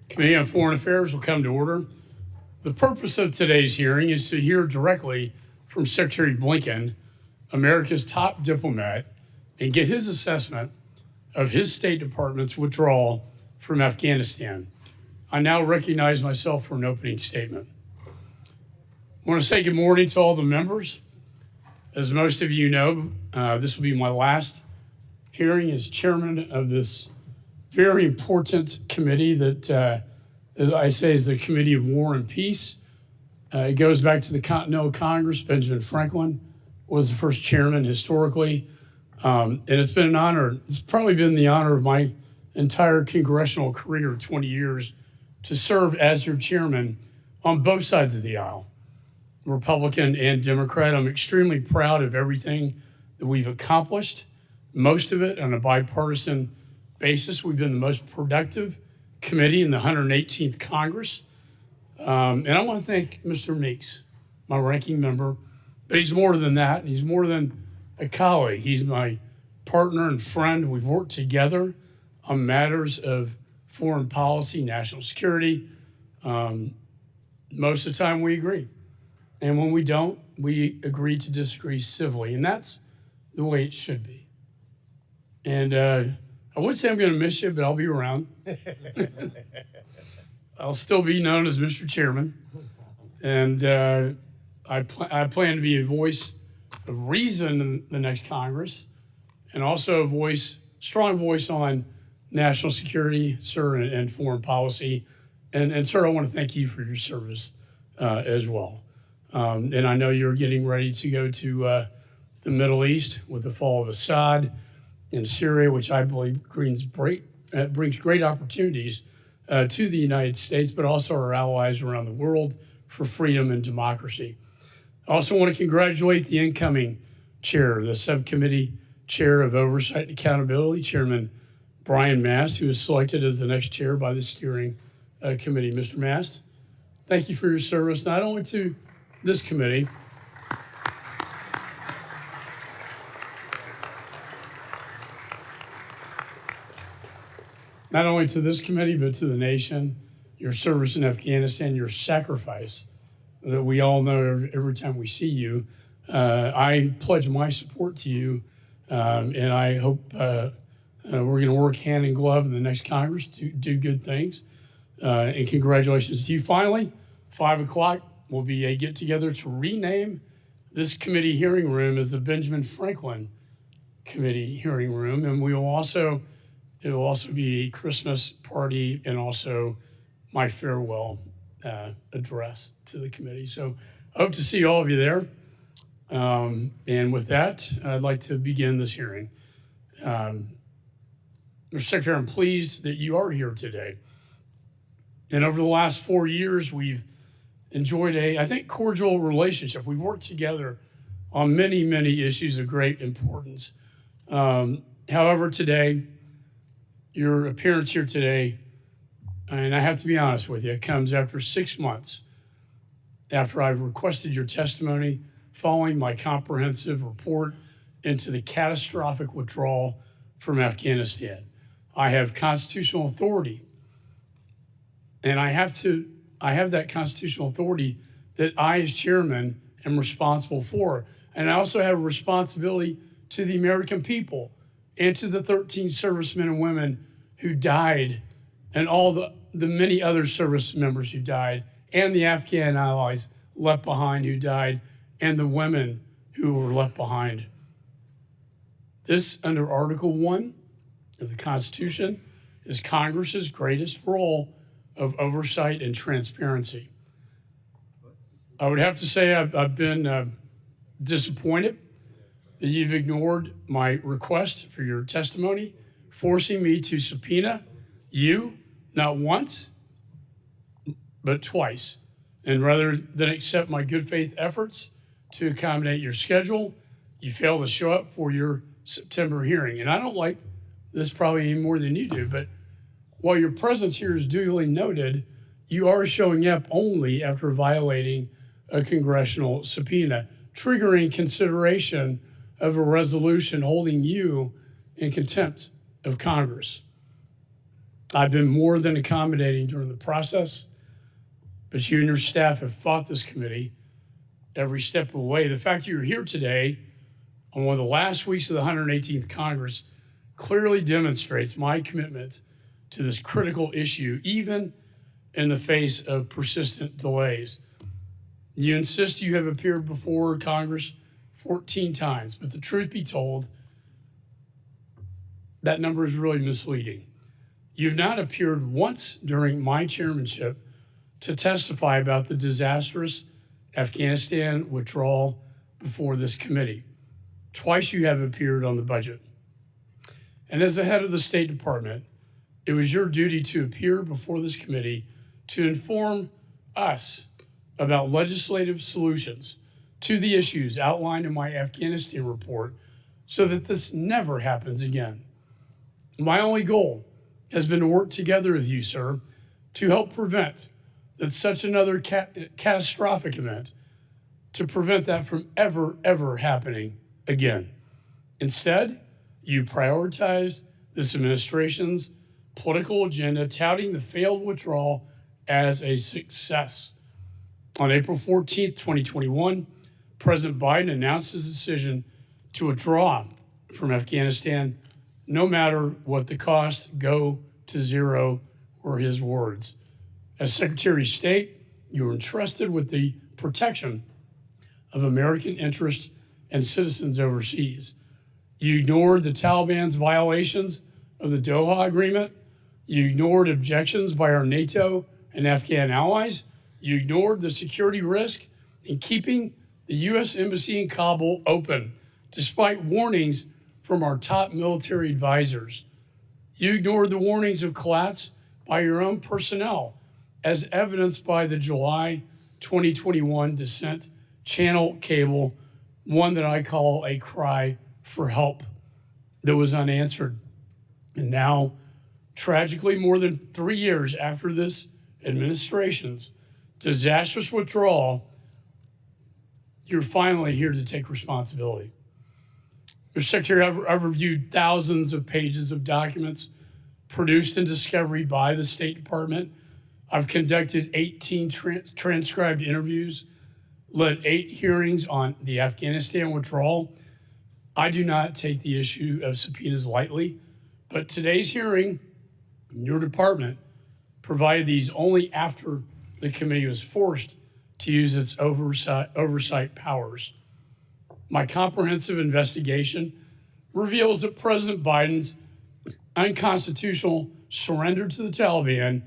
Committee on Foreign Affairs will come to order. The purpose of today's hearing is to hear directly from Secretary Blinken, America's top diplomat, and get his assessment of his State Department's withdrawal from Afghanistan. I now recognize myself for an opening statement. I want to say good morning to all the members. As most of you know, this will be my last hearing as chairman of this very important committee that I say is the Committee of War and Peace. It goes back to the Continental Congress. Benjamin Franklin was the first chairman historically. And it's been an honor. It's probably been the honor of my entire congressional career, 20 years, to serve as your chairman on both sides of the aisle, Republican and Democrat. I'm extremely proud of everything that we've accomplished, most of it on a bipartisan basis. We've been the most productive committee in the 118th Congress. And I want to thank Mr. Meeks, my ranking member, but he's more than that. He's more than a colleague. He's my partner and friend. We've worked together on matters of foreign policy, national security. Most of the time we agree. And when we don't, we agree to disagree civilly. And that's the way it should be. And I would say I'm going to miss you, but I'll be around. I'll still be known as Mr. Chairman. And I plan to be a voice of reason in the next Congress, and also a strong voice on national security, sir, and foreign policy. And sir, I want to thank you for your service as well. And I know you're getting ready to go to the Middle East with the fall of Assad in Syria, which I believe brings great opportunities to the United States, but also our allies around the world for freedom and democracy. I also want to congratulate the incoming chair, the subcommittee chair of Oversight and Accountability, Chairman Brian Mast, who was selected as the next chair by the steering committee. Mr. Mast, thank you for your service, not only to this committee, but to the nation, your service in Afghanistan, your sacrifice that we all know every time we see you. I pledge my support to you, and I hope we're going to work hand in glove in the next Congress to do good things. And congratulations to you. Finally, 5 o'clock will be a get-together to rename this committee hearing room as the Benjamin Franklin Committee hearing room, and it will also be a Christmas party and also my farewell address to the committee. So I hope to see all of you there. And with that, I'd like to begin this hearing. Mr. Secretary, I'm pleased that you are here today. And over the last 4 years, we've enjoyed I think, cordial relationship. We've worked together on many, many issues of great importance. However, today, your appearance here today, and I have to be honest with you, it comes after 6 months after I've requested your testimony following my comprehensive report into the catastrophic withdrawal from Afghanistan. I have constitutional authority, and I have that constitutional authority that I, as chairman, am responsible for. And I also have a responsibility to the American people and to the 13 servicemen and women who died, and all the many other service members who died, and the Afghan allies left behind who died, and the women who were left behind. This, under Article 1 of the Constitution, is Congress's greatest role of oversight and transparency. I would have to say I've been disappointed that you've ignored my request for your testimony, forcing me to subpoena you not once, but twice. And rather than accept my good faith efforts to accommodate your schedule, you failed to show up for your September hearing. And I don't like this probably any more than you do, but while your presence here is duly noted, you are showing up only after violating a congressional subpoena, triggering consideration of a resolution holding you in contempt of Congress. I've been more than accommodating during the process, but you and your staff have fought this committee every step of the way. The fact that you're here today on one of the last weeks of the 118th Congress clearly demonstrates my commitment to this critical issue, even in the face of persistent delays. You insist you have appeared before Congress 14 times, but the truth be told, that number is really misleading. You've not appeared once during my chairmanship to testify about the disastrous Afghanistan withdrawal before this committee. Twice you have appeared on the budget. And as the head of the State Department, it was your duty to appear before this committee to inform us about legislative solutions to the issues outlined in my Afghanistan report so that this never happens again. My only goal has been to work together with you, sir, to help prevent that such another catastrophic event, to prevent that from ever happening again. Instead, you prioritized this administration's political agenda, touting the failed withdrawal as a success. On April 14th, 2021, President Biden announced his decision to withdraw from Afghanistan, no matter what the cost, go to zero, were his words. As Secretary of State, you were entrusted with the protection of American interests and citizens overseas. You ignored the Taliban's violations of the Doha Agreement. You ignored objections by our NATO and Afghan allies. You ignored the security risk in keeping the U.S. Embassy in Kabul open, despite warnings from our top military advisors. You ignored the warnings of collapse by your own personnel, as evidenced by the July 2021 descent channel cable, one that I call a cry for help that was unanswered. And now, tragically, more than 3 years after this administration's disastrous withdrawal, you're finally here to take responsibility. Mr. Secretary, I've reviewed thousands of pages of documents produced in discovery by the State Department. I've conducted 18 transcribed interviews, led 8 hearings on the Afghanistan withdrawal. I do not take the issue of subpoenas lightly, but today's hearing in your department provided these only after the committee was forced to use its oversight powers. My comprehensive investigation reveals that President Biden's unconstitutional surrender to the Taliban,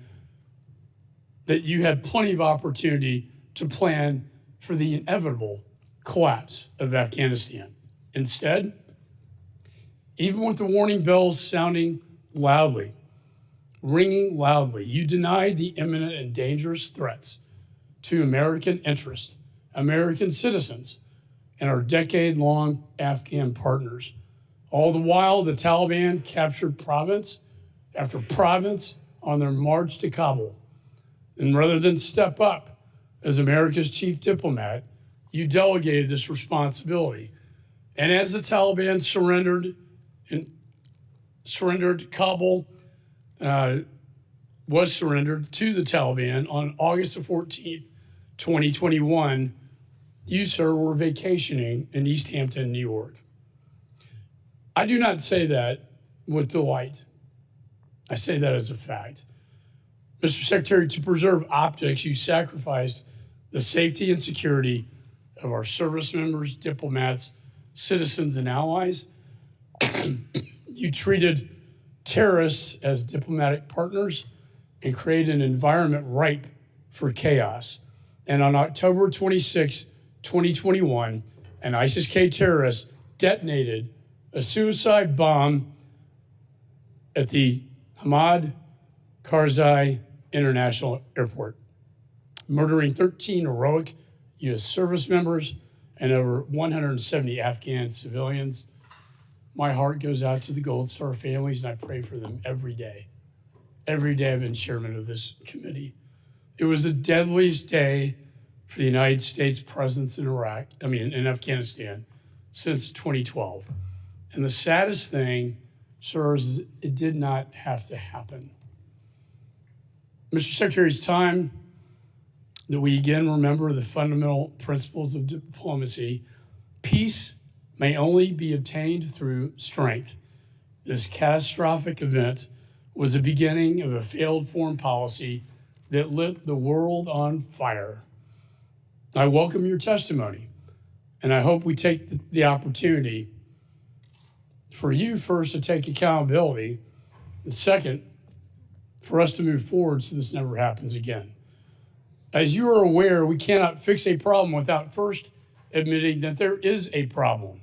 that you had plenty of opportunity to plan for the inevitable collapse of Afghanistan. Instead, even with the warning bells sounding loudly, ringing loudly, you denied the imminent and dangerous threats to American interests, American citizens, and our decade-long Afghan partners. All the while, the Taliban captured province after province on their march to Kabul. And rather than step up as America's chief diplomat, you delegated this responsibility. And as the Taliban Kabul was surrendered to the Taliban on August the 14th, 2021, you, sir, were vacationing in East Hampton, New York. I do not say that with delight. I say that as a fact. Mr. Secretary, to preserve optics, you sacrificed the safety and security of our service members, diplomats, citizens, and allies. You treated terrorists as diplomatic partners and created an environment ripe for chaos. And on October 26, 2021, an ISIS-K terrorist detonated a suicide bomb at the Hamid Karzai International Airport, murdering 13 heroic U.S. service members and over 170 Afghan civilians. My heart goes out to the Gold Star families, and I pray for them every day. Every day I've been chairman of this committee. It was the deadliest day for the United States presence in in Afghanistan since 2012. And the saddest thing, sir, is it did not have to happen. Mr. Secretary, it's time that we again remember the fundamental principles of diplomacy. Peace may only be obtained through strength. This catastrophic event was the beginning of a failed foreign policy that lit the world on fire. I welcome your testimony, and I hope we take the opportunity for you first to take accountability, and second, for us to move forward so this never happens again. As you are aware, we cannot fix a problem without first admitting that there is a problem.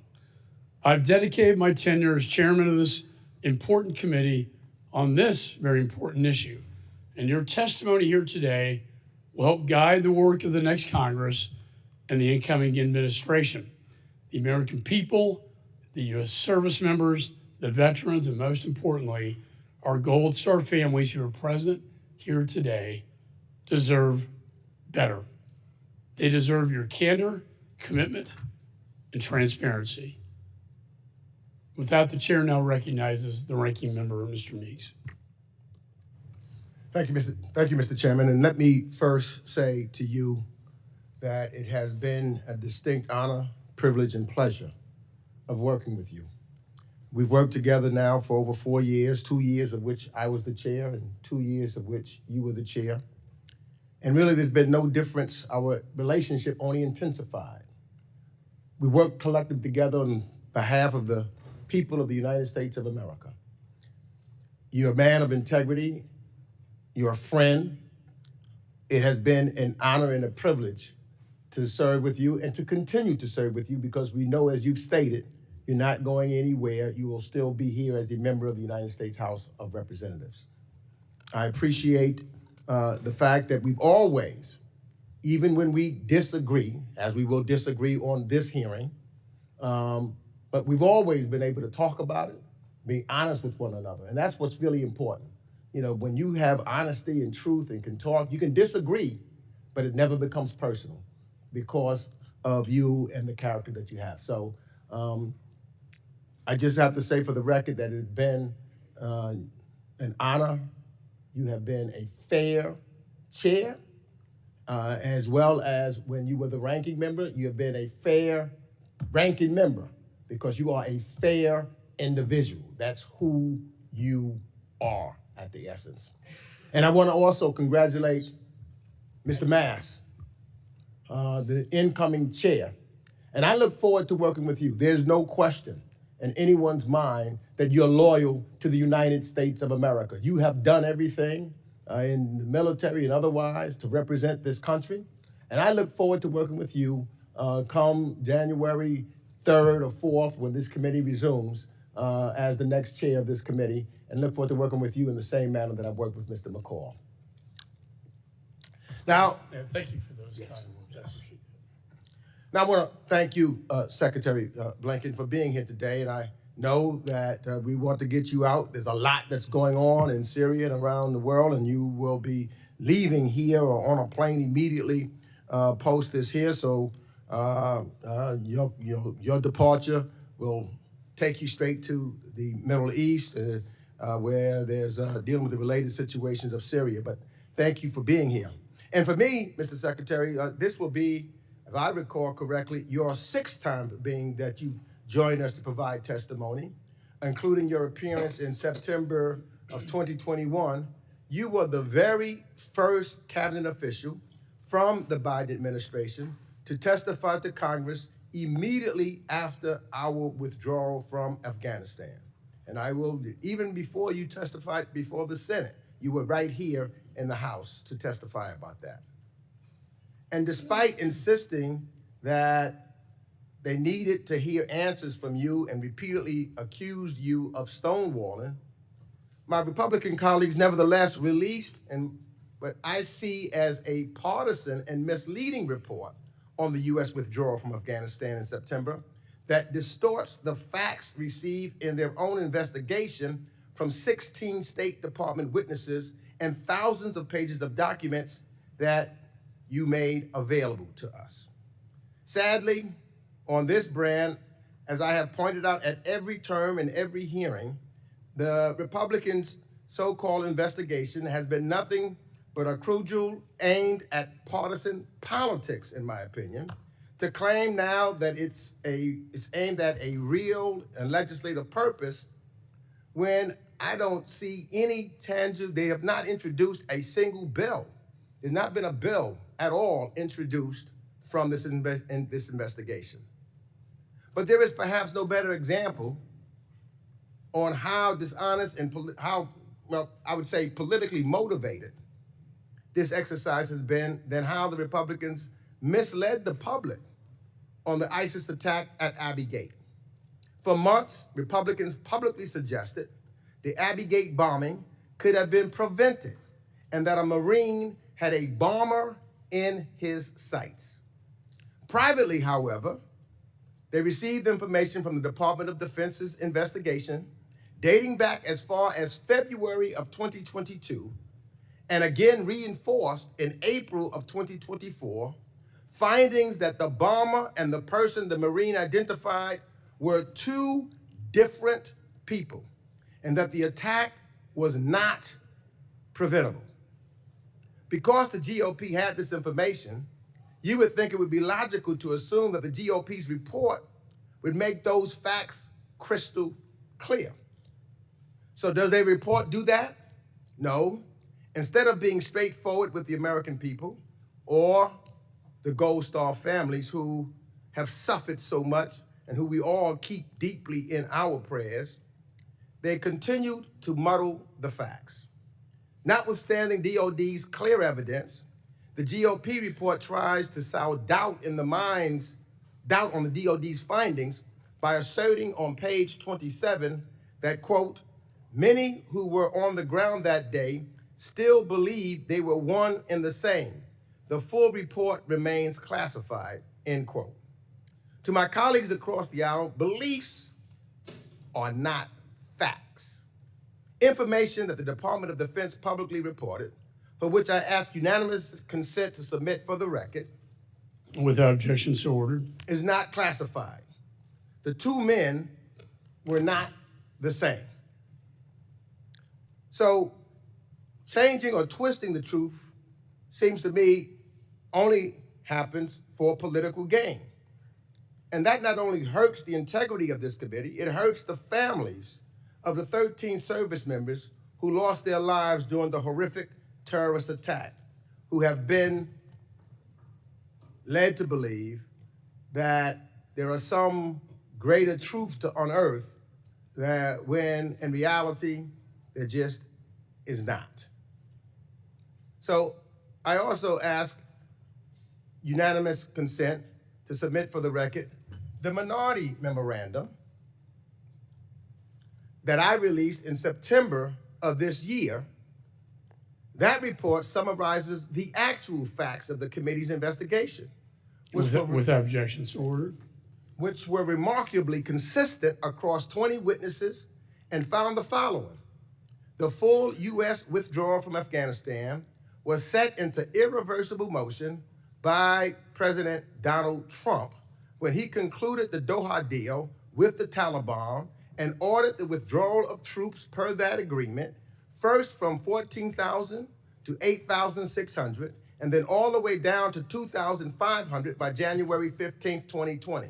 I've dedicated my tenure as chairman of this important committee on this very important issue, and your testimony here today will help guide the work of the next Congress and the incoming administration. The American people, the U.S. service members, the veterans, and most importantly, our Gold Star families who are present here today deserve better. They deserve your candor, commitment, and transparency. With that, the chair now recognizes the ranking member, Mr. Meeks. Thank you, Mr. Chairman. And let me first say to you that it has been a distinct honor, privilege, and pleasure of working with you. We've worked together now for over 4 years, 2 years of which I was the chair and 2 years of which you were the chair. And really, there's been no difference. Our relationship only intensified. We worked collectively together on behalf of the people of the United States of America. You're a man of integrity. You're a friend. It has been an honor and a privilege to serve with you and to continue to serve with you because we know, as you've stated, you're not going anywhere. You will still be here as a member of the United States House of Representatives. I appreciate the fact that we've always, even when we disagree, as we will disagree on this hearing, but we've always been able to talk about it, be honest with one another. And that's what's really important. You know, when you have honesty and truth and can talk, you can disagree, but it never becomes personal because of you and the character that you have. So I just have to say for the record that it's been an honor. You have been a fair chair, as well as when you were the ranking member, you have been a fair ranking member because you are a fair individual. That's who you are at the essence. And I want to also congratulate Mr. Mass, the incoming chair. And I look forward to working with you. There's no question in anyone's mind that you're loyal to the United States of America. You have done everything in the military and otherwise to represent this country. And I look forward to working with you come January 3rd or 4th when this committee resumes as the next chair of this committee, and look forward to working with you in the same manner that I've worked with Mr. McCall. Now, Thank you for those yes, kind words. yes. I appreciate that. Now I want to thank you, Secretary Blinken, for being here today, and I know that we want to get you out. There's a lot that's going on in Syria and around the world, and you will be leaving here or on a plane immediately post this here. So your departure will take you straight to the Middle East, where there's dealing with the related situations of Syria. But thank you for being here. And for me, Mr. Secretary, this will be, if I recall correctly, your 6th time being that you've joined us to provide testimony, including your appearance in September of 2021. You were the very first cabinet official from the Biden administration to testify to Congress immediately after our withdrawal from Afghanistan. And I will, even before you testified before the Senate, you were right here in the House to testify about that. And despite insisting that they needed to hear answers from you and repeatedly accused you of stonewalling, my Republican colleagues nevertheless released what I see as a partisan and misleading report on the U.S. withdrawal from Afghanistan in September that distorts the facts received in their own investigation from 16 State Department witnesses and thousands of pages of documents that you made available to us. Sadly, on this brand, as I have pointed out at every term and every hearing, the Republicans' so-called investigation has been nothing but a cudgel aimed at partisan politics, in my opinion, to claim now that it's aimed at a real and legislative purpose when I don't see any tangible. They have not introduced a single bill. There's not been a bill at all introduced from this investigation. But there is perhaps no better example on how dishonest and I would say politically motivated this exercise has been than how the Republicans misled the public on the ISIS attack at Abbey Gate. For months, Republicans publicly suggested the Abbey Gate bombing could have been prevented and that a Marine had a bomber in his sights. Privately, however, they received information from the Department of Defense's investigation dating back as far as February of 2022 and again reinforced in April of 2024, findings that the bomber and the person the Marine identified were two different people and that the attack was not preventable. Because the GOP had this information, you would think it would be logical to assume that the GOP's report would make those facts crystal clear. So does their report do that? No. Instead of being straightforward with the American people or the Gold Star families who have suffered so much and who we all keep deeply in our prayers, they continued to muddle the facts. Notwithstanding DOD's clear evidence, the GOP report tries to sow doubt on the DOD's findings by asserting on page 27 that, quote, many who were on the ground that day still believe they were one and the same. The full report remains classified, end quote. To my colleagues across the aisle, beliefs are not facts. Information that the Department of Defense publicly reported, for which I ask unanimous consent to submit for the record, Without objection, so ordered. is not classified. The two men were not the same. So changing or twisting the truth seems to me only happens for political gain. And that not only hurts the integrity of this committee, it hurts the families of the 13 service members who lost their lives during the horrific terrorist attack, who have been led to believe that there are some greater truth to unearth that when in reality there just is not. So I also ask unanimous consent to submit for the record the minority memorandum that I released in September of this year. That report summarizes the actual facts of the committee's investigation, Without objection, so ordered. which were remarkably consistent across 20 witnesses and found the following. The full U.S. withdrawal from Afghanistan was set into irreversible motion by President Donald Trump when he concluded the Doha deal with the Taliban and ordered the withdrawal of troops per that agreement, first from 14,000 to 8,600, and then all the way down to 2,500 by January 15th, 2020.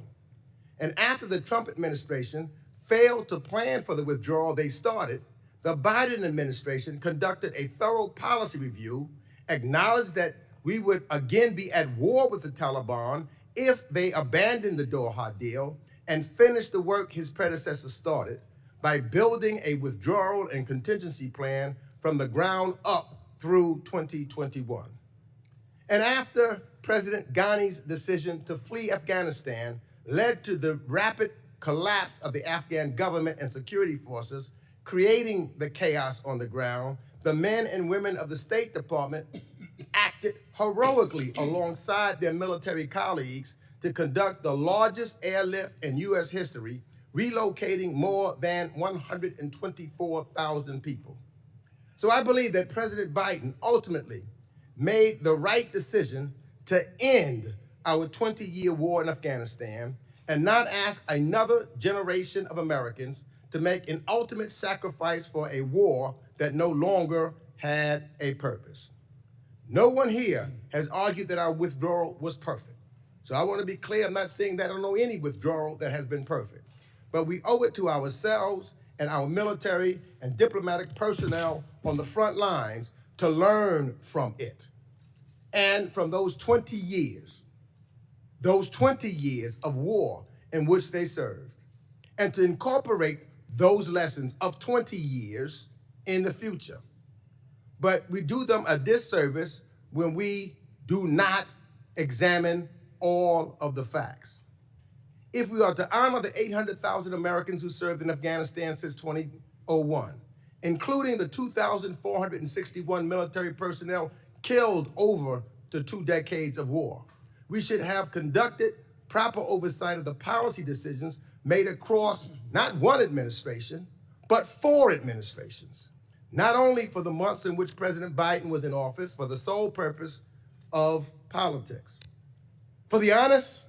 And after the Trump administration failed to plan for the withdrawal they started, the Biden administration conducted a thorough policy review, acknowledged that we would again be at war with the Taliban if they abandoned the Doha deal, and finished the work his predecessor started by building a withdrawal and contingency plan from the ground up through 2021. And after President Ghani's decision to flee Afghanistan led to the rapid collapse of the Afghan government and security forces, creating the chaos on the ground, the men and women of the State Department acted heroically alongside their military colleagues to conduct the largest airlift in U.S. history, relocating more than 124,000 people. So I believe that President Biden ultimately made the right decision to end our 20-year war in Afghanistan and not ask another generation of Americans to make an ultimate sacrifice for a war that no longer had a purpose. No one here has argued that our withdrawal was perfect. So I want to be clear, I'm not saying that I don't know any withdrawal that has been perfect. But we owe it to ourselves and our military and diplomatic personnel on the front lines to learn from it. And from those 20 years of war in which they served, and to incorporate those lessons of 20 years in the future. But we do them a disservice when we do not examine all of the facts. If we are to honor the 800,000 Americans who served in Afghanistan since 2001, including the 2,461 military personnel killed over the 2 decades of war, we should have conducted proper oversight of the policy decisions made across not one administration, but 4 administrations, not only for the months in which President Biden was in office for the sole purpose of politics. For the honest,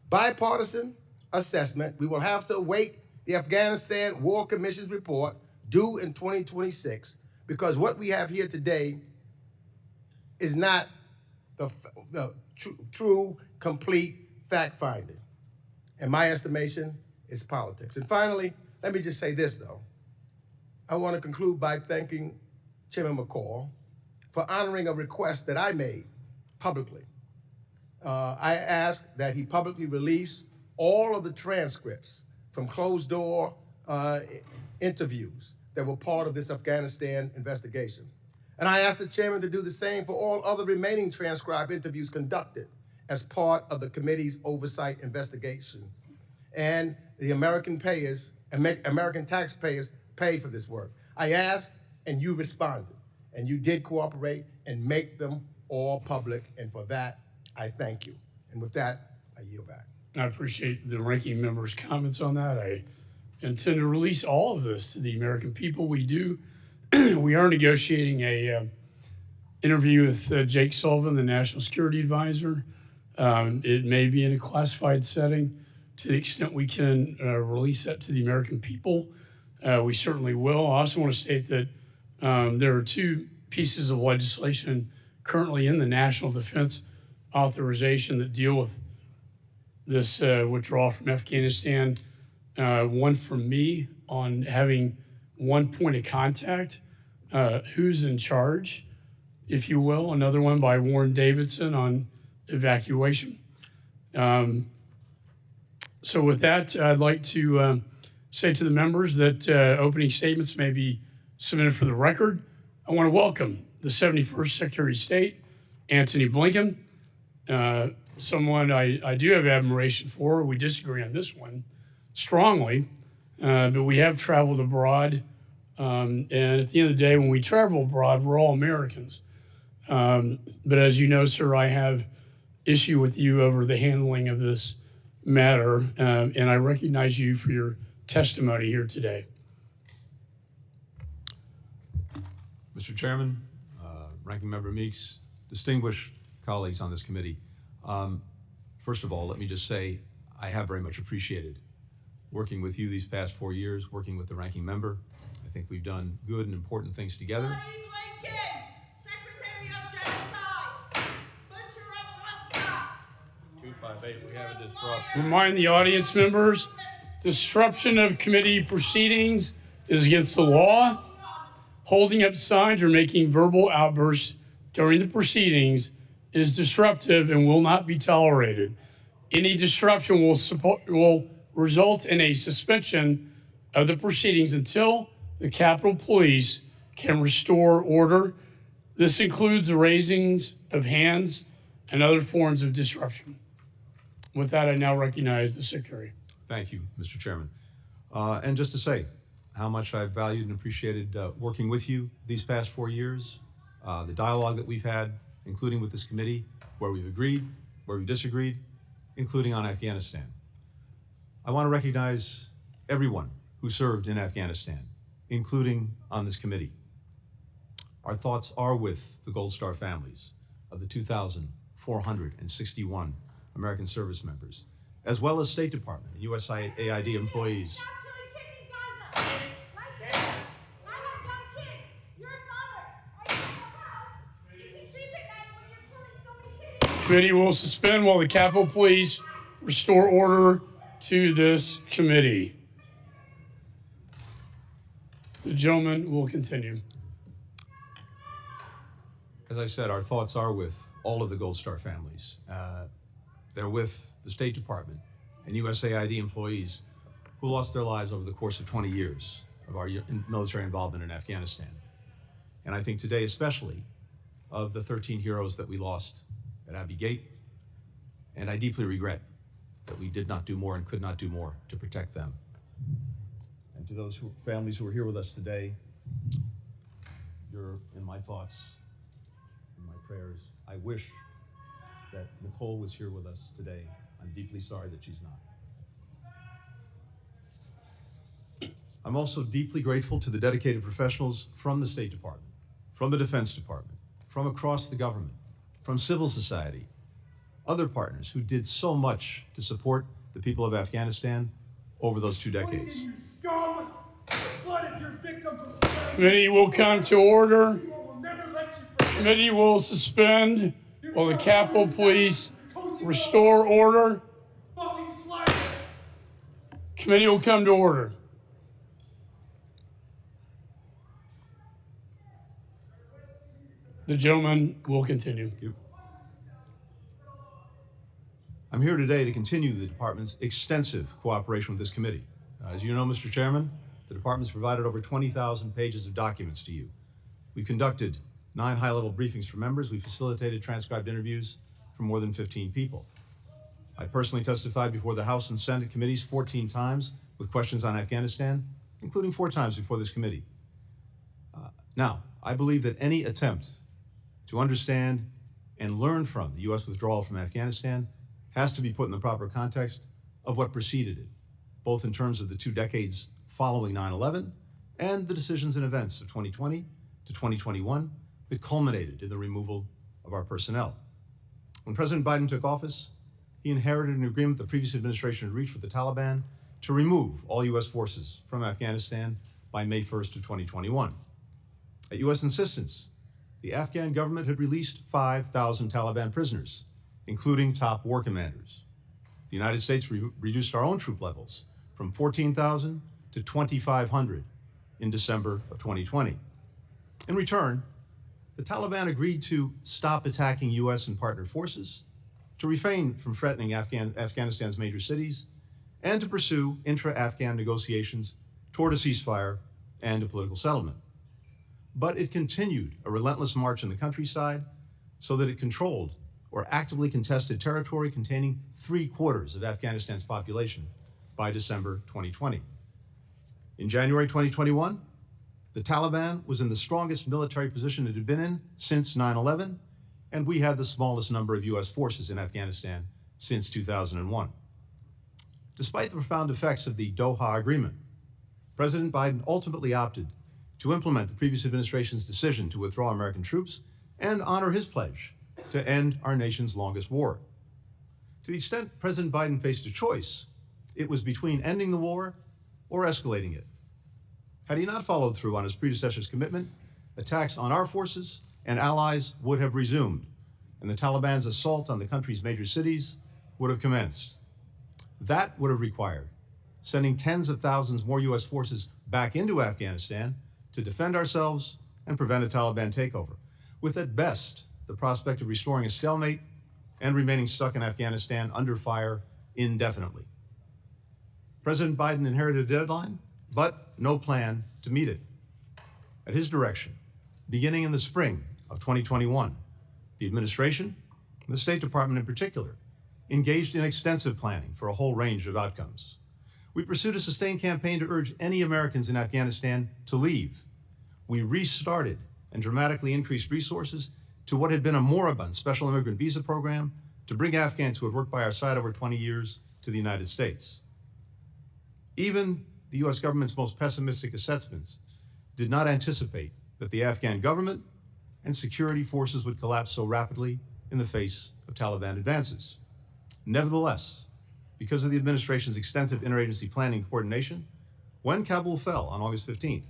bipartisan assessment, we will have to await the Afghanistan War Commission's report due in 2026, because what we have here today is not the true, complete fact-finding. In my estimation, it's politics. And finally, let me just say this, though. I want to conclude by thanking Chairman McCall for honoring a request that I made publicly. I asked that he publicly release all of the transcripts from closed-door interviews that were part of this Afghanistan investigation. And I asked the chairman to do the same for all other remaining transcribed interviews conducted as part of the committee's oversight investigation. And the American taxpayers pay for this work. I asked, and you responded, and you did cooperate and make them all public, and for that, I thank you. And with that, I yield back. I appreciate the ranking member's comments on that. I intend to release all of this to the American people. We do. We are negotiating a interview with Jake Sullivan, the National Security Advisor. It may be in a classified setting. To the extent we can release that to the American people, we certainly will. I also want to state that there are 2 pieces of legislation currently in the National Defense Authorization that deal with this withdrawal from Afghanistan. One from me on having one point of contact, who's in charge, if you will. Another one by Warren Davidson on evacuation. So with that, I'd like to say to the members that opening statements may be submitted for the record. I want to welcome the 71st Secretary of State, Antony Blinken, someone I do have admiration for. We disagree on this one strongly, but we have traveled abroad. And at the end of the day, when we travel abroad, we're all Americans. But as you know, sir, I have issue with you over the handling of this matter, and I recognize you for your testimony here today. Mr. Chairman, Ranking Member Meeks, distinguished colleagues on this committee, first of all, let me just say I have very much appreciated working with you these past 4 years, working with the Ranking Member. I think we've done good and important things together. Antony Blinken, Secretary of Genocide, Butcher of Russia. 258, we have a disruption. Remind the audience members, disruption of committee proceedings is against the law. Holding up signs or making verbal outbursts during the proceedings is disruptive and will not be tolerated. Any disruption will result in a suspension of the proceedings until the Capitol Police can restore order. This includes the raisings of hands and other forms of disruption. With that, I now recognize the Secretary. Thank you, Mr. Chairman. And just to say how much I've valued and appreciated working with you these past 4 years, the dialogue that we've had, including with this committee, where we've agreed, where we've disagreed, including on Afghanistan. I want to recognize everyone who served in Afghanistan, including on this committee. Our thoughts are with the Gold Star families of the 2,461 American service members, as well as State Department and USAID employees. Committee will suspend while the Capitol Police restore order to this committee. The gentleman will continue. As I said, our thoughts are with all of the Gold Star families. They're with the State Department and USAID employees who lost their lives over the course of 20 years of our military involvement in Afghanistan. And I think today especially of the 13 heroes that we lost at Abbey Gate. And I deeply regret that we did not do more and could not do more to protect them. And to those families who are here with us today, you're in my thoughts, in my prayers. I wish that Nicole was here with us today. I'm deeply sorry that she's not. I'm also deeply grateful to the dedicated professionals from the State Department, from the Defense Department, from across the government, from civil society, other partners who did so much to support the people of Afghanistan over those 2 decades. You scum! The blood of your victims will stand. Committee will come to order. We will never let you forget. Committee will suspend while the Capitol Police restore order. Fucking slayer! Committee will come to order. The gentleman will continue. Thank you. I'm here today to continue the department's extensive cooperation with this committee. As you know, Mr. Chairman, the department's provided over 20,000 pages of documents to you. We've conducted 9 high-level briefings for members. We've facilitated transcribed interviews for more than 15 people. I personally testified before the House and Senate committees 14 times with questions on Afghanistan, including 4 times before this committee. Now, I believe that any attempt to understand and learn from the U.S. withdrawal from Afghanistan has to be put in the proper context of what preceded it, both in terms of the 2 decades following 9/11 and the decisions and events of 2020 to 2021 that culminated in the removal of our personnel. When President Biden took office, he inherited an agreement the previous administration had reached with the Taliban to remove all U.S. forces from Afghanistan by May 1st of 2021. At U.S. insistence, the Afghan government had released 5,000 Taliban prisoners, including top war commanders. The United States reduced our own troop levels from 14,000 to 2,500 in December of 2020. In return, the Taliban agreed to stop attacking U.S. and partner forces, to refrain from threatening Afghanistan's major cities, and to pursue intra-Afghan negotiations toward a ceasefire and a political settlement. But it continued a relentless march in the countryside so that it controlled or actively contested territory containing 3/4 of Afghanistan's population by December 2020. In January 2021, the Taliban was in the strongest military position it had been in since 9/11, and we had the smallest number of U.S. forces in Afghanistan since 2001. Despite the profound effects of the Doha Agreement, President Biden ultimately opted to implement the previous administration's decision to withdraw American troops and honor his pledge to end our nation's longest war. To the extent President Biden faced a choice, it was between ending the war or escalating it. Had he not followed through on his predecessor's commitment, attacks on our forces and allies would have resumed, and the Taliban's assault on the country's major cities would have commenced. That would have required sending tens of thousands more U.S. forces back into Afghanistan to defend ourselves and prevent a Taliban takeover, with at best the prospect of restoring a stalemate and remaining stuck in Afghanistan under fire indefinitely. President Biden inherited a deadline, but no plan to meet it. At his direction, beginning in the spring of 2021, the administration, and the State Department in particular, engaged in extensive planning for a whole range of outcomes. We pursued a sustained campaign to urge any Americans in Afghanistan to leave. We restarted and dramatically increased resources to what had been a moribund special immigrant visa program to bring Afghans who had worked by our side over 20 years to the United States. Even the U.S. government's most pessimistic assessments did not anticipate that the Afghan government and security forces would collapse so rapidly in the face of Taliban advances. Nevertheless, because of the administration's extensive interagency planning and coordination, when Kabul fell on August 15th,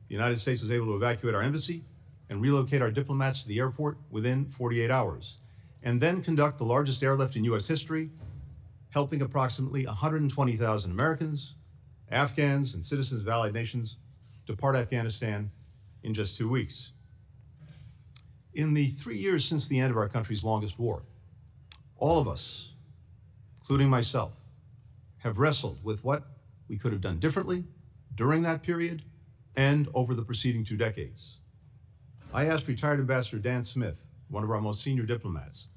the United States was able to evacuate our embassy and relocate our diplomats to the airport within 48 hours. and then conduct the largest airlift in U.S. history, helping approximately 120,000 Americans, Afghans, and citizens of allied nations depart Afghanistan in just 2 weeks. In the 3 years since the end of our country's longest war, all of us, including myself, have wrestled with what we could have done differently during that period and over the preceding 2 decades. I asked retired Ambassador Dan Smith, one of our most senior diplomats,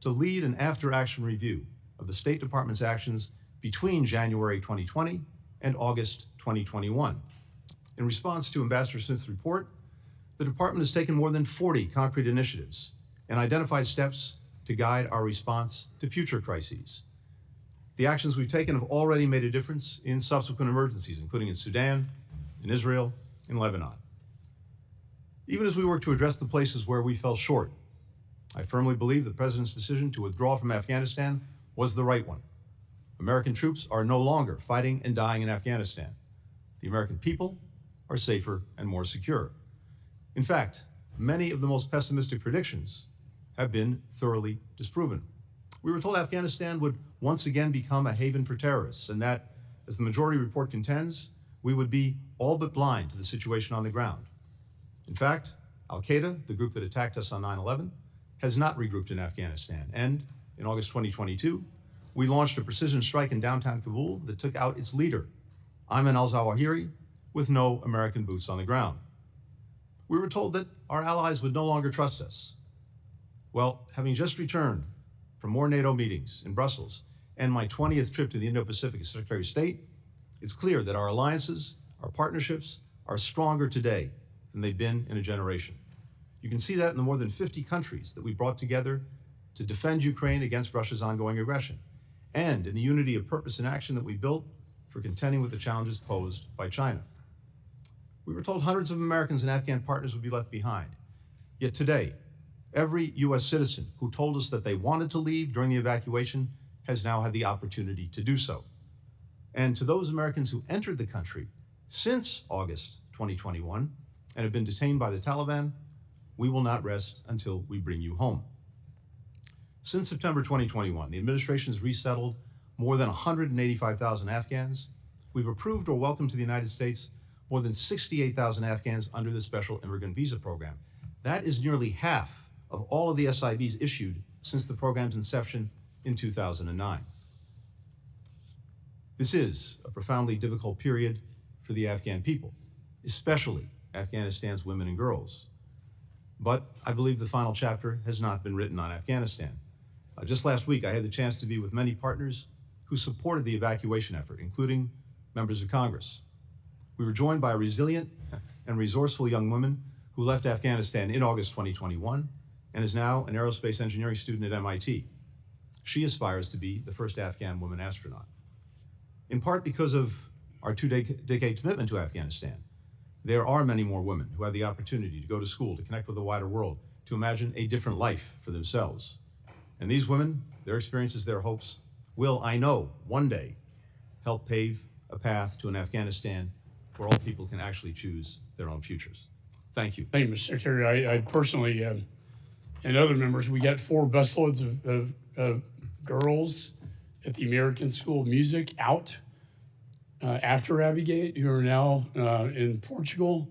to lead an after-action review of the State Department's actions between January 2020 and August 2021. In response to Ambassador Smith's report, the Department has taken more than 40 concrete initiatives and identified steps to guide our response to future crises. The actions we've taken have already made a difference in subsequent emergencies, including in Sudan, in Israel, in Lebanon. Even as we work to address the places where we fell short, I firmly believe the President's decision to withdraw from Afghanistan was the right one. American troops are no longer fighting and dying in Afghanistan. The American people are safer and more secure. In fact, many of the most pessimistic predictions have been thoroughly disproven. We were told Afghanistan would once again become a haven for terrorists, and that, as the majority report contends, we would be all but blind to the situation on the ground. In fact, Al-Qaeda, the group that attacked us on 9/11, has not regrouped in Afghanistan, and in August 2022, we launched a precision strike in downtown Kabul that took out its leader, Ayman al-Zawahiri, with no American boots on the ground. We were told that our allies would no longer trust us. Well, having just returned from more NATO meetings in Brussels and my 20th trip to the Indo-Pacific as Secretary of State, it's clear that our alliances, our partnerships, are stronger today than they've been in a generation. You can see that in the more than 50 countries that we brought together to defend Ukraine against Russia's ongoing aggression, and in the unity of purpose and action that we built for contending with the challenges posed by China. We were told hundreds of Americans and Afghan partners would be left behind. Yet today, every U.S. citizen who told us that they wanted to leave during the evacuation has now had the opportunity to do so. And to those Americans who entered the country since August 2021 and have been detained by the Taliban, we will not rest until we bring you home. Since September 2021, the administration has resettled more than 185,000 Afghans. We've approved or welcomed to the United States more than 68,000 Afghans under the Special Immigrant Visa Program. That is nearly half of all of the SIVs issued since the program's inception in 2009. This is a profoundly difficult period for the Afghan people, especially Afghanistan's women and girls. But I believe the final chapter has not been written on Afghanistan. Just last week, I had the chance to be with many partners who supported the evacuation effort, including members of Congress. We were joined by a resilient and resourceful young woman who left Afghanistan in August 2021 and is now an aerospace engineering student at MIT. She aspires to be the first Afghan woman astronaut. In part because of our two-decade commitment to Afghanistan, there are many more women who have the opportunity to go to school, to connect with the wider world, to imagine a different life for themselves. And these women, their experiences, their hopes, will, I know, one day help pave a path to an Afghanistan where all people can actually choose their own futures. Thank you. Thank you, Mr. Secretary. I personally, and other members, we got 4 busloads of girls at the American School of Music out after Navigate, who are now in Portugal.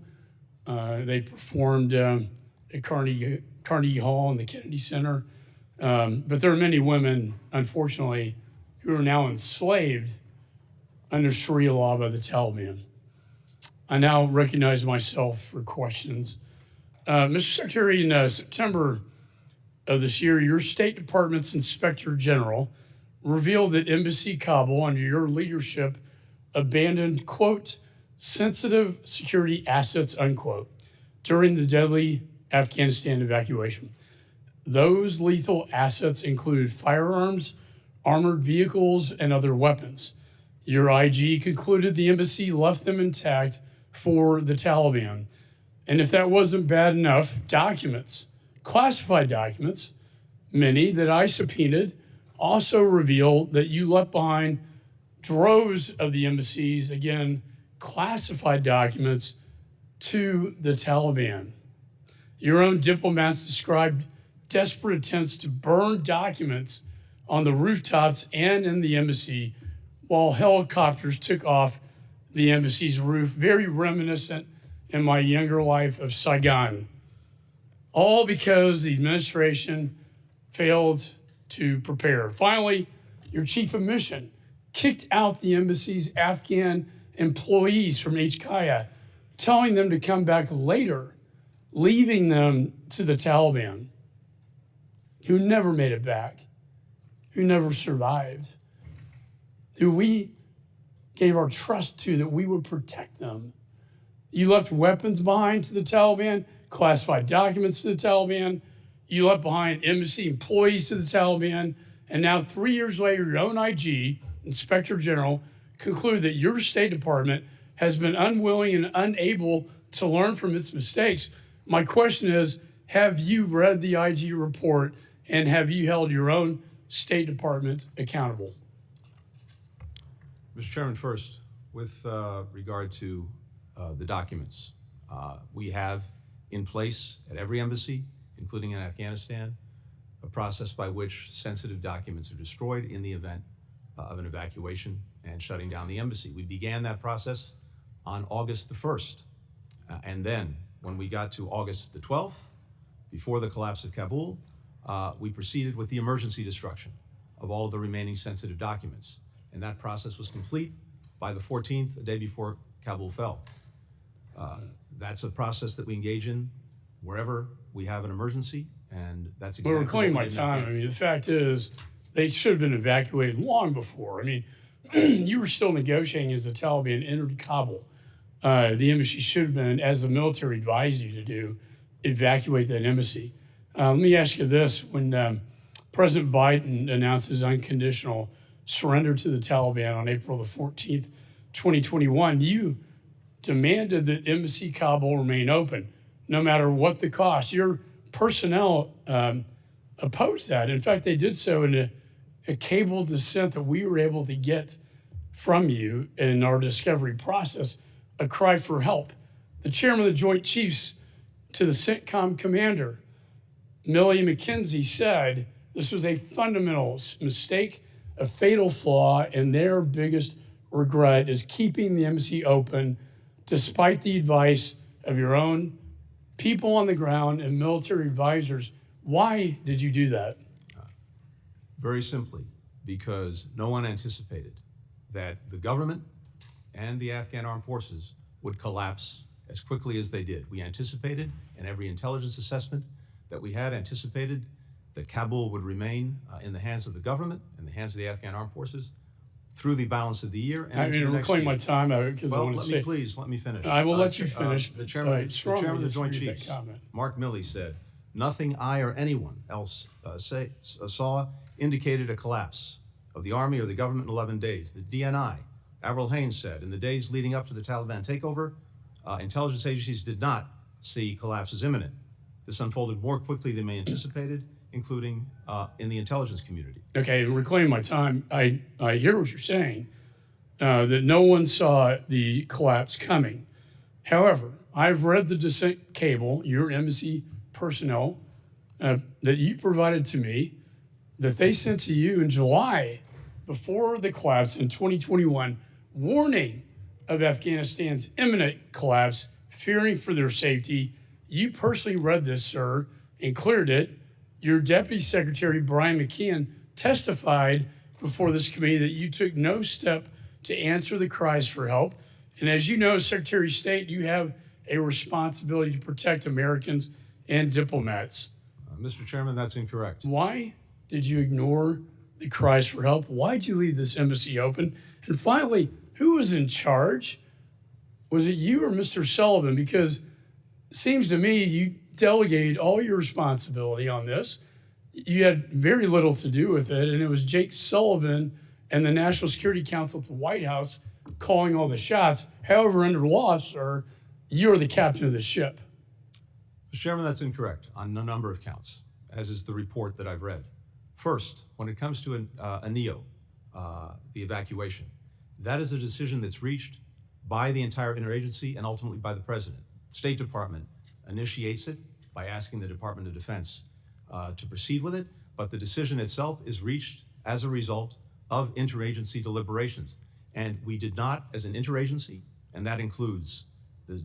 They performed at Carnegie Hall and the Kennedy Center. But there are many women, unfortunately, who are now enslaved under Sharia law by the Taliban. I now recognize myself for questions. Mr. Secretary, in September of this year, your State Department's Inspector General revealed that Embassy Kabul, under your leadership, abandoned, quote, sensitive security assets, unquote, during the deadly Afghanistan evacuation. Those lethal assets included firearms, armored vehicles, and other weapons. Your IG concluded the embassy left them intact for the Taliban. And if that wasn't bad enough, documents, classified documents, many that I subpoenaed, also reveal that you left behind droves of the embassy's, again, classified documents to the Taliban. Your own diplomats described desperate attempts to burn documents on the rooftops and in the embassy while helicopters took off the embassy's roof, very reminiscent in my younger life of Saigon. All because the administration failed to prepare. Finally, your chief of mission kicked out the embassy's Afghan employees from HKIA, telling them to come back later, leaving them to the Taliban, who never made it back, who never survived, who we gave our trust to that we would protect them. You left weapons behind to the Taliban, classified documents to the Taliban. You left behind embassy employees to the Taliban. And now 3 years later, your own IG, Inspector General, concluded that your State Department has been unwilling and unable to learn from its mistakes. My question is, have you read the IG report and have you held your own State Department accountable? Mr. Chairman, first, with regard to the documents, we have in place at every embassy, including in Afghanistan, a process by which sensitive documents are destroyed in the event of an evacuation and shutting down the embassy. We began that process on August the 1st. And then when we got to August the 12th, before the collapse of Kabul, we proceeded with the emergency destruction of all of the remaining sensitive documents. And that process was complete by the 14th, a day before Kabul fell. That's a process that we engage in wherever we have an emergency, and that's exactly We're reclaiming my time. I mean, the fact is, they should have been evacuated long before. I mean, you were still negotiating as the Taliban entered Kabul. The embassy should have been, as the military advised you to do, evacuate that embassy. Let me ask you this. When President Biden announced his unconditional surrender to the Taliban on April the 14th, 2021, you demanded that Embassy Kabul remain open, no matter what the cost. Your personnel opposed that. In fact, they did so in a cabled dissent that we were able to get from you in our discovery process, a cry for help. The chairman of the Joint Chiefs to the CENTCOM commander, Millie McKenzie, said this was a fundamental mistake, a fatal flaw, and their biggest regret is keeping the embassy open despite the advice of your own people on the ground and military advisors. Why did you do that? Very simply, because no one anticipated that the government and the Afghan armed forces would collapse as quickly as they did. We anticipated, and every intelligence assessment that we had anticipated, that Kabul would remain in the hands of the government, in the hands of the Afghan armed forces, through the balance of the year. And I mean, reclaim my time because I want to say. Let me finish. I will let you finish. The chairman of the Joint Chiefs, comment. Mark Milley, said, "Nothing I or anyone else saw indicated a collapse of the army or the government in 11 days. The DNI, Avril Haines, said, in the days leading up to the Taliban takeover, intelligence agencies did not see collapse as imminent. This unfolded more quickly than they anticipated, including in the intelligence community." Okay, reclaim my time. I hear what you're saying, that no one saw the collapse coming. However, I've read the dissent cable, your embassy personnel, that you provided to me, that they sent to you in July before the collapse in 2021, warning of Afghanistan's imminent collapse, fearing for their safety. You personally read this, sir, and cleared it. Your Deputy Secretary, Brian McKeon, testified before this committee that you took no step to answer the cries for help. And as you know, Secretary of State, you have a responsibility to protect Americans and diplomats. Mr. Chairman, that's incorrect. Why did you ignore the cries for help? Why did you leave this embassy open? And finally, who was in charge? Was it you or Mr. Sullivan? Because it seems to me you delegated all your responsibility on this. You had very little to do with it, and it was Jake Sullivan and the National Security Council at the White House calling all the shots. However, under law, sir, you're the captain of the ship. Mr. Chairman, that's incorrect on a number of counts, as is the report that I've read. First, when it comes to a NEO, the evacuation, that is a decision that's reached by the entire interagency and ultimately by the President. The State Department initiates it by asking the Department of Defense to proceed with it, but the decision itself is reached as a result of interagency deliberations. And we did not, as an interagency, and that includes the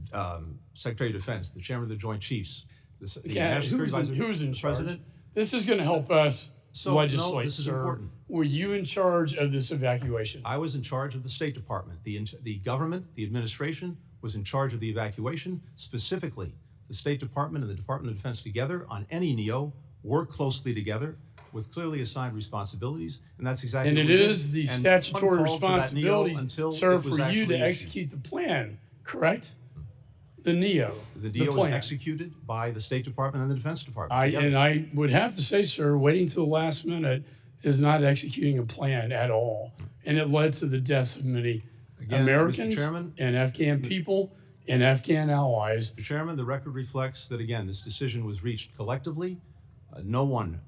Secretary of Defense, the Chairman of the Joint Chiefs, the National Security Advisor, Who's in the charge? President. This is going to help us legislate, no, this is sir. important. Were you in charge of this evacuation? I was in charge of the State Department. The government, the administration, was in charge of the evacuation. Specifically, the State Department and the Department of Defense together on any NEO work closely together with clearly assigned responsibilities, and that's exactly And what it we did. is the And statutory one called for that NEO responsibilities, until sir, it was for you actually to issued. execute the plan, correct? The NEO. The NEO was plan. executed by the State Department and the Defense Department together. And I would have to say, sir, waiting till the last minute is not executing a plan at all. And it led to the deaths of many Again, Americans Mr. Chairman, and Afghan people and Afghan allies. Mr. Chairman, the record reflects that, again, this decision was reached collectively. No one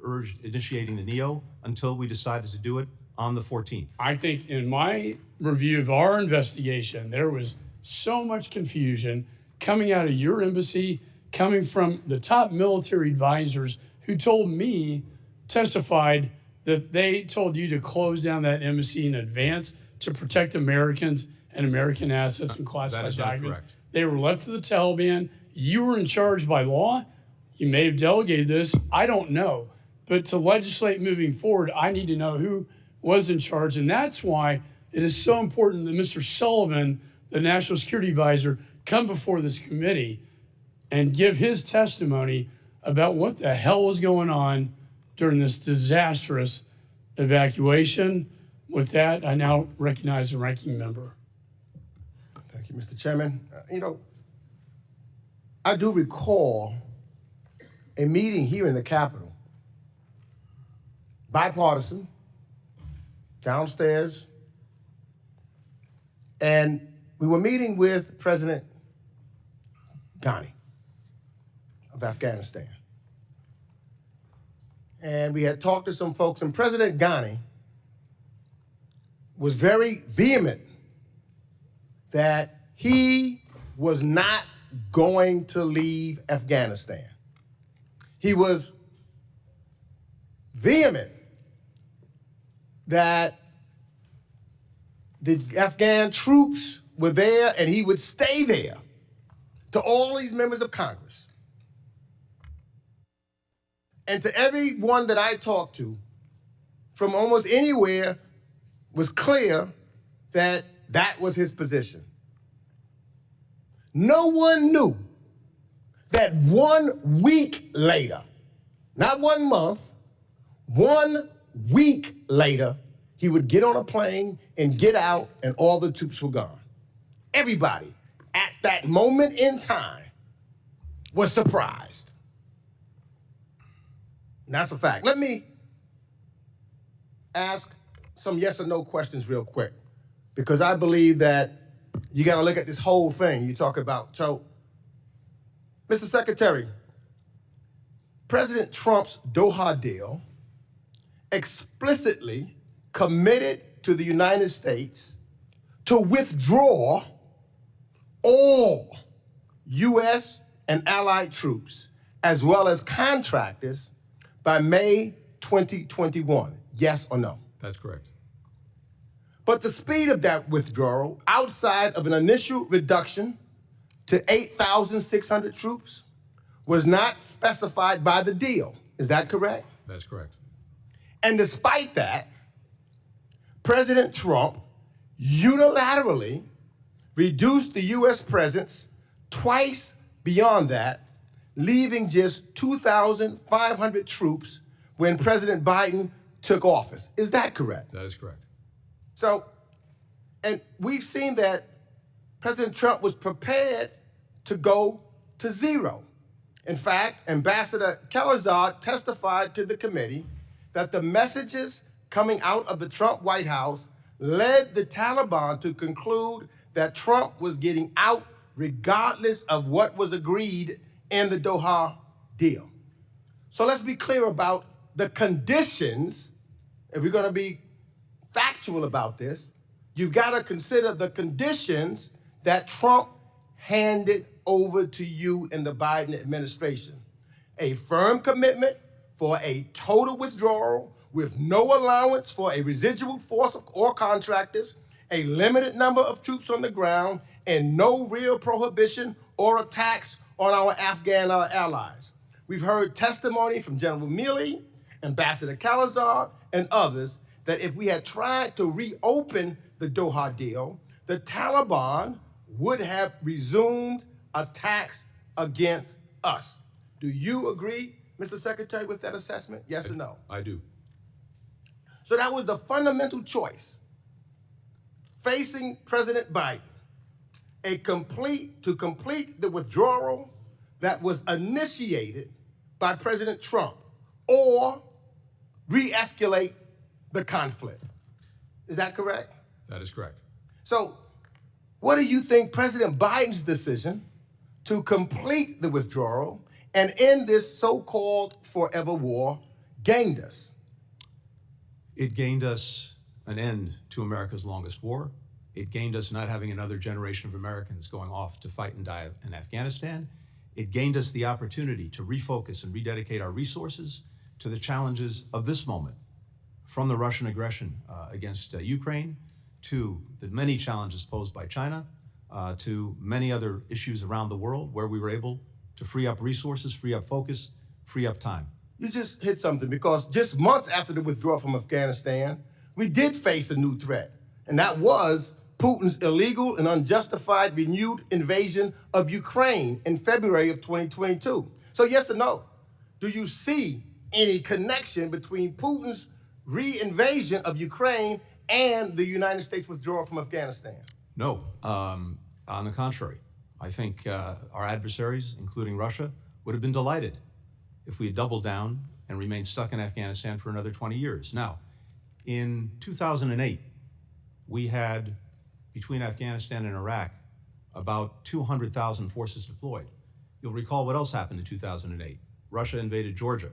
urged initiating the NEO until we decided to do it on the 14th. I think in my review of our investigation, there was so much confusion coming out of your embassy, coming from the top military advisors who told me, testified that they told you to close down that embassy in advance to protect Americans and American assets and That classified is not documents. correct. They were left to the Taliban. You were in charge by law. You may have delegated this. I don't know. But to legislate moving forward, I need to know who was in charge. And that's why it is so important that Mr. Sullivan, the National Security Advisor, come before this committee and give his testimony about what the hell was going on during this disastrous evacuation. With that, I now recognize the ranking member. Thank you, Mr. Chairman. I do recall a meeting here in the Capitol, bipartisan, downstairs, and we were meeting with President Ghani of Afghanistan. And we had talked to some folks, and President Ghani was very vehement that he was not going to leave Afghanistan. He was vehement that the Afghan troops were there and he would stay there, to all these members of Congress. And to everyone that I talked to from almost anywhere was clear that that was his position. No one knew that 1 week later, not 1 month, 1 week later, he would get on a plane and get out and all the troops were gone. Everybody at that moment in time was surprised. And that's a fact. Let me ask some yes or no questions real quick, because I believe that you got to look at this whole thing you talk about. So, Mr. Secretary, President Trump's Doha deal explicitly committed to the United States to withdraw all U.S. and allied troops, as well as contractors, by May 2021. Yes or no? That's correct. But the speed of that withdrawal, outside of an initial reduction to 8,600 troops, was not specified by the deal. Is that correct? That's correct. And despite that, President Trump unilaterally reduced the U.S. presence twice beyond that, leaving just 2,500 troops when President Biden took office. Is that correct? That is correct. So, and we've seen that President Trump was prepared to go to zero. In fact, Ambassador Kelazar testified to the committee that the messages coming out of the Trump White House led the Taliban to conclude that Trump was getting out regardless of what was agreed in the Doha deal. So let's be clear about the conditions. If we're going to be factual about this, you've got to consider the conditions that Trump handed over to you in the Biden administration. a firm commitment for a total withdrawal with no allowance for a residual force or contractors, a limited number of troops on the ground, and no real prohibition or attacks on our Afghan allies. We've heard testimony from General Milley, Ambassador Calazar, and others that if we had tried to reopen the Doha deal, the Taliban would have resumed attacks against us. Do you agree, Mr. Secretary, with that assessment? Yes or no? I do. So that was the fundamental choice facing President Biden, to complete the withdrawal that was initiated by President Trump, or re-escalate the conflict. Is that correct? That is correct. So what do you think President Biden's decision to complete the withdrawal and end this so-called forever war gained us? It gained us an end to America's longest war. It gained us not having another generation of Americans going off to fight and die in Afghanistan. It gained us the opportunity to refocus and rededicate our resources to the challenges of this moment, from the Russian aggression against Ukraine, to the many challenges posed by China, to many other issues around the world where we were able to free up resources, free up focus, free up time. You just hit something, because just months after the withdrawal from Afghanistan, we did face a new threat, and that was Putin's illegal and unjustified renewed invasion of Ukraine in February of 2022. So yes or no, do you see any connection between Putin's re-invasion of Ukraine and the United States withdrawal from Afghanistan? No, on the contrary. I think our adversaries, including Russia, would have been delighted if we had doubled down and remained stuck in Afghanistan for another 20 years. Now, in 2008, we had, between Afghanistan and Iraq, about 200,000 forces deployed. You'll recall what else happened in 2008. Russia invaded Georgia.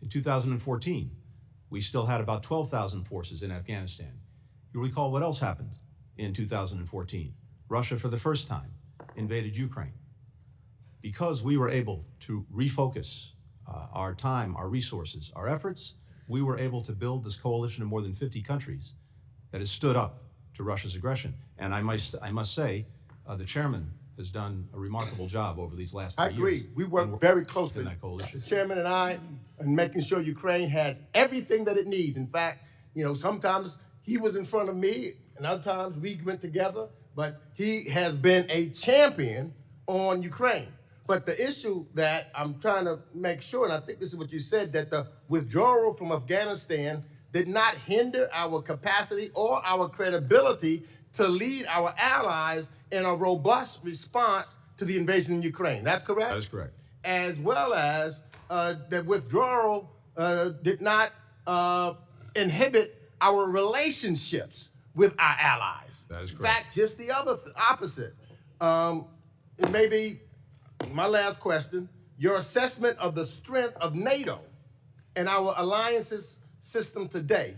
In 2014, we still had about 12,000 forces in Afghanistan. You'll recall what else happened in 2014. Russia, for the first time, invaded Ukraine. Because we were able to refocus our time, our resources, our efforts, we were able to build this coalition of more than 50 countries that has stood up to Russia's aggression. And I must say, the chairman has done a remarkable job over these last 3 years. I agree. We worked very closely, in that coalition. the chairman and I, in making sure Ukraine had everything that it needs. In fact, sometimes he was in front of me, and other times we went together, but he has been a champion on Ukraine. But the issue that I'm trying to make sure, and I think this is what you said, that the withdrawal from Afghanistan did not hinder our capacity or our credibility to lead our allies in a robust response to the invasion in Ukraine. That's correct? That is correct. As well as the withdrawal did not inhibit our relationships with our allies. That is correct. In fact, just the opposite. It may be my last question, your assessment of the strength of NATO and our alliances system today.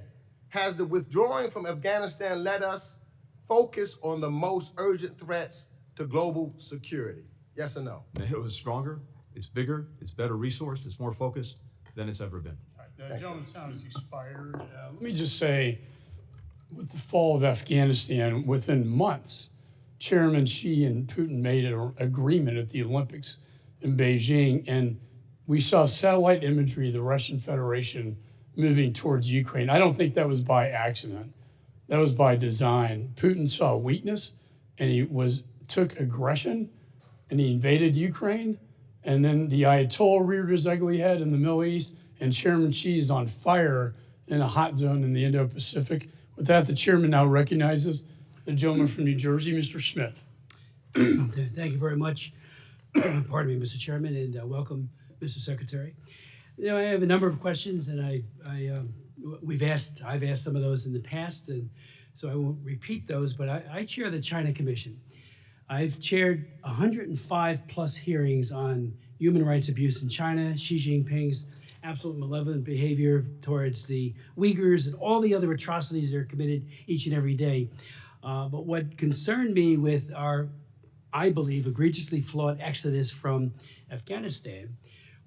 Has the withdrawing from Afghanistan let us focus on the most urgent threats to global security? Yes or no? NATO is stronger, it's bigger, it's better resourced, it's more focused than it's ever been. The gentleman's time has expired. Let me just say, with the fall of Afghanistan, within months, Chairman Xi and Putin made an agreement at the Olympics in Beijing, and we saw satellite imagery of the Russian Federation moving towards Ukraine. I don't think that was by accident. That was by design. Putin saw weakness, and he took aggression, and he invaded Ukraine, and then the Ayatollah reared his ugly head in the Middle East, and Chairman Xi is on fire in a hot zone in the Indo-Pacific. With that, the chairman now recognizes the gentleman from New Jersey, Mr. Smith. Thank you very much. Pardon me, Mr. Chairman, and welcome, Mr. Secretary. I have a number of questions, and I've asked some of those in the past, and so I won't repeat those. But I chair the China Commission. I've chaired 105 plus hearings on human rights abuse in China, Xi Jinping's absolute malevolent behavior towards the Uyghurs, and all the other atrocities that are committed each and every day. But what concerned me with our, I believe, egregiously flawed exodus from Afghanistan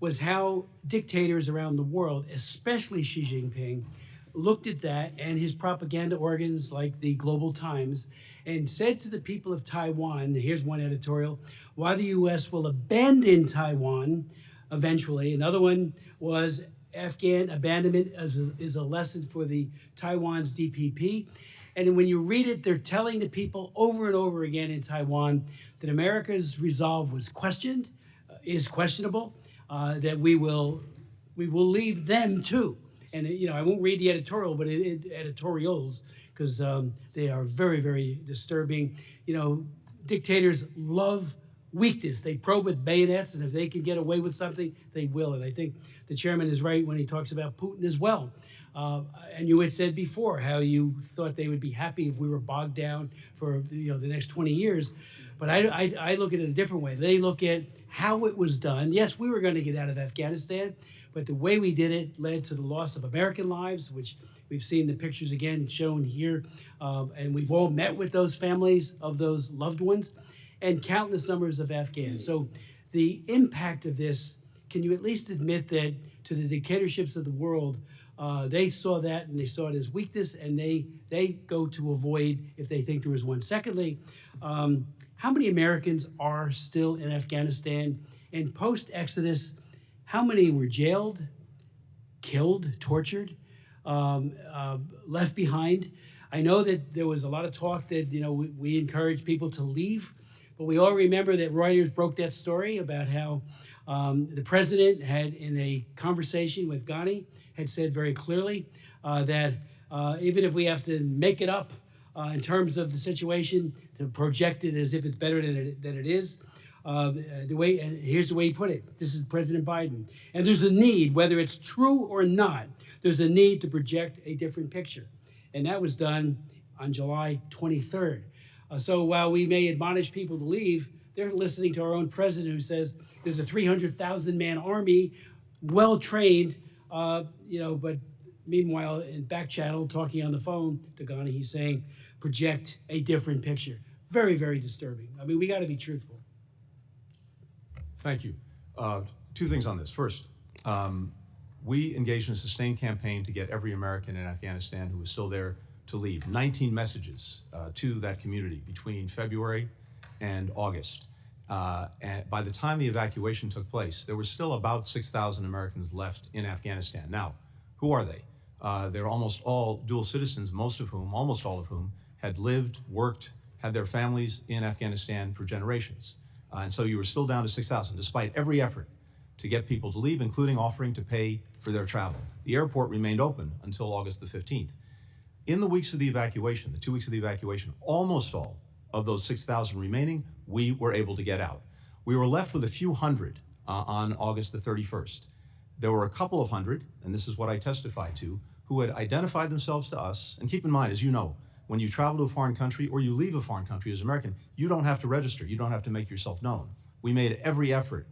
was how dictators around the world, especially Xi Jinping, looked at that and his propaganda organs like the Global Times and said to the people of Taiwan, here's one editorial, why the US will abandon Taiwan eventually. Another one was Afghan abandonment is a lesson for the Taiwan's DPP. And when you read it, they're telling the people over and over again in Taiwan that America's resolve was questioned, is questionable, that we will leave them too. And I won't read the editorial, but editorials, because they are very, very disturbing. Dictators love weakness. They probe with bayonets, and if they can get away with something, they will. And I think the chairman is right when he talks about Putin as well. And you had said before how you thought they would be happy if we were bogged down for the next 20 years. But I look at it a different way. They look at how it was done. Yes, we were going to get out of Afghanistan, but the way we did it led to the loss of American lives, which we've seen the pictures again shown here. And we've all met with those families of those loved ones and countless numbers of Afghans. So the impact of this, can you at least admit that to the dictatorships of the world, they saw that and they saw it as weakness, and they go to avoid if they think there was one. Secondly, how many Americans are still in Afghanistan? And post-Exodus, how many were jailed, killed, tortured, left behind? I know that there was a lot of talk that we encourage people to leave, but we all remember that Reuters broke that story about how the president had, in a conversation with Ghani, had said very clearly that even if we have to make it up in terms of the situation, to project it as if it's better than it is, here's the way he put it. This is President Biden. And there's a need, whether it's true or not, there's a need to project a different picture. And that was done on July 23rd. So while we may admonish people to leave, they're listening to our own president who says there's a 300,000-man army, well-trained, but meanwhile, in back channel, talking on the phone to Ghani, he's saying, project a different picture. Very, very disturbing. I mean, we got to be truthful. Thank you. Two things on this. First, we engaged in a sustained campaign to get every American in Afghanistan who was still there to leave. 19 messages to that community between February and August. And by the time the evacuation took place, there were still about 6,000 Americans left in Afghanistan. Now, who are they? They're almost all dual citizens, almost all of whom, had lived, worked, had their families in Afghanistan for generations. And so you were still down to 6,000, despite every effort to get people to leave, including offering to pay for their travel. The airport remained open until August the 15th. In the weeks of the evacuation, the 2 weeks of the evacuation, almost all of those 6,000 remaining, we were able to get out. We were left with a few hundred on August the 31st. There were a couple of hundred, and this is what I testified to, who had identified themselves to us. And keep in mind, as you know, when you travel to a foreign country or you leave a foreign country as an American, you don't have to register. You don't have to make yourself known. We made every effort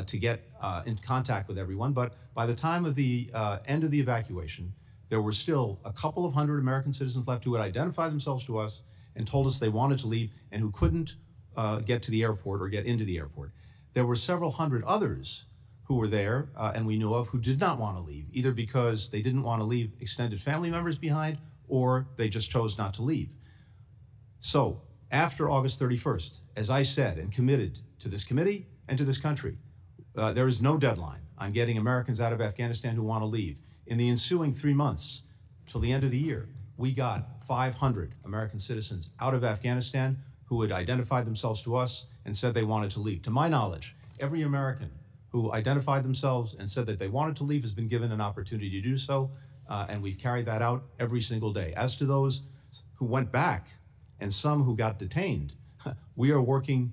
to get in contact with everyone, but by the time of the end of the evacuation, there were still a couple of hundred American citizens left who had identified themselves to us and told us they wanted to leave and who couldn't get to the airport or get into the airport. There were several hundred others who were there and we knew of who did not want to leave, either because they didn't want to leave extended family members behind or they just chose not to leave. So after August 31st, as I said and committed to this committee and to this country, there is no deadline on getting Americans out of Afghanistan who want to leave. In the ensuing 3 months till the end of the year, we got 500 American citizens out of Afghanistan who had identified themselves to us and said they wanted to leave. To my knowledge, every American who identified themselves and said that they wanted to leave has been given an opportunity to do so, and we've carried that out every single day. As to those who went back and some who got detained, we are working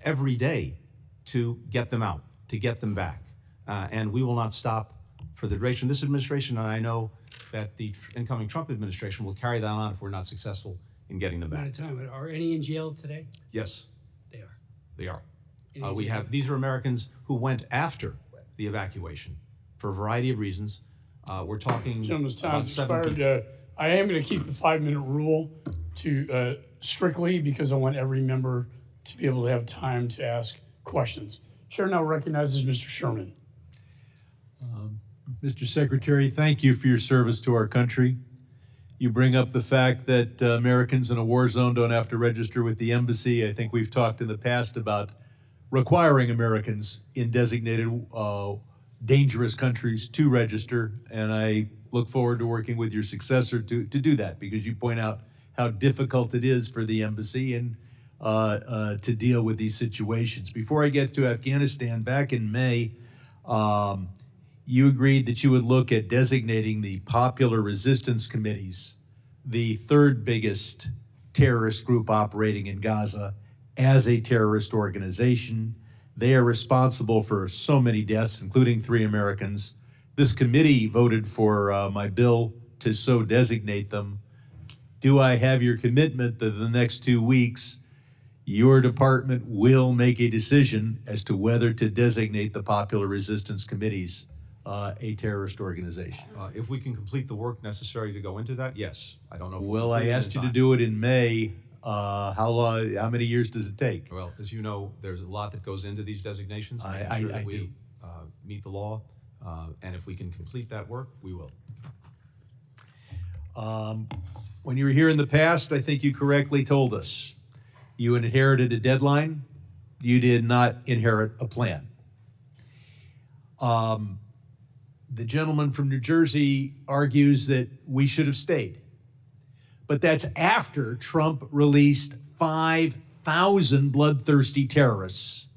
every day to get them out, to get them back. And we will not stop for the duration of this administration, and I know that the incoming Trump administration will carry that on if we're not successful in getting them back. Amount of time. Are any in jail today? Yes, They are. they are. These are Americans who went after the evacuation for a variety of reasons. We're talking Gentleman's about time's 7 expired. people. I am going to keep the 5-minute rule to strictly because I want every member to be able to have time to ask questions. Chair now recognizes Mr. Sherman. Mr. Secretary, thank you for your service to our country. You bring up the fact that Americans in a war zone don't have to register with the embassy. I think we've talked in the past about requiring Americans in designated dangerous countries to register, and I look forward to working with your successor to do that, because you point out how difficult it is for the embassy and to deal with these situations. Before I get to Afghanistan, back in May, you agreed that you would look at designating the Popular Resistance Committees, the third biggest terrorist group operating in Gaza, as a terrorist organization. They are responsible for so many deaths, including 3 Americans. This committee voted for my bill to so designate them. Do I have your commitment that in the next 2 weeks, your department will make a decision as to whether to designate the Popular Resistance Committees a terrorist organization? If we can complete the work necessary to go into that, yes. I don't know if Well, I asked you to do it in May. How many years does it take? Well, as you know, there's a lot that goes into these designations. Making I sure that do. we meet the law, and if we can complete that work, we will. When you were here in the past, I think you correctly told us you inherited a deadline. You did not inherit a plan. The gentleman from New Jersey argues that we should have stayed. But that's after Trump released 5,000 bloodthirsty terrorists.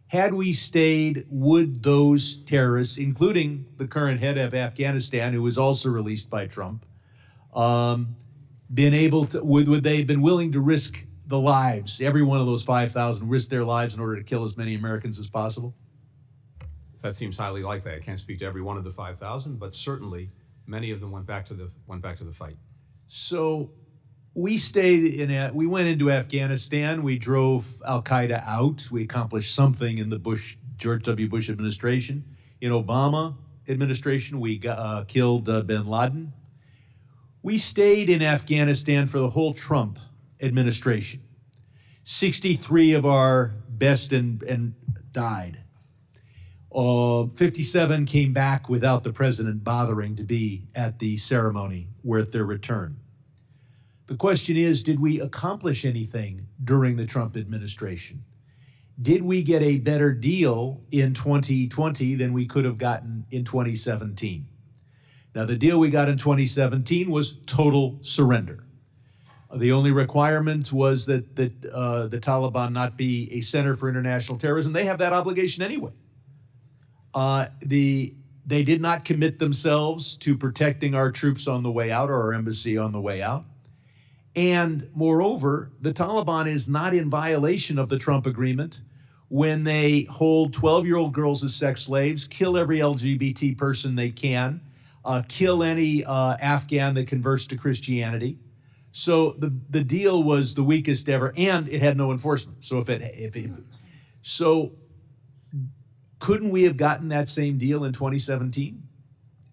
Had we stayed, would those terrorists, including the current head of Afghanistan, who was also released by Trump, been able to, would they have been willing to risk the lives, every one of those 5,000, risk their lives in order to kill as many Americans as possible? That seems highly likely. I can't speak to every one of the 5,000, but certainly many of them went back to the fight. So we we went into Afghanistan. We drove Al Qaeda out. We accomplished something in the George W. Bush administration. In Obama administration, we killed bin Laden. We stayed in Afghanistan for the whole Trump administration. 63 of our best and died. 57 came back without the president bothering to be at the ceremony with their return. The question is, did we accomplish anything during the Trump administration? Did we get a better deal in 2020 than we could have gotten in 2017? Now, the deal we got in 2017 was total surrender. The only requirement was that the Taliban not be a center for international terrorism. They have that obligation anyway. They did not commit themselves to protecting our troops on the way out or our embassy on the way out. And moreover, the Taliban is not in violation of the Trump agreement when they hold 12-year-old girls as sex slaves, kill every LGBT person they can, kill any Afghan that converts to Christianity. So the deal was the weakest ever, and it had no enforcement. So couldn't we have gotten that same deal in 2017?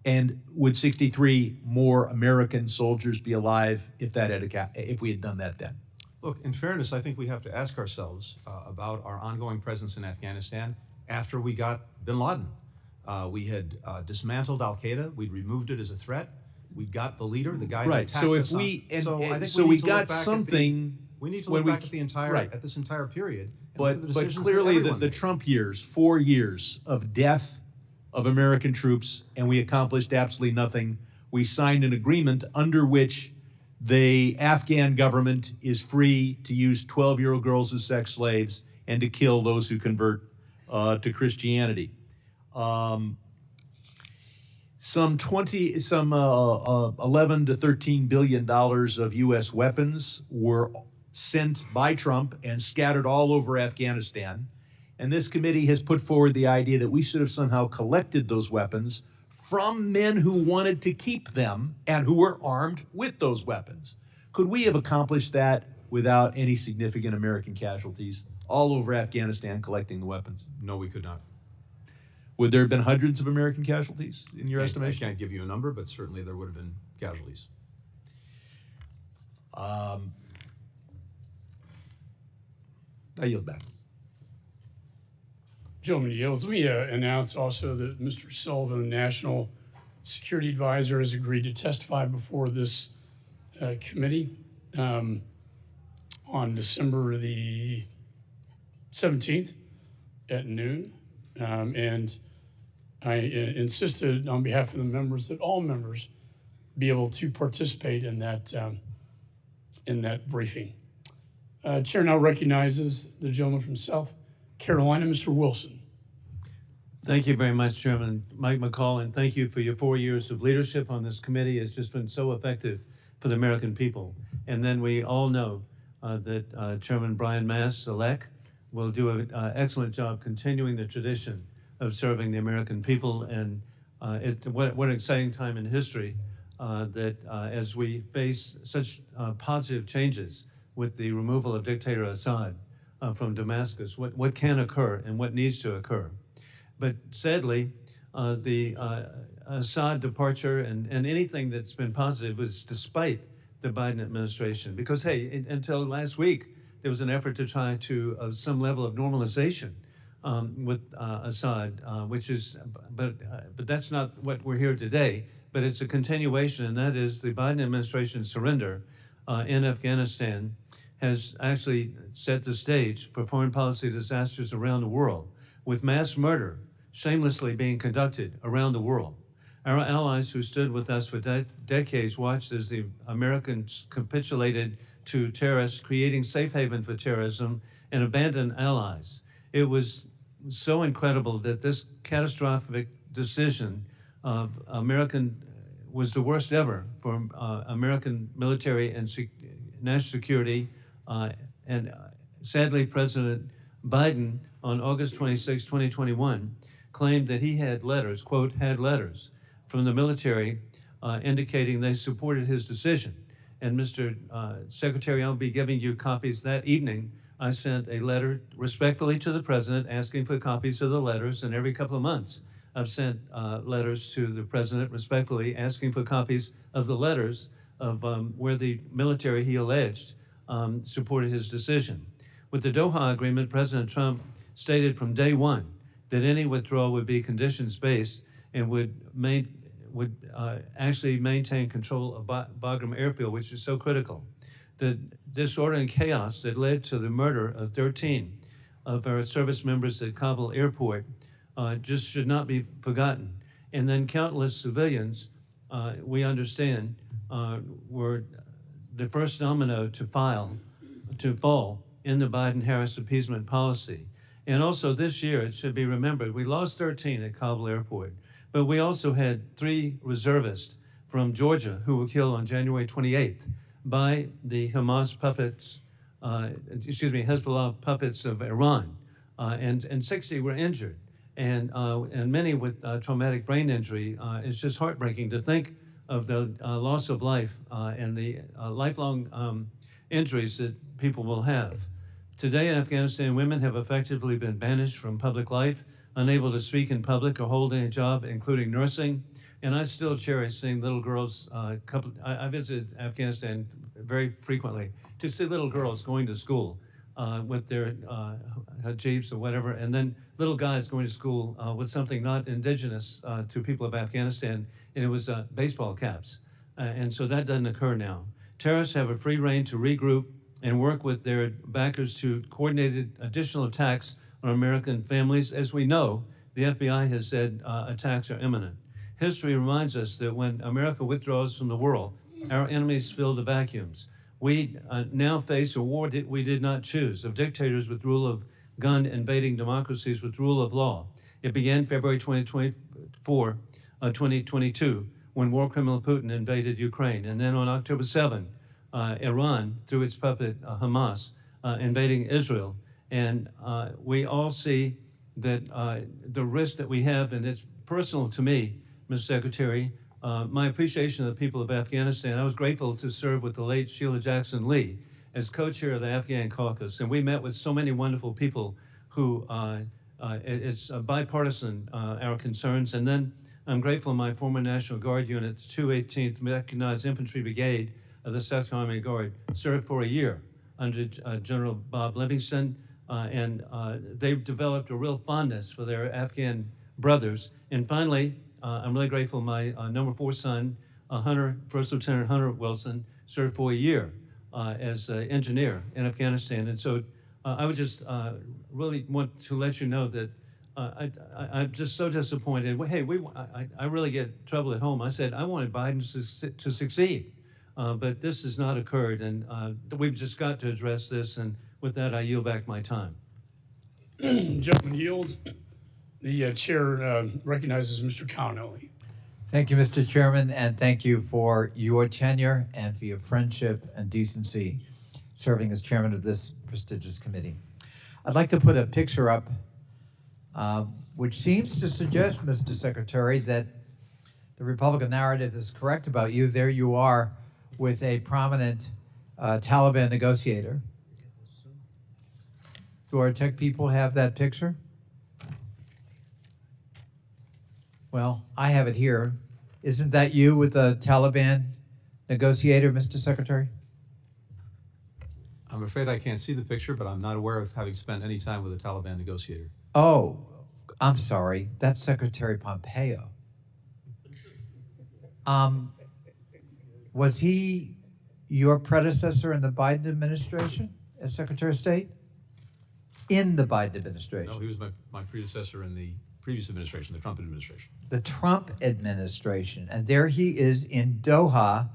And would 63 more American soldiers be alive if we had done that then? Look, in fairness, I think we have to ask ourselves about our ongoing presence in Afghanistan after we got bin Laden. We had dismantled Al Qaeda. We'd removed it as a threat. We got the leader, the guy who Right. attacked So us. if we and so I think so we we need to got look back something. We need to when look we back at this entire period. And look at the But decisions that clearly everyone the made. Trump years, 4 years of death of American troops, and we accomplished absolutely nothing. We signed an agreement under which the Afghan government is free to use 12-year-old girls as sex slaves and to kill those who convert to Christianity. Some 11 to $13 billion of U.S. weapons were sent by Trump and scattered all over Afghanistan. And this committee has put forward the idea that we should have somehow collected those weapons from men who wanted to keep them and who were armed with those weapons. Could we have accomplished that without any significant American casualties all over Afghanistan collecting the weapons? No, we could not. Would there have been hundreds of American casualties in your estimation? I can't give you a number, but certainly there would have been casualties. I yield back. gentleman yields, let me announce also that Mr. Sullivan, National Security Advisor, has agreed to testify before this committee on December the 17th at noon. And I insisted on behalf of the members that all members be able to participate in that briefing. Chair now recognizes the gentleman from South Carolina, Mr. Wilson. Thank you very much, Chairman Mike McCall, and thank you for your 4 years of leadership on this committee. It's just been so effective for the American people. And then we all know that Chairman Brian Mast-Elect will do an excellent job continuing the tradition of serving the American people. And what an exciting time in history that as we face such positive changes with the removal of dictator Assad from Damascus, what can occur and what needs to occur. But sadly, the Assad departure and anything that's been positive was despite the Biden administration. Because, hey, until last week, there was an effort to try to some level of normalization with Assad, which is, but that's not what we're here today. But it's a continuation, and that is the Biden administration's surrender in Afghanistan has actually set the stage for foreign policy disasters around the world, with mass murder shamelessly being conducted around the world. Our allies who stood with us for decades watched as the Americans capitulated to terrorists, creating safe haven for terrorism, and abandoned allies. It was so incredible that this catastrophic decision of was the worst ever for American military and national security. And sadly, President Biden on August 26, 2021, claimed that he had letters, quote, had letters from the military indicating they supported his decision. And Mr. Secretary, I'll be giving you copies that evening. I sent a letter respectfully to the president asking for copies of the letters, and every couple of months I've sent letters to the president respectfully asking for copies of the letters of where the military, he alleged, supported his decision. With the Doha agreement, President Trump stated from day one that any withdrawal would be conditions-based and would actually maintain control of Bagram Airfield, which is so critical. The disorder and chaos that led to the murder of 13 of our service members at Kabul airport just should not be forgotten. And then countless civilians, we understand, were the first domino to fall in the Biden-Harris appeasement policy. And also this year, it should be remembered, we lost 13 at Kabul airport, but we also had 3 reservists from Georgia who were killed on January 28th by the Hamas puppets, Hezbollah puppets of Iran, and 60 were injured, and many with traumatic brain injury. It's just heartbreaking to think of the loss of life and the lifelong injuries that people will have. Today in Afghanistan, women have effectively been banished from public life, unable to speak in public or hold any job, including nursing. And I still cherish seeing little girls. I visit Afghanistan very frequently to see little girls going to school with their jeeps or whatever, and then little guys going to school with something not indigenous to people of Afghanistan, and it was baseball caps. And so that doesn't occur now. Terrorists have a free rein to regroup and work with their backers to coordinated additional attacks on American families. As we know, the FBI has said attacks are imminent. History reminds us that when America withdraws from the world, our enemies fill the vacuums. We now face a war that we did not choose, of dictators with rule of gun invading democracies with rule of law. It began February 2022, when war criminal Putin invaded Ukraine. And then on October 7, Iran, through its puppet Hamas, invading Israel. And we all see that the risk that we have, and it's personal to me, Mr. Secretary, my appreciation of the people of Afghanistan. I was grateful to serve with the late Sheila Jackson Lee as co-chair of the Afghan caucus. And we met with so many wonderful people who, it's bipartisan, our concerns. And then I'm grateful my former National Guard unit, 218th Mechanized Infantry Brigade of the South Carolina Guard, served for a year under General Bob Livingston. they've developed a real fondness for their Afghan brothers. And finally, I'm really grateful my number 4 son, First Lieutenant Hunter Wilson, served for a year as an engineer in Afghanistan. And so I would just really want to let you know that I'm just so disappointed. Hey, I really get trouble at home. I said I wanted Biden to succeed, but this has not occurred, and we've just got to address this. And with that, I yield back my time. Gentleman yields. The chair recognizes Mr. Connolly. Thank you, Mr. Chairman, and thank you for your tenure and for your friendship and decency serving as chairman of this prestigious committee. I'd like to put a picture up which seems to suggest, Mr. Secretary, that the Republican narrative is correct about you. There you are with a prominent Taliban negotiator. Do our tech people have that picture? Well, I have it here. Isn't that you with the Taliban negotiator, Mr. Secretary? I'm afraid I can't see the picture, but I'm not aware of having spent any time with a Taliban negotiator. Oh, I'm sorry. That's Secretary Pompeo. Was he your predecessor in the Biden administration as Secretary of State? In the Biden administration? No, he was my predecessor in the previous administration, the Trump administration. The Trump administration. And there he is in Doha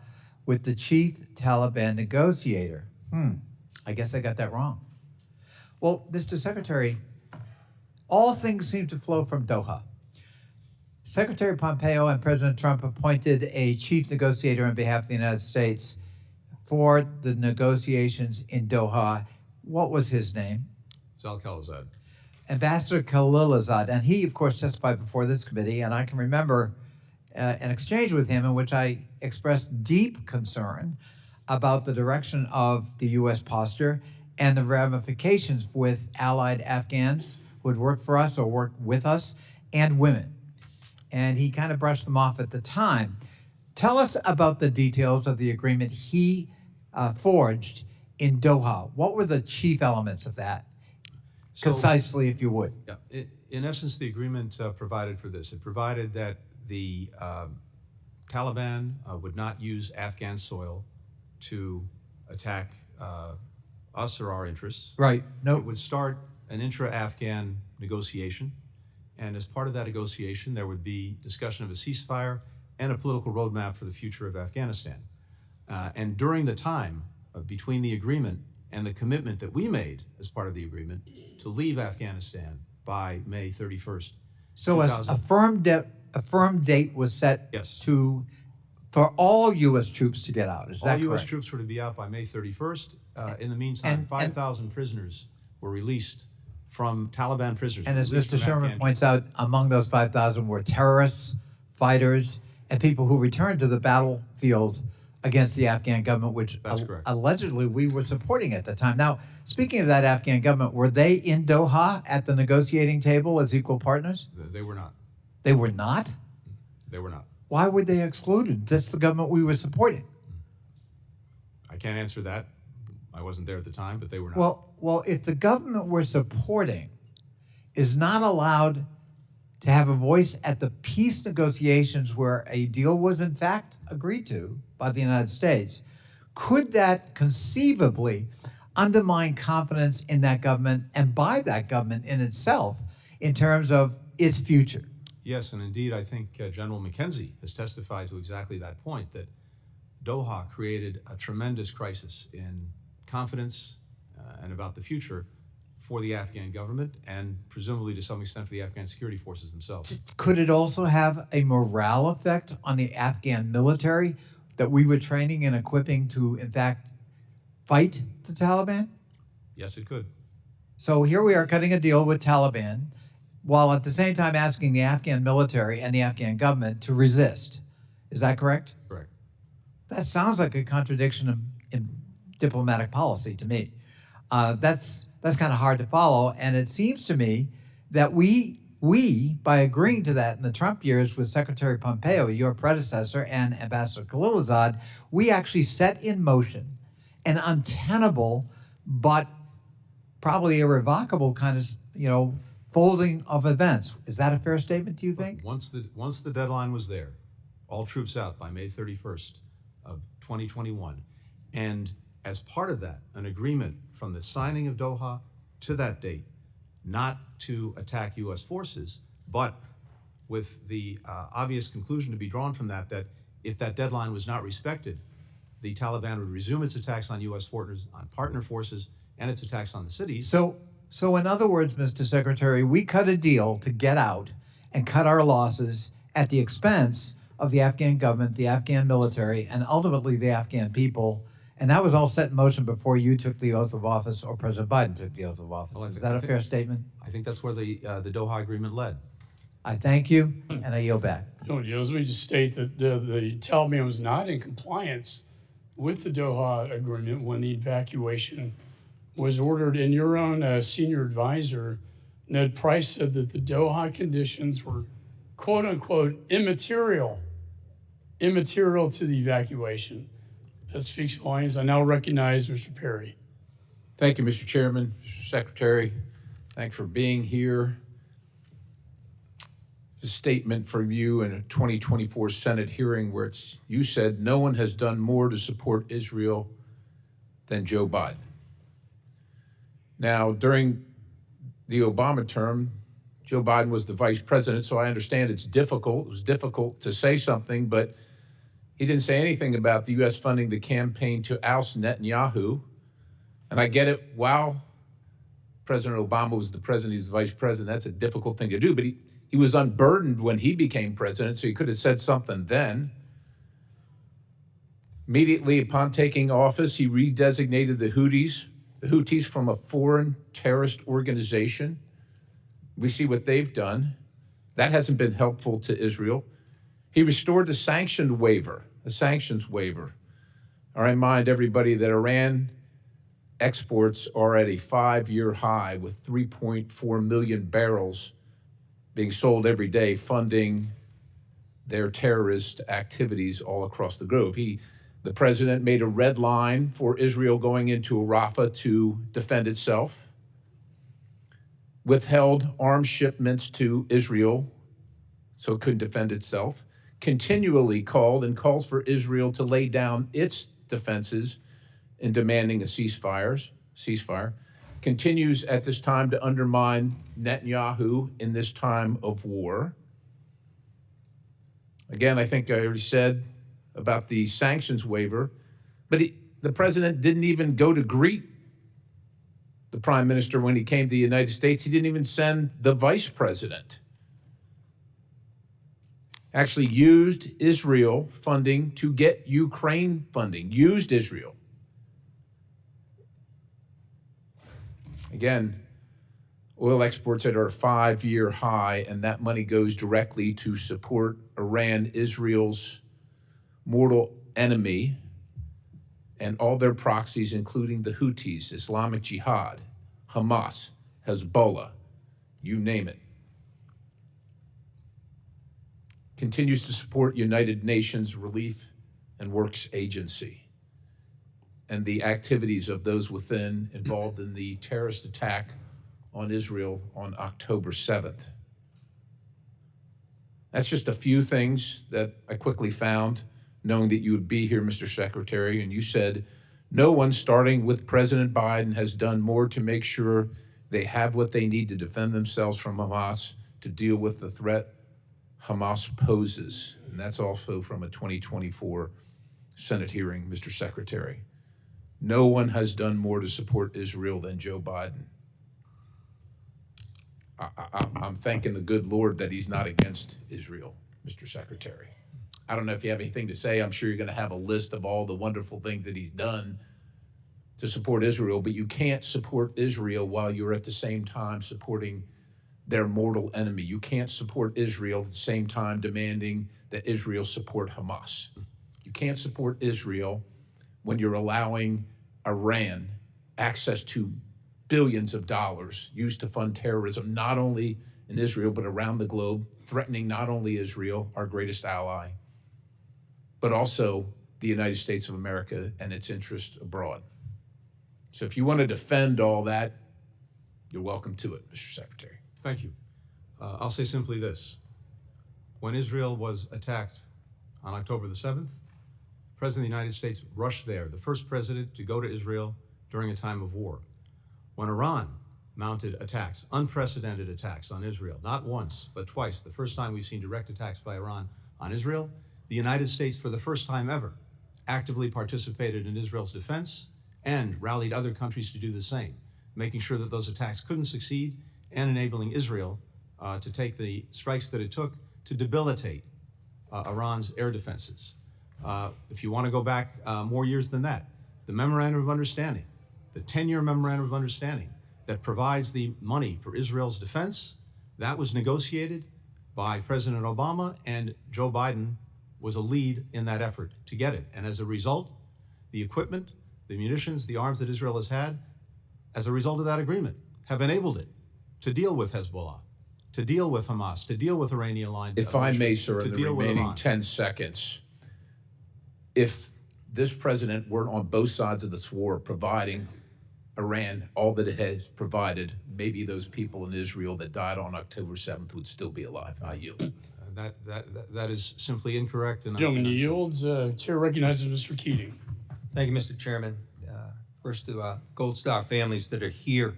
with the chief Taliban negotiator. I guess I got that wrong. Well, Mr. Secretary, all things seem to flow from Doha. Secretary Pompeo and President Trump appointed a chief negotiator on behalf of the United States for the negotiations in Doha. What was his name? Zal Khalilzad. Ambassador Khalilzad, and he, of course, testified before this committee, and I can remember an exchange with him in which I expressed deep concern about the direction of the U.S. posture and the ramifications with allied Afghans who would work for us or work with us, and women. And he kind of brushed them off at the time. Tell us about the details of the agreement he forged in Doha. What were the chief elements of that? Concisely, if you would. Yeah, in essence, the agreement provided for this. It provided that the Taliban would not use Afghan soil to attack us or our interests. Right. No. It would start an intra-Afghan negotiation, and as part of that negotiation, there would be discussion of a ceasefire and a political roadmap for the future of Afghanistan. And during the time between the agreement and the commitment that we made as part of the agreement to leave Afghanistan by May 31st. So a firm date was set Yes. for all U.S. troops to get out. Is that All U.S. correct? troops were to be out by May 31st. In the meantime, 5,000 prisoners were released from Taliban prisoners. And as released Mr. from Sherman Afghan points out, among those 5,000 were terrorists, fighters, and people who returned to the battlefield against the Afghan government, which That's correct. allegedly we were supporting at the time. Now, speaking of that Afghan government, were they in Doha at the negotiating table as equal partners? They were not. They were not? They were not. Why were they excluded? That's the government we were supporting. I can't answer that. I wasn't there at the time, but they were not. Well, if the government we're supporting is not allowed to have a voice at the peace negotiations where a deal was in fact agreed to by the United States, could that conceivably undermine confidence in that government and by that government in itself in terms of its future? Yes, and indeed, I think General McKenzie has testified to exactly that point, that Doha created a tremendous crisis in confidence and about the future for the Afghan government and presumably to some extent for the Afghan security forces themselves. Could it also have a morale effect on the Afghan military that we were training and equipping to, in fact, fight the Taliban? Yes, it could. So here we are cutting a deal with Taliban while at the same time asking the Afghan military and the Afghan government to resist. Is that correct? Correct. That sounds like a contradiction in diplomatic policy to me. That's kind of hard to follow, and it seems to me that we, by agreeing to that in the Trump years with Secretary Pompeo, your predecessor, and Ambassador Khalilzad, we actually set in motion an untenable but probably irrevocable kind of, folding of events. Is that a fair statement, do you think? Once the deadline was there, all troops out by May 31st of 2021, and as part of that, an agreement from the signing of Doha to that date, not to attack U.S. forces, but with the obvious conclusion to be drawn from that, that if that deadline was not respected, the Taliban would resume its attacks on U.S. forces, on partner forces, and its attacks on the cities. So in other words, Mr. Secretary, we cut a deal to get out and cut our losses at the expense of the Afghan government, the Afghan military, and ultimately the Afghan people. And that was all set in motion before you took the oath of office or President Biden took the oath of office. Well, Is that a fair statement? I think that's where the Doha agreement led. I thank you, and I yield back. Let me just state that the Taliban was not in compliance with the Doha agreement when the evacuation was ordered. And your own senior advisor, Ned Price, said that the Doha conditions were, quote unquote, immaterial to the evacuation. That speaks volumes. I now recognize Mr. Perry. Thank you, Mr. Chairman, Mr. Secretary. Thanks for being here. The statement from you in a 2024 Senate hearing where you said no one has done more to support Israel than Joe Biden. Now, during the Obama term, Joe Biden was the vice president, so I understand it's difficult. It was difficult to say something, but he didn't say anything about the U.S. funding the campaign to oust Netanyahu. And I get it, while President Obama was the president, he's the vice president, that's a difficult thing to do, but he was unburdened when he became president, so he could have said something then. Immediately upon taking office, he redesignated the Houthis from a foreign terrorist organization. We see what they've done. That hasn't been helpful to Israel. He restored the sanctions waiver. I remind everybody that Iran exports are at a 5-year high with 3.4 million barrels being sold every day, funding their terrorist activities all across the globe. The president made a red line for Israel going into Rafah to defend itself, withheld arms shipments to Israel so it couldn't defend itself, continually called and calls for Israel to lay down its defenses in demanding a ceasefire, continues at this time to undermine Netanyahu in this time of war. Again, I think I already said about the sanctions waiver, but the president didn't even go to greet the prime minister when he came to the United States. He didn't even send the vice president. Actually used Israel funding to get Ukraine funding, used Israel. Again, oil exports at our 5-year high, and that money goes directly to support Iran, Israel's mortal enemy, and all their proxies, including the Houthis, Islamic Jihad, Hamas, Hezbollah, you name it. Continues to support United Nations Relief and Works Agency and the activities of those within involved in the terrorist attack on Israel on October 7th. That's just a few things that I quickly found, knowing that you would be here, Mr. Secretary, and you said, no one, starting with President Biden, has done more to make sure they have what they need to defend themselves from Hamas, to deal with the threat Hamas poses. And that's also from a 2024 Senate hearing, Mr. Secretary. No one has done more to support Israel than Joe Biden. I'm thanking the good Lord that he's not against Israel, Mr. Secretary. I don't know if you have anything to say. I'm sure you're going to have a list of all the wonderful things that he's done to support Israel, but you can't support Israel while you're at the same time supporting their mortal enemy. You can't support Israel at the same time demanding that Israel support Hamas. You can't support Israel when you're allowing Iran access to billions of dollars used to fund terrorism, not only in Israel, but around the globe, threatening not only Israel, our greatest ally, but also the United States of America and its interests abroad. So if you want to defend all that, You're welcome to it, Mr. Secretary. Thank you. I'll say simply this. When Israel was attacked on October the 7th, the President of the United States rushed there, the first president to go to Israel during a time of war. When Iran mounted attacks, unprecedented attacks on Israel, not once, but twice, the first time we've seen direct attacks by Iran on Israel, the United States, for the first time ever, actively participated in Israel's defense and rallied other countries to do the same, making sure that those attacks couldn't succeed and enabling Israel to take the strikes that it took to debilitate Iran's air defenses. If you want to go back more years than that, the Memorandum of Understanding, the 10-year Memorandum of Understanding that provides the money for Israel's defense, that was negotiated by President Obama, and Joe Biden was a lead in that effort to get it. And as a result, the equipment, the munitions, the arms that Israel has had, as a result of that agreement, have enabled it to deal with Hezbollah, to deal with Hamas, to deal with Iranian-aligned If I may, sir, in the remaining Iran. 10 seconds, if this president were on both sides of this war providing Iran all that it has provided, maybe those people in Israel that died on October 7th would still be alive. I yield. That is simply incorrect. And Gentleman yields. Chair recognizes Mr. Keating. Thank you, Mr. Chairman. First to Gold Star families that are here,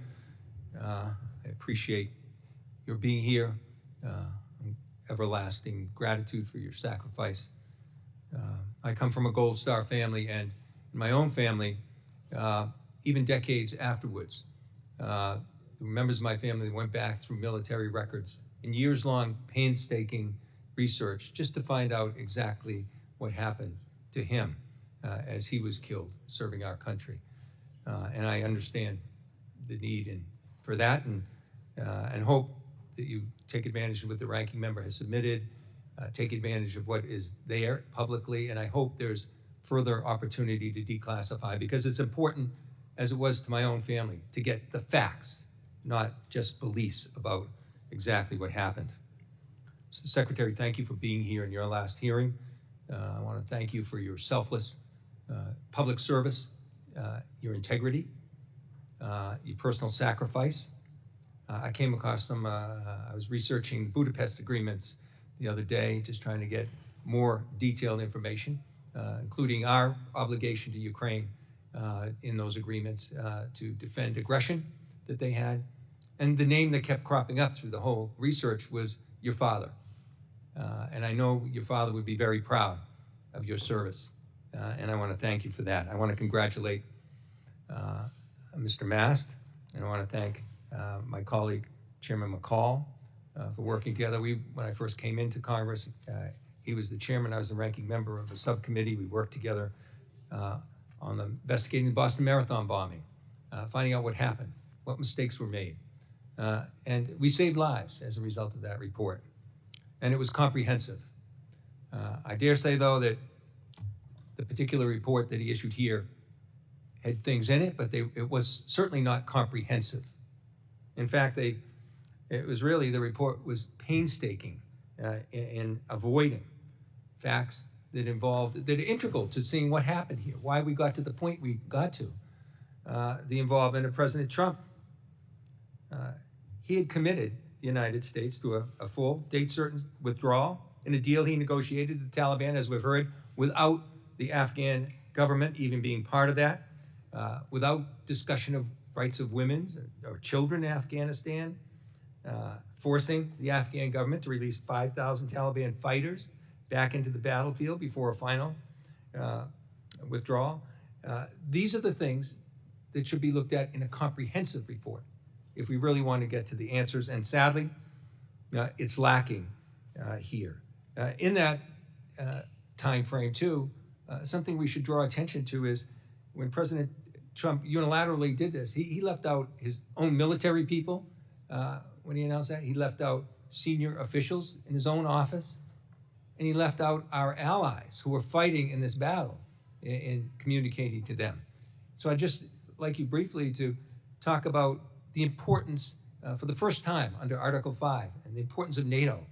I appreciate your being here. Everlasting gratitude for your sacrifice. I come from a Gold Star family, and in my own family, even decades afterwards, the members of my family went back through military records in years-long painstaking research just to find out exactly what happened to him as he was killed serving our country. And I understand the need for that, and hope that you take advantage of what the ranking member has submitted, take advantage of what is there publicly, and I hope there's further opportunity to declassify, because it's important, as it was to my own family, to get the facts, not just beliefs about exactly what happened. So, Secretary, thank you for being here in your last hearing. I want to thank you for your selfless public service, your integrity, your personal sacrifice. I came across some, I was researching the Budapest agreements the other day, just trying to get more detailed information, including our obligation to Ukraine in those agreements to defend aggression that they had. And the name that kept cropping up through the whole research was your father. And I know your father would be very proud of your service. And I want to thank you for that. I want to congratulate Mr. Mast, and I want to thank my colleague, Chairman McCall, for working together. When I first came into Congress, he was the chairman, I was the ranking member of a subcommittee. We worked together on investigating the Boston Marathon bombing, finding out what happened, what mistakes were made. And we saved lives as a result of that report. And it was comprehensive. I dare say, though, that the particular report that he issued here had things in it, but it was certainly not comprehensive. In fact, the report was painstaking in avoiding facts that are integral to seeing what happened here, why we got to the point we got to. The involvement of President Trump. He had committed the United States to a full, date-certain withdrawal in a deal he negotiated with the Taliban, as we've heard, without the Afghan government even being part of that, without discussion of rights of women or children in Afghanistan, forcing the Afghan government to release 5,000 Taliban fighters back into the battlefield before a final withdrawal. These are the things that should be looked at in a comprehensive report if we really want to get to the answers. And sadly, it's lacking here. In that time frame, too, something we should draw attention to is when President Trump unilaterally did this, he left out his own military people when he announced that. He left out senior officials in his own office, and he left out our allies who were fighting in this battle in communicating to them. So I'd just like you briefly to talk about the importance, for the first time under Article 5, and the importance of NATO.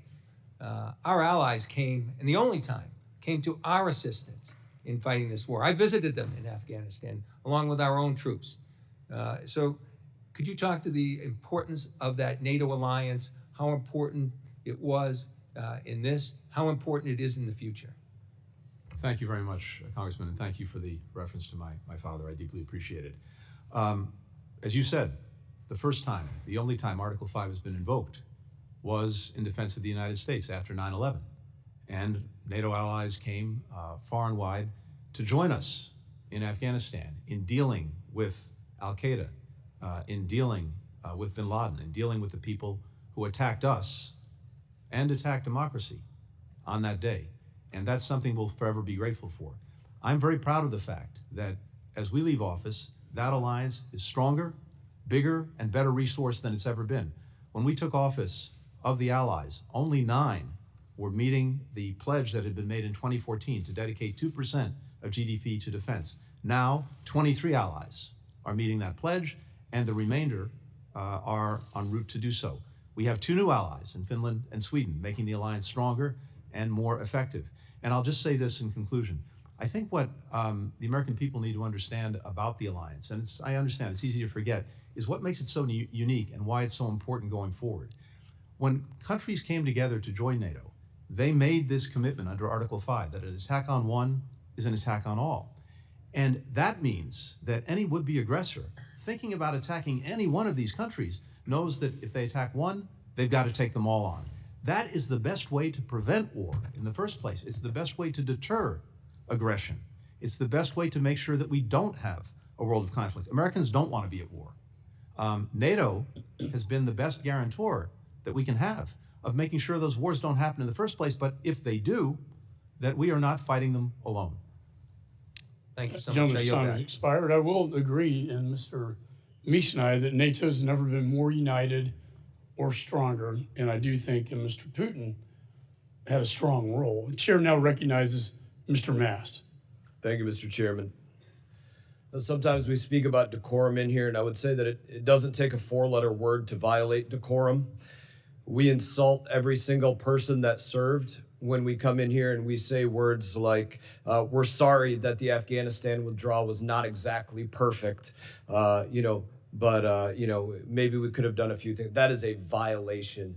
Our allies came, and the only time, came to our assistance in fighting this war. I visited them in Afghanistan, along with our own troops. So Could you talk to the importance of that NATO alliance, how important it was in this, how important it is in the future? Thank you very much, Congressman, and thank you for the reference to my father. I deeply appreciate it. As you said, the first time, the only time Article 5 has been invoked was in defense of the United States after 9/11. And NATO allies came far and wide to join us in Afghanistan in dealing with al-Qaeda, in dealing with bin Laden, in dealing with the people who attacked us and attacked democracy on that day. And that's something we'll forever be grateful for. I'm very proud of the fact that as we leave office, that alliance is stronger, bigger, and better resourced than it's ever been. When we took office of the allies, only 9 were meeting the pledge that had been made in 2014 to dedicate 2% of GDP to defense. Now, 23 allies are meeting that pledge, and the remainder are en route to do so. We have 2 new allies in Finland and Sweden, making the alliance stronger and more effective. And I'll just say this in conclusion. I think what the American people need to understand about the alliance, and I understand it's easy to forget, is what makes it so unique and why it's so important going forward. When countries came together to join NATO, they made this commitment under Article 5 that an attack on one is an attack on all. And that means that any would-be aggressor thinking about attacking any one of these countries knows that if they attack one, they've got to take them all on. That is the best way to prevent war in the first place. It's the best way to deter aggression. It's the best way to make sure that we don't have a world of conflict. Americans don't want to be at war. NATO has been the best guarantor that we can have of making sure those wars don't happen in the first place, but if they do, that we are not fighting them alone. Thank you so much. Gentleman's time has expired. I will agree, and Mr. Meese and I, that NATO has never been more united or stronger, and I do think Mr. Putin had a strong role. The chair now recognizes Mr. Mast. Thank you, Mr. Chairman. Sometimes we speak about decorum in here, and I would say that it doesn't take a 4-letter word to violate decorum. We insult every single person that served when we come in here and we say words like, we're sorry that the Afghanistan withdrawal was not exactly perfect, but maybe we could have done a few things. That is a violation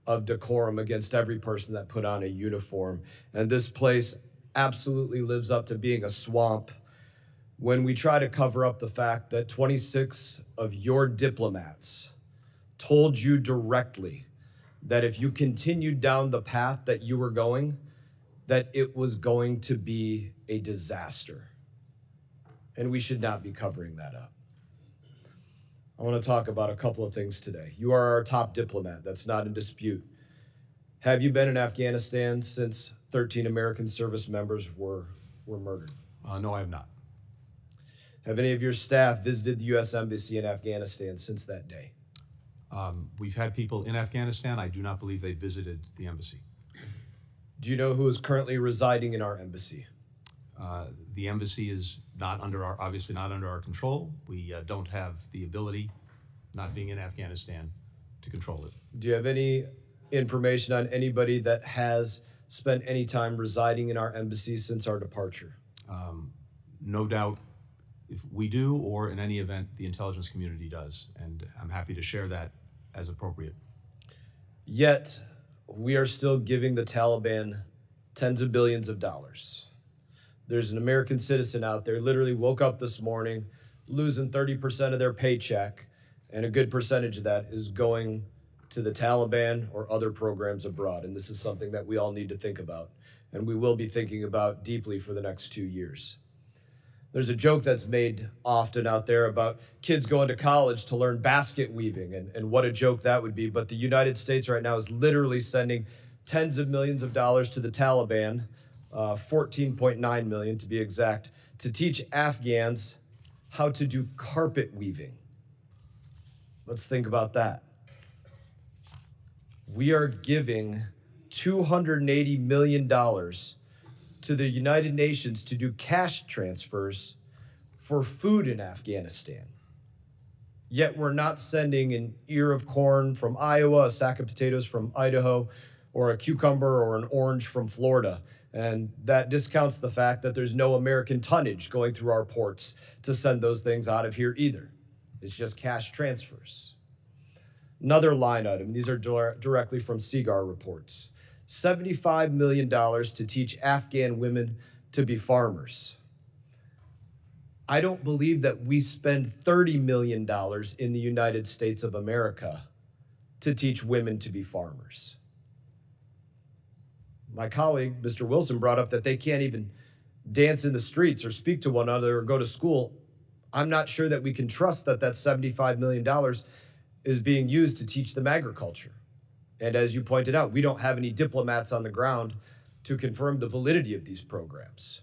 of decorum against every person that put on a uniform. And this place absolutely lives up to being a swamp when we try to cover up the fact that 26 of your diplomats told you directly that if you continued down the path that you were going, that it was going to be a disaster. And we should not be covering that up. I want to talk about a couple of things today. You are our top diplomat. That's not in dispute. Have you been in Afghanistan since 13 American service members were murdered? No, I have not. Have any of your staff visited the U.S. Embassy in Afghanistan since that day? We've had people in Afghanistan. I do not believe they visited the embassy. Do you know who is currently residing in our embassy? The embassy is obviously not under our control. We don't have the ability, not being in Afghanistan, to control it. Do you have any information on anybody that has spent any time residing in our embassy since our departure? No doubt if we do, or in any event, the intelligence community does, and I'm happy to share that as appropriate. Yet, we are still giving the Taliban tens of billions of dollars. There's an American citizen out there literally woke up this morning losing 30% of their paycheck, and a good percentage of that is going to the Taliban or other programs abroad. And this is something that we all need to think about, and we will be thinking about deeply for the next 2 years. There's a joke that's made often out there about kids going to college to learn basket weaving, and what a joke that would be. But the United States right now is literally sending tens of millions of dollars to the Taliban, 14.9 million to be exact, to teach Afghans how to do carpet weaving. Let's think about that. We are giving $280 million to the United Nations to do cash transfers for food in Afghanistan. Yet we're not sending an ear of corn from Iowa, a sack of potatoes from Idaho, or a cucumber or an orange from Florida. And that discounts the fact that there's no American tonnage going through our ports to send those things out of here either. It's just cash transfers. Another line item, these are directly from CIGAR reports. $75 million to teach Afghan women to be farmers. I don't believe that we spend $30 million in the United States of America to teach women to be farmers. My colleague, Mr. Wilson, brought up that they can't even dance in the streets or speak to one another or go to school. I'm not sure that we can trust that that $75 million is being used to teach them agriculture. And as you pointed out, we don't have any diplomats on the ground to confirm the validity of these programs.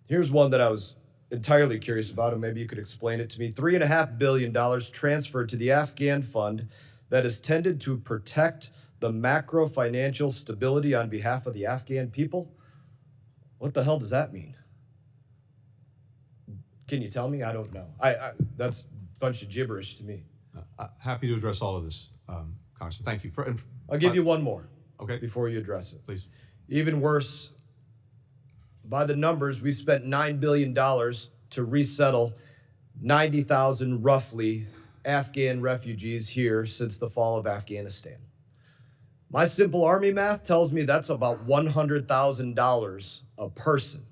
Here's one that I was entirely curious about, and maybe you could explain it to me. $3.5 billion transferred to the Afghan fund that is tended to protect the macro financial stability on behalf of the Afghan people. What the hell does that mean? Can you tell me? I don't know. That's a bunch of gibberish to me. Happy to address all of this, Congressman. Thank you. I'll give you one more. Okay. Before you address it. Please. Even worse, by the numbers, we spent $9 billion to resettle 90,000 roughly Afghan refugees here since the fall of Afghanistan. My simple army math tells me that's about $100,000 a person.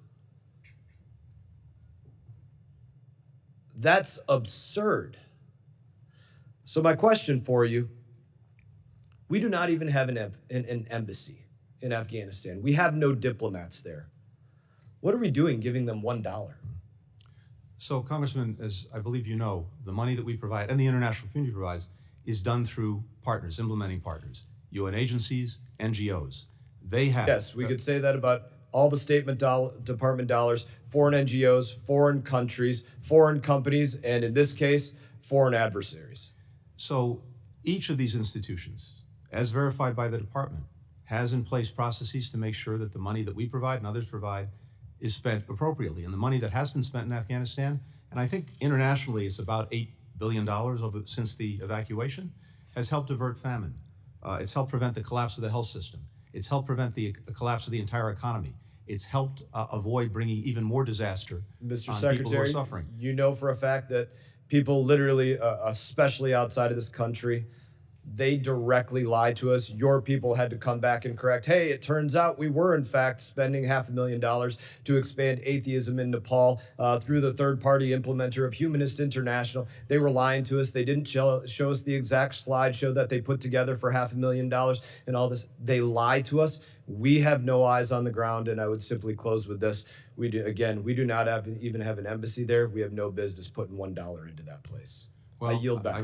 That's absurd. So my question for you, we do not even have an embassy in Afghanistan. We have no diplomats there. What are we doing giving them $1? So, Congressman, as I believe you know, the money that we provide and the international community provides is done through partners, implementing partners, UN agencies, NGOs. They have. Yes, we could say that about all the State Department dollars, foreign NGOs, foreign countries, foreign companies, and in this case, foreign adversaries. So each of these institutions, as verified by the department, has in place processes to make sure that the money that we provide and others provide is spent appropriately. And the money that has been spent in Afghanistan, and I think internationally it's about $8 billion since the evacuation, has helped divert famine. It's helped prevent the collapse of the health system. It's helped prevent the collapse of the entire economy. It's helped avoid bringing even more disaster Mr. on Secretary, people who are suffering. You know for a fact that people literally, especially outside of this country, they directly lied to us. Your people had to come back and correct, hey, it turns out we were in fact spending $500,000 to expand atheism in Nepal through the third-party implementer of Humanist International. They were lying to us. They didn't show us the exact slideshow that they put together for $500,000 and all this. They lied to us. We have no eyes on the ground, and I would simply close with this. We do not even have an embassy there. We have no business putting $1 into that place. Well, I yield back.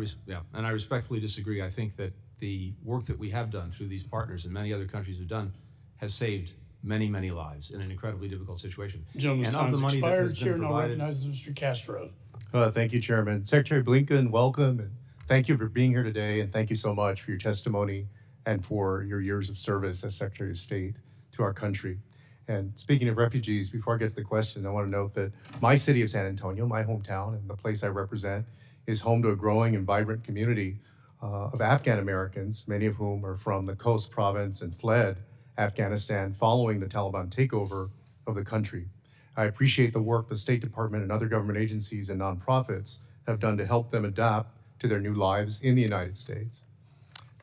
And I respectfully disagree. I think that the work that we have done through these partners and many other countries have done has saved many, many lives in an incredibly difficult situation. Gentleman's and time of the has money expired. that has Chair been now provided, recognizes Mr. Castro. Thank you, Chairman. Secretary Blinken, welcome, and thank you for being here today, and thank you so much for your testimony and for your years of service as Secretary of State to our country. And speaking of refugees, before I get to the question, I want to note that my city of San Antonio, my hometown, and the place I represent, is home to a growing and vibrant community of Afghan Americans, many of whom are from the Khost province and fled Afghanistan following the Taliban takeover of the country. I appreciate the work the State Department and other government agencies and nonprofits have done to help them adapt to their new lives in the United States.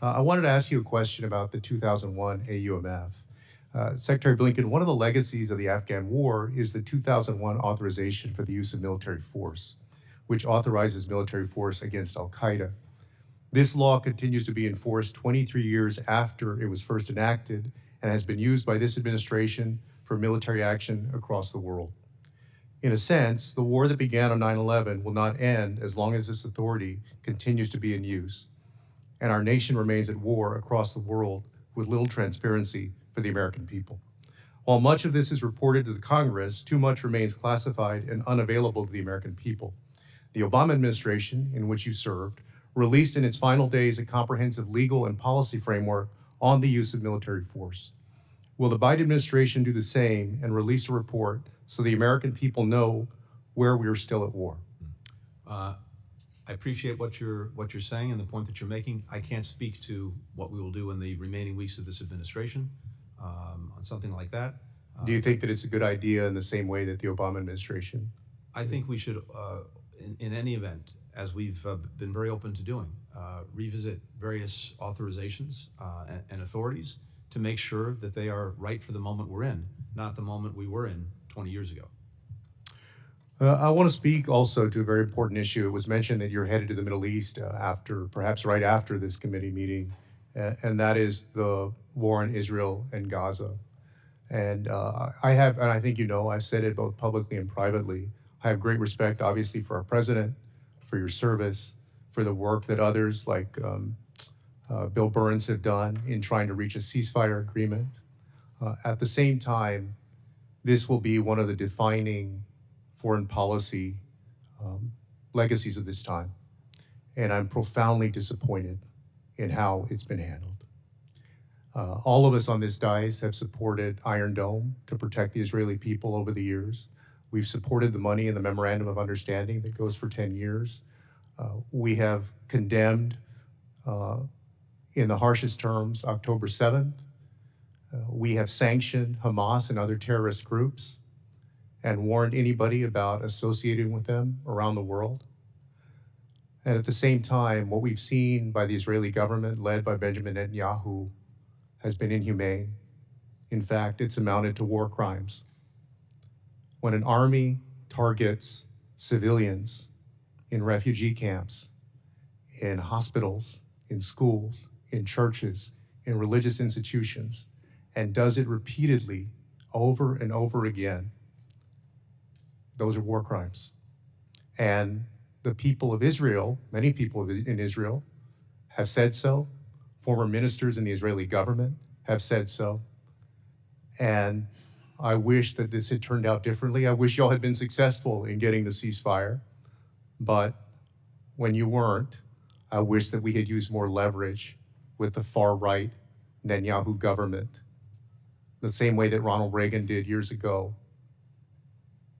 I wanted to ask you a question about the 2001 AUMF. Secretary Blinken, one of the legacies of the Afghan war is the 2001 authorization for the use of military force, which authorizes military force against al-Qaeda. This law continues to be enforced 23 years after it was first enacted and has been used by this administration for military action across the world. In a sense, the war that began on 9/11 will not end as long as this authority continues to be in use, and our nation remains at war across the world with little transparency for the American people. While much of this is reported to the Congress, too much remains classified and unavailable to the American people. The Obama administration, in which you served, released in its final days a comprehensive legal and policy framework on the use of military force. Will the Biden administration do the same and release a report so the American people know where we are still at war? I appreciate what you're saying and the point that you're making. I can't speak to what we will do in the remaining weeks of this administration on something like that. Do you think that it's a good idea in the same way that the Obama administration? I think we should in any event, as we've been very open to doing, revisit various authorizations and authorities to make sure that they are right for the moment we're in, not the moment we were in 20 years ago. I want to speak also to a very important issue. It was mentioned that you're headed to the Middle East perhaps right after this committee meeting, and that is the war in Israel and Gaza. And I think you know, I've said it both publicly and privately, I have great respect, obviously, for our president, for your service, for the work that others like Bill Burns have done in trying to reach a ceasefire agreement. At the same time, this will be one of the defining foreign policy legacies of this time. And I'm profoundly disappointed in how it's been handled. All of us on this dais have supported Iron Dome to protect the Israeli people over the years. We've supported the money in the Memorandum of Understanding that goes for 10 years. We have condemned, in the harshest terms, October 7th. We have sanctioned Hamas and other terrorist groups and warned anybody about associating with them around the world. And at the same time, what we've seen by the Israeli government, led by Benjamin Netanyahu, has been inhumane. In fact, it's amounted to war crimes. When an army targets civilians in refugee camps, in hospitals, in schools, in churches, in religious institutions, and does it repeatedly over and over again, those are war crimes. And the people of Israel, many people in Israel, have said so. Former ministers in the Israeli government have said so. And I wish that this had turned out differently. I wish y'all had been successful in getting the ceasefire. But when you weren't, I wish that we had used more leverage with the far-right Netanyahu government, the same way that Ronald Reagan did years ago.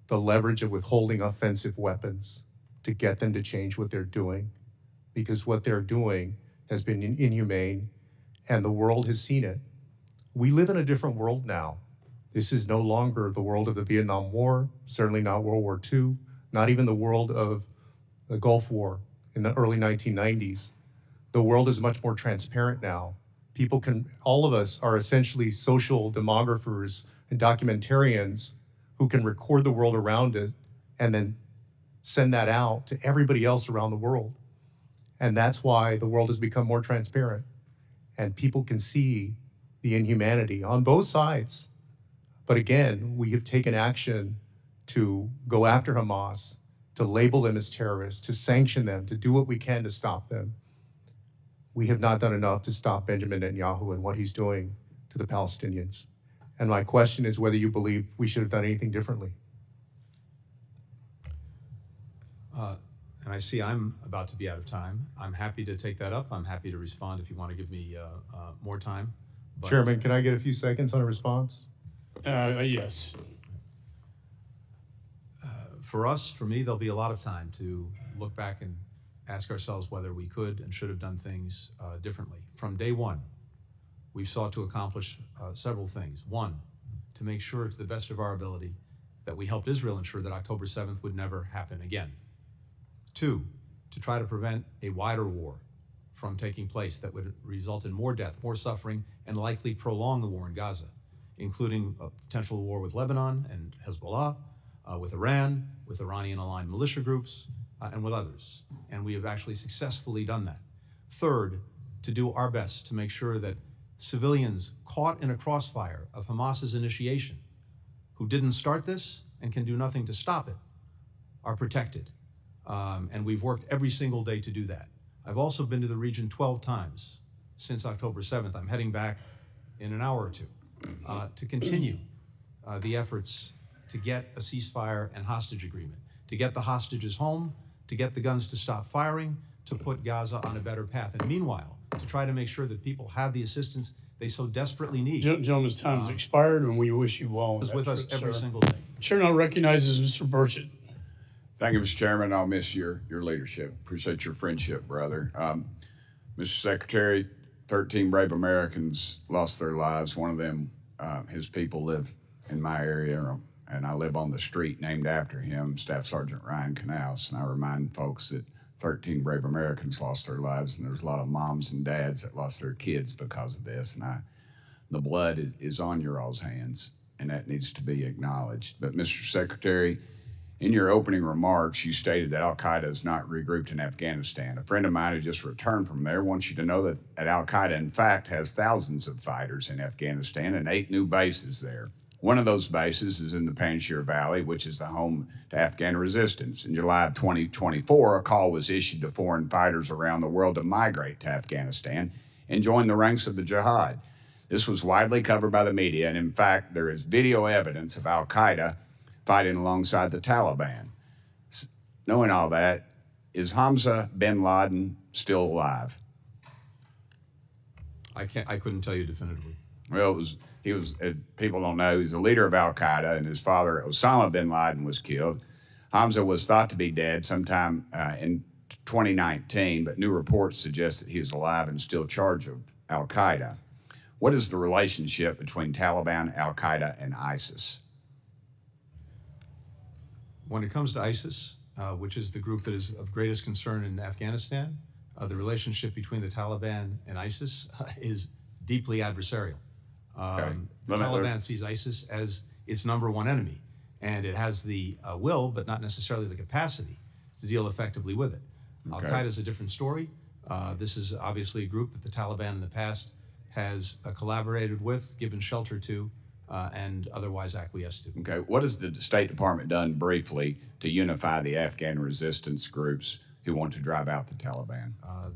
The leverage of withholding offensive weapons to get them to change what they're doing, because what they're doing has been inhumane, and the world has seen it. We live in a different world now. This is no longer the world of the Vietnam War, certainly not World War II, not even the world of the Gulf War in the early 1990s. The world is much more transparent now. All of us are essentially social demographers and documentarians who can record the world around it and then send that out to everybody else around the world. And that's why the world has become more transparent. And people can see the inhumanity on both sides. But again, we have taken action to go after Hamas, to label them as terrorists, to sanction them, to do what we can to stop them. We have not done enough to stop Benjamin Netanyahu and what he's doing to the Palestinians. And my question is whether you believe we should have done anything differently. And I see I'm about to be out of time. I'm happy to take that up. I'm happy to respond if you want to give me more time. But Chairman, can I get a few seconds on a response? Yes. For us, for me, there'll be a lot of time to look back and ask ourselves whether we could and should have done things differently. From day one, we've sought to accomplish several things. One, to make sure to the best of our ability that we helped Israel ensure that October 7th would never happen again. Two, to try to prevent a wider war from taking place that would result in more death, more suffering, and likely prolong the war in Gaza, including a potential war with Lebanon and Hezbollah, with Iran, with Iranian-aligned militia groups, and with others. And we have actually successfully done that. Third, to do our best to make sure that civilians caught in a crossfire of Hamas's initiation, who didn't start this and can do nothing to stop it, are protected. And we've worked every single day to do that. I've also been to the region 12 times since October 7th. I'm heading back in an hour or two to continue the efforts to get a ceasefire and hostage agreement, to get the hostages home, to get the guns to stop firing, to put Gaza on a better path. And meanwhile, to try to make sure that people have the assistance they so desperately need. Gentleman's time has expired, and we wish you well. Is with us every single day. Chair now recognizes Mr. Burchett. Thank you, Mr. Chairman. I'll miss your leadership. Appreciate your friendship, brother. Mr. Secretary, 13 brave Americans lost their lives. One of them, his people live in my area, and I live on the street named after him, Staff Sergeant Ryan Canals. And I remind folks that 13 brave Americans lost their lives, and there's a lot of moms and dads that lost their kids because of this. And the blood is on your all's hands, and that needs to be acknowledged. But Mr. Secretary, in your opening remarks, you stated that Al-Qaeda is not regrouped in Afghanistan. A friend of mine who just returned from there wants you to know that Al-Qaeda, in fact, has thousands of fighters in Afghanistan and 8 new bases there. One of those bases is in the Panjshir Valley, which is the home to Afghan resistance. In July of 2024, a call was issued to foreign fighters around the world to migrate to Afghanistan and join the ranks of the jihad. This was widely covered by the media, and in fact, there is video evidence of Al-Qaeda fighting alongside the Taliban. Knowing all that, is Hamza bin Laden still alive? I couldn't tell you definitively. Well, he was, if people don't know, he's the leader of Al-Qaeda, and his father, Osama bin Laden, was killed. Hamza was thought to be dead sometime in 2019, but new reports suggest that he is alive and still in charge of Al-Qaeda. What is the relationship between Taliban, Al-Qaeda, and ISIS? When it comes to ISIS, which is the group that is of greatest concern in Afghanistan, the relationship between the Taliban and ISIS is deeply adversarial. The Taliban sees ISIS as its #1 enemy, and it has the will, but not necessarily the capacity, to deal effectively with it. Al-Qaeda is a different story. This is obviously a group that the Taliban in the past has collaborated with, given shelter to, and otherwise acquiesced to. Okay, what has the State Department done briefly to unify the Afghan resistance groups who want to drive out the Taliban?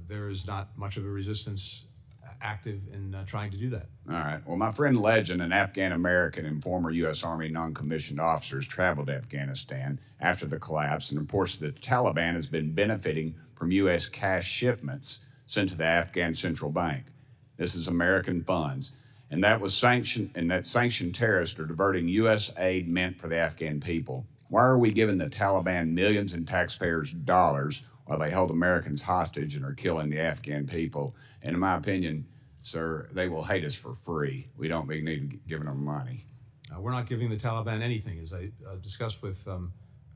There is not much of a resistance active in trying to do that. All right. Well, my friend Legend, an Afghan-American and former U.S. Army non-commissioned officers, traveled to Afghanistan after the collapse and reports that the Taliban has been benefiting from U.S. cash shipments sent to the Afghan Central Bank. This is American funds. And that was sanctioned, and that sanctioned terrorists are diverting U.S. aid meant for the Afghan people. Why are we giving the Taliban millions in taxpayers' dollars while they hold Americans hostage and are killing the Afghan people? And in my opinion, sir, they will hate us for free. We don't need giving them money. We're not giving the Taliban anything. As I discussed with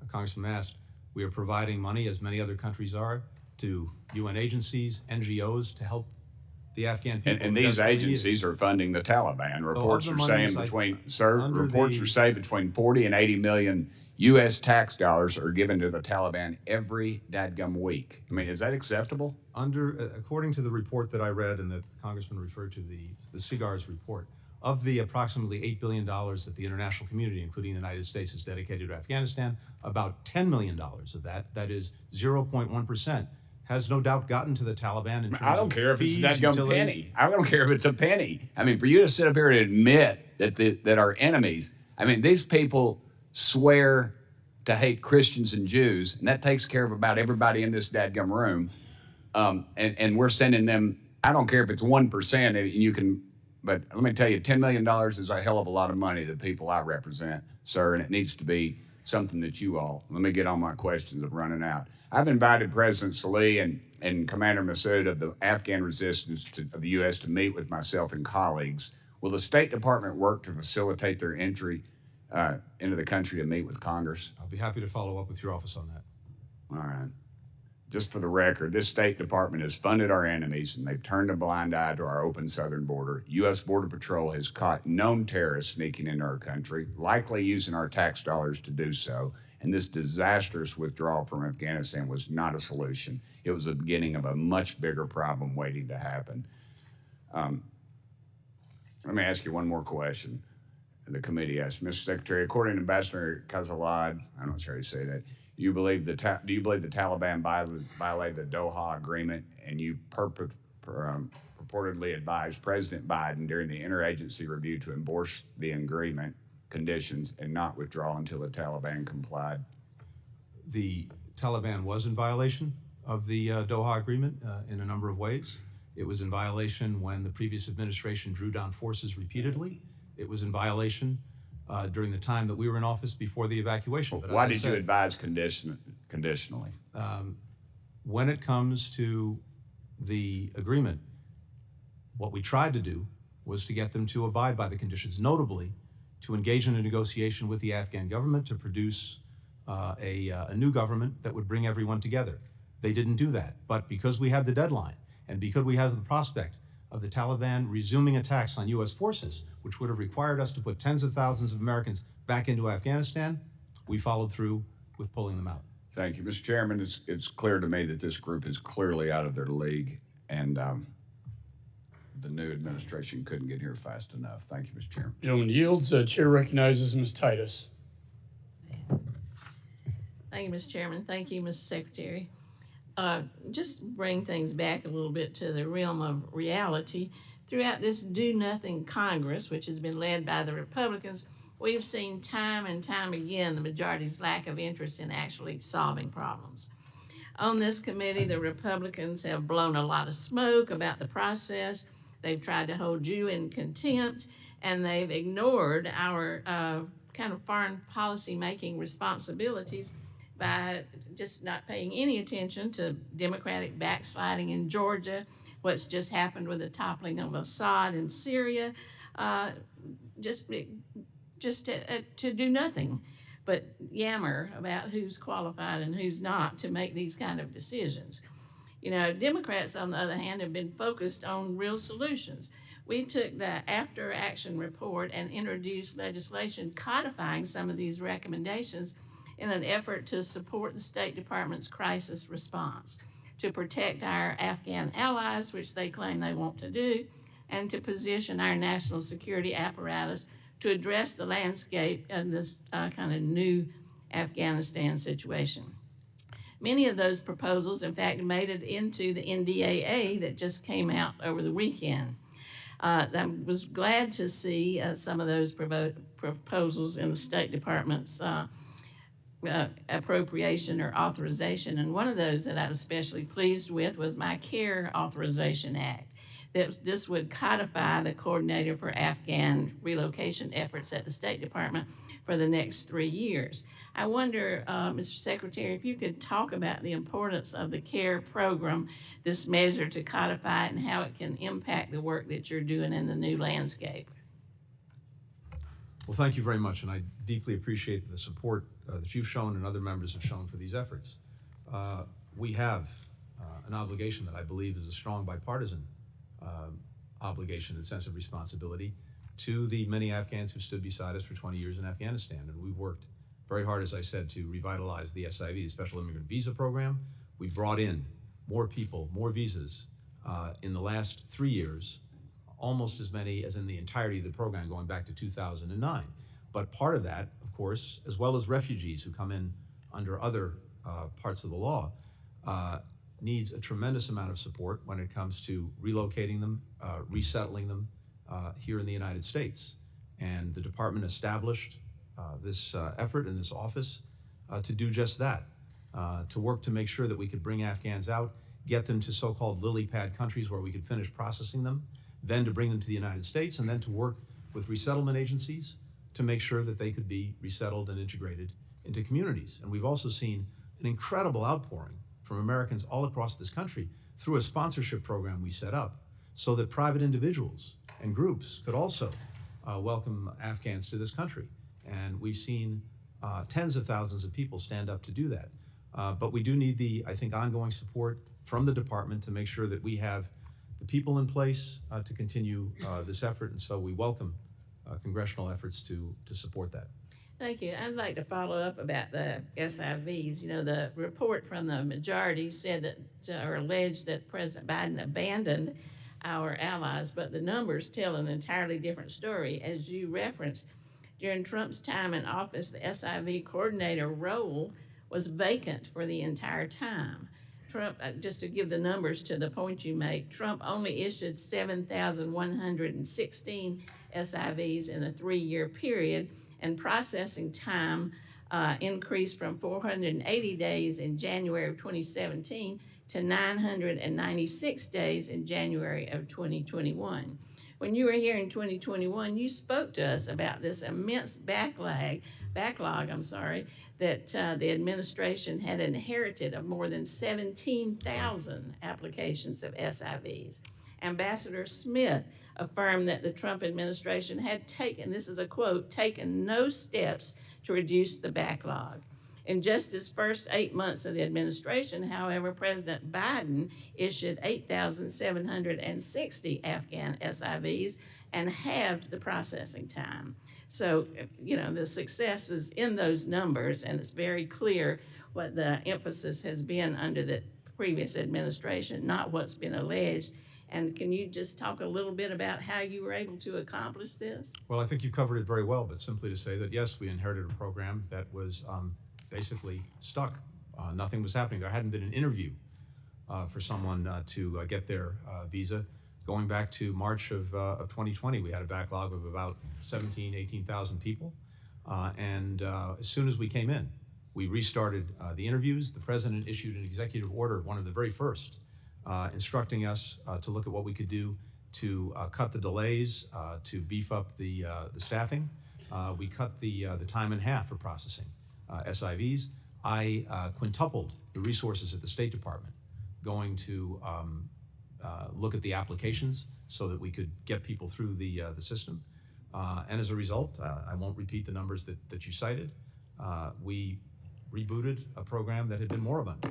Congressman Mast, we are providing money, as many other countries are, to UN agencies, NGOs, to help the Afghan people. And these agencies are funding the Taliban. Reports are saying between 40 and 80 million U.S. tax dollars are given to the Taliban every dadgum week. I mean, is that acceptable? According to the report that I read and that the Congressman referred to, the CIGAR's report, of the approximately $8 billion that the international community, including the United States, has dedicated to Afghanistan, about $10 million of that is 0.1%, has no doubt gotten to the Taliban in terms I don't care if it's a dadgum utilities. penny. I don't care if it's a penny. I mean, for you to sit up here and admit that our enemies, I mean, these people swear to hate Christians and Jews, and that takes care of about everybody in this dadgum room. And we're sending them, I don't care if it's 1%, and you can, but let me tell you, $10 million is a hell of a lot of money to the people I represent, sir, and it needs to be something that you all, let me get on my questions, I'm running out. I've invited President Salih and Commander Massoud of the Afghan resistance of the U.S. to meet with myself and colleagues. Will the State Department work to facilitate their entry into the country to meet with Congress? I'll be happy to follow up with your office on that. All right. Just for the record, this State Department has funded our enemies, and they've turned a blind eye to our open southern border. U.S. Border Patrol has caught known terrorists sneaking into our country, likely using our tax dollars to do so. And this disastrous withdrawal from Afghanistan was not a solution. It was the beginning of a much bigger problem waiting to happen. Let me ask you one more question. The committee asked, Mr. Secretary, according to Ambassador Kazalad, I'm not sure how you say that, do you believe the Taliban violated the Doha agreement, and you purportedly advised President Biden during the interagency review to endorse the agreement conditions and not withdraw until the Taliban complied? The Taliban was in violation of the Doha agreement in a number of ways. It was in violation when the previous administration drew down forces repeatedly. It was in violation during the time that we were in office before the evacuation. But why did you advise conditionally? When it comes to the agreement, what we tried to do was to get them to abide by the conditions, notably to engage in a negotiation with the Afghan government to produce a new government that would bring everyone together. They didn't do that, but because we had the deadline and because we had the prospect of the Taliban resuming attacks on U.S. forces, which would have required us to put tens of thousands of Americans back into Afghanistan, we followed through with pulling them out. Thank you. Mr. Chairman, it's clear to me that this group is clearly out of their league, and the new administration couldn't get here fast enough. Thank you, Mr. Chairman. Gentleman yields. Chair recognizes Ms. Titus. Thank you, Mr. Chairman. Thank you, Mr. Secretary. Just to bring things back a little bit to the realm of reality, throughout this do-nothing Congress, which has been led by the Republicans, we've seen time and time again the majority's lack of interest in actually solving problems. On this committee, the Republicans have blown a lot of smoke about the process. They've tried to hold you in contempt, and they've ignored our kind of foreign policy making responsibilities by just not paying any attention to Democratic backsliding in Georgia, what's just happened with the toppling of Assad in Syria, just to do nothing but yammer about who's qualified and who's not to make these kind of decisions. You know, Democrats, on the other hand, have been focused on real solutions. We took the after action report and introduced legislation codifying some of these recommendations in an effort to support the State Department's crisis response, to protect our Afghan allies, which they claim they want to do, and to position our national security apparatus to address the landscape in this kind of new Afghanistan situation. Many of those proposals, in fact, made it into the NDAA that just came out over the weekend. I was glad to see some of those proposals in the State Department's appropriation or authorization, and one of those that I was especially pleased with was my CARE Authorization Act. This would codify the coordinator for Afghan relocation efforts at the State Department for the next 3 years. I wonder, Mr. Secretary, if you could talk about the importance of the CARE program, this measure to codify it, and how it can impact the work that you're doing in the new landscape. Well, thank you very much, and I deeply appreciate the support that you've shown and other members have shown for these efforts. We have an obligation that I believe is a strong bipartisan obligation and sense of responsibility to the many Afghans who stood beside us for 20 years in Afghanistan. And we worked very hard, as I said, to revitalize the SIV, the Special Immigrant Visa Program. We brought in more people, more visas in the last 3 years, almost as many as in the entirety of the program going back to 2009. But part of that, of course, as well as refugees who come in under other parts of the law, needs a tremendous amount of support when it comes to relocating them, resettling them here in the United States. And the department established this effort in this office to do just that, to work to make sure that we could bring Afghans out, get them to so-called lily pad countries where we could finish processing them, then to bring them to the United States, and then to work with resettlement agencies to make sure that they could be resettled and integrated into communities. And we've also seen an incredible outpouring from Americans all across this country through a sponsorship program we set up so that private individuals and groups could also welcome Afghans to this country. And we've seen tens of thousands of people stand up to do that. But we do need the, I think, ongoing support from the department to make sure that we have the people in place to continue this effort. And so we welcome congressional efforts to support that. Thank you. I'd like to follow up about the SIVs. You know, the report from the majority said that, or alleged that President Biden abandoned our allies, but the numbers tell an entirely different story. As you referenced, during Trump's time in office, the SIV coordinator role was vacant for the entire time. Trump, just to give the numbers to the point you make, Trump only issued 7,116 SIVs in a 3-year period, and processing time increased from 480 days in January of 2017 to 996 days in January of 2021. When you were here in 2021, you spoke to us about this immense backlog, that the administration had inherited of more than 17,000 applications of SIVs. Ambassador Smith affirmed that the Trump administration had taken, this is a quote, taken no steps to reduce the backlog. In just his first 8 months of the administration, however, President Biden issued 8,760 Afghan SIVs and halved the processing time. So, the success is in those numbers, and it's very clear what the emphasis has been under the previous administration, not what's been alleged. And can you just talk a little bit about how you were able to accomplish this? Well, I think you covered it very well, but simply to say that, yes, we inherited a program that was basically stuck. Nothing was happening. There hadn't been an interview for someone to get their visa. Going back to March of 2020, we had a backlog of about 18,000 people. And as soon as we came in, we restarted the interviews. The president issued an executive order, one of the very first, instructing us to look at what we could do to cut the delays, to beef up the staffing. We cut the time in half for processing SIVs. I quintupled the resources at the State Department, going to look at the applications so that we could get people through the system. And as a result, I won't repeat the numbers that you cited. We rebooted a program that had been moribund.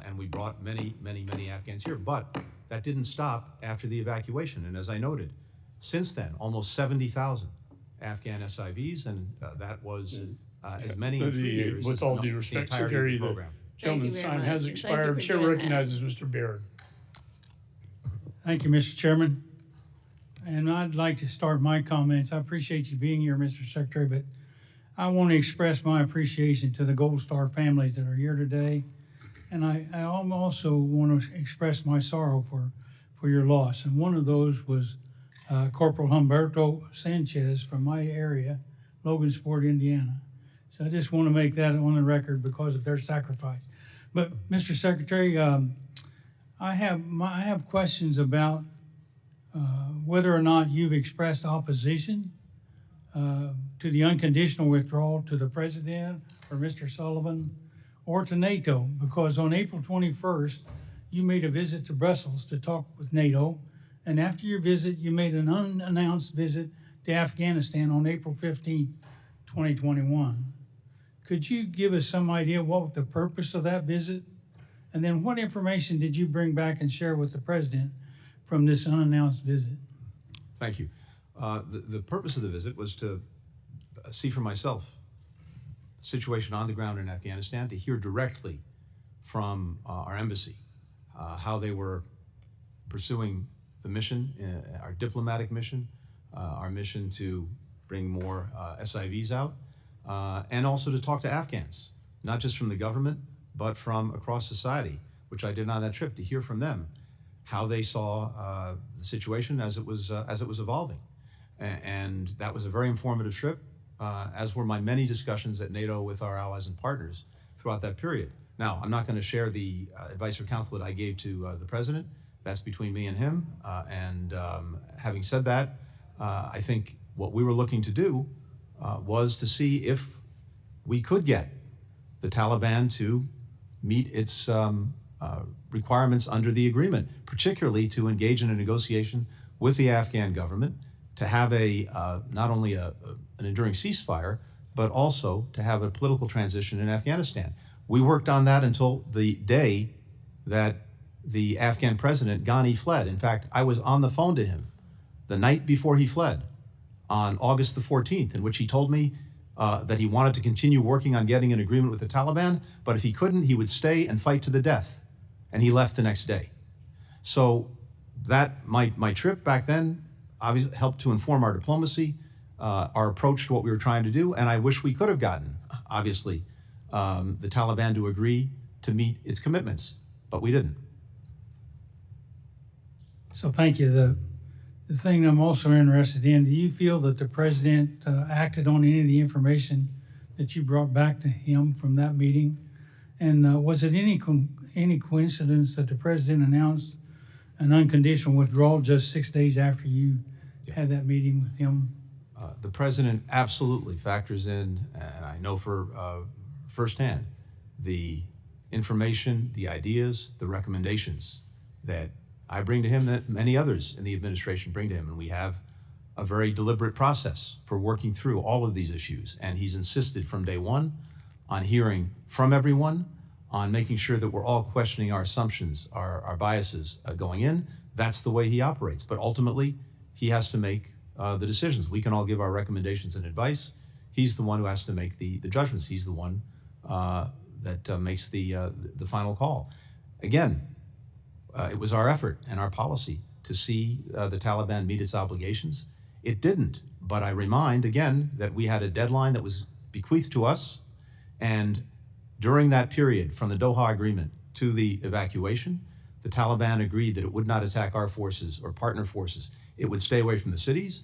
And we brought many, many, many Afghans here. But that didn't stop after the evacuation. And as I noted, since then, almost 70,000 Afghan SIVs, and that was as many in 3 years. With all due respect, Secretary, the gentleman's time has expired. Chair recognizes Mr. Baird. Thank you, Mr. Chairman. And I'd like to start my comments. I appreciate you being here, Mr. Secretary, but I want to express my appreciation to the Gold Star families that are here today. And I also want to express my sorrow for your loss. And one of those was Corporal Humberto Sanchez from my area, Logansport, Indiana. So I just want to make that on the record because of their sacrifice. But Mr. Secretary, I have questions about whether or not you've expressed opposition to the unconditional withdrawal to the President or Mr. Sullivan or to NATO, because on April 21st, you made a visit to Brussels to talk with NATO, and after your visit, you made an unannounced visit to Afghanistan on April 15th, 2021. Could you give us some idea what the purpose of that visit? And then what information did you bring back and share with the President from this unannounced visit? Thank you. The purpose of the visit was to see for myself the situation on the ground in Afghanistan, to hear directly from our embassy how they were pursuing the mission, our diplomatic mission, our mission to bring more SIVs out, and also to talk to Afghans, not just from the government, but from across society, which I did on that trip, to hear from them how they saw the situation as it was evolving. And that was a very informative trip, as were my many discussions at NATO with our allies and partners throughout that period. Now, I'm not going to share the advice or counsel that I gave to the President. That's between me and him. Having said that, I think what we were looking to do was to see if we could get the Taliban to meet its requirements under the agreement, particularly to engage in a negotiation with the Afghan government, to have not only an enduring ceasefire, but also to have a political transition in Afghanistan. We worked on that until the day that the Afghan president, Ghani, fled. In fact, I was on the phone to him the night before he fled on August the 14th, in which he told me that he wanted to continue working on getting an agreement with the Taliban, but if he couldn't, he would stay and fight to the death. And he left the next day. So that my trip back then obviously helped to inform our diplomacy, our approach to what we were trying to do, and I wish we could have gotten, obviously, the Taliban to agree to meet its commitments, but we didn't. So thank you. The thing I'm also interested in, do you feel that the President acted on any of the information that you brought back to him from that meeting? And was it any coincidence that the President announced an unconditional withdrawal just 6 days after you had that meeting with him? The President absolutely factors in, and I know for firsthand, the information, the ideas, the recommendations that I bring to him that many others in the administration bring to him, and we have a very deliberate process for working through all of these issues. And he's insisted from day one on hearing from everyone, on making sure that we're all questioning our assumptions, our biases going in. That's the way he operates. But ultimately, he has to make the decisions. We can all give our recommendations and advice. He's the one who has to make the judgments. He's the one that makes the final call. Again, it was our effort and our policy to see the Taliban meet its obligations. It didn't, but I remind again that we had a deadline that was bequeathed to us, and during that period, from the Doha Agreement to the evacuation, the Taliban agreed that it would not attack our forces or partner forces. It would stay away from the cities.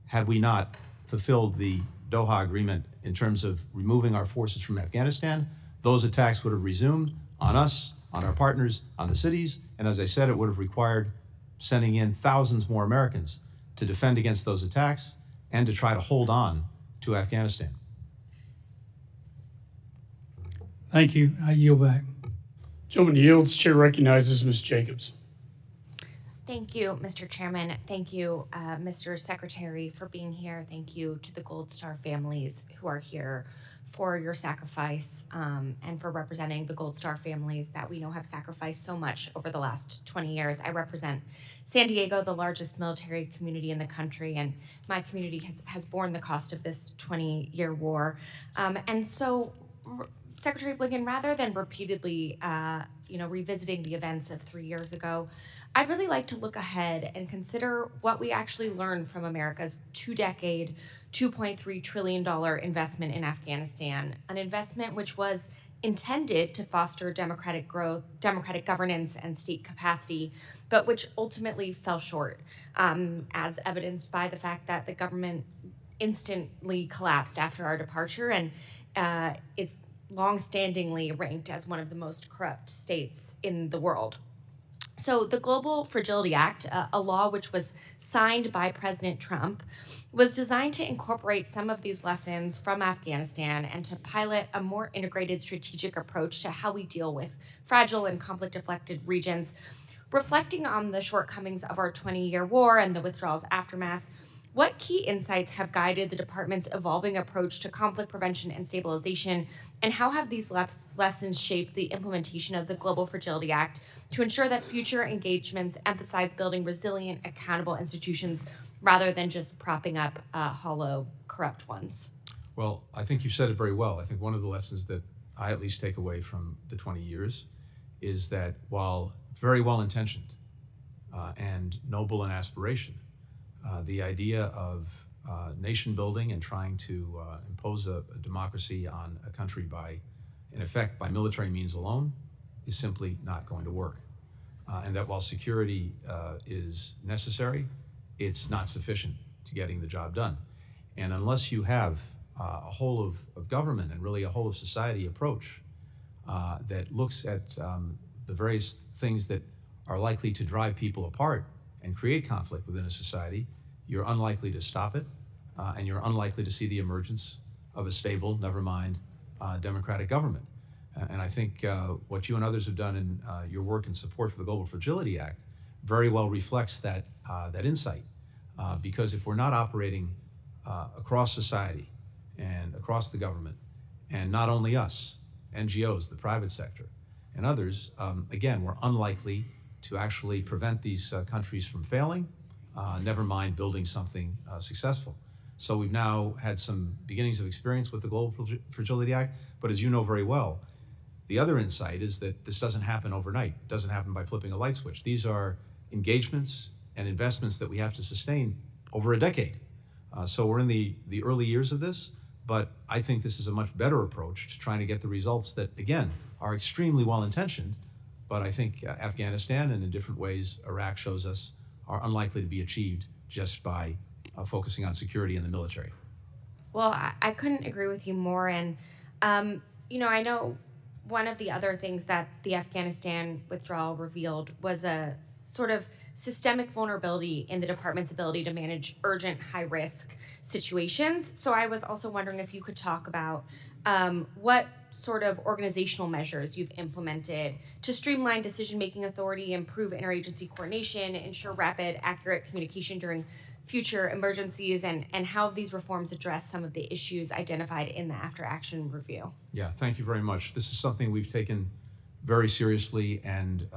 Had we not fulfilled the Doha Agreement in terms of removing our forces from Afghanistan, those attacks would have resumed on us, on our partners, on the cities, and as I said, it would have required sending in thousands more Americans to defend against those attacks and to try to hold on to Afghanistan. Thank you. I yield back. Gentleman yields. Chair recognizes Ms. Jacobs. Thank you, Mr. Chairman. Thank you, Mr. Secretary, for being here. Thank you to the Gold Star families who are here for your sacrifice and for representing the Gold Star families that we know have sacrificed so much over the last 20 years. I represent San Diego, the largest military community in the country, and my community has borne the cost of this 20-year war. And so, Secretary Blinken, rather than repeatedly revisiting the events of 3 years ago, I'd really like to look ahead and consider what we actually learned from America's two-decade, $2.3 trillion investment in Afghanistan, an investment which was intended to foster democratic growth, democratic governance, and state capacity, but which ultimately fell short, as evidenced by the fact that the government instantly collapsed after our departure and is long-standingly ranked as one of the most corrupt states in the world. So the Global Fragility Act, a law which was signed by President Trump, was designed to incorporate some of these lessons from Afghanistan and to pilot a more integrated strategic approach to how we deal with fragile and conflict-affected regions. Reflecting on the shortcomings of our 20-year war and the withdrawal's aftermath, what key insights have guided the department's evolving approach to conflict prevention and stabilization, and how have these lessons shaped the implementation of the Global Fragility Act to ensure that future engagements emphasize building resilient, accountable institutions rather than just propping up hollow, corrupt ones? Well, I think you said it very well. I think one of the lessons that I at least take away from the 20 years is that while very well-intentioned and noble in aspiration, the idea of nation building and trying to impose a democracy on a country by, in effect, by military means alone is simply not going to work. And that while security is necessary, it's not sufficient to getting the job done. And unless you have a whole of government and really a whole of society approach that looks at the various things that are likely to drive people apart and create conflict within a society, you're unlikely to stop it, and you're unlikely to see the emergence of a stable, never mind, democratic government. And I think what you and others have done in your work in support for the Global Fragility Act very well reflects that insight. Because if we're not operating across society and across the government, and not only us, NGOs, the private sector, and others, again, we're unlikely to actually prevent these countries from failing, never mind building something successful. So we've now had some beginnings of experience with the Global Fragility Act, but as you know very well, the other insight is that this doesn't happen overnight. It doesn't happen by flipping a light switch. These are engagements and investments that we have to sustain over a decade. So we're in the early years of this, but I think this is a much better approach to trying to get the results that, again, are extremely well-intentioned, but I think Afghanistan and in different ways Iraq shows us are unlikely to be achieved just by focusing on security in the military. Well, I couldn't agree with you more. And, I know one of the other things that the Afghanistan withdrawal revealed was a sort of systemic vulnerability in the department's ability to manage urgent, high-risk situations. So I was also wondering if you could talk about what sort of organizational measures you've implemented to streamline decision-making authority, improve interagency coordination, ensure rapid, accurate communication during future emergencies, and how these reforms address some of the issues identified in the after-action review? Yeah, thank you very much. This is something we've taken very seriously, and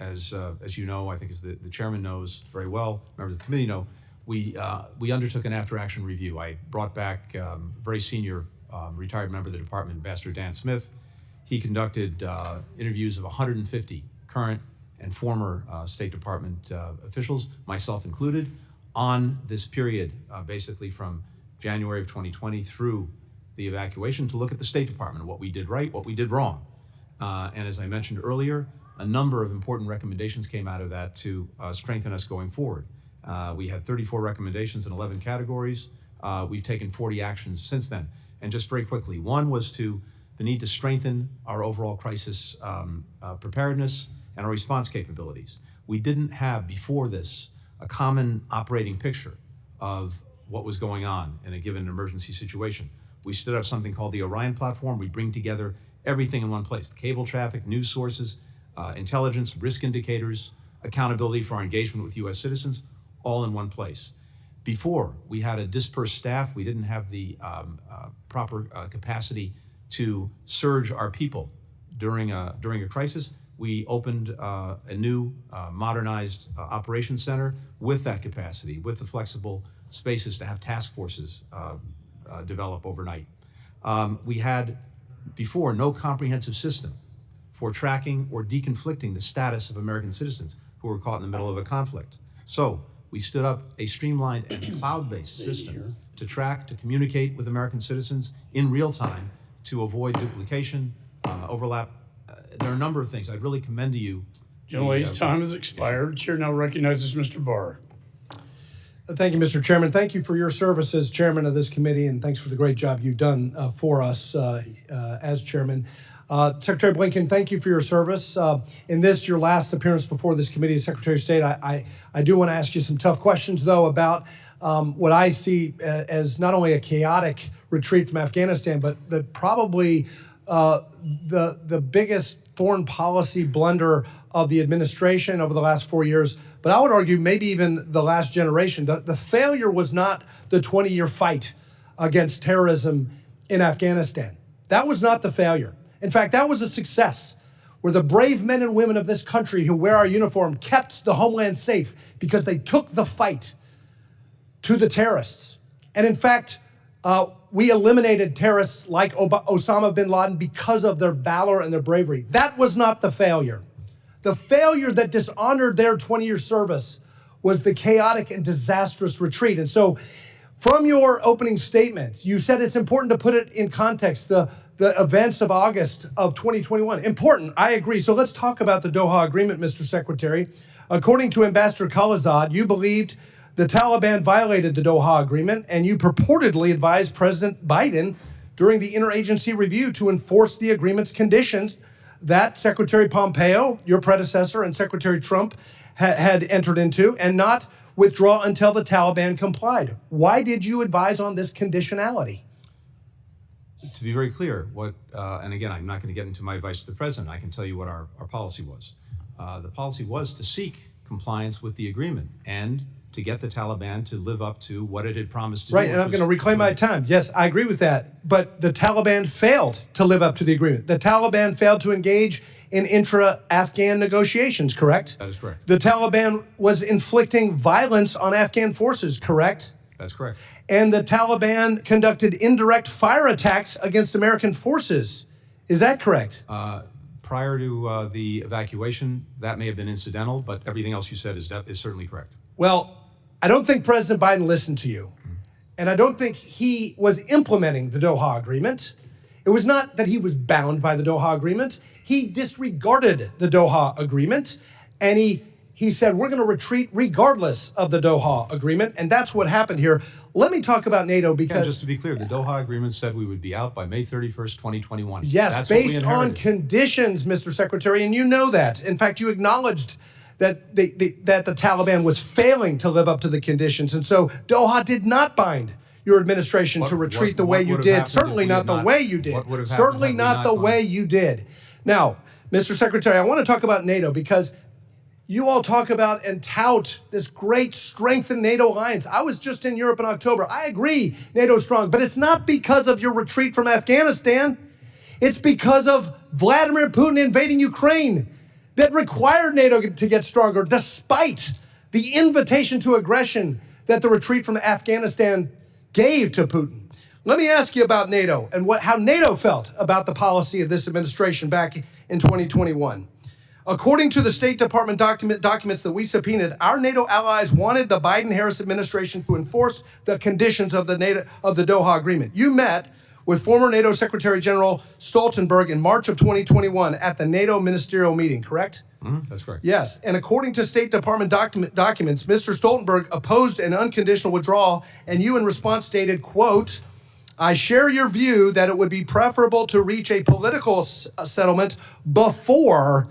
as you know, I think as the chairman knows very well, members of the committee know, we undertook an after-action review. I brought back very senior retired member of the department, Ambassador Dan Smith. He conducted interviews of 150 current and former State Department officials, myself included, on this period, basically from January of 2020 through the evacuation, to look at the State Department, what we did right, what we did wrong. And as I mentioned earlier, a number of important recommendations came out of that to strengthen us going forward. We had 34 recommendations in 11 categories. We've taken 40 actions since then. And just very quickly, one was the need to strengthen our overall crisis preparedness and our response capabilities. We didn't have before this a common operating picture of what was going on in a given emergency situation. We stood up something called the Orion platform. We bring together everything in one place: the cable traffic, news sources, intelligence, risk indicators, accountability for our engagement with U.S. citizens, all in one place. Before, we had a dispersed staff. We didn't have the proper capacity to surge our people during a crisis. We opened a new modernized operations center with that capacity, with the flexible spaces to have task forces develop overnight. We had before no comprehensive system for tracking or deconflicting the status of American citizens who were caught in the middle of a conflict. So we stood up a streamlined and cloud-based system to track, to communicate with American citizens in real time, to avoid duplication, overlap. There are a number of things. I'd really commend to you. General's time has expired. Chair now recognizes Mr. Barr. Thank you, Mr. Chairman. Thank you for your service as chairman of this committee, and thanks for the great job you've done for us as chairman. Secretary Blinken, thank you for your service. In this, your last appearance before this committee as Secretary of State, I do want to ask you some tough questions, though, about what I see as not only a chaotic retreat from Afghanistan, but probably the biggest foreign policy blunder of the administration over the last 4 years, but I would argue maybe even the last generation. The failure was not the 20-year fight against terrorism in Afghanistan. That was not the failure. In fact, that was a success, where the brave men and women of this country who wear our uniform kept the homeland safe because they took the fight to the terrorists. And in fact, we eliminated terrorists like Osama bin Laden because of their valor and their bravery. That was not the failure. The failure that dishonored their 20-year service was the chaotic and disastrous retreat. And so from your opening statement, you said it's important to put it in context, the events of August of 2021. Important, I agree. So let's talk about the Doha Agreement, Mr. Secretary. According to Ambassador Khalilzad, you believed the Taliban violated the Doha Agreement, and you purportedly advised President Biden during the interagency review to enforce the agreement's conditions that Secretary Pompeo, your predecessor, and Secretary Trump had entered into, and not withdraw until the Taliban complied. Why did you advise on this conditionality? To be very clear, and again, I'm not going to get into my advice to the president. I can tell you what our policy was. The policy was to seek compliance with the agreement and to get the Taliban to live up to what it had promised to do. Right, and I'm going to reclaim my time. Yes, I agree with that. But the Taliban failed to live up to the agreement. The Taliban failed to engage in intra-Afghan negotiations, correct? That is correct. The Taliban was inflicting violence on Afghan forces, correct? That's correct. And the Taliban conducted indirect fire attacks against American forces. Is that correct? Prior to the evacuation, that may have been incidental, but everything else you said is certainly correct. Well, I don't think President Biden listened to you. And I don't think he was implementing the Doha Agreement. It was not that he was bound by the Doha Agreement. He disregarded the Doha Agreement, and he said, we're going to retreat regardless of the Doha Agreement, and that's what happened here. Let me talk about NATO because... Yeah, just to be clear, the Doha Agreement said we would be out by May 31st, 2021. Yes, that's based on conditions, Mr. Secretary, and you know that. In fact, you acknowledged that the Taliban was failing to live up to the conditions, and so Doha did not bind your administration to retreat the way you did. Certainly not the way you did. Certainly not the way you did. Now, Mr. Secretary, I want to talk about NATO because you all talk about and tout this great strengthened NATO alliance. I was just in Europe in October. I agree NATO's strong, but it's not because of your retreat from Afghanistan. It's because of Vladimir Putin invading Ukraine that required NATO to get stronger, despite the invitation to aggression that the retreat from Afghanistan gave to Putin. Let me ask you about NATO and how NATO felt about the policy of this administration back in 2021. According to the State Department documents that we subpoenaed, our NATO allies wanted the Biden-Harris administration to enforce the conditions of the Doha Agreement. You met with former NATO Secretary General Stoltenberg in March of 2021 at the NATO ministerial meeting, correct? That's correct. Yes, and according to State Department documents, Mr. Stoltenberg opposed an unconditional withdrawal, and you in response stated, quote, "I share your view that it would be preferable to reach a political settlement before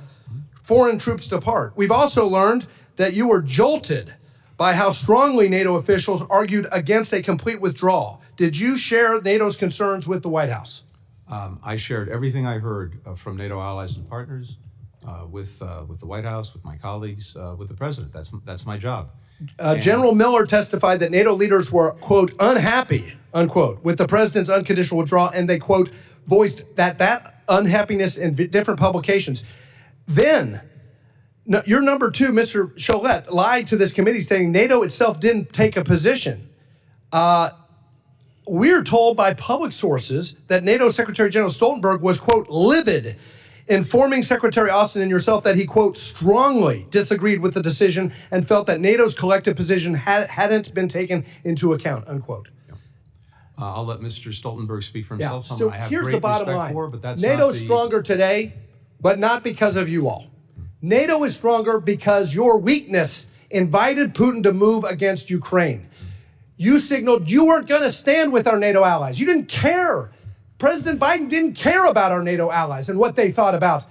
foreign troops depart." We've also learned that you were jolted by how strongly NATO officials argued against a complete withdrawal. Did you share NATO's concerns with the White House? I shared everything I heard from NATO allies and partners, with the White House, with my colleagues, with the president. That's my job. General Miller testified that NATO leaders were, quote, unhappy, unquote, with the president's unconditional withdrawal, and they, quote, voiced that unhappiness in different publications. Then, your number two, Mr. Cholette, lied to this committee saying NATO itself didn't take a position. We're told by public sources that NATO Secretary General Stoltenberg was, quote, livid, informing Secretary Austin and yourself that he, quote, strongly disagreed with the decision and felt that NATO's collective position hadn't been taken into account, unquote. I'll let Mr. Stoltenberg speak for himself. So Someone I have here's great the bottom respect line. for, but that's NATO's not the... stronger today, but not because of you all. NATO is stronger because your weakness invited Putin to move against Ukraine. You signaled you weren't going to stand with our NATO allies. You didn't care. President Biden didn't care about our NATO allies and what they thought about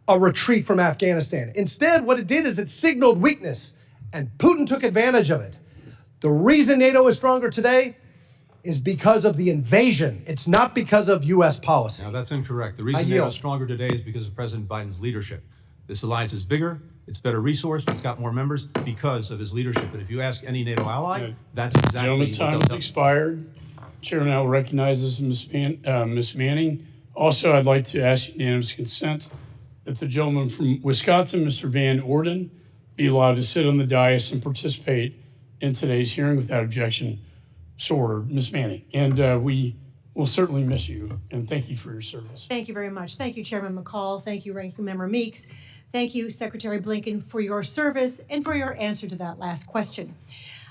a retreat from Afghanistan. Instead, what it did is it signaled weakness, and Putin took advantage of it. The reason NATO is stronger today is because of the invasion. It's not because of U.S. policy. No, that's incorrect. The reason NATO is stronger today is because of President Biden's leadership. This alliance is bigger, it's better resourced, it's got more members because of his leadership. But if you ask any NATO ally, that's exactly Gentleman's time has expired. Chair now recognizes Ms. Manning. Also, I'd like to ask unanimous consent that the gentleman from Wisconsin, Mr. Van Orden, be allowed to sit on the dais and participate in today's hearing without objection. So ordered, Ms. Manning. And we will certainly miss you, and thank you for your service. Thank you very much. Thank you, Chairman McCall. Thank you, Ranking Member Meeks. Thank you, Secretary Blinken, for your service and for your answer to that last question.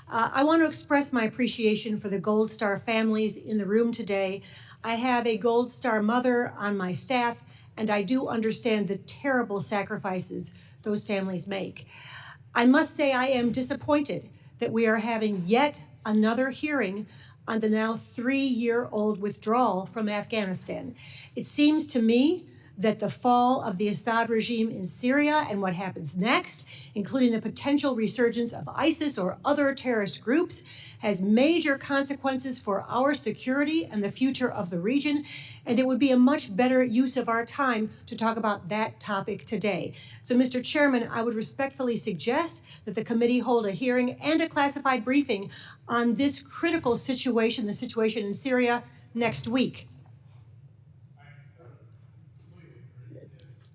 I want to express my appreciation for the Gold Star families in the room today. I have a Gold Star mother on my staff, and I do understand the terrible sacrifices those families make. I must say I am disappointed that we are having yet another hearing on the now 3-year-old withdrawal from Afghanistan. It seems to me that the fall of the Assad regime in Syria and what happens next, including the potential resurgence of ISIS or other terrorist groups, has major consequences for our security and the future of the region, and it would be a much better use of our time to talk about that topic today. So, Mr. Chairman, I would respectfully suggest that the committee hold a hearing and a classified briefing on this critical situation, the situation in Syria, next week.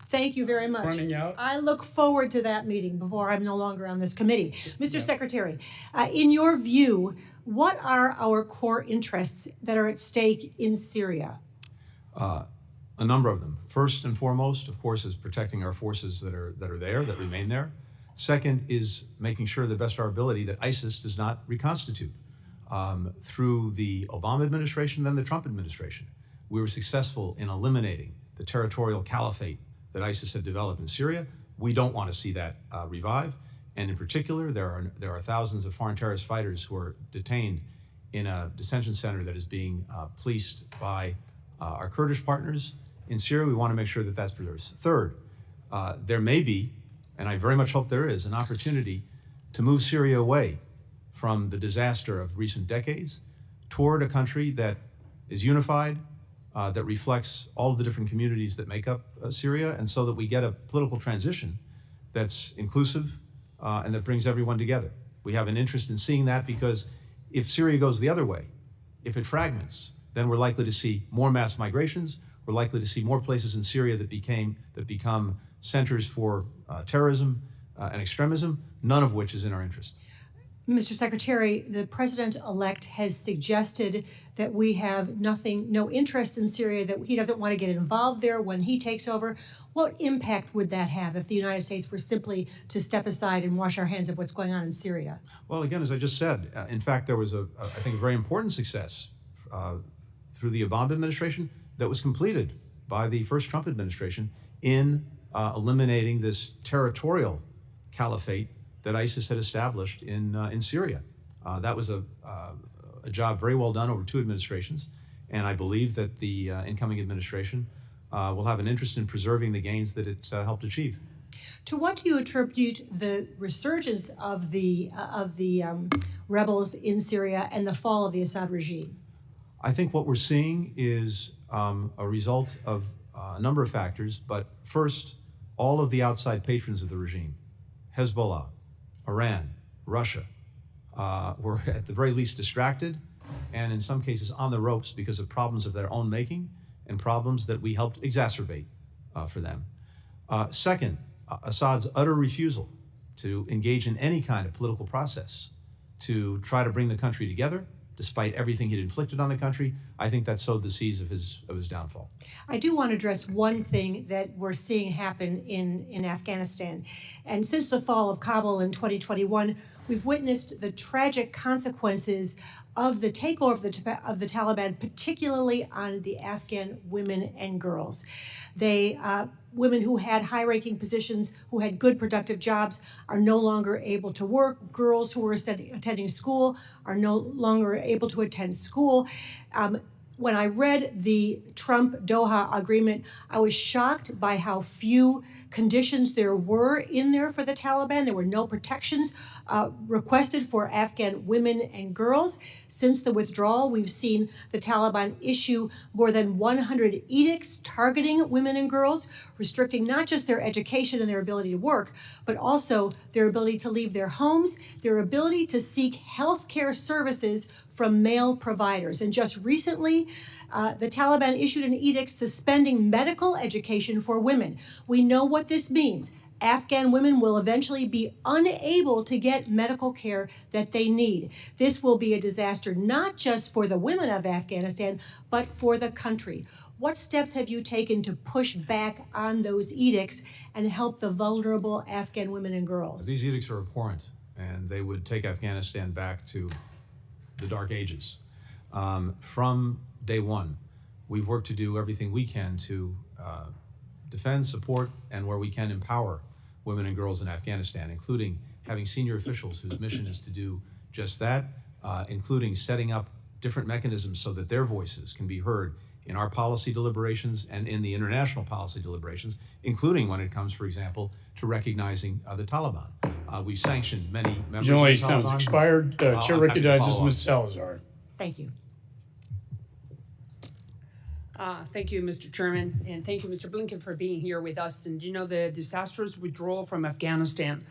Thank you very much. Running out. I look forward to that meeting before I'm no longer on this committee. Mr. Secretary, in your view, what are our core interests that are at stake in Syria? A number of them. First and foremost, of course, is protecting our forces that remain there. Second is making sure, to the best of our ability, that ISIS does not reconstitute. Through the Obama administration, then the Trump administration, we were successful in eliminating the territorial caliphate that ISIS had developed in Syria. We don't want to see that revive. And in particular, there are thousands of foreign terrorist fighters who are detained in a detention center that is being policed by our Kurdish partners in Syria. We want to make sure that that's preserved. Third, there may be, and I very much hope there is, an opportunity to move Syria away from the disaster of recent decades toward a country that is unified, that reflects all of the different communities that make up Syria, and so that we get a political transition that's inclusive and that brings everyone together. We have an interest in seeing that because if Syria goes the other way, if it fragments, then we're likely to see more mass migrations. We're likely to see more places in Syria that become centers for terrorism and extremism, none of which is in our interest. Mr. Secretary, the president-elect has suggested that we have no interest in Syria, that he doesn't want to get involved there when he takes over. What impact would that have if the United States were simply to step aside and wash our hands of what's going on in Syria? Well, again, as I just said, in fact, there was I think, a very important success through the Obama administration that was completed by the first Trump administration in eliminating this territorial caliphate that ISIS had established in Syria. That was a job very well done over 2 administrations, and I believe that the incoming administration will have an interest in preserving the gains that it helped achieve. To what do you attribute the resurgence of the rebels in Syria and the fall of the Assad regime? I think what we're seeing is a result of a number of factors, but first, all of the outside patrons of the regime, Hezbollah, Iran, Russia, were at the very least distracted and in some cases on the ropes because of problems of their own making and problems that we helped exacerbate for them. Second, Assad's utter refusal to engage in any kind of political process to try to bring the country together, despite everything he'd inflicted on the country, I think that sowed the seeds of his downfall. I do want to address one thing that we're seeing happen in Afghanistan. And since the fall of Kabul in 2021, we've witnessed the tragic consequences of the takeover of the Taliban, particularly on the Afghan women and girls. Women who had high-ranking positions, who had good productive jobs, are no longer able to work. Girls who were attending school are no longer able to attend school. When I read the Trump-Doha agreement, I was shocked by how few conditions there were in there for the Taliban. There were no protections requested for Afghan women and girls. Since the withdrawal, we've seen the Taliban issue more than 100 edicts targeting women and girls, restricting not just their education and their ability to work, but also their ability to leave their homes, their ability to seek health care services from male providers. And just recently, the Taliban issued an edict suspending medical education for women. We know what this means. Afghan women will eventually be unable to get medical care that they need. This will be a disaster not just for the women of Afghanistan, but for the country. What steps have you taken to push back on those edicts and help the vulnerable Afghan women and girls? These edicts are abhorrent, and they would take Afghanistan back to the dark ages. From day one, we've worked to do everything we can to defend, support, and where we can empower women and girls in Afghanistan, including having senior officials whose mission is to do just that, including setting up different mechanisms so that their voices can be heard in our policy deliberations and in the international policy deliberations, including when it comes, for example, to recognizing the Taliban. We've sanctioned many members of the Generally, Taliban. time's expired. Chair recognizes Ms. Salazar. Thank you. Thank you, Mr. Chairman, and thank you, Mr. Blinken, for being here with us. And you know, the disastrous withdrawal from Afghanistan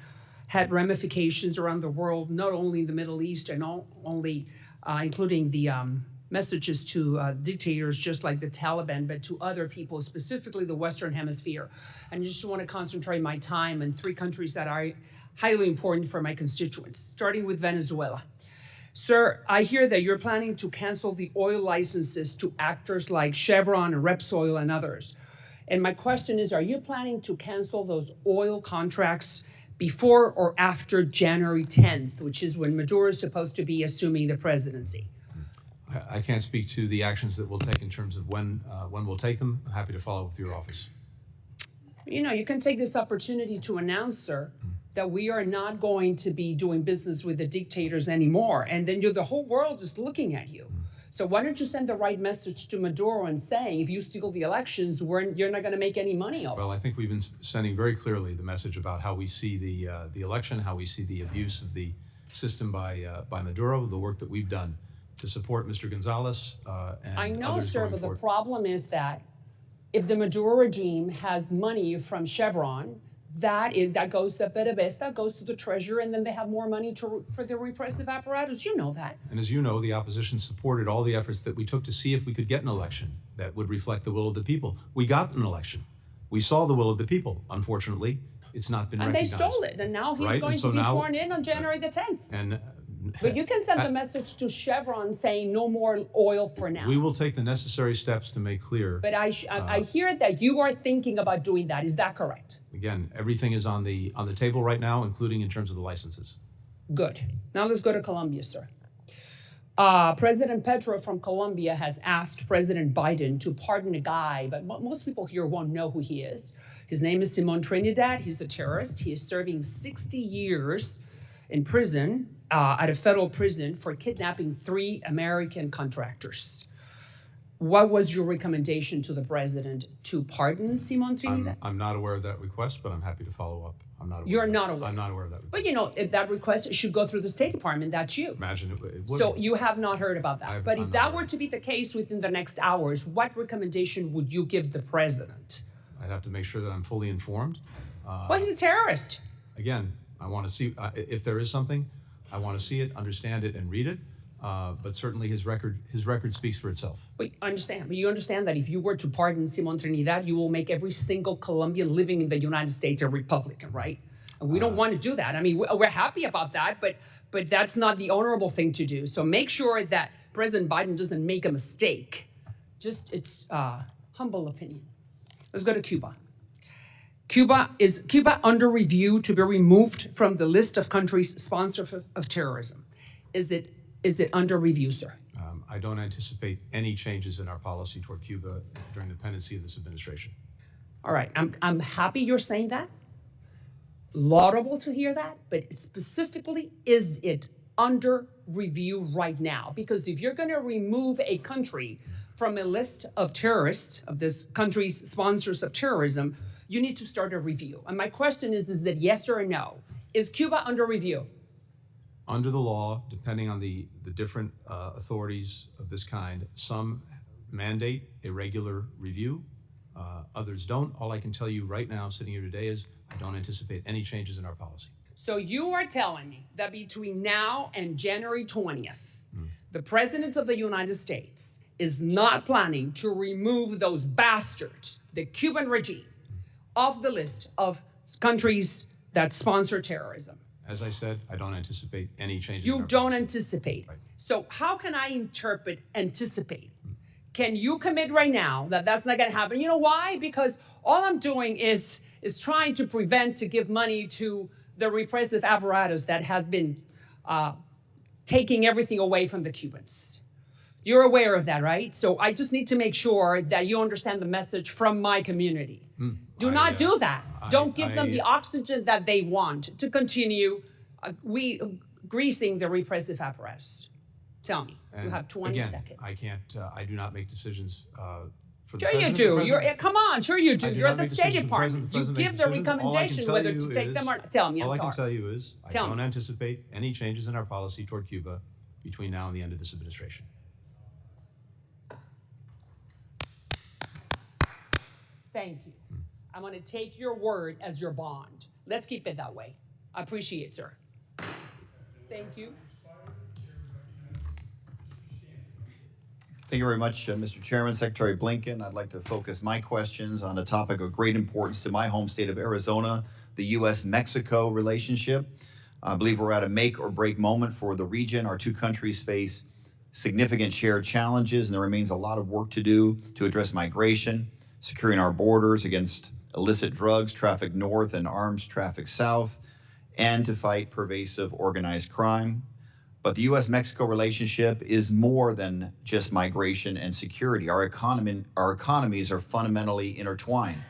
had ramifications around the world, not only in the Middle East and only including the messages to dictators just like the Taliban, but to other people, specifically the Western Hemisphere. And I just want to concentrate my time on 3 countries that are highly important for my constituents, starting with Venezuela. Sir, I hear that you're planning to cancel the oil licenses to actors like Chevron and Repsol and others. And my question is, are you planning to cancel those oil contracts before or after January 10th, which is when Maduro is supposed to be assuming the presidency? I can't speak to the actions that we'll take in terms of when we'll take them. I'm happy to follow up with your office. You know, you can take this opportunity to announce, sir, that we are not going to be doing business with the dictators anymore. And then the whole world is looking at you. So why don't you send the right message to Maduro and saying, if you steal the elections, you're not going to make any money off Well, I think we've been sending very clearly the message about how we see the election, how we see the abuse of the system by Maduro, the work that we've done to support Mr. Gonzalez and I know, others sir, going but the forward. problem is that if the Maduro regime has money from Chevron, that goes to PDVSA, goes to the treasury, and then they have more money for the repressive apparatus. You know that. And as you know, the opposition supported all the efforts that we took to see if we could get an election that would reflect the will of the people. We got an election. We saw the will of the people. Unfortunately, it's not been And they recognized. stole it, and now he's Right? going And so to be now- sworn in on January the 10th. And But you can send the message to Chevron saying no more oil for now. we will take the necessary steps to make clear. But I hear that you are thinking about doing that. Is that correct? Again, everything is on the table right now, including in terms of the licenses. Good. Now let's go to Colombia, sir. President Petro from Colombia has asked President Biden to pardon a guy, but most people here won't know who he is. His name is Simon Trinidad. He's a terrorist. He is serving 60 years in prison, at a federal prison for kidnapping 3 American contractors. What was your recommendation to the president to pardon Simon Trinidad? I'm not aware of that request, but I'm happy to follow up. I'm not aware. You're of that. not aware. I'm not aware of that. But you know, if that request should go through the State Department, that's you. Imagine it would. So you have not heard about that. But I'm if not that were to be the case within the next hours, what recommendation would you give the president? I'd have to make sure that I'm fully informed. Well, he's a terrorist. Again, I want to see if there is something. I want to see it, understand it, and read it. But certainly his record speaks for itself. But you understand that if you were to pardon Simon Trinidad, you will make every single Colombian living in the United States a Republican, right? And we don't want to do that. I mean, we're happy about that, but that's not the honorable thing to do. So make sure that President Biden doesn't make a mistake. Just it's humble opinion. Let's go to Cuba. Is Cuba under review to be removed from the list of countries sponsors of terrorism? Is it under review, sir? I don't anticipate any changes in our policy toward Cuba during the pendency of this administration. All right, I'm happy you're saying that. Laudable to hear that, but specifically, is it under review right now? Because if you're going to remove a country from a list of terrorists, of this country's sponsors of terrorism, you need to start a review. And my question is it yes or no? Is Cuba under review? Under the law, depending on the different authorities of this kind, some mandate a regular review, others don't. All I can tell you right now, sitting here today, is I don't anticipate any changes in our policy. So you are telling me that between now and January 20th, the President of the United States is not planning to remove those bastards, the Cuban regime, off the list of countries that sponsor terrorism. As I said, I don't anticipate any changes. You don't anticipate. Right. So how can I interpret anticipate? Can you commit right now that that's not going to happen? You know why? Because all I'm doing is trying to prevent to give money to the repressive apparatus that has been taking everything away from the Cubans. You're aware of that, right? So I just need to make sure that you understand the message from my community. Do not do that. Don't give them the oxygen that they want to continue greasing the repressive apparatus. Tell me. You have 20 seconds. I can't. I do not make decisions for the Sure president. you do. Come on. Sure you do. You're at the State Department. You give the decisions. recommendation whether to take them or not. Tell me. I'm all sorry. I can tell you is I don't anticipate any changes in our policy toward Cuba between now and the end of this administration. Thank you. I'm going to take your word as your bond. Let's keep it that way. I appreciate it, sir. Thank you. Thank you very much, Mr. Chairman, Secretary Blinken. I'd like to focus my questions on a topic of great importance to my home state of Arizona, the U.S.-Mexico relationship. I believe we're at a make or break moment for the region. Our two countries face significant shared challenges, and there remains a lot of work to do to address migration, securing our borders against illicit drugs trafficked north and arms trafficked south, and to fight pervasive organized crime. But the U.S.-Mexico relationship is more than just migration and security. Our economies are fundamentally intertwined.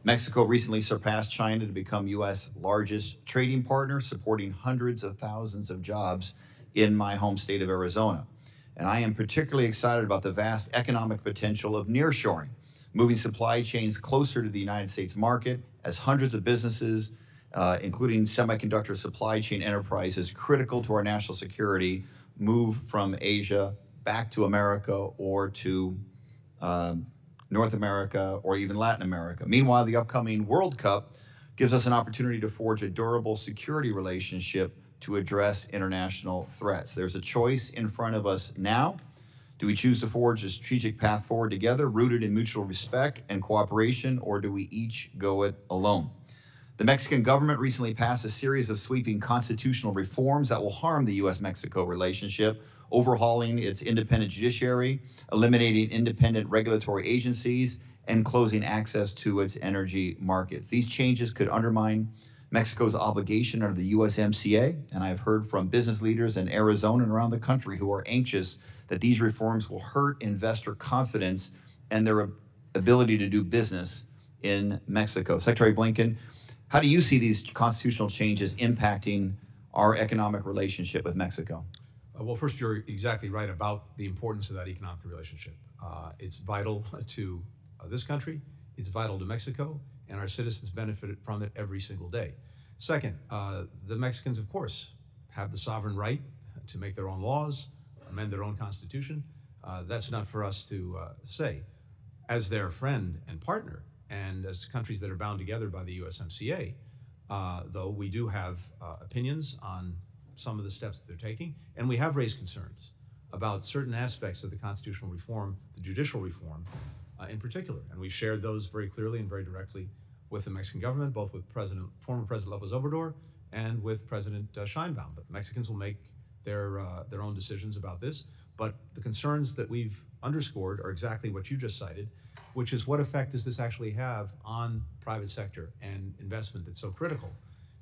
Mexico recently surpassed China to become U.S. largest trading partner, supporting hundreds of thousands of jobs in my home state of Arizona. And I am particularly excited about the vast economic potential of nearshoring, moving supply chains closer to the United States market as hundreds of businesses, including semiconductor supply chain enterprises critical to our national security, move from Asia back to America or to North America or even Latin America. Meanwhile, the upcoming World Cup gives us an opportunity to forge a durable security relationship to address international threats. There's a choice in front of us now. Do we choose to forge a strategic path forward together, rooted in mutual respect and cooperation, or do we each go it alone? The Mexican government recently passed a series of sweeping constitutional reforms that will harm the U.S.-Mexico relationship, overhauling its independent judiciary, eliminating independent regulatory agencies, and closing access to its energy markets. These changes could undermine Mexico's obligation under the USMCA, and I've heard from business leaders in Arizona and around the country who are anxious that these reforms will hurt investor confidence and their ability to do business in Mexico. Secretary Blinken, how do you see these constitutional changes impacting our economic relationship with Mexico? Well, first, you're exactly right about the importance of that economic relationship. It's vital to this country, it's vital to Mexico, and our citizens benefit from it every single day. Second, the Mexicans, of course, have the sovereign right to make their own laws, amend their own constitution. That's not for us to say. As their friend and partner, and as countries that are bound together by the USMCA, though we do have opinions on some of the steps that they're taking, and we have raised concerns about certain aspects of the constitutional reform, the judicial reform in particular, and we've shared those very clearly and very directly with the Mexican government, both with former President López Obrador and with President Sheinbaum. But the Mexicans will make their own decisions about this. But the concerns that we've underscored are exactly what you just cited, which is what effect does this actually have on private sector and investment that's so critical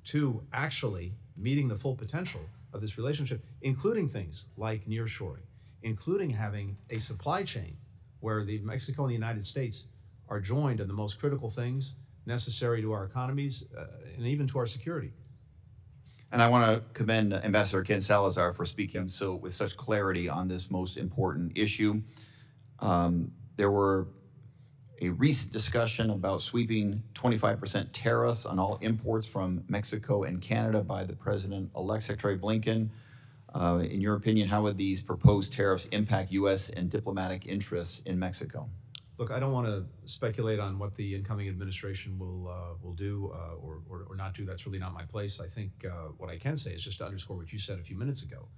to actually meeting the full potential of this relationship, including things like nearshoring, including having a supply chain where Mexico and the United States are joined in the most critical things necessary to our economies and even to our security. And I want to commend Ambassador Ken Salazar for speaking with such clarity on this most important issue. There were a recent discussion about sweeping 25% tariffs on all imports from Mexico and Canada by the President-elect. Secretary Blinken, in your opinion, how would these proposed tariffs impact U.S. and diplomatic interests in Mexico? Look, I don't want to speculate on what the incoming administration will do or not do. That's really not my place. I think what I can say is just to underscore what you said a few minutes ago,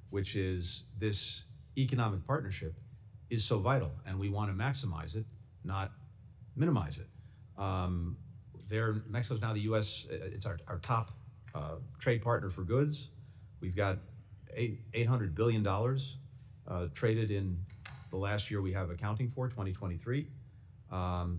which is this economic partnership is so vital, and we want to maximize it, not minimize it. Mexico's now the U.S., it's our top trade partner for goods. We've got $800 billion traded in the last year we have accounting for, 2023.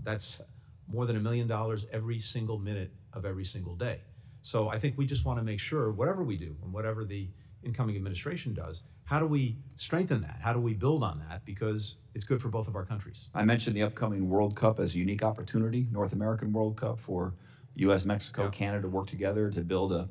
That's more than $1 million every single minute of every single day. So I think we just want to make sure, whatever we do and whatever the incoming administration does, how do we strengthen that? How do we build on that? Because it's good for both of our countries. I mentioned the upcoming World Cup as a unique opportunity, North American World Cup, for U.S., Mexico, Canada to work together to build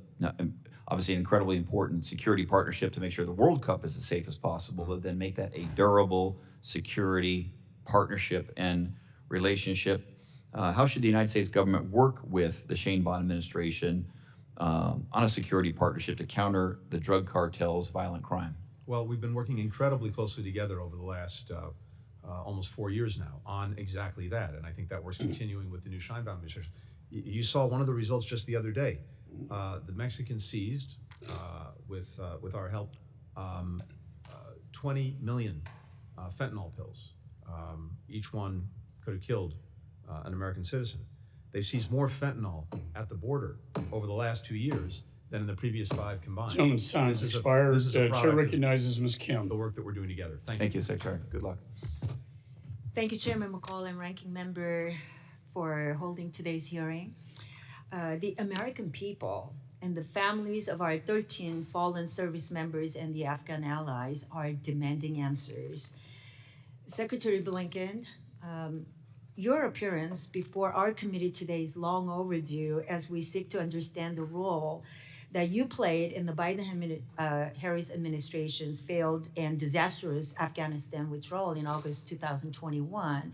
obviously an incredibly important security partnership to make sure the World Cup is as safe as possible, but then make that a durable security partnership and relationship. How should the United States government work with the Sheinbaum administration on a security partnership to counter the drug cartel's violent crime? Well, we've been working incredibly closely together over the last almost 4 years now on exactly that, and I think that work's continuing with the new Sheinbaum administration. You saw one of the results just the other day. The Mexicans seized, with our help, 20 million fentanyl pills. Each one could have killed an American citizen. They've seized more fentanyl at the border over the last 2 years than in the previous 5 combined. Gentleman's time has expired. Chair recognizes Ms. Kim. The work that we're doing together. Thank you. Thank you, Secretary. Good luck. Thank you, Chairman McCall and Ranking Member, for holding today's hearing. The American people and the families of our 13 fallen service members and the Afghan allies are demanding answers. Secretary Blinken, your appearance before our committee today is long overdue as we seek to understand the role that you played in the Biden-Harris administration's failed and disastrous Afghanistan withdrawal in August 2021.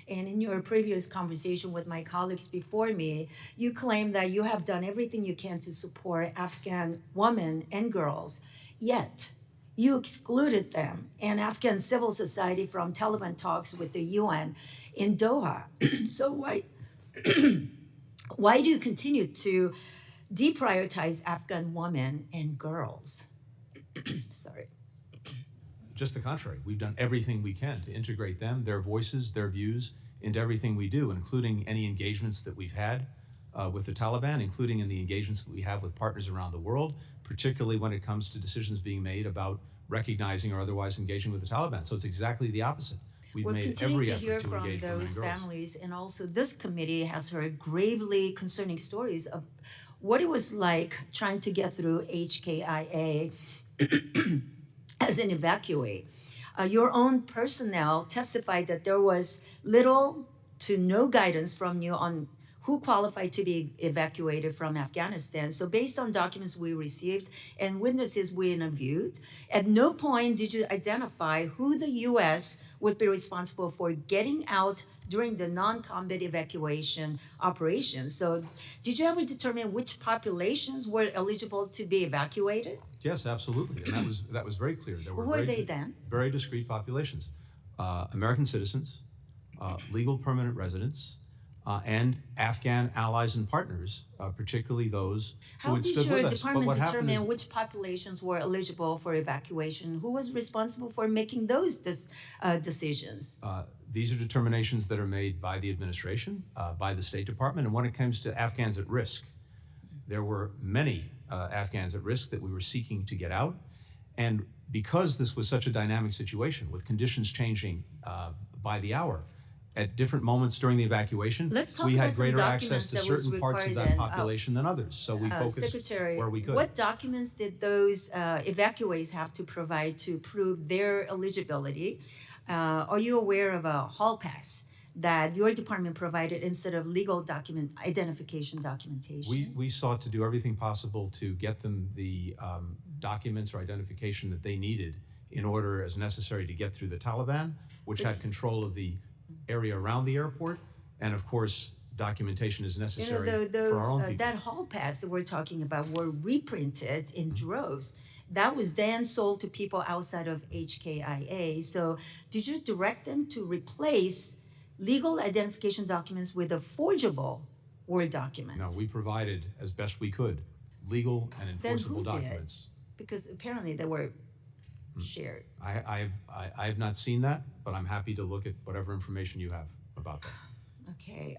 And in your previous conversation with my colleagues before me, you claimed that you have done everything you can to support Afghan women and girls. Yet, you excluded them and Afghan civil society from Taliban talks with the UN in Doha. So why do you continue to deprioritize Afghan women and girls? Sorry. Just the contrary. We've done everything we can to integrate them, their voices, their views, into everything we do, including any engagements that we've had with the Taliban, including in the engagements that we have with partners around the world, particularly when it comes to decisions being made about recognizing or otherwise engaging with the Taliban. So it's exactly the opposite. We've We're made continuing every to effort hear to from engage women and those girls. families, and also this committee has heard gravely concerning stories of what it was like trying to get through HKIA as an evacuee. Your own personnel testified that there was little to no guidance from you on who qualified to be evacuated from Afghanistan. So based on documents we received and witnesses we interviewed, at no point did you identify who the U.S. would be responsible for getting out during the non-combat evacuation operations. So did you ever determine which populations were eligible to be evacuated? Yes, absolutely, and that was very clear. There were Who were they then? very discrete populations: American citizens, legal permanent residents, and Afghan allies and partners, particularly those who How had did stood your with us. But department what happened determine is which populations were eligible for evacuation? Who was responsible for making those decisions? these are determinations that are made by the administration, by the State Department, and when it comes to Afghans at risk, there were many Afghans at risk that we were seeking to get out. And because this was such a dynamic situation with conditions changing by the hour, at different moments during the evacuation, we had greater access to certain parts of that population than others. So we focused Secretary, where we could. what documents did those evacuees have to provide to prove their eligibility? Are you aware of a hall pass that your department provided instead of legal identification documentation? We sought to do everything possible to get them the documents or identification that they needed in order, as necessary, to get through the Taliban, which had control of the area around the airport, and of course, documentation is necessary for our own people. That hall pass that we're talking about were reprinted in droves. That was then sold to people outside of HKIA. So did you direct them to replace legal identification documents with a forgeable Word document? No, we provided, as best we could, legal and enforceable documents. Because apparently they were shared. I have not seen that, but I'm happy to look at whatever information you have about that. Okay.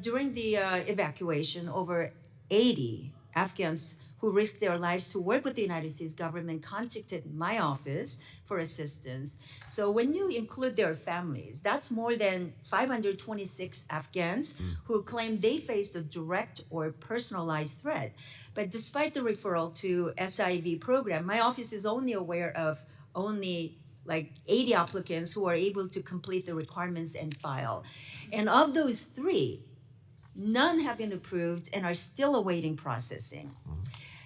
During the evacuation, over 80 Afghans who risked their lives to work with the United States government contacted my office for assistance. So when you include their families, that's more than 526 Afghans who claim they faced a direct or personalized threat. But despite the referral to SIV program, my office is only aware of only like 80 applicants who are able to complete the requirements and file. And of those 3, none have been approved and are still awaiting processing.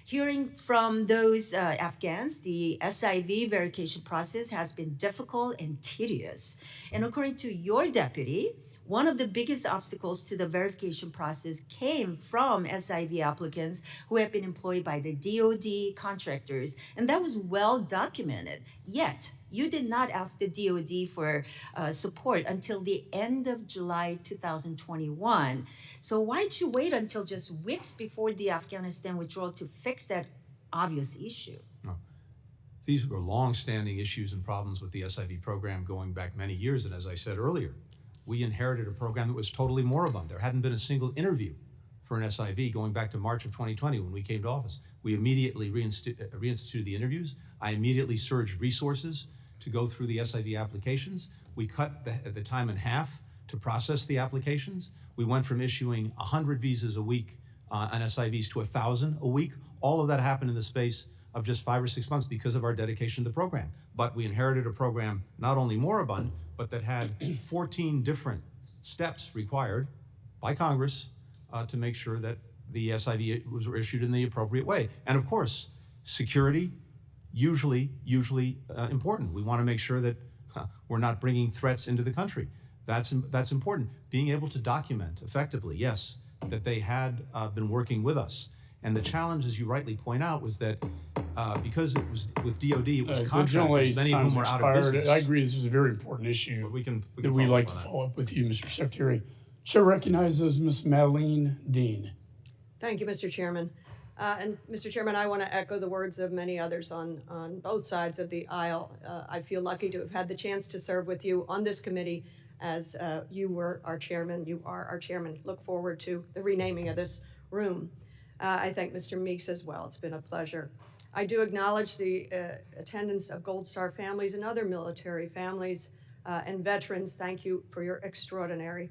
Hearing from those Afghans, the SIV verification process has been difficult and tedious. And according to your deputy, one of the biggest obstacles to the verification process came from SIV applicants who have been employed by the DoD contractors, and that was well documented. Yet, you did not ask the DoD for support until the end of July 2021. So why'd you wait until just weeks before the Afghanistan withdrawal to fix that obvious issue? These were long-standing issues and problems with the SIV program going back many years, and as I said earlier, we inherited a program that was totally moribund. There hadn't been a single interview for an SIV going back to March of 2020 when we came to office. We immediately reinstituted the interviews. I immediately surged resources to go through the SIV applications. We cut the time in half to process the applications. We went from issuing 100 visas a week on SIVs to 1,000 a week. All of that happened in the space of just 5 or 6 months because of our dedication to the program. But we inherited a program not only moribund, but that had 14 different steps required by Congress to make sure that the SIV was issued in the appropriate way. And of course, security, usually important. We want to make sure that we're not bringing threats into the country. That's important. Being able to document effectively, yes, that they had been working with us. And the challenge, as you rightly point out, was that because it was with DOD, it was The contractors, many of whom were out of business. I agree this is a very important issue But we can that we'd follow like up to on that. follow up with you, Mr. Secretary. Chair recognizes Ms. Madeline Dean. Thank you, Mr. Chairman. And Mr. Chairman, I want to echo the words of many others on both sides of the aisle. I feel lucky to have had the chance to serve with you on this committee as you were our chairman. You are our chairman. Look forward to the renaming of this room. I thank Mr. Meeks as well. It's been a pleasure. I do acknowledge the attendance of Gold Star families and other military families and veterans. Thank you for your extraordinary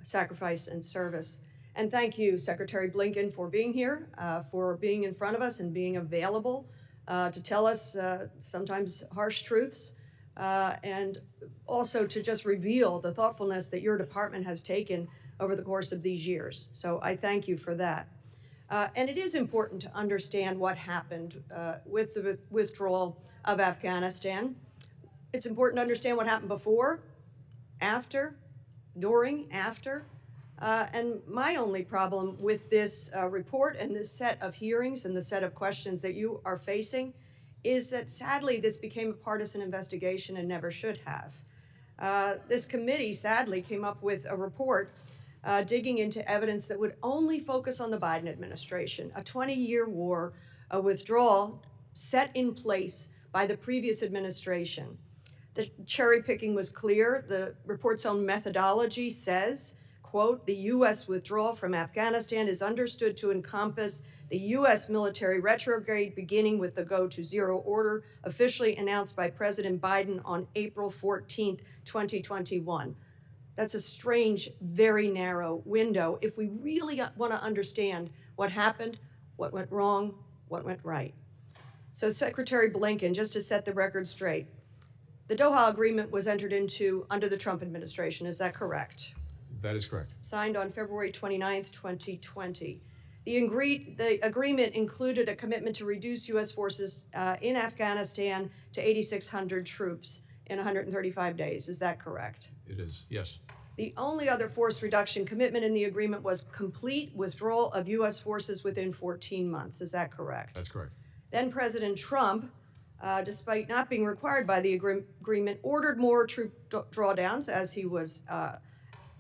sacrifice and service. And thank you, Secretary Blinken, for being here, for being in front of us and being available to tell us sometimes harsh truths, and also to just reveal the thoughtfulness that your department has taken over the course of these years. So I thank you for that. And it is important to understand what happened with the withdrawal of Afghanistan. It's important to understand what happened before, after, during, after. And my only problem with this report and this set of hearings and the set of questions that you are facing is that sadly this became a partisan investigation and never should have. This committee sadly came up with a report digging into evidence that would only focus on the Biden administration, a 20-year war, a withdrawal set in place by the previous administration. The cherry picking was clear. The report's own methodology says, quote, the U.S. withdrawal from Afghanistan is understood to encompass the U.S. military retrograde beginning with the Go to Zero order officially announced by President Biden on April 14th, 2021. That's a strange, very narrow window if we really want to understand what happened, what went wrong, what went right. So Secretary Blinken, just to set the record straight, the Doha agreement was entered into under the Trump administration, is that correct? That is correct. Signed on February 29th, 2020. The agreement included a commitment to reduce U.S. forces in Afghanistan to 8,600 troops in 135 days. Is that correct? It is, yes. The only other force reduction commitment in the agreement was complete withdrawal of U.S. forces within 14 months. Is that correct? That's correct. Then President Trump, despite not being required by the agreement, ordered more troop drawdowns as he was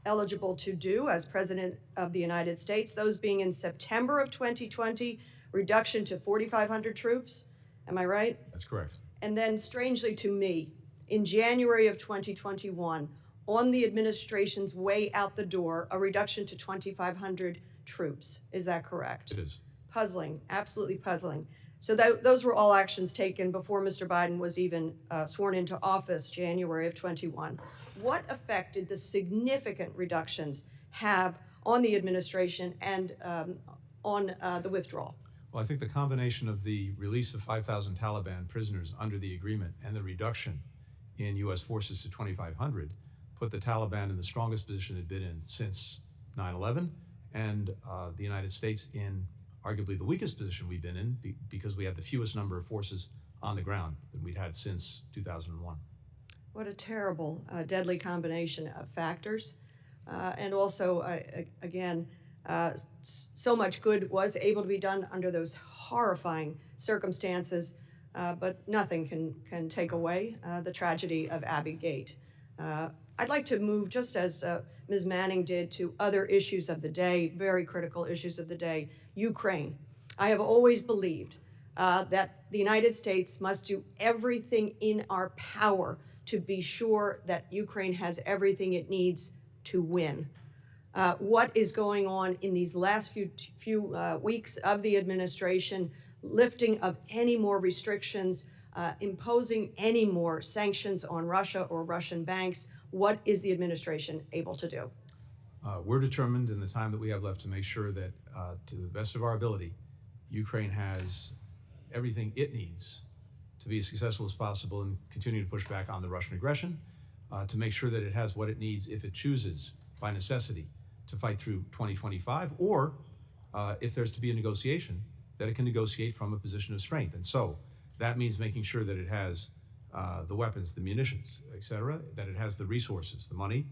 eligible to do as President of the United States, those being in September of 2020, reduction to 4,500 troops. Am I right? That's correct. And then, strangely to me, in January of 2021, on the administration's way out the door, a reduction to 2,500 troops. Is that correct? It is. Puzzling, absolutely puzzling. So those were all actions taken before Mr. Biden was even sworn into office, January of 21. What effect did the significant reductions have on the administration and on the withdrawal? Well, I think the combination of the release of 5,000 Taliban prisoners under the agreement and the reduction in U.S. forces to 2,500 put the Taliban in the strongest position it had been in since 9/11, and the United States in arguably the weakest position we've been in because we had the fewest number of forces on the ground than we'd had since 2001. What a terrible, deadly combination of factors. And also, again, so much good was able to be done under those horrifying circumstances, but nothing can take away the tragedy of Abbey Gate. I'd like to move, just as Ms. Manning did, to other issues of the day, very critical issues of the day. Ukraine. I have always believed that the United States must do everything in our power to be sure that Ukraine has everything it needs to win. What is going on in these last few weeks of the administration, lifting of any more restrictions, imposing any more sanctions on Russia or Russian banks, what is the administration able to do? We're determined in the time that we have left to make sure that, to the best of our ability, Ukraine has everything it needs to be as successful as possible and continue to push back on the Russian aggression, to make sure that it has what it needs if it chooses, by necessity, to fight through 2025, or if there's to be a negotiation, that it can negotiate from a position of strength. And so that means making sure that it has the weapons, the munitions, et cetera, that it has the resources, the money,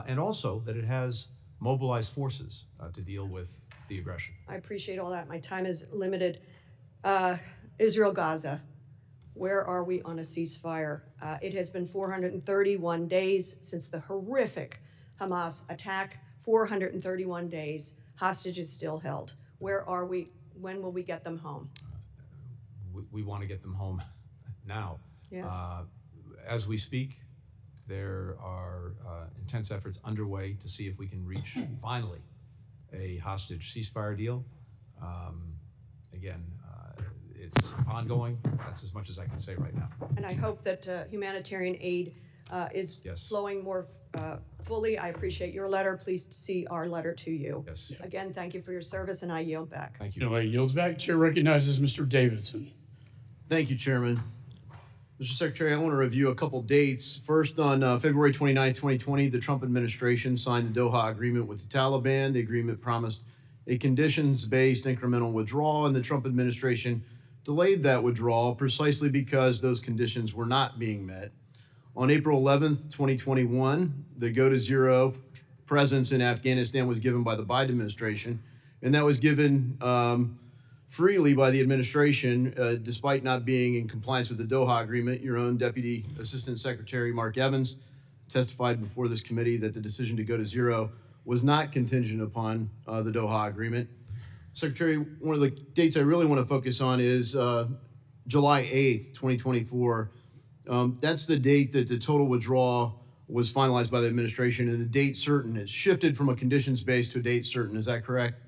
and also that it has mobilized forces to deal with the aggression. I appreciate all that. My time is limited. Israel-Gaza, where are we on a ceasefire? It has been 431 days since the horrific Hamas attack, 431 days, hostages still held. Where are we? When will we get them home? We want to get them home now. Yes. As we speak, there are intense efforts underway to see if we can reach, finally, a hostage ceasefire deal. Again, it's ongoing. That's as much as I can say right now. And I hope that humanitarian aid is flowing more fully. I appreciate your letter. Please see our letter to you. Yes. Again, thank you for your service, and I yield back. Thank you. Anyway, yields back. Chair recognizes Mr. Davidson. Thank you, Chairman. Mr. Secretary, I want to review a couple dates. First, on February 29, 2020, the Trump administration signed the Doha agreement with the Taliban. The agreement promised a conditions-based incremental withdrawal, and the Trump administration delayed that withdrawal precisely because those conditions were not being met. On April 11th, 2021, the go-to-zero presence in Afghanistan was given by the Biden administration, and that was given freely by the administration, despite not being in compliance with the Doha agreement. Your own Deputy Assistant Secretary, Mark Evans, testified before this committee that the decision to go to zero was not contingent upon the Doha agreement. Secretary, one of the dates I really want to focus on is July 8th, 2024. That's the date that the total withdrawal was finalized by the administration, and the date certain. It's shifted from a conditions-based to a date certain. Is that correct?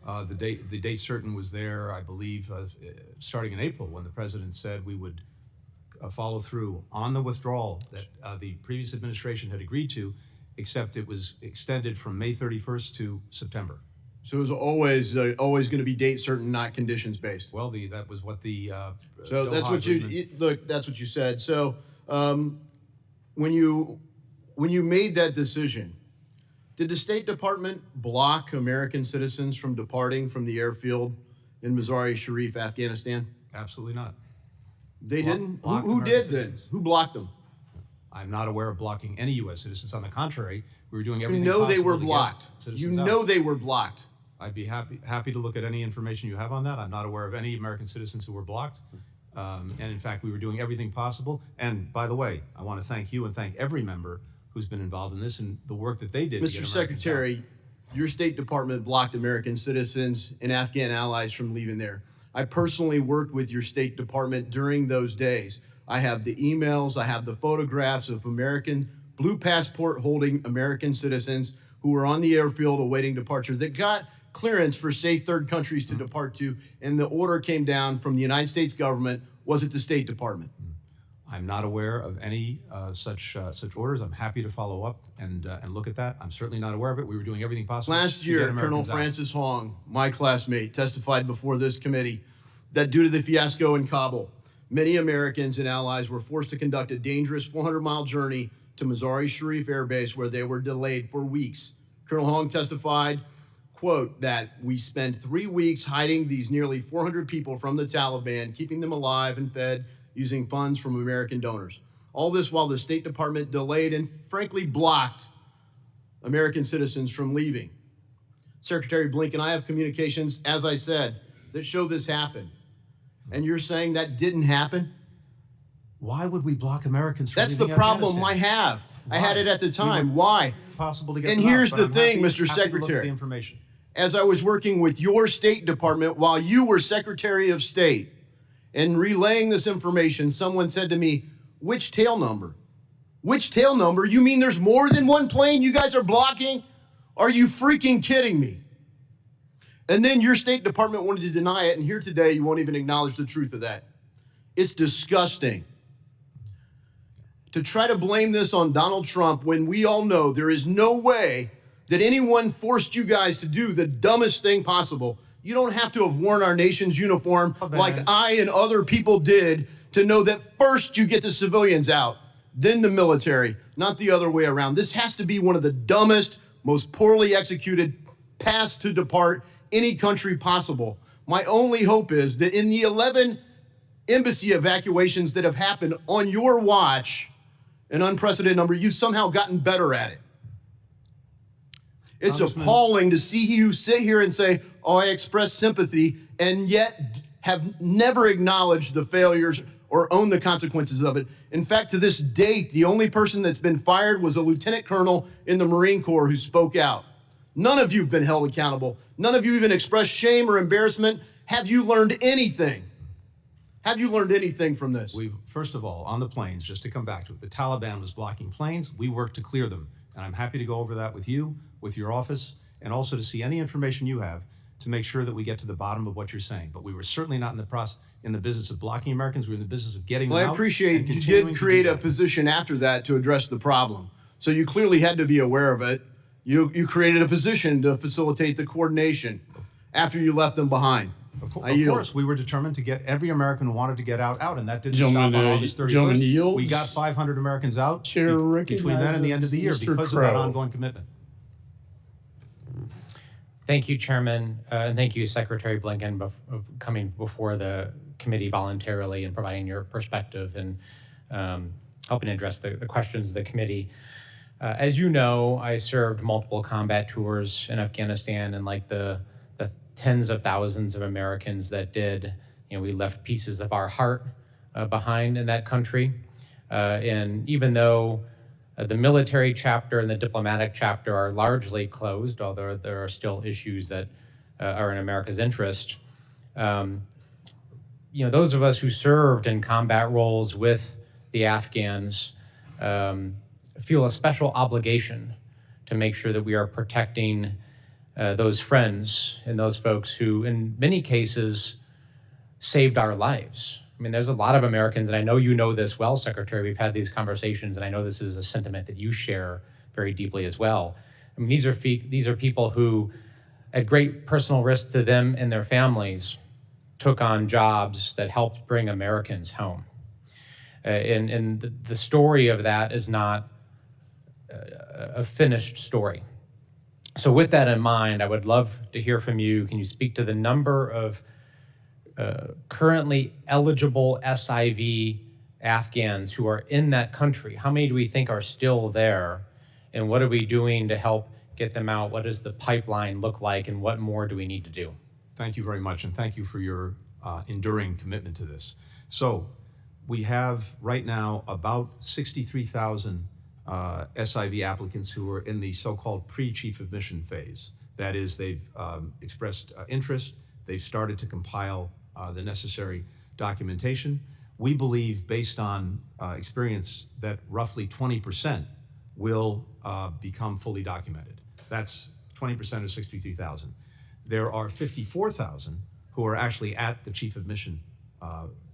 The date certain was there, I believe, starting in April, when the president said we would follow through on the withdrawal that the previous administration had agreed to, except it was extended from May 31st to September. So it was always going to be date certain, not conditions based. Well, that was what the so Doha that's what agreement. look. That's what you said. So when you made that decision, did the State Department block American citizens from departing from the airfield in Mazar-e-Sharif, Afghanistan? Absolutely not. They didn't? Block Who American did citizens. then? Who blocked them? I'm not aware of blocking any U.S. citizens. On the contrary, we were doing everything You know they possible were to get blocked. You citizens know out. they were blocked. I'd be happy to look at any information you have on that. I'm not aware of any American citizens who were blocked. And in fact, we were doing everything possible. And by the way, I want to thank you and thank every member who's been involved in this and the work that they did. to Mr. get Americans Secretary, out. your State Department blocked American citizens and Afghan allies from leaving there. I personally worked with your State Department during those days. I have the emails, I have the photographs of American blue passport holding American citizens who were on the airfield awaiting departure that got clearance for safe third countries to depart to, and the order came down from the United States government. Was it the State Department? I'm not aware of any such orders. I'm happy to follow up and look at that. I'm certainly not aware of it. We were doing everything possible. Last to get year, Colonel Americans out. Francis Hong, my classmate, testified before this committee that due to the fiasco in Kabul, many Americans and allies were forced to conduct a dangerous 400-mile journey to Mazar-e-Sharif Air Base, where they were delayed for weeks. Colonel Hong testified, quote, that we spent 3 weeks hiding these nearly 400 people from the Taliban, keeping them alive and fed using funds from American donors. All this while the State Department delayed and frankly blocked American citizens from leaving. Secretary Blinken, I have communications, as I said, that show this happened. And you're saying that didn't happen? Why would we block Americans from That's the leaving problem I Afghanistan? have. I had Why? it at the time. We were Why? Possible to get And them out, here's but the I'm thing, happy- Mr. happy to look at Secretary. the information. As I was working with your State Department while you were Secretary of State and relaying this information, someone said to me, which tail number? Which tail number? You mean there's more than one plane you guys are blocking? Are you freaking kidding me? And then your State Department wanted to deny it, and here today you won't even acknowledge the truth of that. It's disgusting. To try to blame this on Donald Trump when we all know there is no way that anyone forced you guys to do the dumbest thing possible. You don't have to have worn our nation's uniform like I and other people did to know that first you get the civilians out, then the military, not the other way around. This has to be one of the dumbest, most poorly executed paths to depart any country possible. My only hope is that in the 11 embassy evacuations that have happened on your watch, an unprecedented number, you've somehow gotten better at it. It's appalling to see you sit here and say, oh, I express sympathy, and yet have never acknowledged the failures or owned the consequences of it. In fact, to this date, the only person that's been fired was a lieutenant colonel in the Marine Corps who spoke out. None of you have been held accountable. None of you even expressed shame or embarrassment. Have you learned anything? Have you learned anything from this? First of all, on the planes, just to come back to it, the Taliban was blocking planes. We worked to clear them. And I'm happy to go over that with you, with your office, and also to see any information you have to make sure that we get to the bottom of what you're saying. But we were certainly not in the business of blocking Americans. We were in the business of getting them out. Well, I appreciate you did create a position after that to address the problem. So you clearly had to be aware of it. You created a position to facilitate the coordination after you left them behind. Of course, we were determined to get every American who wanted to get out, and that didn't stop on August 31st. Gentlemen yields. We got 500 Americans out Chair between then and the end of the year Mr. because of that ongoing commitment. Thank you, Chairman, and thank you, Secretary Blinken, for coming before the committee voluntarily and providing your perspective and helping address the questions of the committee. As you know, I served multiple combat tours in Afghanistan, and like the tens of thousands of Americans that did, we left pieces of our heart behind in that country. And even though the military chapter and the diplomatic chapter are largely closed, although there are still issues that are in America's interest, those of us who served in combat roles with the Afghans feel a special obligation to make sure that we are protecting those friends and those folks who, in many cases, saved our lives. I mean, there's a lot of Americans, and I know you know this well, Secretary. We've had these conversations, and I know this is a sentiment that you share very deeply as well. I mean, these are people who, at great personal risk to them and their families, took on jobs that helped bring Americans home. And the story of that is not a finished story. So with that in mind, I would love to hear from you. Can you speak to the number of currently eligible SIV Afghans who are in that country? How many do we think are still there? And what are we doing to help get them out? What does the pipeline look like? And what more do we need to do? Thank you very much, and thank you for your enduring commitment to this. So we have right now about 63,000 SIV applicants who are in the so-called pre-chief of mission phase. That is, they've expressed interest, they've started to compile the necessary documentation. We believe, based on experience, that roughly 20% will become fully documented. That's 20% of 63,000. There are 54,000 who are actually at the chief of mission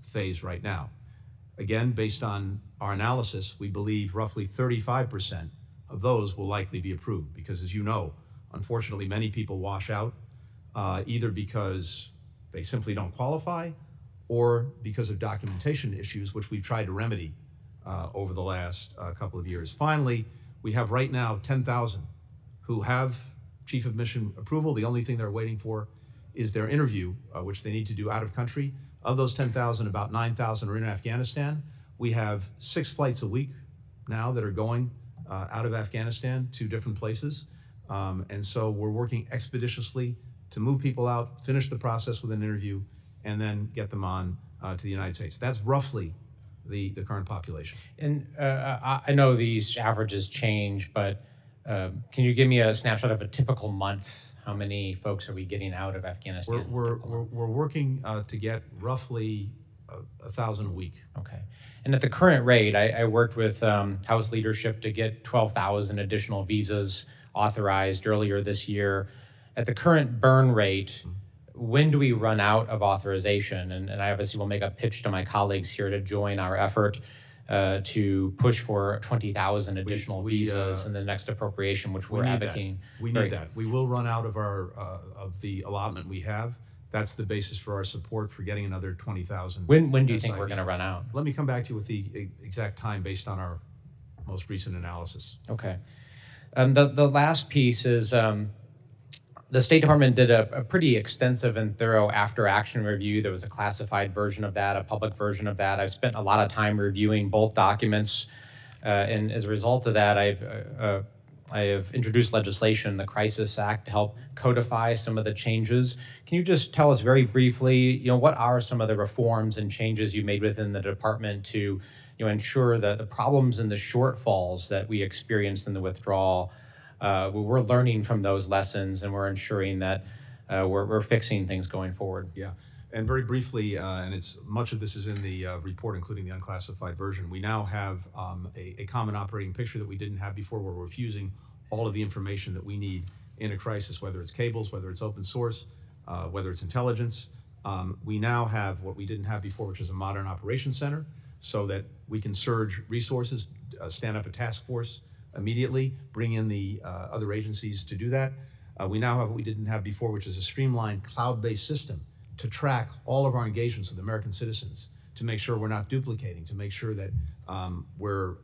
phase right now. Again, based on our analysis, we believe roughly 35% of those will likely be approved because, as you know, unfortunately, many people wash out either because they simply don't qualify or because of documentation issues, which we've tried to remedy over the last couple of years. Finally, we have right now 10,000 who have chief of mission approval. The only thing they're waiting for is their interview, which they need to do out of country. Of those 10,000, about 9,000 are in Afghanistan. We have 6 flights a week now that are going out of Afghanistan to different places. And so we're working expeditiously to move people out, finish the process with an interview, and then get them on to the United States. That's roughly the current population. And I know these averages change, but can you give me a snapshot of a typical month? How many folks are we getting out of Afghanistan? We're working to get roughly 1,000 a week. Okay. And at the current rate, I worked with House leadership to get 12,000 additional visas authorized earlier this year. At the current burn rate, when do we run out of authorization? And I obviously will make a pitch to my colleagues here to join our effort to push for 20,000 additional visas in the next appropriation, which we're advocating. We need that. We will run out of our of the allotment we have. That's the basis for our support for getting another 20,000. When do you think we're going to run out? Let me come back to you with the exact time based on our most recent analysis. Okay. The last piece is the State Department did a pretty extensive and thorough after-action review. There was a classified version of that, a public version of that. I've spent a lot of time reviewing both documents, and as a result of that, I've I have introduced legislation, the Crisis Act, to help codify some of the changes. Can you just tell us very briefly, what are some of the reforms and changes you made within the department to, ensure that the problems and the shortfalls that we experienced in the withdrawal, we're learning from those lessons and we're ensuring that we're fixing things going forward? Yeah. And very briefly, and much of this is in the report, including the unclassified version, we now have a common operating picture that we didn't have before, where we're fusing all of the information that we need in a crisis, whether it's cables, whether it's open source, whether it's intelligence. We now have what we didn't have before, which is a modern operations center, so that we can surge resources, stand up a task force immediately, bring in the other agencies to do that. We now have what we didn't have before, which is a streamlined cloud-based system to track all of our engagements with American citizens, to make sure we're not duplicating, to make sure that we're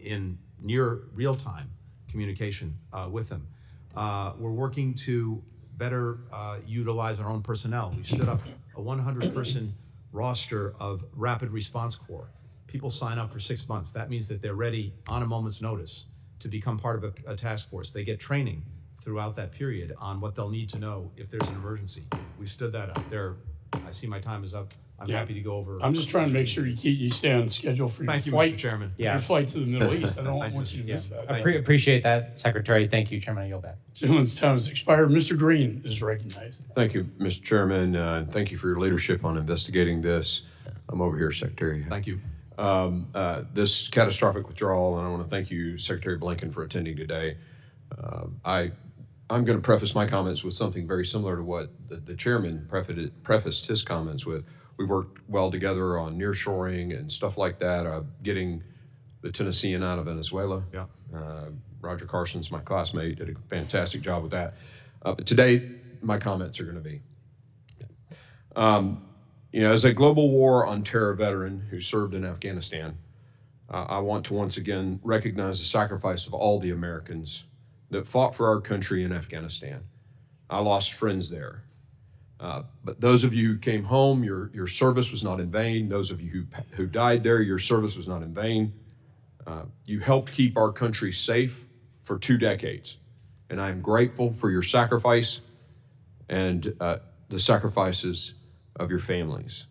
in near real-time communication with them. We're working to better utilize our own personnel. We've stood up a 100-person roster of Rapid Response Corps. People sign up for 6 months. That means that they're ready on a moment's notice to become part of a task force. They get training throughout that period on what they'll need to know if there's an emergency. We stood that up. I see my time is up. I'm happy to go over. I'm just trying to make sure you stay on schedule for your flight. Mr. Chairman. Your flight to the Middle East. I don't want you to miss that. I appreciate that, Secretary. Thank you, Chairman. I yield back. Gentleman's time has expired. Mr. Green is recognized. Thank you, Mr. Chairman, and thank you for your leadership on investigating this. I'm over here, Secretary. Thank you. This catastrophic withdrawal, and I want to thank you, Secretary Blinken, for attending today. I'm going to preface my comments with something very similar to what the chairman prefaced his comments with. We've worked well together on nearshoring and stuff like that, getting the Tennessean out of Venezuela. Yeah. Roger Carson's my classmate, did a fantastic job with that. But today, my comments are going to be, as a global war on terror veteran who served in Afghanistan, I want to once again recognize the sacrifice of all the Americans that fought for our country in Afghanistan. I lost friends there. But those of you who came home, your service was not in vain. Those of you who died there, your service was not in vain. You helped keep our country safe for 2 decades. And I am grateful for your sacrifice and the sacrifices of your families.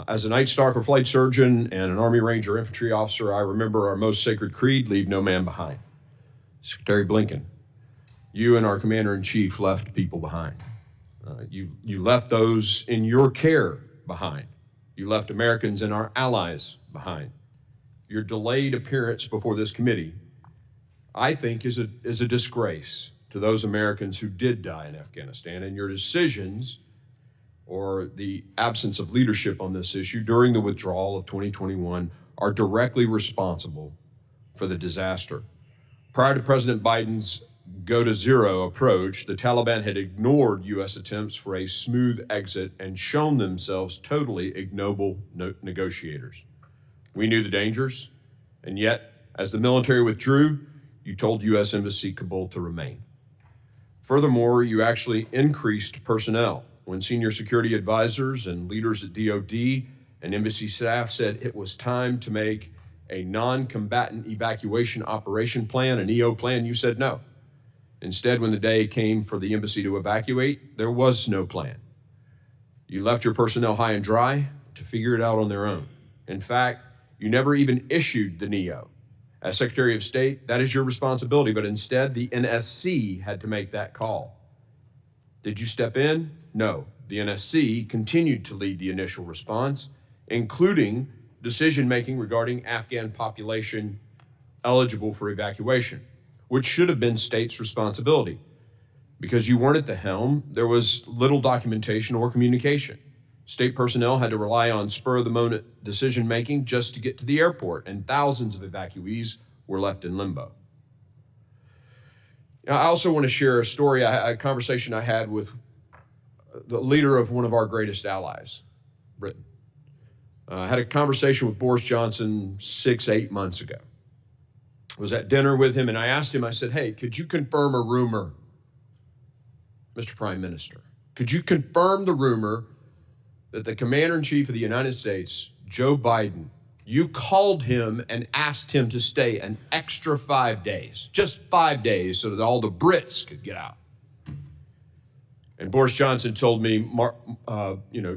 As a Night Stalker flight surgeon and an Army Ranger infantry officer, I remember our most sacred creed, leave no man behind. Secretary Blinken, you and our Commander-in-Chief left people behind. You left those in your care behind. You left Americans and our allies behind. Your delayed appearance before this committee, I think, is a disgrace to those Americans who did die in Afghanistan, and your decisions or the absence of leadership on this issue during the withdrawal of 2021 are directly responsible for the disaster. Prior to President Biden's go to zero approach, the Taliban had ignored U.S. attempts for a smooth exit and shown themselves totally ignoble negotiators. We knew the dangers, and yet, as the military withdrew, you told U.S. Embassy Kabul to remain. Furthermore, you actually increased personnel when senior security advisors and leaders at DOD and embassy staff said it was time to make a non-combatant evacuation operation plan, an EO plan. You said no. Instead, when the day came for the embassy to evacuate, there was no plan. You left your personnel high and dry to figure it out on their own. In fact, you never even issued the NEO. As Secretary of State, that is your responsibility, but instead the NSC had to make that call. Did you step in? No. The NSC continued to lead the initial response, including decision-making regarding Afghan population eligible for evacuation, which should have been states' responsibility. Because you weren't at the helm, there was little documentation or communication. State personnel had to rely on spur-of-the-moment decision-making just to get to the airport, and thousands of evacuees were left in limbo. I also want to share a story, a conversation I had with the leader of one of our greatest allies, Britain. I had a conversation with Boris Johnson 6-8 months ago. I was at dinner with him, and I asked him, I said, hey, could you confirm a rumor, Mr. Prime Minister? Could you confirm the rumor that the Commander-in-Chief of the United States, Joe Biden, You called him and asked him to stay an extra 5 days, just 5 days, so that all the Brits could get out. And Boris Johnson told me,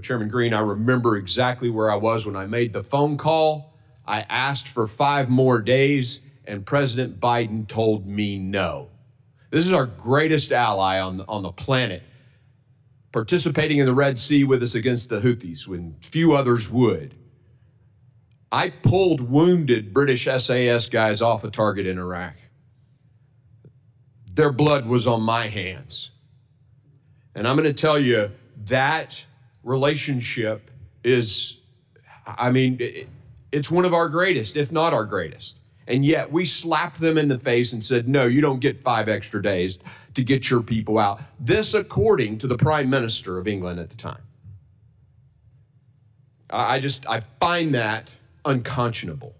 Chairman Green, I remember exactly where I was when I made the phone call. I asked for 5 more days, and President Biden told me no. This is our greatest ally on the planet, participating in the Red Sea with us against the Houthis when few others would. I pulled wounded British SAS guys off a target in Iraq. Their blood was on my hands. And I'm going to tell you, that relationship is, it's one of our greatest, if not our greatest. And yet we slapped them in the face and said, no, you don't get 5 extra days to get your people out. This according to the Prime Minister of England at the time. I find that unconscionable.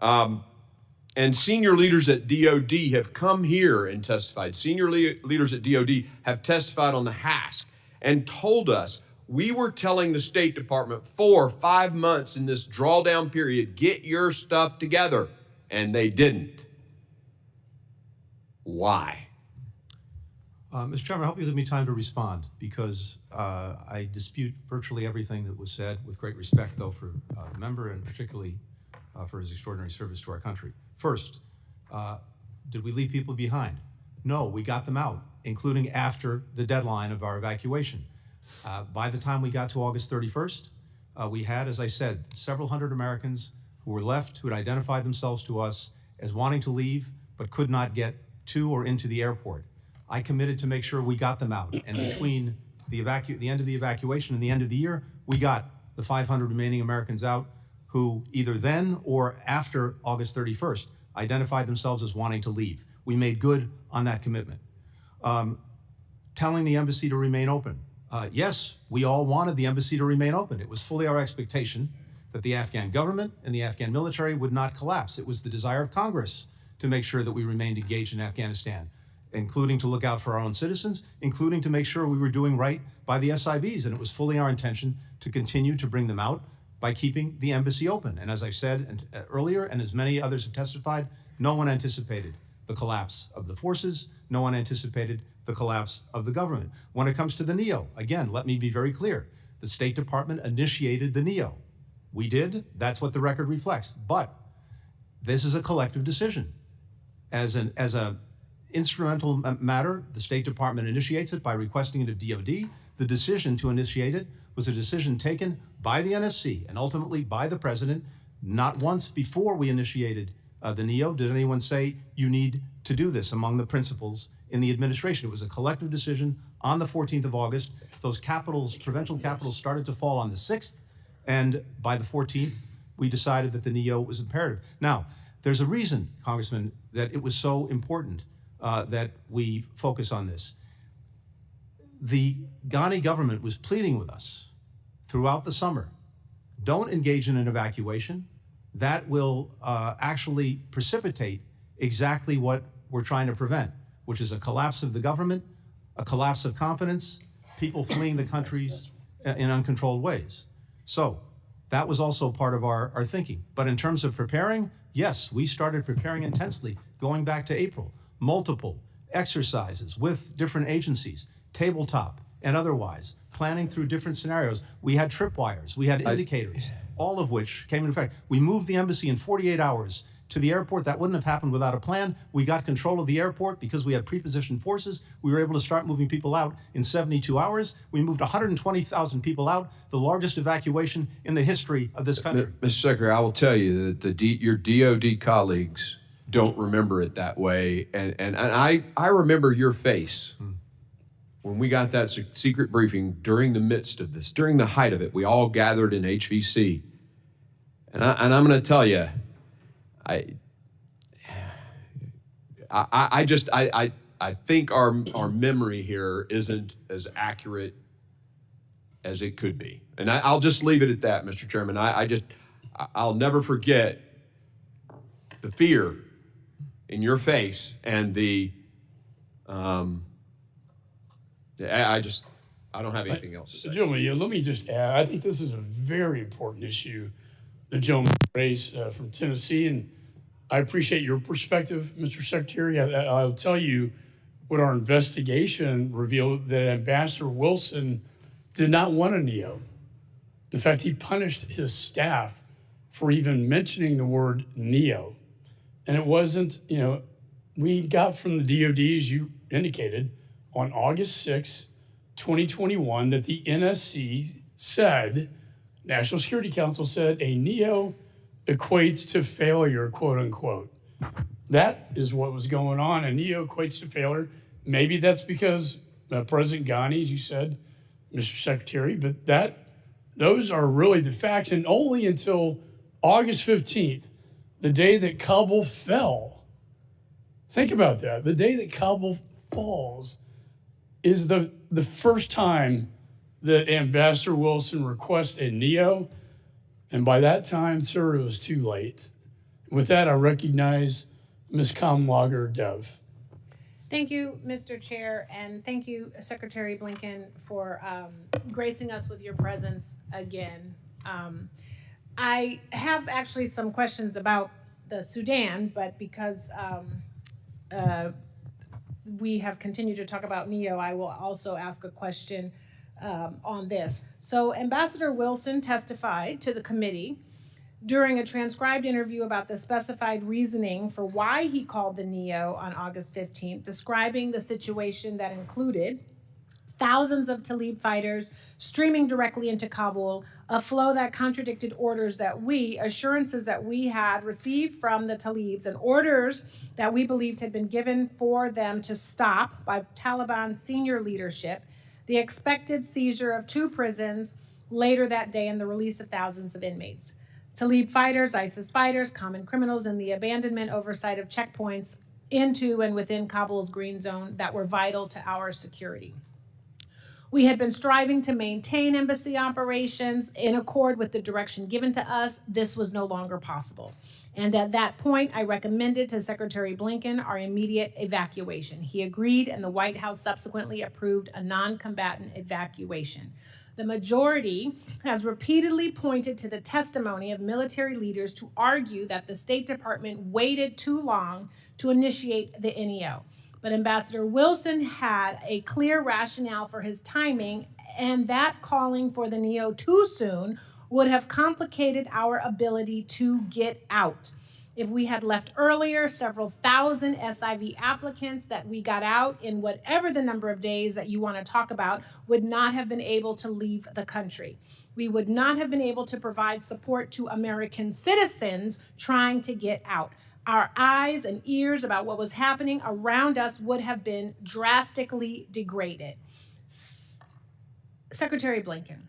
And senior leaders at DOD have come here and testified. Senior leaders at DOD have testified on the HASC and told us, we were telling the State Department 4 or 5 months in this drawdown period, get your stuff together. And they didn't. Why? Mr. Chairman, I hope you give me time to respond, because I dispute virtually everything that was said, with great respect, though, for the member and particularly for his extraordinary service to our country. First, did we leave people behind? No, we got them out, including after the deadline of our evacuation. By the time we got to August 31st, we had, as I said, several hundred Americans who were left, who had identified themselves to us as wanting to leave, but could not get to or into the airport. I committed to make sure we got them out. And between the end of the evacuation and the end of the year, we got the 500 remaining Americans out who either then or after August 31st identified themselves as wanting to leave. We made good on that commitment. Telling the embassy to remain open. Yes, we all wanted the embassy to remain open. It was fully our expectation that the Afghan government and the Afghan military would not collapse. It was the desire of Congress to make sure that we remained engaged in Afghanistan, including to look out for our own citizens, including to make sure we were doing right by the SIVs. And it was fully our intention to continue to bring them out by keeping the embassy open. And as I said earlier, and as many others have testified, no one anticipated the collapse of the forces. No one anticipated the collapse of the government. When it comes to the NEO, again, let me be very clear. The State Department initiated the NEO. We did. That's what the record reflects. But this is a collective decision. As an instrumental matter, the State Department initiates it by requesting it of DOD. The decision to initiate it was a decision taken by the NSC and ultimately by the President. Not once before we initiated the NEO did anyone say you need to do this among the principals in the administration. It was a collective decision on the 14th of August. Those capitals, provincial capitals, started to fall on the 6th, and by the 14th, we decided that the NEO was imperative. Now, there's a reason, Congressman, that it was so important that we focus on this. The Ghani government was pleading with us throughout the summer, don't engage in an evacuation. That will actually precipitate exactly what we're trying to prevent, which is a collapse of the government, a collapse of confidence, people fleeing the countries in uncontrolled ways. So that was also part of our thinking. But in terms of preparing, yes, we started preparing intensely going back to April. Multiple exercises with different agencies, tabletop and otherwise, planning through different scenarios. We had tripwires, we had indicators, all of which came into effect. We moved the embassy in 48 hours to the airport. That wouldn't have happened without a plan. We got control of the airport because we had pre-positioned forces. We were able to start moving people out in 72 hours. We moved 120,000 people out, the largest evacuation in the history of this country. Mr. Secretary, I will tell you that your DOD colleagues don't remember it that way. And I remember your face when we got that secret briefing during the midst of this, during the height of it. We all gathered in HVC. And I'm going to tell you, I think our memory here isn't as accurate as it could be. And I'll just leave it at that, Mr. Chairman. I'll never forget the fear in your face and I don't have anything else to say. Julie, let me just add, I think this is a very important issue the gentleman raised from Tennessee, and I appreciate your perspective, Mr. Secretary. I'll tell you what our investigation revealed, that Ambassador Wilson did not want a NEO. In fact, he punished his staff for even mentioning the word NEO. And it wasn't, we got from the DOD, as you indicated, on August 6, 2021, that the NSC said, National Security Council said, a NEO equates to failure, quote unquote. That is what was going on. A NEO equates to failure. Maybe that's because President Ghani, as you said, Mr. Secretary, but those are really the facts. And only until August 15th, the day that Kabul fell, think about that, the day that Kabul falls is the first time that Ambassador Wilson requests a NEO. And by that time, sir, it was too late. With that, I recognize Ms. Kamlager-Dev. Thank you, Mr. Chair, and thank you, Secretary Blinken, for gracing us with your presence again. I have actually some questions about the Sudan, but because we have continued to talk about NEO, I will also ask a question on this. So Ambassador Wilson testified to the committee during a transcribed interview about the specified reasoning for why he called the NEO on August 15th, describing the situation that included thousands of Taliban fighters streaming directly into Kabul, a flow that contradicted assurances that we had received from the Talibs, and orders that we believed had been given for them to stop by Taliban senior leadership, the expected seizure of 2 prisons later that day, and the release of thousands of inmates. Talib fighters, ISIS fighters, common criminals, and the abandonment oversight of checkpoints into and within Kabul's green zone that were vital to our security. We had been striving to maintain embassy operations in accord with the direction given to us. This was no longer possible. And at that point, I recommended to Secretary Blinken our immediate evacuation. He agreed, and the White House subsequently approved a non-combatant evacuation. The majority has repeatedly pointed to the testimony of military leaders to argue that the State Department waited too long to initiate the NEO. But Ambassador Wilson had a clear rationale for his timing, and that calling for the NEO too soon would have complicated our ability to get out. If we had left earlier, several thousand SIV applicants that we got out in whatever the number of days that you want to talk about would not have been able to leave the country. We would not have been able to provide support to American citizens trying to get out. Our eyes and ears about what was happening around us would have been drastically degraded. Secretary Blinken,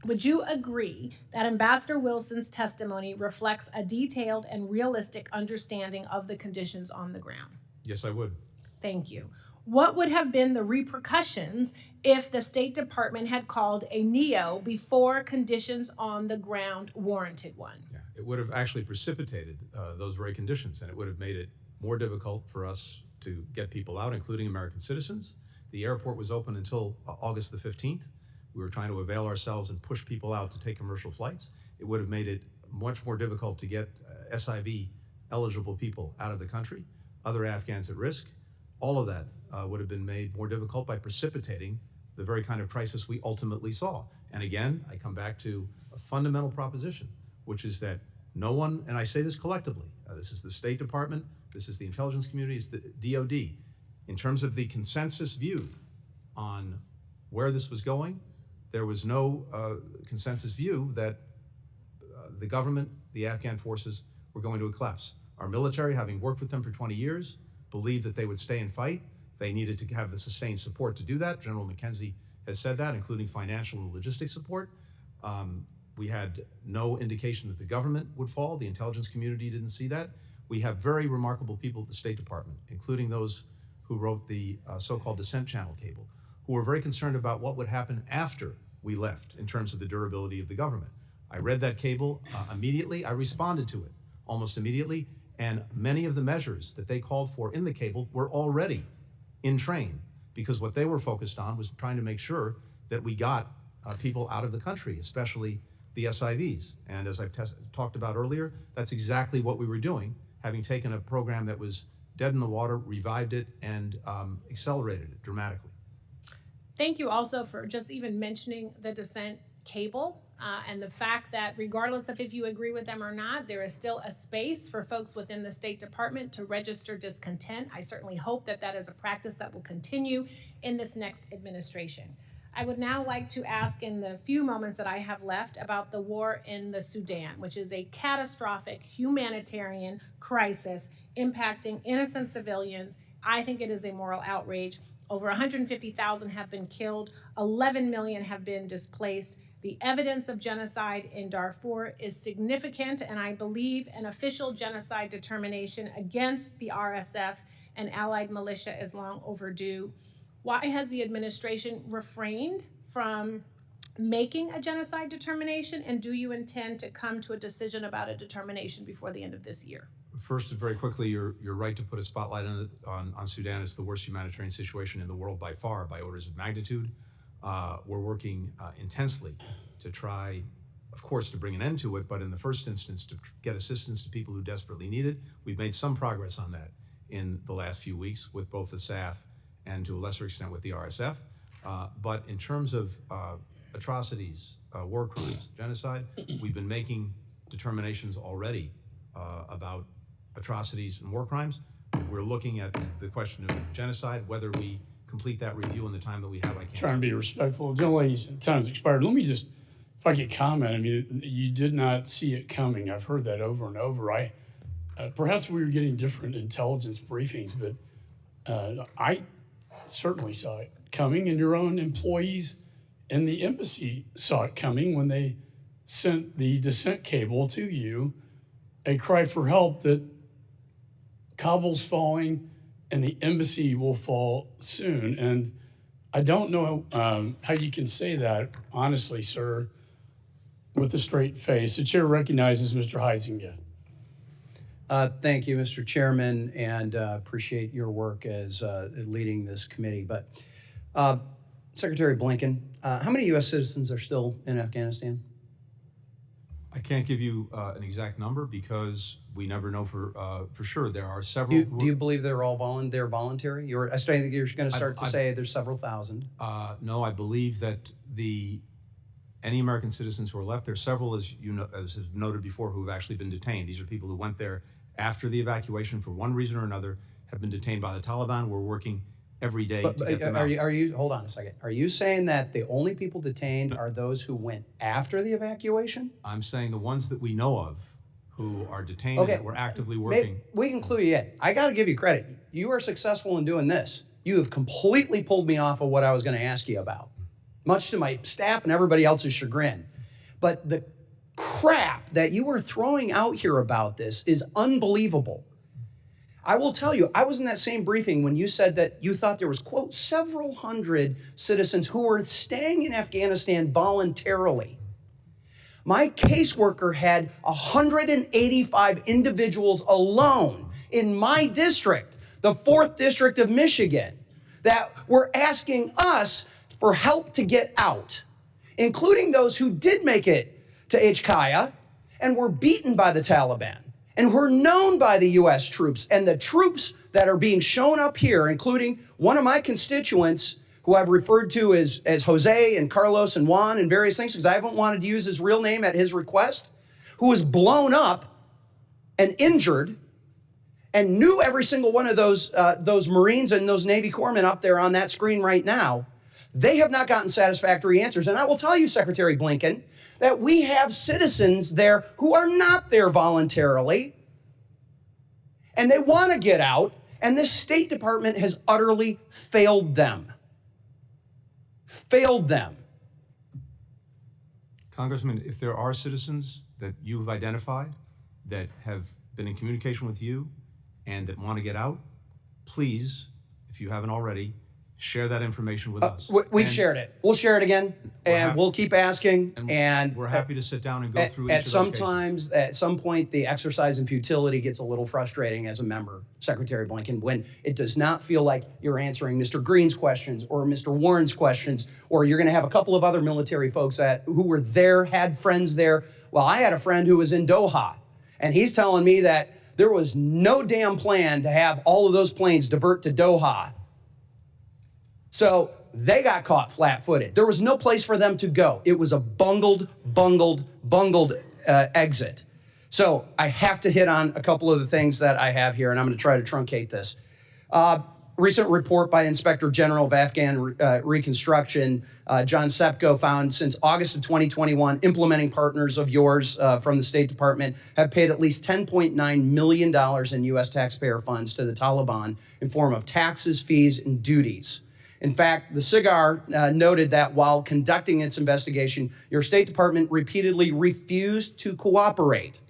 would you agree that Ambassador Wilson's testimony reflects a detailed and realistic understanding of the conditions on the ground? Yes, I would. Thank you. What would have been the repercussions if the State Department had called a NEO before conditions on the ground warranted one? Yeah, it would have actually precipitated those very conditions, and it would have made it more difficult for us to get people out, including American citizens. The airport was open until August the 15th. We were trying to avail ourselves and push people out to take commercial flights. It would have made it much more difficult to get SIV eligible people out of the country, other Afghans at risk. All of that would have been made more difficult by precipitating the very kind of crisis we ultimately saw. And again, I come back to a fundamental proposition, which is that no one, and I say this collectively, this is the State Department, this is the intelligence community, it's the DOD, in terms of the consensus view on where this was going, there was no consensus view that the government, the Afghan forces, were going to collapse. Our military, having worked with them for 20 years, believed that they would stay and fight. They needed to have the sustained support to do that. General McKenzie has said that, including financial and logistics support. We had no indication that the government would fall. The intelligence community didn't see that. We have very remarkable people at the State Department, including those who wrote the so-called descent channel cable, who were very concerned about what would happen after we left in terms of the durability of the government. I read that cable immediately. I responded to it almost immediately, and many of the measures that they called for in the cable were already in train, because what they were focused on was trying to make sure that we got people out of the country, especially the SIVs. And as I've talked about earlier, that's exactly what we were doing, having taken a program that was dead in the water, revived it, and accelerated it dramatically. Thank you also for just even mentioning the dissent cable and the fact that regardless of if you agree with them or not, there is still a space for folks within the State Department to register discontent. I certainly hope that that is a practice that will continue in this next administration. I would now like to ask in the few moments that I have left about the war in the Sudan, which is a catastrophic humanitarian crisis impacting innocent civilians. I think it is a moral outrage. Over 150,000 have been killed, 11 million have been displaced. The evidence of genocide in Darfur is significant, and I believe an official genocide determination against the RSF and allied militia is long overdue. Why has the administration refrained from making a genocide determination, and do you intend to come to a decision about a determination before the end of this year? First, very quickly, you're right to put a spotlight on Sudan. It's the worst humanitarian situation in the world by far, by orders of magnitude. We're working intensely to try, of course, to bring an end to it, but in the first instance, to get assistance to people who desperately need it. We've made some progress on that in the last few weeks with both the SAF and to a lesser extent with the RSF. But in terms of atrocities, war crimes, genocide, we've been making determinations already about atrocities and war crimes. We're looking at the question of genocide, whether we complete that review in the time that we have. I can't. Trying to be respectful. Generally, time's expired. Let me just, if I could comment, I mean, you did not see it coming. I've heard that over and over. Perhaps we were getting different intelligence briefings, but I certainly saw it coming, and your own employees in the embassy saw it coming when they sent the dissent cable to you, a cry for help that Kabul's falling and the embassy will fall soon. And I don't know how you can say that, honestly, sir, with a straight face. The chair recognizes Mr. Heisinger. Thank you, Mr. Chairman, and appreciate your work as leading this committee. But Secretary Blinken, how many U.S. citizens are still in Afghanistan? I can't give you an exact number because we never know for sure. There are several. Do you believe they're all voluntary? I think you're going to start to say there's several thousand. No, I believe that any American citizens who are left, there are several, as is noted before, who have actually been detained. These are people who went there after the evacuation for one reason or another, have been detained by the Taliban. We're working every day to get them out. Are you, hold on a second. Are you saying that the only people detained are those who went after the evacuation? I'm saying the ones that we know of who are detained and that we're actively working. We can clue you in. I got to give you credit. You are successful in doing this. You have completely pulled me off of what I was going to ask you about, much to my staff and everybody else's chagrin. But the crap that you were throwing out here about this is unbelievable. I will tell you, I was in that same briefing when you said that you thought there was, quote, several hundred citizens who were staying in Afghanistan voluntarily. My caseworker had 185 individuals alone in my district, the 4th District of Michigan, that were asking us for help to get out, including those who did make it to Ichkaya and were beaten by the Taliban and were known by the U.S. troops. And the troops that are being shown up here, including one of my constituents who I've referred to as Jose and Carlos and Juan and various things, because I haven't wanted to use his real name at his request, who was blown up and injured and knew every single one of those Marines and those Navy corpsmen up there on that screen right now. They have not gotten satisfactory answers. And I will tell you, Secretary Blinken, that we have citizens there who are not there voluntarily, and they want to get out, and this State Department has utterly failed them. Failed them. Congressman, if there are citizens that you have identified that have been in communication with you and that want to get out, please, if you haven't already, share that information with us. We've shared it. We'll share it again, and we'll keep asking. And we're happy to sit down and go through each of those cases. At some point, the exercise in futility gets a little frustrating as a member, Secretary Blinken, when it does not feel like you're answering Mr. Green's questions or Mr. Warren's questions, or you're going to have a couple of other military folks who were there, had friends there. Well, I had a friend who was in Doha, and he's telling me that there was no damn plan to have all of those planes divert to Doha. So they got caught flat-footed. There was no place for them to go. It was a bungled exit. So I have to hit on a couple of the things that I have here, and I'm going to try to truncate this. Recent report by Inspector General of Afghan Reconstruction, John Sepko, found since August of 2021, implementing partners of yours from the State Department have paid at least $10.9 million in U.S. taxpayer funds to the Taliban in form of taxes, fees, and duties. In fact, the SIGAR noted that while conducting its investigation, your State Department repeatedly refused to cooperate.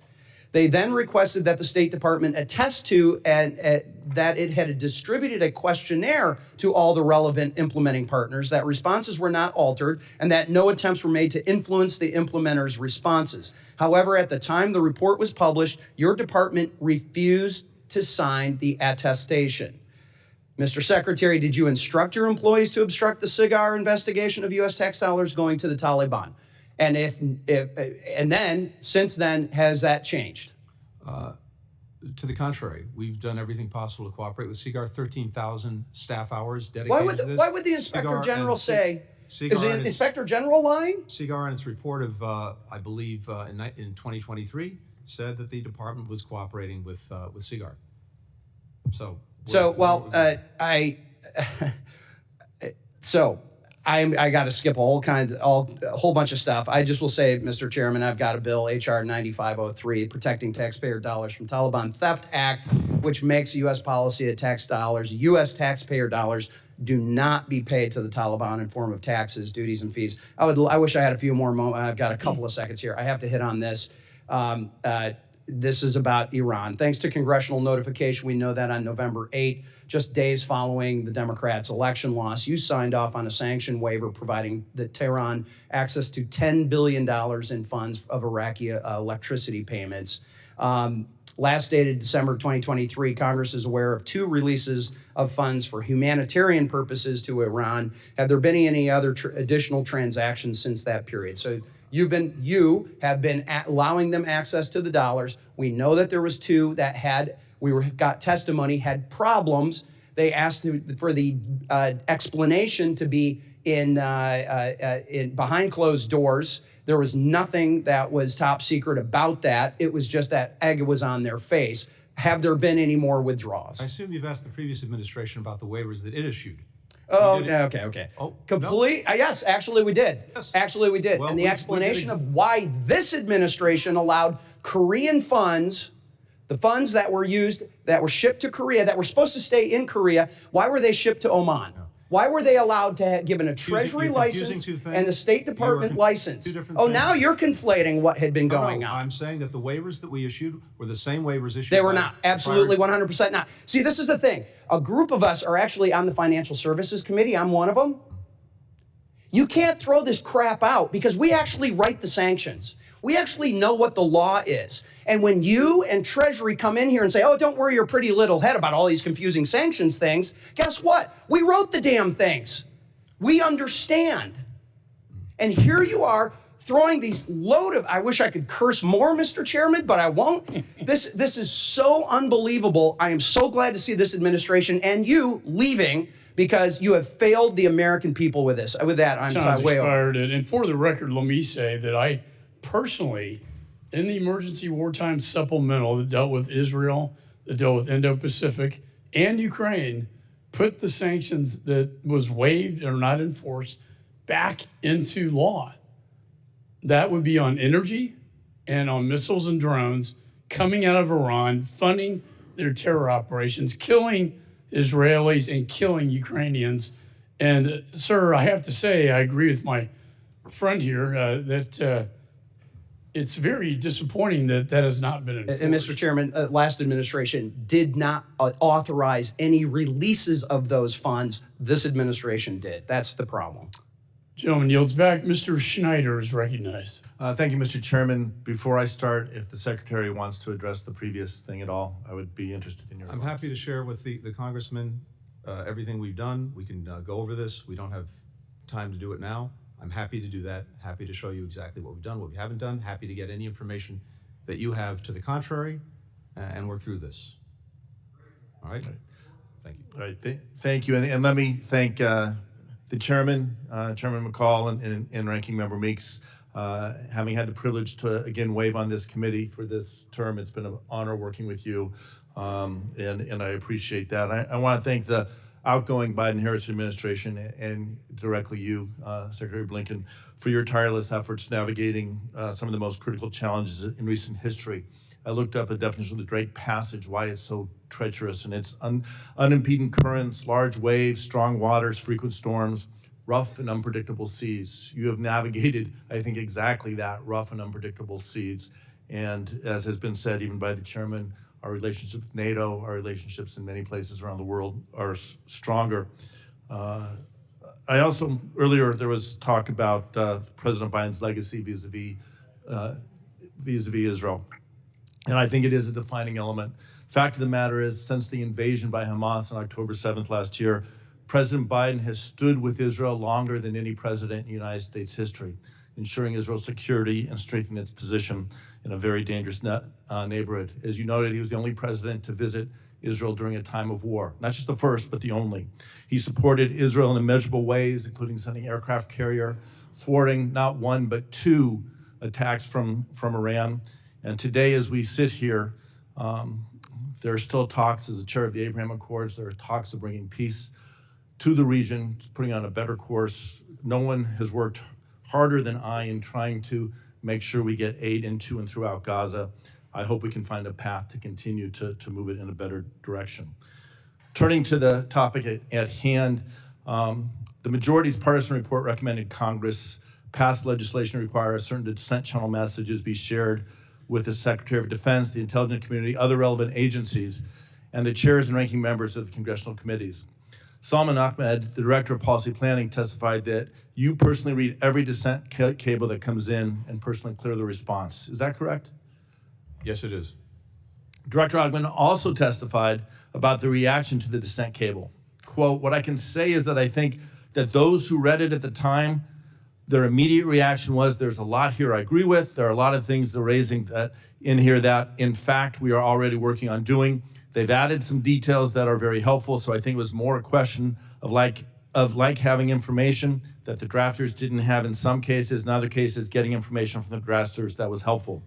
They then requested that the State Department attest to that it had distributed a questionnaire to all the relevant implementing partners, that responses were not altered, and that no attempts were made to influence the implementers' responses. However, at the time the report was published, your department refused to sign the attestation. Mr. Secretary, did you instruct your employees to obstruct the SIGAR investigation of U.S. tax dollars going to the Taliban? And since then, has that changed? To the contrary, we've done everything possible to cooperate with SIGAR. 13,000 staff hours dedicated to this. Why would the Inspector General say? Is the Inspector General lying? SIGAR, in its report of, I believe, in 2023, said that the department was cooperating with SIGAR. I got to skip a whole bunch of stuff. I just will say, Mr. Chairman, I've got a bill, H.R. 9503, Protecting Taxpayer Dollars from Taliban Theft Act, which makes U.S. policy that tax dollars, U.S. taxpayer dollars, do not be paid to the Taliban in form of taxes, duties, and fees. I wish I had a few more moments. I've got a couple of seconds here. I have to hit on this. This is about Iran. Thanks to congressional notification, we know that on November 8, just days following the Democrats' election loss, you signed off on a sanction waiver providing the Tehran access to $10 billion in funds of Iraqi electricity payments. Last dated December 2023, Congress is aware of 2 releases of funds for humanitarian purposes to Iran. Have there been any other additional transactions since that period? So you have been allowing them access to the dollars. We know that there was 2 that got testimony, had problems. They asked for the explanation to be in behind closed doors. There was nothing that was top secret about that. It was just that egg was on their face. Have there been any more withdrawals? I assume you've asked the previous administration about the waivers that it issued. Oh, okay. Oh, complete? no? Yes, actually we did. Yes. Actually we did. Well, and the explanation of why this administration allowed Korean funds, the funds that were used, that were shipped to Korea, that were supposed to stay in Korea, why were they shipped to Oman? No. Why were they allowed to have given a Treasury license and the State Department license? Oh, now you're conflating what had been going on. I'm saying that the waivers that we issued were the same waivers issued. They were not. Absolutely 100% not. See, this is the thing. A group of us are actually on the Financial Services Committee. I'm one of them. You can't throw this crap out because we actually write the sanctions. We actually know what the law is. And when you and Treasury come in here and say, oh, don't worry your pretty little head about all these confusing sanctions things, guess what? We wrote the damn things. We understand. And here you are throwing these I wish I could curse more, Mr. Chairman, but I won't. This is so unbelievable. I am so glad to see this administration and you leaving because you have failed the American people with this. With that, I'm way over. And for the record, let me say that I personally, in the emergency wartime supplemental that dealt with Israel, that dealt with Indo-Pacific and Ukraine, put the sanctions that was waived or not enforced back into law. That would be on energy and on missiles and drones coming out of Iran, funding their terror operations, killing Israelis and killing Ukrainians. And sir, I have to say, I agree with my friend here that it's very disappointing that that has not been enforced. And Mr. Chairman, last administration did not authorize any releases of those funds. This administration did. That's the problem. Gentleman yields back. Mr. Schneider is recognized. Thank you, Mr. Chairman. Before I start, if the Secretary wants to address the previous thing at all, I would be interested in your I'm remarks. happy to share with the Congressman everything we've done. We can go over this. We don't have time to do it now. I'm happy to do that. Happy to show you exactly what we've done, what we haven't done. Happy to get any information that you have to the contrary and work through this. All right? Thank you. All right, thank you. And let me thank the Chairman, Chairman McCall and Ranking Member Meeks. Having had the privilege to, again, waive on this committee for this term, it's been an honor working with you, and I appreciate that. I want to thank the outgoing Biden-Harris administration and directly you, Secretary Blinken, for your tireless efforts navigating some of the most critical challenges in recent history. I looked up the definition of the Drake Passage, why it's so treacherous, and it's unimpeded currents, large waves, strong waters, frequent storms, rough and unpredictable seas. You have navigated, I think, exactly that, rough and unpredictable seas. And as has been said even by the chairman, our relationships with NATO, our relationships in many places around the world are stronger. I also, earlier there was talk about President Biden's legacy vis-a-vis Israel. And I think it is a defining element. Fact of the matter is, since the invasion by Hamas on October 7th last year, President Biden has stood with Israel longer than any president in United States history, ensuring Israel's security and strengthening its position in a very dangerous neighborhood. As you noted, he was the only president to visit Israel during a time of war. Not just the first, but the only. He supported Israel in immeasurable ways, including sending aircraft carrier, thwarting not one, but two attacks from Iran. And today, as we sit here, there are still talks, as the chair of the Abraham Accords, there are talks of bringing peace to the region, putting on a better course. No one has worked harder than I in trying to make sure we get aid into and throughout Gaza. I hope we can find a path to continue to move it in a better direction. Turning to the topic at hand, the majority's partisan report recommended Congress pass legislation to require certain dissent channel messages be shared with the Secretary of Defense, the intelligence community, other relevant agencies, and the chairs and ranking members of the congressional committees. Salman Ahmed, the Director of Policy Planning, testified that you personally read every dissent cable that comes in and personally clear the response. Is that correct? Yes, it is. Director Ogman also testified about the reaction to the dissent cable. Quote, what I can say is that I think that those who read it at the time, their immediate reaction was, there's a lot here I agree with. There are a lot of things they're raising that in here that, in fact, we are already working on doing. They've added some details that are very helpful, so I think it was more a question of like having information that the drafters didn't have in some cases, in other cases, getting information from the drafters that was helpful.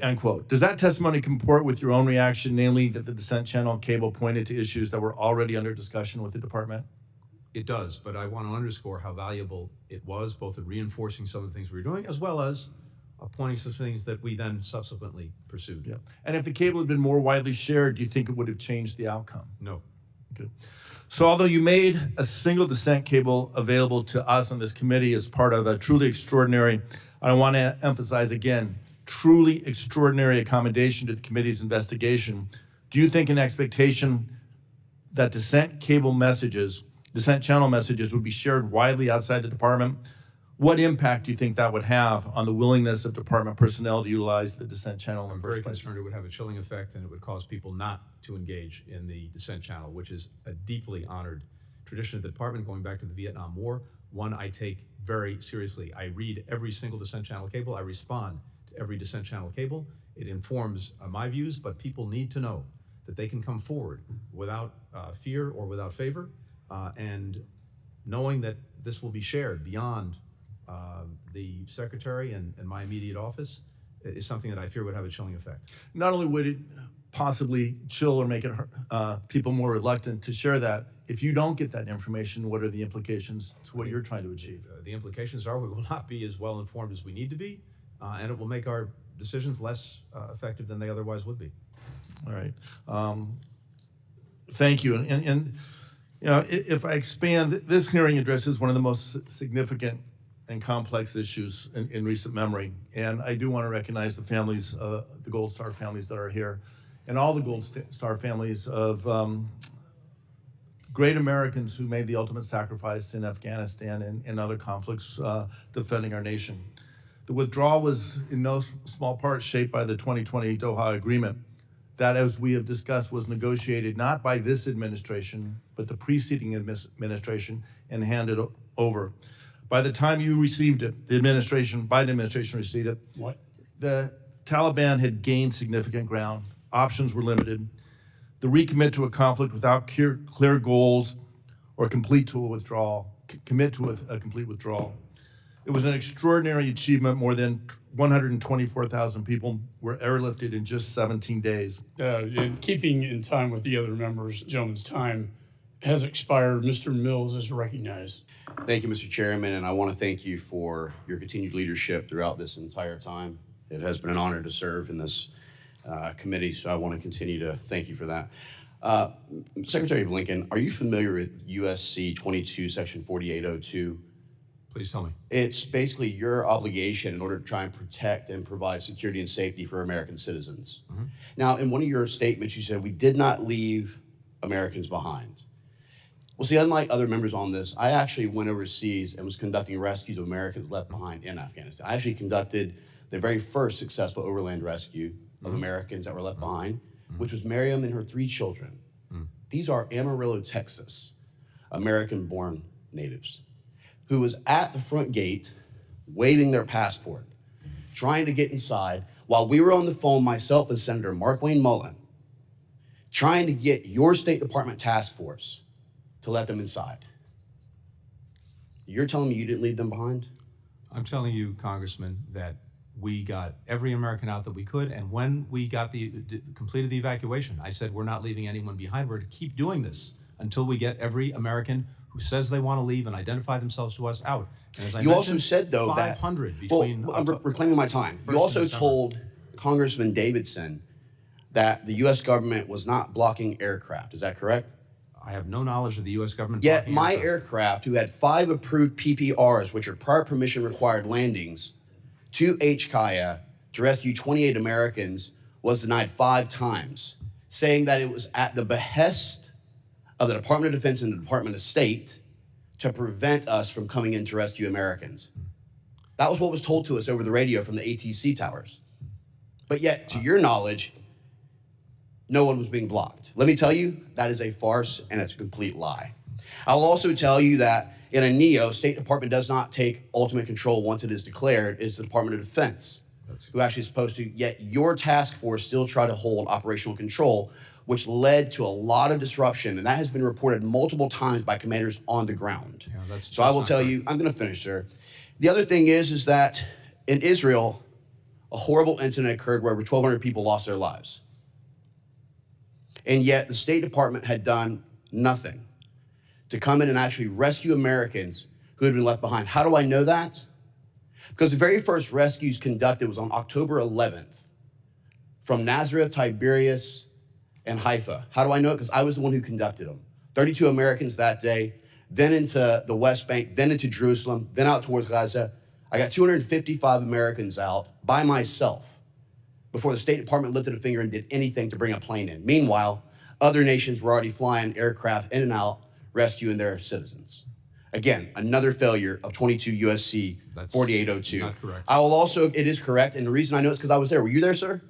End quote. Does that testimony comport with your own reaction, namely that the dissent channel cable pointed to issues that were already under discussion with the department? It does, but I want to underscore how valuable it was, both in reinforcing some of the things we were doing, as well as pointing some things that we then subsequently pursued. Yeah. And if the cable had been more widely shared, do you think it would have changed the outcome? No. Okay. So although you made a single dissent cable available to us on this committee as part of a truly extraordinary, I want to emphasize again, truly extraordinary accommodation to the committee's investigation, do you think an expectation that dissent channel messages would be shared widely outside the department? What impact do you think that would have on the willingness of department personnel to utilize the dissent channel in the I'm first very place? concerned it would have a chilling effect and it would cause people not to engage in the dissent channel, which is a deeply honored tradition of the department going back to the Vietnam War, one I take very seriously. I read every single dissent channel cable. I respond to every dissent channel cable. It informs my views, but people need to know that they can come forward without fear or without favor, and knowing that this will be shared beyond the secretary and my immediate office is something that I fear would have a chilling effect. Not only would it possibly chill or make it people more reluctant to share that, if you don't get that information, what are the implications to what you're trying to achieve? The implications are we will not be as well informed as we need to be, and it will make our decisions less effective than they otherwise would be. All right. Thank you. And you know, if I expand, this hearing addresses one of the most significant and complex issues in recent memory. And I do want to recognize the families, the Gold Star families that are here, and all the Gold Star families of great Americans who made the ultimate sacrifice in Afghanistan and other conflicts defending our nation. The withdrawal was in no small part shaped by the 2020 Doha Agreement that, as we have discussed, was negotiated not by this administration, but the preceding administration and handed over. By the time you received it, the Biden administration received it, the Taliban had gained significant ground. Options were limited. The recommit to a conflict without clear goals or commit to a complete withdrawal. It was an extraordinary achievement. More than 124,000 people were airlifted in just 17 days. In keeping in time with the other members, gentleman's time has expired. Mr. Mills is recognized. Thank you, Mr. Chairman, and I want to thank you for your continued leadership throughout this entire time. It has been an honor to serve in this committee, so I want to continue to thank you for that. Secretary Blinken, are you familiar with USC 22, Section 4802? Please tell me. It's basically your obligation in order to try and protect and provide security and safety for American citizens. Mm-hmm. Now, in one of your statements, you said we did not leave Americans behind. Well, see, unlike other members on this, I actually went overseas and was conducting rescues of Americans left behind in Afghanistan. I actually conducted the very first successful overland rescue of Americans that were left behind, which was Miriam and her 3 children. These are Amarillo, Texas, American-born natives who was at the front gate waving their passport, trying to get inside, while we were on the phone, myself and Senator Mark Wayne Mullen, trying to get your State Department task force to let them inside. You're telling me you didn't leave them behind? I'm telling you, Congressman, that we got every American out that we could, and when we got completed the evacuation, I said we're not leaving anyone behind. We're to keep doing this until we get every American who says they want to leave and identify themselves to us out. And as I You also said, though, 500 that, between. well, I'm reclaiming my time. You also told Congressman Davidson that the U.S. government was not blocking aircraft. Is that correct? I have no knowledge of the U.S. government. Yet my aircraft, who had 5 approved PPRs, which are prior permission required landings, to HKIA to rescue 28 Americans, was denied 5 times, saying that it was at the behest of the Department of Defense and the Department of State to prevent us from coming in to rescue Americans. That was what was told to us over the radio from the ATC towers. But yet, to your knowledge, no one was being blocked. Let me tell you, that is a farce and it's a complete lie. I'll also tell you that in a NEO, State Department does not take ultimate control once it is declared. It's the Department of Defense who actually is supposed to, yet your task force still try to hold operational control, which led to a lot of disruption, and that has been reported multiple times by commanders on the ground. Yeah, so I will tell you, I'm gonna finish, sir. The other thing is that in Israel, a horrible incident occurred where over 1,200 people lost their lives. And yet the State Department had done nothing to come in and actually rescue Americans who had been left behind. How do I know that? Because the very first rescues conducted was on October 11th from Nazareth, Tiberias, and Haifa. How do I know it? Because I was the one who conducted them. 32 Americans that day, then into the West Bank, then into Jerusalem, then out towards Gaza. I got 255 Americans out by myself before the State Department lifted a finger and did anything to bring a plane in. Meanwhile, other nations were already flying aircraft in and out, rescuing their citizens. Again, another failure of 22 USC 4802. Not correct. I will also, it is correct, and the reason I know it's because I was there. Were you there, sir?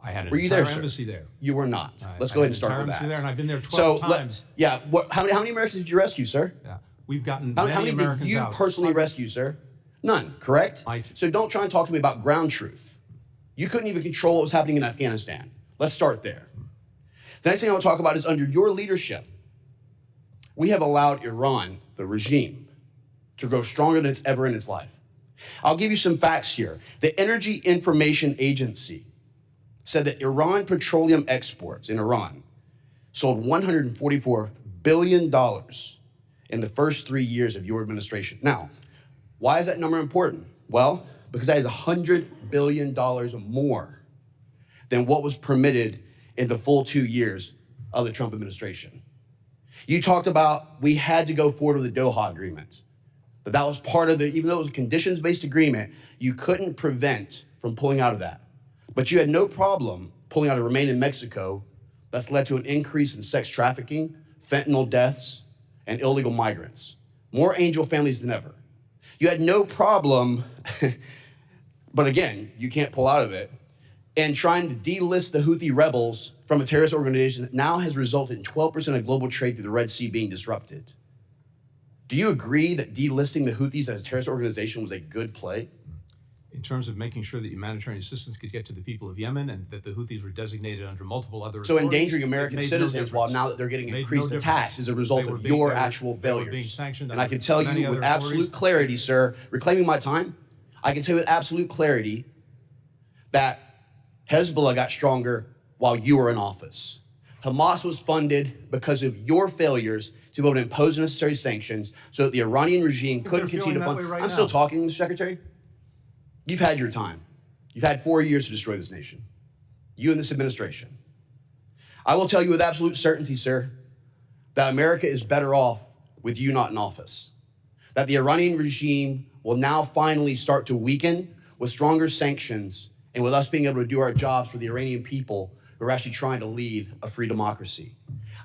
I had an Were you entire there, embassy there. You were not. Let's go ahead and start with that. There, and I've been there 12 times. How many Americans did you rescue, sir? Yeah, we've gotten How many many Americans did you out. personally rescue, sir? None, correct? So don't try and talk to me about ground truth. You couldn't even control what was happening in Afghanistan. Let's start there. The next thing I want to talk about is under your leadership, we have allowed Iran, the regime, to grow stronger than it's ever in its life. I'll give you some facts here. The Energy Information Agency said that Iran petroleum exports in Iran sold $144 billion in the first 3 years of your administration. Now, why is that number important? Well, because that is $100 billion more than what was permitted in the full 2 years of the Trump administration. You talked about we had to go forward with the Doha agreement. That was part of the, even though it was a conditions-based agreement, you couldn't prevent from pulling out of that. But you had no problem pulling out of remain in Mexico. That's led to an increase in sex trafficking, fentanyl deaths, and illegal migrants. More angel families than ever. You had no problem, but again, you can't pull out of it, and trying to delist the Houthi rebels from a terrorist organization that now has resulted in 12% of global trade through the Red Sea being disrupted. Do you agree that delisting the Houthis as a terrorist organization was a good play? In terms of making sure that humanitarian assistance could get to the people of Yemen and that the Houthis were designated under multiple other So authorities, endangering American citizens while now that they're getting increased attacks as a result of your actual failures. And I can tell you with absolute clarity, sir, reclaiming my time, I can tell you with absolute clarity that Hezbollah got stronger while you were in office. Hamas was funded because of your failures to be able to impose necessary sanctions so that the Iranian regime couldn't continue to fund. I'm still talking, Mr. Secretary. You've had your time. You've had 4 years to destroy this nation. You and this administration. I will tell you with absolute certainty, sir, that America is better off with you not in office. That the Iranian regime will now finally start to weaken with stronger sanctions and with us being able to do our jobs for the Iranian people who are actually trying to lead a free democracy.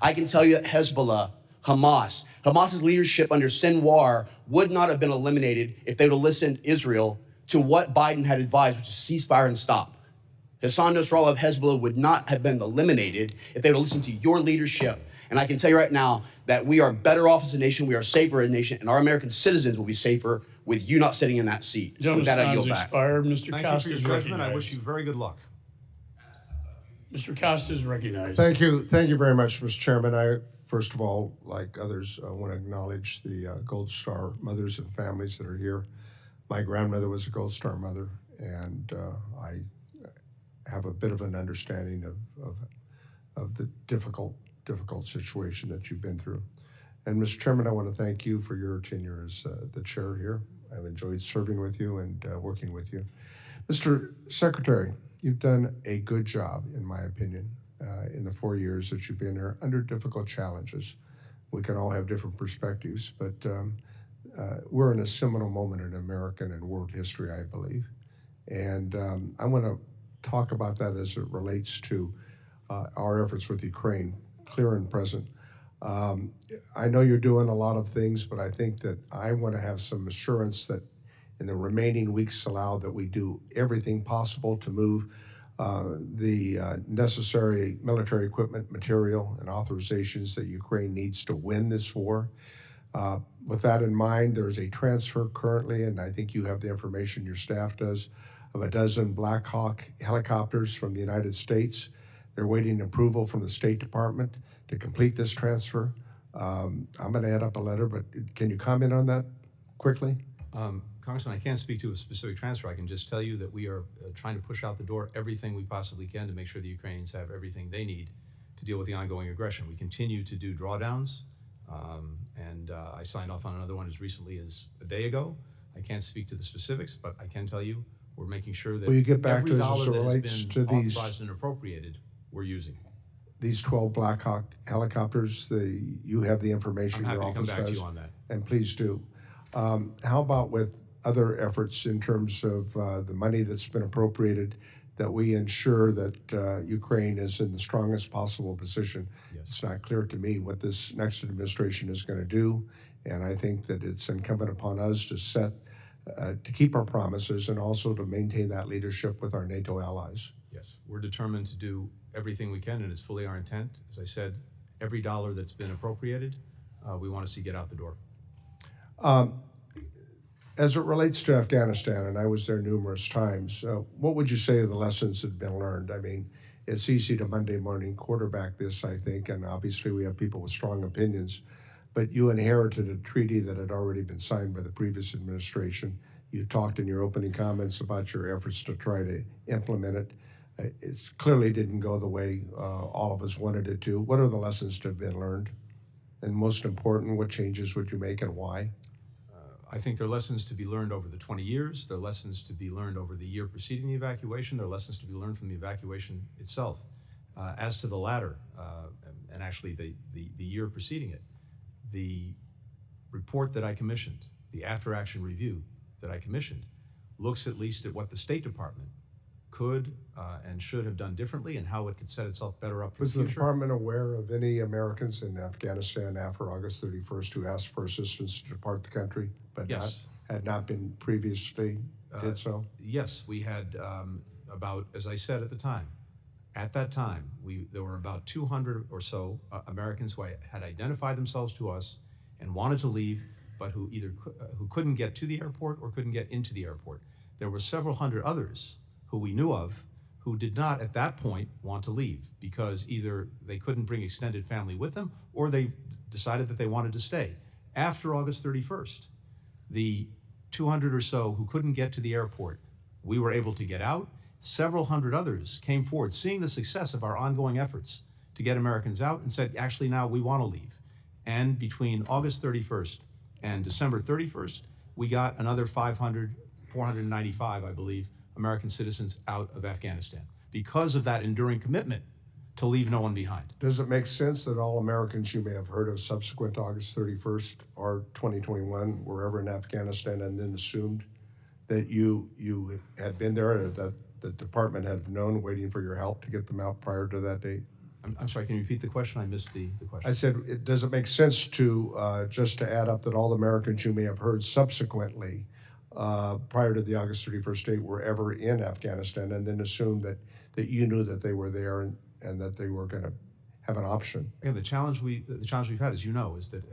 I can tell you that Hezbollah, Hamas's leadership under Sinwar would not have been eliminated if they would have listened to Israel to what Biden had advised, which is ceasefire and stop. Hassan Nasrallah of Hezbollah would not have been eliminated if they would have listened to your leadership. And I can tell you right now that we are better off as a nation, we are safer as a nation, and our American citizens will be safer with you not sitting in that seat. With that, I yield back. Expired. Mr. Thank Costa you is for your judgment. recognized. I wish you very good luck. Mr. Costa is recognized. Thank you. Thank you very much, Mr. Chairman. I, first of all, like others, want to acknowledge the Gold Star mothers and families that are here. My grandmother was a Gold Star mother, and I have a bit of an understanding of the difficult situation that you've been through. And Mr. Chairman, I want to thank you for your tenure as the chair here. I've enjoyed serving with you and working with you. Mr. Secretary, you've done a good job, in my opinion, in the 4 years that you've been here under difficult challenges. We can all have different perspectives, but we're in a seminal moment in American and world history, I believe. And I want to talk about that as it relates to our efforts with Ukraine, clear and present. I know you're doing a lot of things, but I think that I want to have some assurance that in the remaining weeks allowed that we do everything possible to move the necessary military equipment, material, and authorizations that Ukraine needs to win this war. With that in mind, there's a transfer currently, and I think you have the information, your staff does, of a dozen Black Hawk helicopters from the United States. They're waiting approval from the State Department to complete this transfer. I'm going to add up a letter, but can you comment on that quickly? Congressman, I can't speak to a specific transfer. I can just tell you that we are trying to push out the door everything we possibly can to make sure the Ukrainians have everything they need to deal with the ongoing aggression. We continue to do drawdowns, and I signed off on another one as recently as a day ago. I can't speak to the specifics, but I can tell you we're making sure that Will you get back every to us dollar as it that relates has to been these- authorized and appropriated, we're using. These 12 Black Hawk helicopters, you have the information. I'm your happy to come office back to does, you on that. And please do. How about with other efforts in terms of the money that's been appropriated, that we ensure that Ukraine is in the strongest possible position? Yes. It's not clear to me what this next administration is going to do, and I think that it's incumbent upon us to keep our promises and also to maintain that leadership with our NATO allies. Yes, we're determined to do everything we can, and it's fully our intent. As I said, every dollar that's been appropriated, we want to see get out the door. As it relates to Afghanistan, and I was there numerous times, what would you say are the lessons that have been learned? I mean, it's easy to Monday morning quarterback this, I think, and obviously we have people with strong opinions, but you inherited a treaty that had already been signed by the previous administration. You talked in your opening comments about your efforts to try to implement it. It clearly didn't go the way all of us wanted it to. What are the lessons that have been learned? And most important, what changes would you make and why? I think there are lessons to be learned over the 20 years. There are lessons to be learned over the year preceding the evacuation. There are lessons to be learned from the evacuation itself. As to the latter, and actually the year preceding it, the report that I commissioned the after-action review that I commissioned, looks at least at what the State Department could and should have done differently and how it could set itself better up for Was the the future. department aware of any Americans in Afghanistan after August 31st who asked for assistance to depart the country, but Yes. had not been previously did so? Yes, we had about, as I said at the time, at that time, there were about 200 or so Americans who had identified themselves to us and wanted to leave, but who either who couldn't get to the airport or couldn't get into the airport. There were several hundred others who we knew of who did not at that point want to leave because either they couldn't bring extended family with them or they decided that they wanted to stay. After August 31st, the 200 or so who couldn't get to the airport, we were able to get out. Several hundred others came forward, seeing the success of our ongoing efforts to get Americans out and said, actually now we want to leave. And between August 31st and December 31st, we got another 495, I believe, American citizens out of Afghanistan because of that enduring commitment to leave no one behind. Does it make sense that all Americans you may have heard of subsequent to August 31st or 2021 were ever in Afghanistan and then assumed that you had been there, or that the department had known waiting for your help to get them out prior to that date? I'm sorry, can you repeat the question? I missed the question. I said, does it make sense to just to add up that all Americans you may have heard subsequently prior to the August 31st date were ever in Afghanistan and then assume that you knew that they were there and that they were going to have an option? Again, the challenge we've had, as you know, is that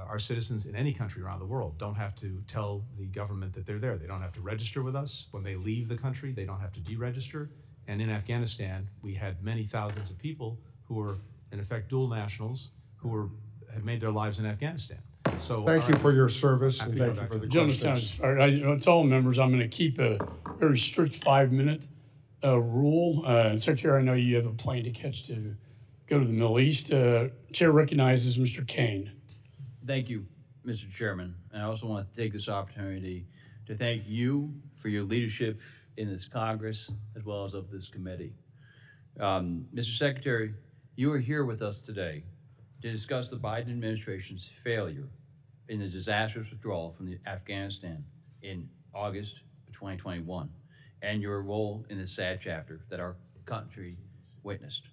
our citizens in any country around the world don't have to tell the government that they're there. They don't have to register with us. When they leave the country, they don't have to deregister. And in Afghanistan, we had many thousands of people who were, in effect, dual nationals who had made their lives in Afghanistan. So thank you for your service and thank you for the questions. I tell members I'm going to keep a very strict 5-minute rule. Secretary, I know you have a plane to catch to go to the Middle East. Chair recognizes Mr. Kane. Thank you, Mr. Chairman. And I also want to take this opportunity to thank you for your leadership in this Congress as well as of this committee. Mr. Secretary, you are here with us today to discuss the Biden administration's failure in the disastrous withdrawal from Afghanistan in August of 2021 and your role in the sad chapter that our country witnessed.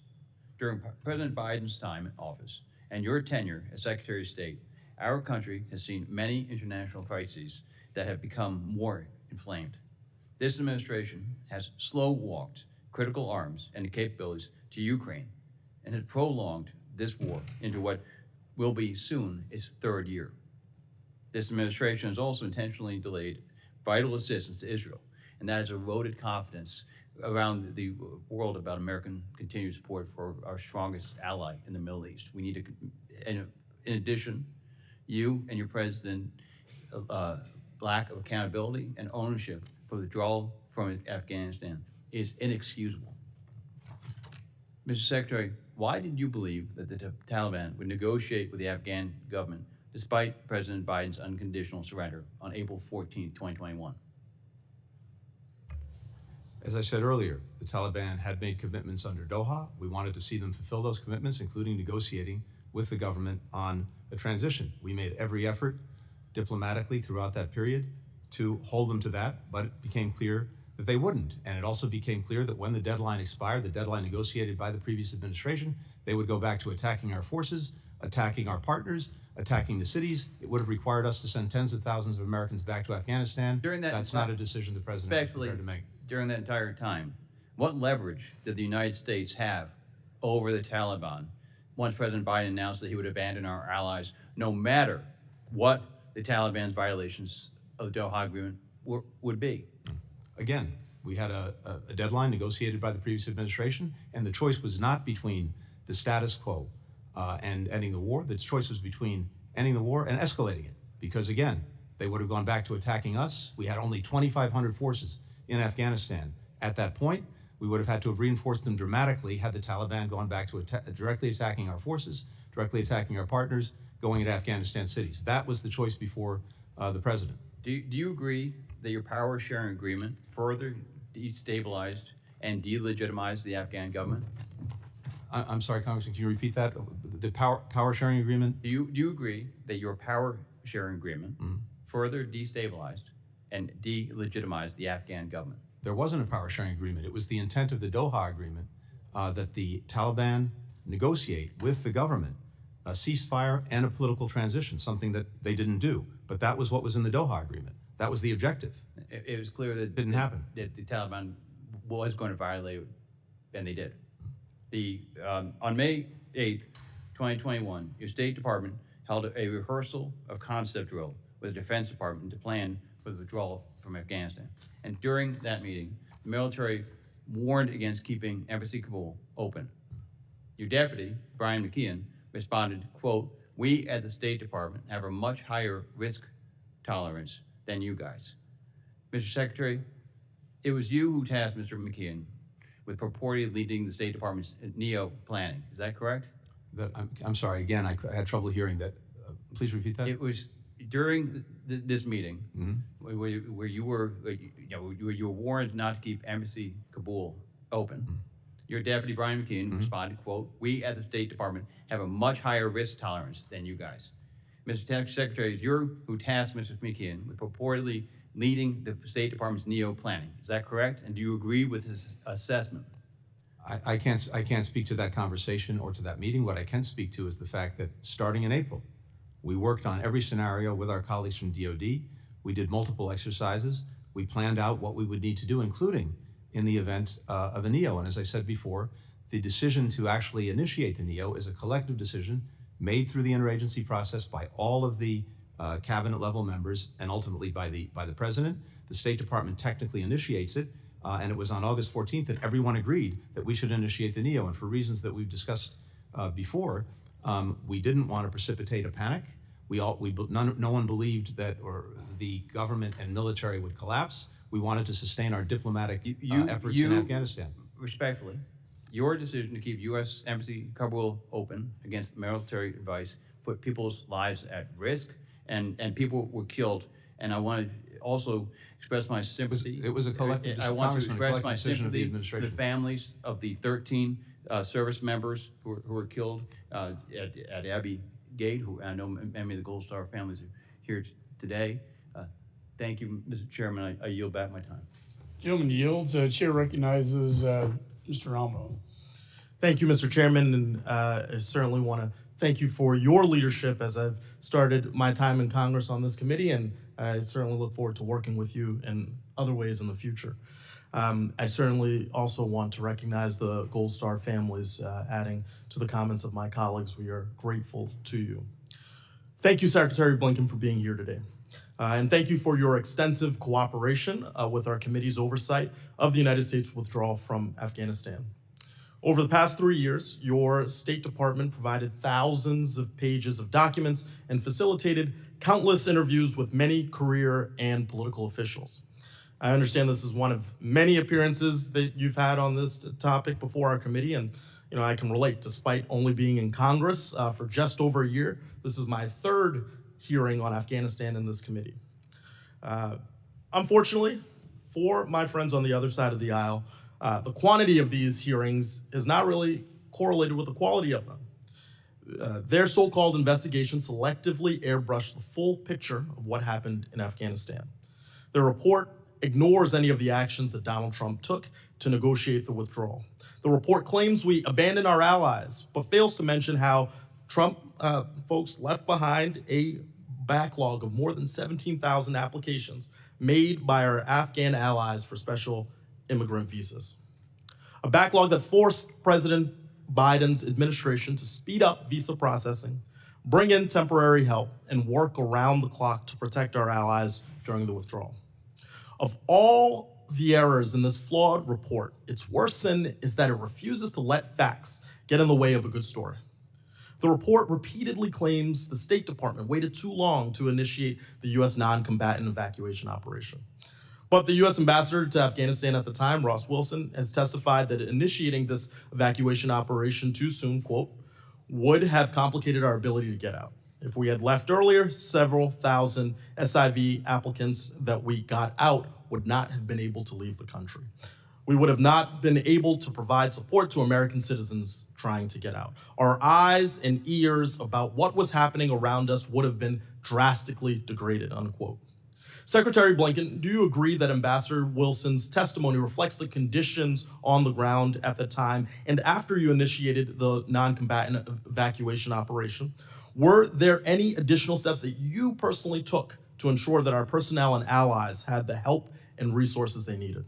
During President Biden's time in office and your tenure as Secretary of State, our country has seen many international crises that have become more inflamed. This administration has slow-walked critical arms and capabilities to Ukraine and has prolonged this war into what will be soon its third year. This administration has also intentionally delayed vital assistance to Israel, and that has eroded confidence around the world about American continued support for our strongest ally in the Middle East. We need to, and in addition, you and your president lack of accountability and ownership for the withdrawal from Afghanistan is inexcusable. Mr. Secretary, why did you believe that the Taliban would negotiate with the Afghan government despite President Biden's unconditional surrender on April 14, 2021? As I said earlier, the Taliban had made commitments under Doha. We wanted to see them fulfill those commitments, including negotiating with the government on a transition. We made every effort diplomatically throughout that period to hold them to that, but it became clear that they wouldn't. And it also became clear that when the deadline expired, the deadline negotiated by the previous administration, they would go back to attacking our forces, attacking our partners, attacking the cities. It would have required us to send tens of thousands of Americans back to Afghanistan. That's not a decision the president is prepared to make. During that entire time, what leverage did the United States have over the Taliban once President Biden announced that he would abandon our allies, no matter what the Taliban's violations of the Doha Agreement would be? Again, we had a deadline negotiated by the previous administration, and the choice was not between the status quo and ending the war. The choice was between ending the war and escalating it, because again, they would have gone back to attacking us. We had only 2,500 forces in Afghanistan at that point. We would have had to have reinforced them dramatically had the Taliban gone back to directly attacking our forces, directly attacking our partners, going into Afghanistan cities. That was the choice before the president. Do you agree that your power sharing agreement further destabilized and delegitimized the Afghan government? I'm sorry, Congressman, can you repeat that? The power sharing agreement? Do you agree that your power sharing agreement further destabilized and delegitimized the Afghan government? There wasn't a power sharing agreement. It was the intent of the Doha agreement that the Taliban negotiate with the government a ceasefire and a political transition, something that they didn't do. But that was what was in the Doha agreement. That was the objective. It was clear that it didn't happen. That the Taliban was going to violate, and they did. On May 8th, 2021, your State Department held a rehearsal of concept drill with the Defense Department to plan for the withdrawal from Afghanistan. And during that meeting, the military warned against keeping Embassy Kabul open. Your deputy, Brian McKeon, responded, quote, "We at the State Department have a much higher risk tolerance than you guys." Mr. Secretary, it was you who tasked Mr. McKeon with purportedly leading the State Department's NEO planning. Is that correct? I'm sorry, again, I had trouble hearing that. Please repeat that. It was during this meeting where you were warned not to keep Embassy Kabul open. Your deputy, Brian McKeon, responded, quote, "We at the State Department have a much higher risk tolerance than you guys." Mr. Secretary, it's you who tasked Mr. McKeon with purportedly leading the State Department's NEO planning. Is that correct? And do you agree with his assessment? I can't speak to that conversation or to that meeting. What I can speak to is the fact that starting in April, we worked on every scenario with our colleagues from DOD. We did multiple exercises. We planned out what we would need to do, including in the event of a NEO. And as I said before, the decision to actually initiate the NEO is a collective decision made through the interagency process by all of the cabinet level members and ultimately by the president. The State Department technically initiates it, and it was on August 14th that everyone agreed that we should initiate the NEO. And for reasons that we've discussed before, we didn't want to precipitate a panic. No one believed that the government and military would collapse. We wanted to sustain our diplomatic efforts in Afghanistan. Respectfully, your decision to keep U.S. Embassy Kabul open against military advice put people's lives at risk, and people were killed. And I want to also express my sympathy. It was a collective decision. I want to express my decision of the sympathy to administration. the families of the 13 service members who were killed at Abbey Gate, who I know many of the Gold Star families are here today. Thank you, Mr. Chairman. I yield back my time. Gentleman yields. Chair recognizes Mr. Almo. Thank you, Mr. Chairman, and I certainly want to thank you for your leadership as I've started my time in Congress on this committee, and I certainly look forward to working with you in other ways in the future. I certainly also want to recognize the Gold Star families, adding to the comments of my colleagues. We are grateful to you. Thank you, Secretary Blinken, for being here today. And thank you for your extensive cooperation with our committee's oversight of the United States withdrawal from Afghanistan. Over the past 3 years, your State Department provided thousands of pages of documents and facilitated countless interviews with many career and political officials. I understand this is one of many appearances that you've had on this topic before our committee, and I can relate. Despite only being in Congress for just over a year, this is my third hearing on Afghanistan in this committee. Unfortunately, for my friends on the other side of the aisle, the quantity of these hearings is not really correlated with the quality of them. Their so-called investigation selectively airbrushed the full picture of what happened in Afghanistan. The report ignores any of the actions that Donald Trump took to negotiate the withdrawal. The report claims we abandoned our allies, but fails to mention how Trump folks left behind a backlog of more than 17,000 applications made by our Afghan allies for special immigrant visas. A backlog that forced President Biden's administration to speed up visa processing, bring in temporary help, and work around the clock to protect our allies during the withdrawal. Of all the errors in this flawed report, its worst sin is that it refuses to let facts get in the way of a good story. The report repeatedly claims the State Department waited too long to initiate the U.S. non-combatant evacuation operation. But the U.S. ambassador to Afghanistan at the time, Ross Wilson, has testified that initiating this evacuation operation too soon, quote, would have complicated our ability to get out. If we had left earlier, several thousand SIV applicants that we got out would not have been able to leave the country. we would have not been able to provide support to American citizens trying to get out. Our eyes and ears about what was happening around us would have been drastically degraded, unquote. Secretary Blinken, do you agree that Ambassador Wilson's testimony reflects the conditions on the ground at the time and after you initiated the non-combatant evacuation operation? Were there any additional steps that you personally took to ensure that our personnel and allies had the help and resources they needed?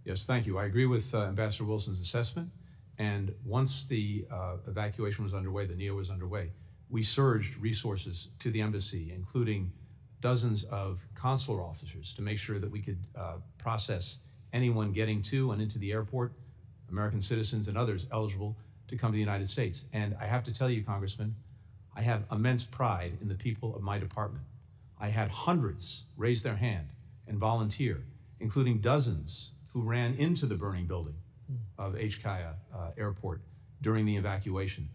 Yes, thank you. I agree with Ambassador Wilson's assessment. And once the evacuation was underway, the NEO was underway, we surged resources to the embassy, including dozens of consular officers, to make sure that we could process anyone getting to and into the airport, American citizens and others eligible to come to the United States. And I have to tell you, Congressman, I have immense pride in the people of my department. I had hundreds raise their hand and volunteer, including dozens who ran into the burning building of HKIA Airport during the evacuation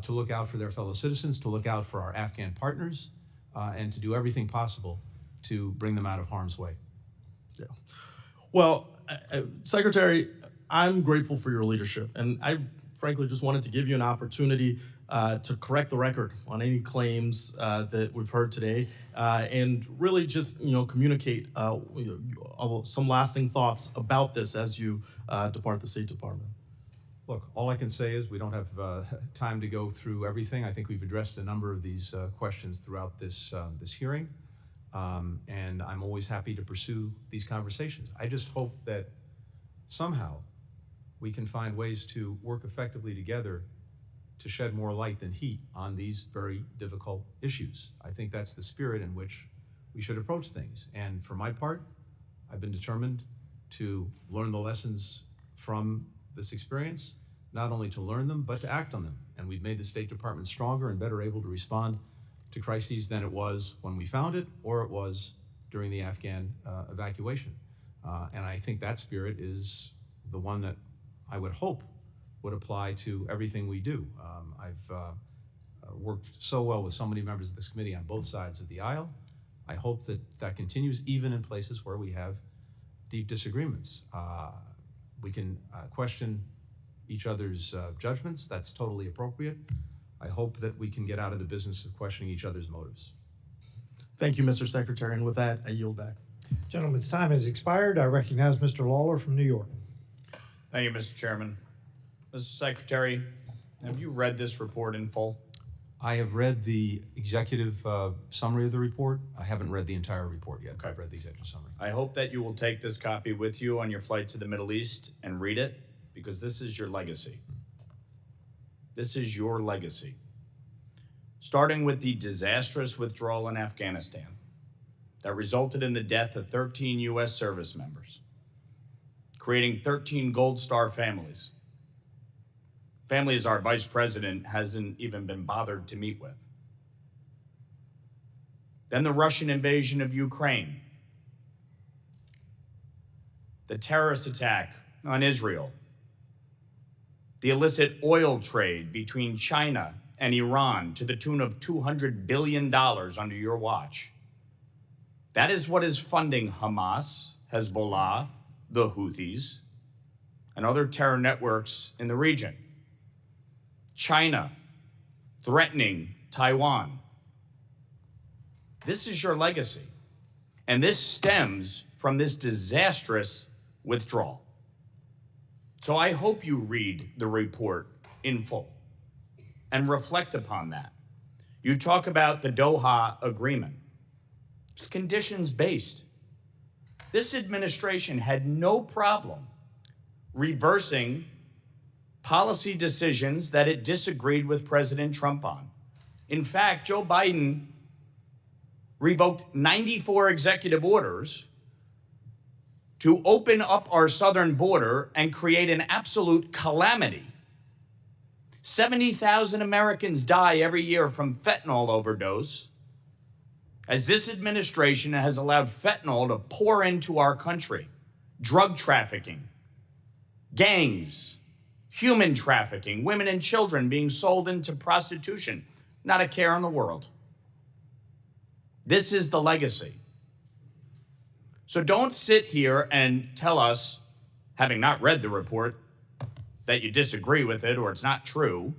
to look out for their fellow citizens, to look out for our Afghan partners, and to do everything possible to bring them out of harm's way. Yeah. Well, Secretary, I'm grateful for your leadership, and I frankly just wanted to give you an opportunity to correct the record on any claims that we've heard today, and really just communicate some lasting thoughts about this as you depart the State Department. Look, all I can say is we don't have time to go through everything. I think we've addressed a number of these questions throughout this hearing, and I'm always happy to pursue these conversations. I just hope that somehow we can find ways to work effectively together to shed more light than heat on these very difficult issues. I think that's the spirit in which we should approach things. And for my part, I've been determined to learn the lessons from this experience, not only to learn them, but to act on them. And we've made the State Department stronger and better able to respond to crises than it was when we found it or it was during the Afghan evacuation. And I think that spirit is the one that I would hope would apply to everything we do. I've worked so well with so many members of this committee on both sides of the aisle. I hope that that continues even in places where we have deep disagreements. We can question each other's judgments. That's totally appropriate. I hope that we can get out of the business of questioning each other's motives. Thank you, Mr. Secretary, and with that, I yield back. Gentleman's time has expired. I recognize Mr. Lawler from New York. Thank you, Mr. Chairman. Mr. Secretary, have you read this report in full? I have read the executive summary of the report. I haven't read the entire report yet. Okay. I've read the executive summary. I hope that you will take this copy with you on your flight to the Middle East and read it, because this is your legacy. This is your legacy. Starting with the disastrous withdrawal in Afghanistan that resulted in the death of 13 U.S. service members, creating 13 Gold Star families. Families our vice president hasn't even been bothered to meet with. Then the Russian invasion of Ukraine, the terrorist attack on Israel, the illicit oil trade between China and Iran to the tune of $200 billion under your watch. That is what is funding Hamas, Hezbollah, the Houthis, and other terror networks in the region. China threatening Taiwan. This is your legacy. And this stems from this disastrous withdrawal. So I hope you read the report in full and reflect upon that. You talk about the Doha agreement. It's conditions-based. This administration had no problem reversing policy decisions that it disagreed with President Trump on. In fact, Joe Biden revoked 94 executive orders to open up our southern border and create an absolute calamity. 70,000 Americans die every year from fentanyl overdose, as this administration has allowed fentanyl to pour into our country. Drug trafficking, gangs, human trafficking, women and children being sold into prostitution, not a care in the world. This is the legacy. So don't sit here and tell us having not read the report, that you disagree with it or it's not true.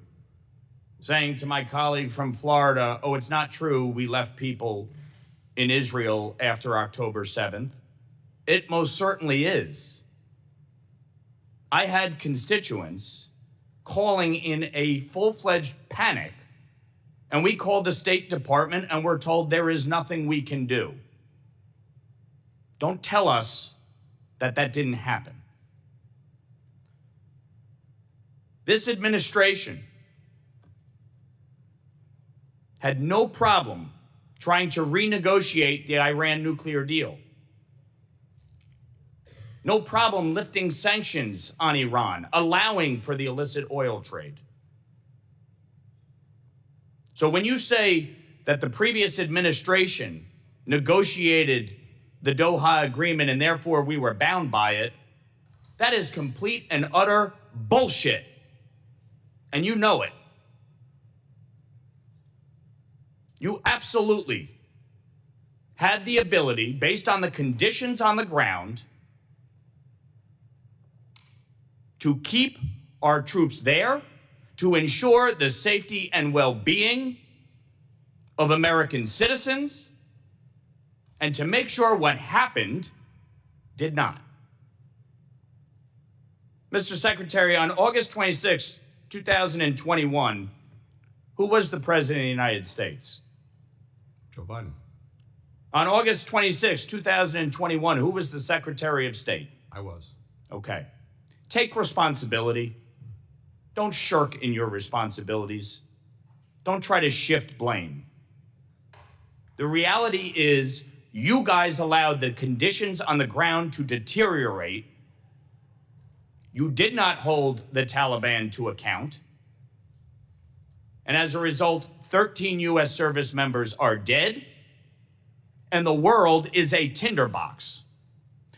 Saying to my colleague from Florida, oh, it's not true, we left people in Israel after October 7th. It most certainly is. I had constituents calling in a full-fledged panic, and we called the State Department and we're told there is nothing we can do. Don't tell us that that didn't happen. This administration had no problem trying to renegotiate the Iran nuclear deal. No problem lifting sanctions on Iran, allowing for the illicit oil trade. So when you say that the previous administration negotiated the Doha agreement and therefore we were bound by it, that is complete and utter bullshit. And you know it. You absolutely had the ability, based on the conditions on the ground, to keep our troops there, to ensure the safety and well-being of American citizens, and to make sure what happened did not. Mr. Secretary, on August 26, 2021, who was the President of the United States? Joe Biden. On August 26, 2021, who was the Secretary of State? I was. Okay. Take responsibility. Don't shirk in your responsibilities. Don't try to shift blame. The reality is you guys allowed the conditions on the ground to deteriorate. You did not hold the Taliban to account. And as a result, 13 U.S. service members are dead, and the world is a tinderbox.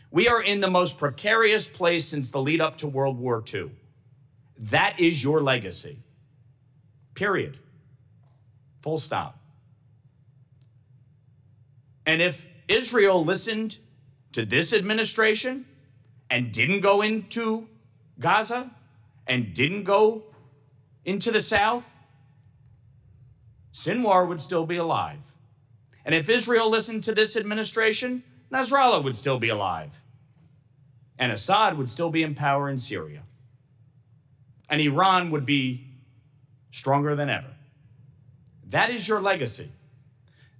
We are in the most precarious place since the lead up to World War II. That is your legacy. Period. Full stop. And if Israel listened to this administration and didn't go into Gaza and didn't go into the south, Sinwar would still be alive. And if Israel listened to this administration, Nasrallah would still be alive. And Assad would still be in power in Syria. And Iran would be stronger than ever. That is your legacy.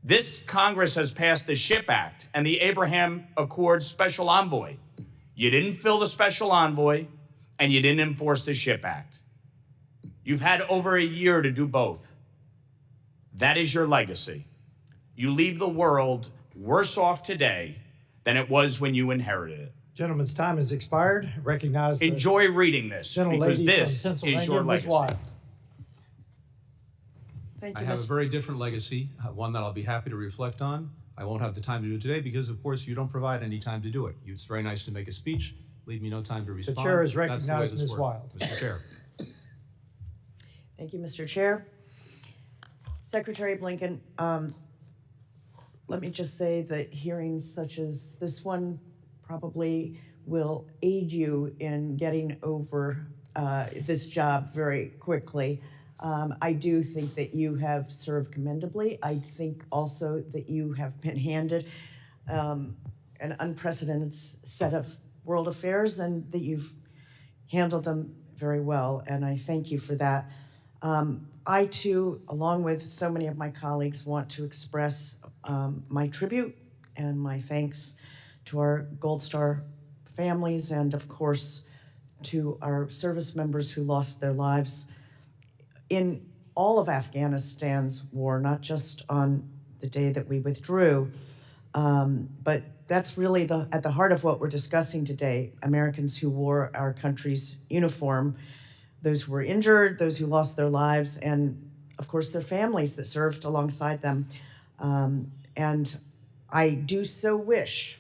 This Congress has passed the SHIP Act and the Abraham Accords Special Envoy. You didn't fill the Special Envoy, and you didn't enforce the SHIP Act. You've had over a year to do both. That is your legacy. You leave the world worse off today than it was when you inherited it. Gentleman's time has expired. Recognize the Enjoy reading this, because gentlelady this from Pennsylvania, is your Ms. legacy. Wild. Thank I you, have a Ms. very different legacy, one that I'll be happy to reflect on. I won't have the time to do it today because, of course, you don't provide any time to do it. It's very nice to make a speech, leave me no time to respond. chair has That's the way recognized this Ms. works. Wild. Mr. Chair. Thank you, Mr. Chair. Secretary Blinken, let me just say that hearings such as this one probably will aid you in getting over this job very quickly. I do think that you have served commendably. I think also that you have been handed an unprecedented set of world affairs and that you've handled them very well, and I thank you for that. I too, along with so many of my colleagues, want to express my tribute and my thanks to our Gold Star families and, of course, to our service members who lost their lives in all of Afghanistan's war, not just on the day that we withdrew, but that's really at the heart of what we're discussing today, Americans who wore our country's uniform, those who were injured, those who lost their lives, and of course their families that served alongside them. And I do so wish,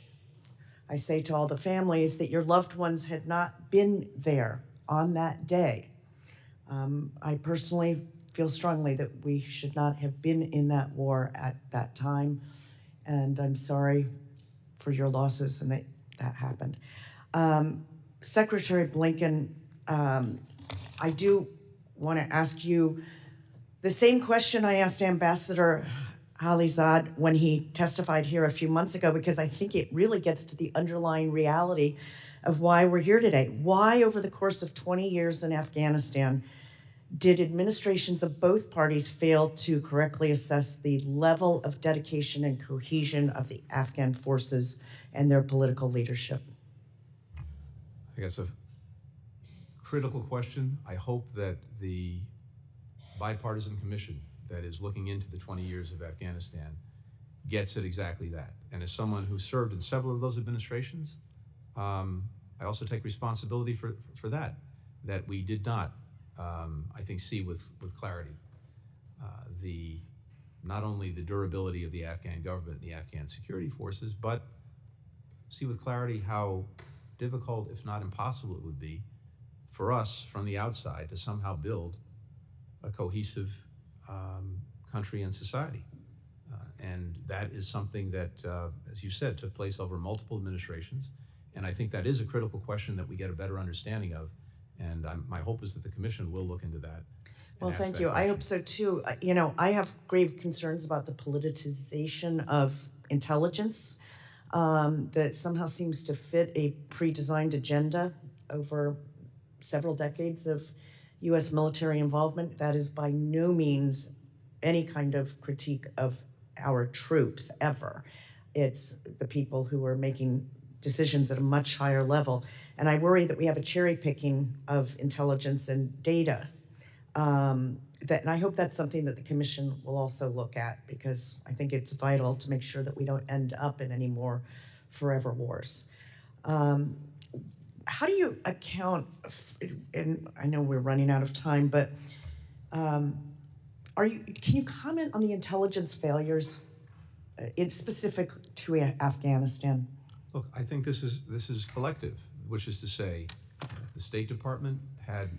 I say to all the families, that your loved ones had not been there on that day. I personally feel strongly that we should not have been in that war at that time, and I'm sorry for your losses and that happened. Secretary Blinken, I do want to ask you the same question I asked Ambassador Halizad when he testified here a few months ago, because I think it really gets to the underlying reality of why we're here today. Why, over the course of 20 years in Afghanistan, did administrations of both parties fail to correctly assess the level of dedication and cohesion of the Afghan forces and their political leadership? I guess a critical question. I hope that the bipartisan commission that is looking into the 20 years of Afghanistan gets at exactly that. And as someone who served in several of those administrations, I also take responsibility for that we did not, I think, see with clarity not only the durability of the Afghan government and the Afghan security forces, but see with clarity how difficult, if not impossible, it would be for us from the outside to somehow build a cohesive country and society. And that is something that, as you said, took place over multiple administrations. And I think that is a critical question that we get a better understanding of. And my hope is that the commission will look into that. Well, thank you. I hope so too. You know, I have grave concerns about the politicization of intelligence that somehow seems to fit a pre-designed agenda over several decades of U.S. military involvement. That is by no means any kind of critique of our troops ever. It's the people who are making decisions at a much higher level. And I worry that we have a cherry picking of intelligence and data. And I hope that's something that the commission will also look at, because I think it's vital to make sure that we don't end up in any more forever wars. How do you account, and I know we're running out of time, but can you comment on the intelligence failures specific to Afghanistan? Look, I think this is collective, which is to say the State Department had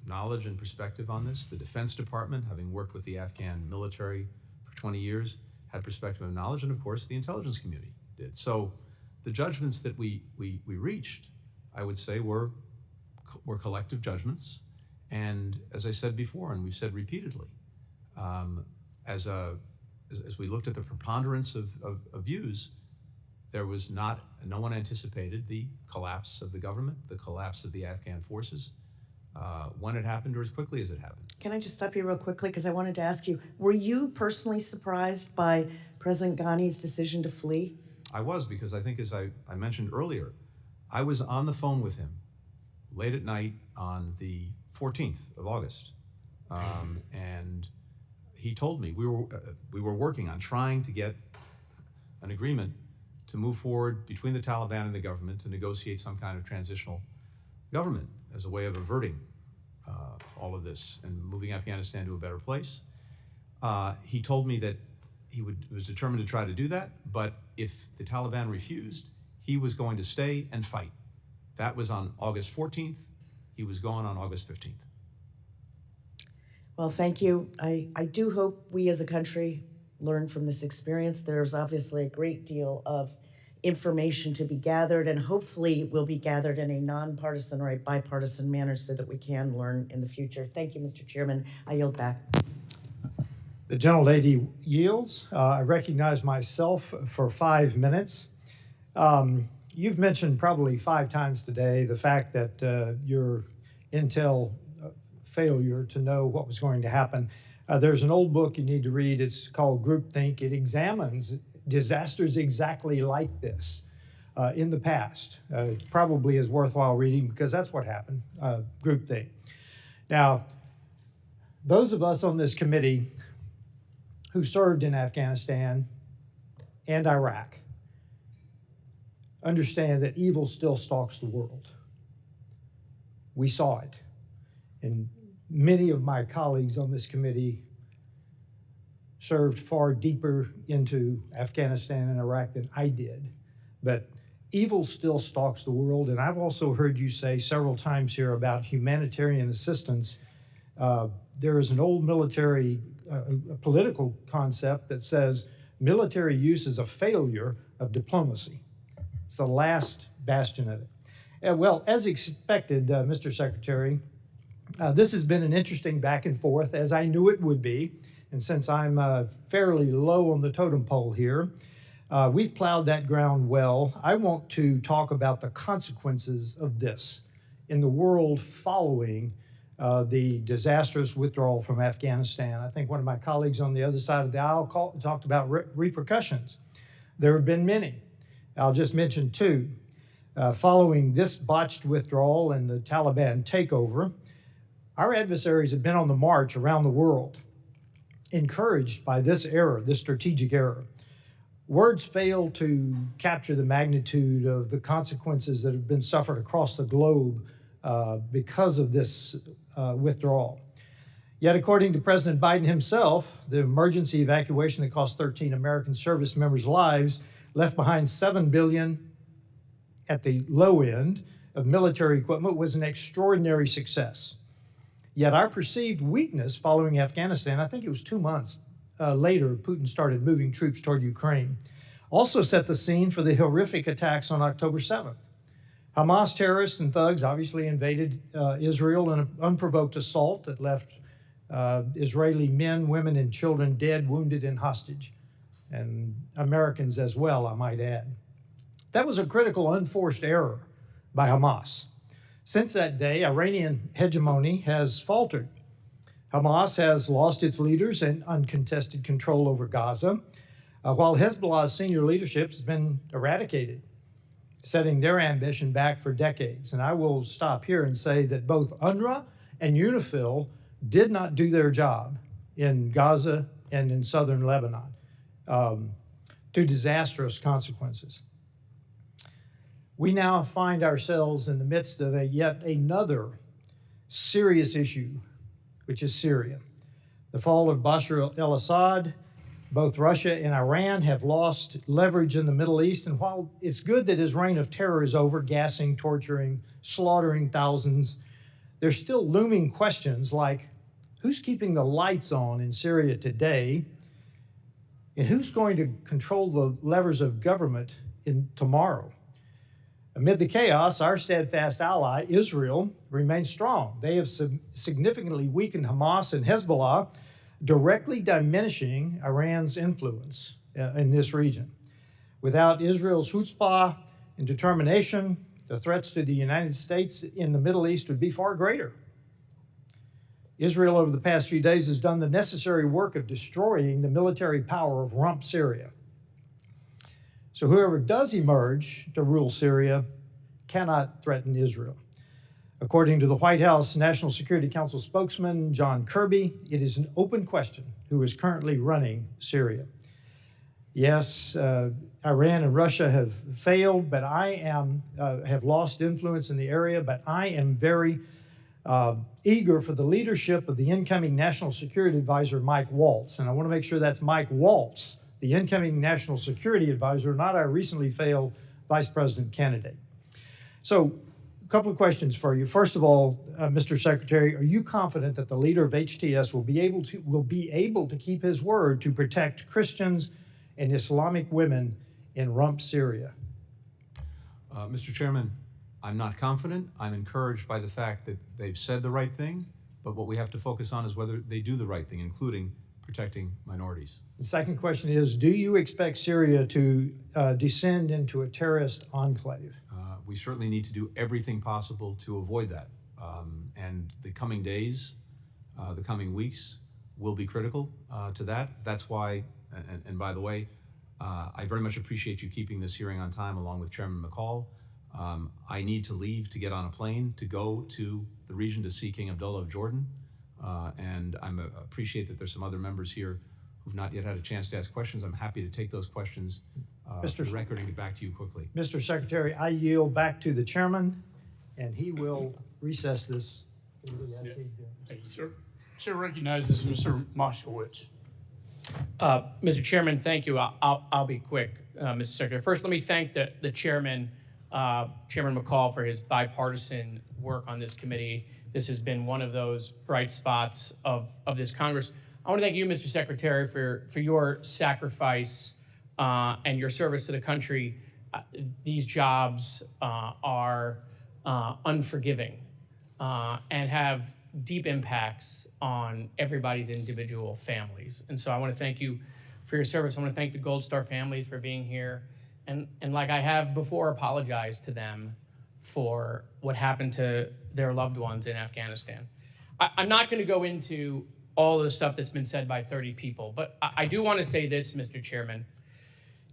knowledge and perspective on this. The Defense Department, having worked with the Afghan military for 20 years, had perspective and knowledge, and of course the intelligence community did. So the judgments that we reached, I would say, were collective judgments. And as I said before, and we've said repeatedly, as we looked at the preponderance of views, there was no one anticipated the collapse of the government, the collapse of the Afghan forces, when it happened or as quickly as it happened. Can I just stop you real quickly, because I wanted to ask you, were you personally surprised by President Ghani's decision to flee? I was, because I think, as I mentioned earlier, I was on the phone with him late at night on the 14th of August, and he told me we were working on trying to get an agreement to move forward between the Taliban and the government to negotiate some kind of transitional government as a way of averting all of this and moving Afghanistan to a better place. He told me that he was determined to try to do that, but if the Taliban refused, he was going to stay and fight. That was on August 14th. He was gone on August 15th. Well, thank you. I do hope we as a country learn from this experience. There's obviously a great deal of information to be gathered, and hopefully will be gathered in a nonpartisan or a bipartisan manner so that we can learn in the future. Thank you, Mr. Chairman. I yield back. The gentlelady yields. I recognize myself for 5 minutes. You've mentioned probably 5 times today the fact that your intel failure to know what was going to happen. There's an old book you need to read. It's called Groupthink. It examines disasters exactly like this in the past. It probably is worthwhile reading because that's what happened, Groupthink. Now, those of us on this committee who served in Afghanistan and Iraq understand that evil still stalks the world. We saw it. And many of my colleagues on this committee served far deeper into Afghanistan and Iraq than I did. But evil still stalks the world. And I've also heard you say several times here about humanitarian assistance. There is an old military, political concept that says military use is a failure of diplomacy. It's the last bastion of it. Well, as expected, Mr. Secretary, this has been an interesting back and forth, as I knew it would be. And since I'm fairly low on the totem pole here, we've plowed that ground well. I want to talk about the consequences of this in the world following the disastrous withdrawal from Afghanistan. I think one of my colleagues on the other side of the aisle talked about repercussions. There have been many. I'll just mention two. Following this botched withdrawal and the Taliban takeover, our adversaries have been on the march around the world, encouraged by this error, this strategic error. Words fail to capture the magnitude of the consequences that have been suffered across the globe because of this withdrawal. Yet, according to President Biden himself, the emergency evacuation that cost 13 American service members' lives left behind $7 billion at the low end of military equipment was an extraordinary success. Yet our perceived weakness following Afghanistan, I think it was 2 months later, Putin started moving troops toward Ukraine, also set the scene for the horrific attacks on October 7th. Hamas terrorists and thugs obviously invaded Israel in an unprovoked assault that left Israeli men, women, and children dead, wounded, and hostage, and Americans as well, I might add. That was a critical, unforced error by Hamas. Since that day, Iranian hegemony has faltered. Hamas has lost its leaders and uncontested control over Gaza, while Hezbollah's senior leadership has been eradicated, setting their ambition back for decades. And I will stop here and say that both UNRWA and UNIFIL did not do their job in Gaza and in southern Lebanon, to disastrous consequences. We now find ourselves in the midst of yet another serious issue, which is Syria. The fall of Bashar al-Assad, both Russia and Iran have lost leverage in the Middle East, and while it's good that his reign of terror is over, gassing, torturing, slaughtering thousands, there's still looming questions like, who's keeping the lights on in Syria today, and who's going to control the levers of government tomorrow? Amid the chaos, our steadfast ally, Israel, remains strong. They have significantly weakened Hamas and Hezbollah, directly diminishing Iran's influence in this region. Without Israel's chutzpah and determination, the threats to the United States in the Middle East would be far greater. Israel, over the past few days, has done the necessary work of destroying the military power of rump Syria. So whoever does emerge to rule Syria cannot threaten Israel. According to the White House National Security Council spokesman, John Kirby, it is an open question who is currently running Syria. Yes, Iran and Russia have failed, but have lost influence in the area, but I am very eager for the leadership of the incoming National Security Advisor, Mike Waltz. And I want to make sure that's Mike Waltz, the incoming National Security Advisor, not our recently failed Vice President candidate. So, a couple of questions for you. First of all, Mr. Secretary, are you confident that the leader of HTS will be able to keep his word to protect Christians and Islamic women in rump Syria? Mr. Chairman, I'm not confident. I'm encouraged by the fact that they've said the right thing, but what we have to focus on is whether they do the right thing, including protecting minorities. The second question is, do you expect Syria to descend into a terrorist enclave? We certainly need to do everything possible to avoid that. And the coming days, the coming weeks will be critical to that. That's why, and by the way, I very much appreciate you keeping this hearing on time along with Chairman McCall. I need to leave to get on a plane to go to the region to see King Abdullah of Jordan. And I appreciate that there's some other members here who've not yet had a chance to ask questions. I'm happy to take those questions for the record and get back to you quickly. Mr. Secretary, I yield back to the chairman, and he will recess this. Thank you, sir. Chair recognizes Mr. Moskowitz. Mr. Chairman, thank you. I'll be quick, Mr. Secretary. First, let me thank the chairman, Chairman McCall, for his bipartisan work on this committee. This has been one of those bright spots of this Congress. I want to thank you, Mr. Secretary, for your sacrifice and your service to the country. These jobs are unforgiving, and have deep impacts on everybody's individual families. And so I want to thank you for your service. I want to thank the Gold Star families for being here. And like I have before, apologize to them for what happened to their loved ones in Afghanistan. I'm not going to go into all of the stuff that's been said by 30 people, but I do want to say this, Mr. Chairman.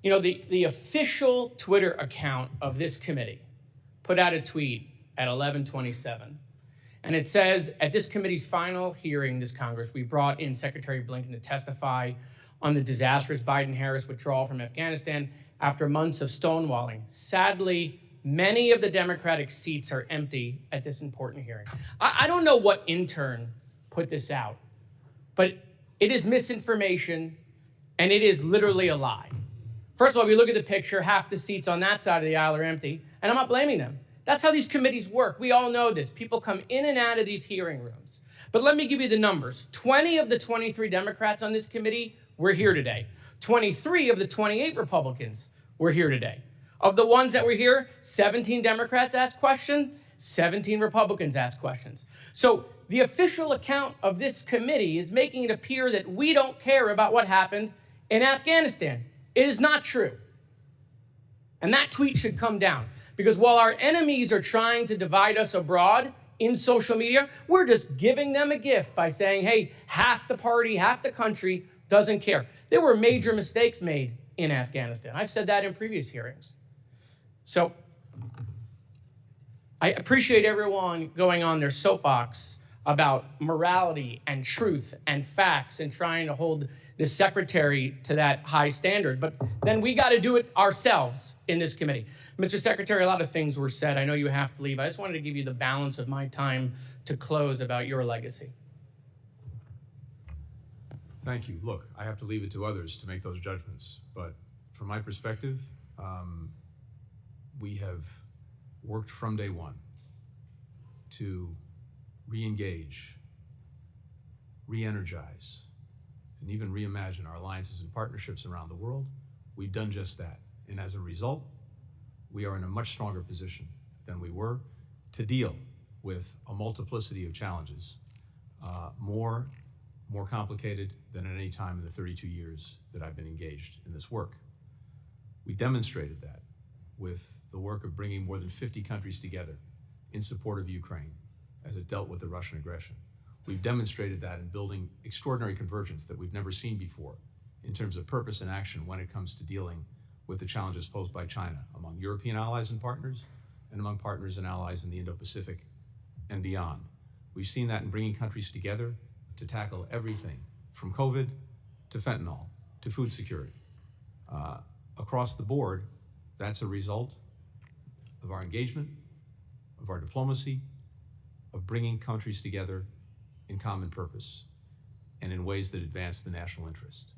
You know, the official Twitter account of this committee put out a tweet at 11:27. And it says, at this committee's final hearing this Congress, we brought in Secretary Blinken to testify on the disastrous Biden-Harris withdrawal from Afghanistan after months of stonewalling. Sadly, many of the Democratic seats are empty at this important hearing. I don't know what intern put this out, but it is misinformation, and it is literally a lie. First of all, if you look at the picture, half the seats on that side of the aisle are empty, and I'm not blaming them. That's how these committees work. We all know this. People come in and out of these hearing rooms. But let me give you the numbers. 20 of the 23 Democrats on this committee were here today. 23 of the 28 Republicans were here today. Of the ones that were here, 17 Democrats asked questions, 17 Republicans asked questions. So the official account of this committee is making it appear that we don't care about what happened in Afghanistan. It is not true. And that tweet should come down. Because while our enemies are trying to divide us abroad in social media, we're just giving them a gift by saying, hey, half the party, half the country doesn't care. There were major mistakes made in Afghanistan. I've said that in previous hearings. So I appreciate everyone going on their soapbox about morality and truth and facts and trying to hold the secretary to that high standard. But then we got to do it ourselves in this committee. Mr. Secretary, a lot of things were said. I know you have to leave. I just wanted to give you the balance of my time to close about your legacy. Thank you. Look, I have to leave it to others to make those judgments. But from my perspective, we have worked from day one to re-engage, re-energize, and even reimagine our alliances and partnerships around the world. We've done just that. And as a result, we are in a much stronger position than we were to deal with a multiplicity of challenges, more complicated than at any time in the 32 years that I've been engaged in this work. We demonstrated that with the work of bringing more than 50 countries together in support of Ukraine as it dealt with the Russian aggression. We've demonstrated that in building extraordinary convergence that we've never seen before in terms of purpose and action when it comes to dealing with the challenges posed by China among European allies and partners and among partners and allies in the Indo-Pacific and beyond. We've seen that in bringing countries together to tackle everything from COVID to fentanyl to food security. Across the board, that's a result of our engagement, of our diplomacy, of bringing countries together in common purpose and in ways that advance the national interest.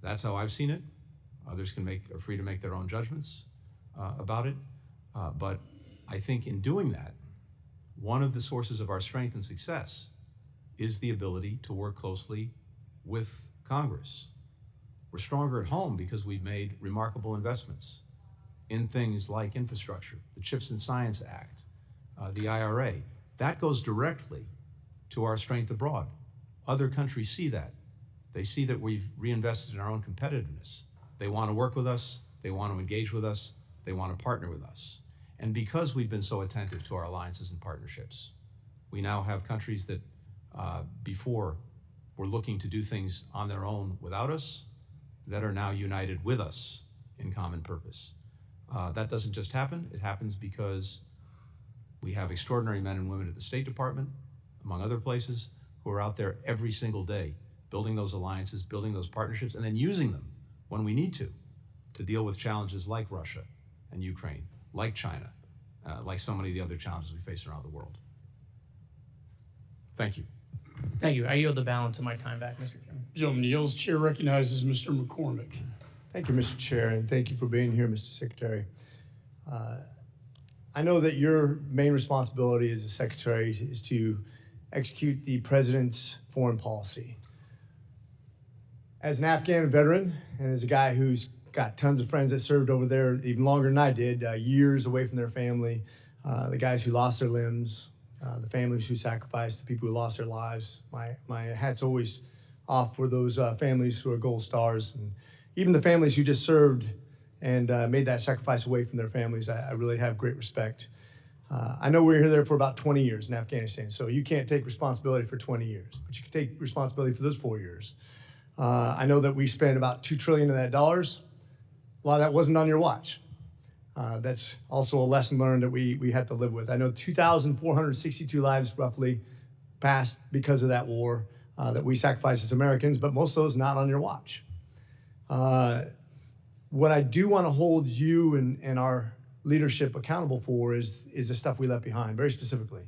That's how I've seen it. Others are free to make their own judgments about it. But I think in doing that, one of the sources of our strength and success is the ability to work closely with Congress. We're stronger at home because we've made remarkable investments in things like infrastructure, the CHIPS and Science Act, the IRA. That goes directly to our strength abroad. Other countries see that. They see that we've reinvested in our own competitiveness. They want to work with us, they want to engage with us, they want to partner with us. And because we've been so attentive to our alliances and partnerships, we now have countries that before were looking to do things on their own without us, that are now united with us in common purpose. That doesn't just happen. It happens because we have extraordinary men and women at the State Department, among other places, who are out there every single day, building those alliances, building those partnerships, and then using them when we need to deal with challenges like Russia and Ukraine, like China, like so many of the other challenges we face around the world. Thank you. Thank you. I yield the balance of my time back, Mr. Chairman. Gentleman yields. Chair recognizes Mr. McCormick. Thank you, Mr. Chair, and thank you for being here, Mr. Secretary. I know that your main responsibility as a secretary is to execute the president's foreign policy. As an Afghan veteran and as a guy who's got tons of friends that served over there even longer than I did, years away from their family, the guys who lost their limbs, the families who sacrificed, the people who lost their lives. My hat's always off for those families who are gold stars, and even the families who just served and made that sacrifice away from their families. I really have great respect. I know we were there for about 20 years in Afghanistan, so you can't take responsibility for 20 years, but you can take responsibility for those 4 years. I know that we spent about $2 trillion of that dollars. A lot of that wasn't on your watch. That's also a lesson learned that we had to live with. I know 2,462 lives roughly passed because of that war that we sacrificed as Americans, but most of those not on your watch. What I do want to hold you and our leadership accountable for is the stuff we left behind, very specifically.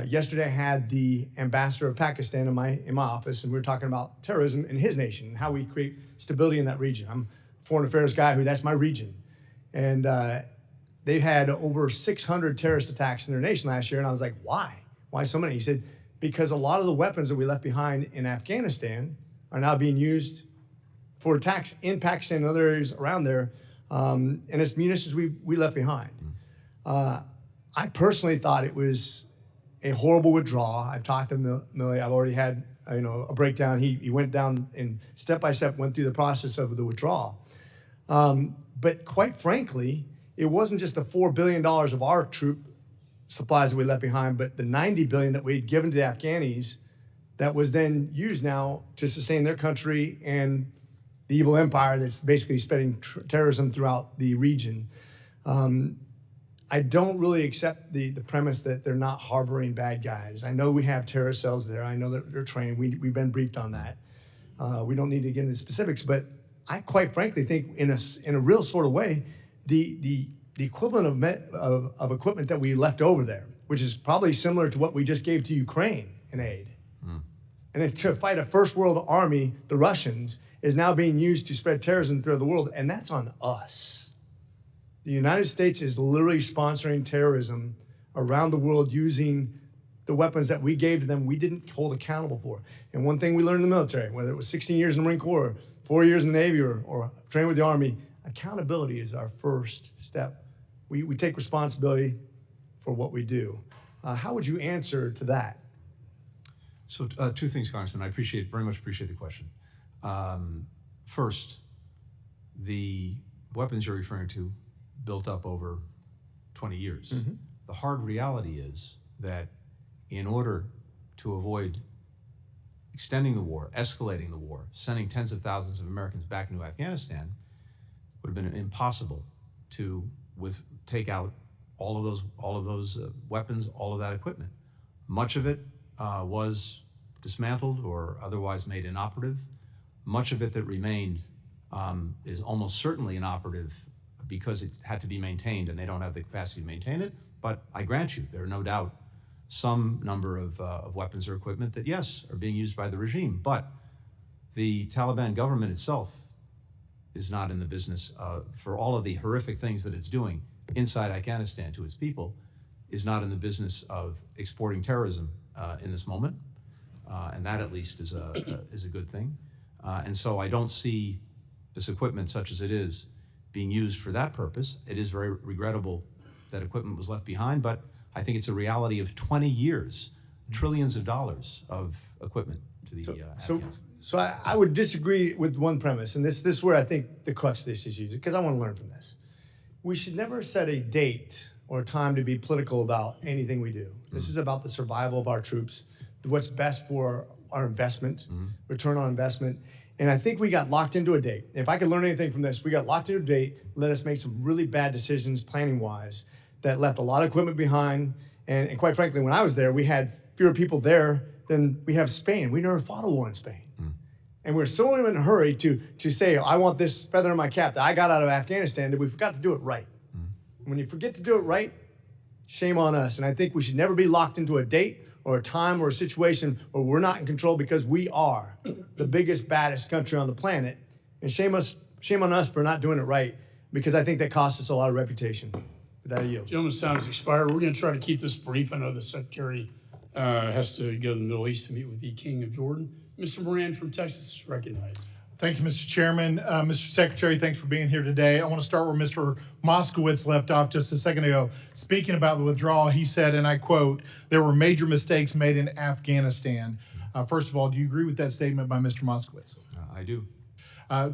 Yesterday I had the ambassador of Pakistan in my office, and we were talking about terrorism in his nation and how we create stability in that region. I'm a foreign affairs guy that's my region. And they had over 600 terrorist attacks in their nation last year, and I was like, why? Why so many? He said, because a lot of the weapons that we left behind in Afghanistan are now being used for attacks in Pakistan and other areas around there, and it's munitions we left behind. I personally thought it was a horrible withdrawal. I've talked to Millie. I've already had a breakdown. He went down and step by step went through the process of the withdrawal. But quite frankly, it wasn't just the $4 billion of our troop supplies that we left behind, but the $90 billion that we had given to the Afghanis that was then used now to sustain their country and the evil empire that's basically spreading terrorism throughout the region. I don't really accept the premise that they're not harboring bad guys. I know we have terrorist cells there. I know that they're trained. We've been briefed on that. We don't need to get into the specifics, but I quite frankly think in a real sort of way, the equivalent of equipment that we left over there, which is probably similar to what we just gave to Ukraine in aid. And then to fight a first world army, the Russians, is now being used to spread terrorism throughout the world, and that's on us. The United States is literally sponsoring terrorism around the world using the weapons that we gave to them we didn't hold accountable for. And one thing we learned in the military, whether it was 16 years in the Marine Corps, 4 years in the Navy, or training with the Army, accountability is our first step. We take responsibility for what we do. How would you answer to that? So two things, Congressman. I very much appreciate the question. First, the weapons you're referring to built up over 20 years. Mm-hmm. The hard reality is that in order to avoid extending the war, escalating the war, sending tens of thousands of Americans back into Afghanistan, would have been impossible to take out all of those weapons, all of that equipment. Much of it was dismantled or otherwise made inoperative. Much of it that remained is almost certainly inoperative because it had to be maintained, and they don't have the capacity to maintain it. But I grant you, there are no doubt some number of weapons or equipment that, yes, are being used by the regime. But the Taliban government itself is not in the business, for all of the horrific things that it's doing inside Afghanistan to its people, is not in the business of exporting terrorism in this moment. And that at least is a good thing. And so I don't see this equipment, such as it is, being used for that purpose. It is very regrettable that equipment was left behind, but I think it's a reality of 20 years, trillions of dollars of equipment to the Afghans. So I would disagree with one premise, and this is where I think the crux of this is used, because I want to learn from this. We should never set a date or a time to be political about anything we do. This is about the survival of our troops, what's best for our investment, return on investment. And I think we got locked into a date. If I could learn anything from this, we got locked into a date, let us make some really bad decisions planning-wise that left a lot of equipment behind. And quite frankly, when I was there, we had fewer people there than we have Spain. We never fought a war in Spain. And we're so in a hurry to say, I want this feather in my cap that I got out of Afghanistan, that we forgot to do it right. When you forget to do it right, shame on us. And I think we should never be locked into a date or a time or a situation where we're not in control, because we are the biggest, baddest country on the planet. And shame on us for not doing it right, because I think that costs us a lot of reputation. With that, I yield. Gentleman's time has expired. We're going to try to keep this brief. I know the Secretary has to go to the Middle East to meet with the King of Jordan. Mr. Moran from Texas is recognized. Thank you, Mr. Chairman. Mr. Secretary, thanks for being here today. I want to start where Mr. Moskowitz left off just a second ago. Speaking about the withdrawal, he said, and I quote, "There were major mistakes made in Afghanistan." First of all, do you agree with that statement by Mr. Moskowitz? I do.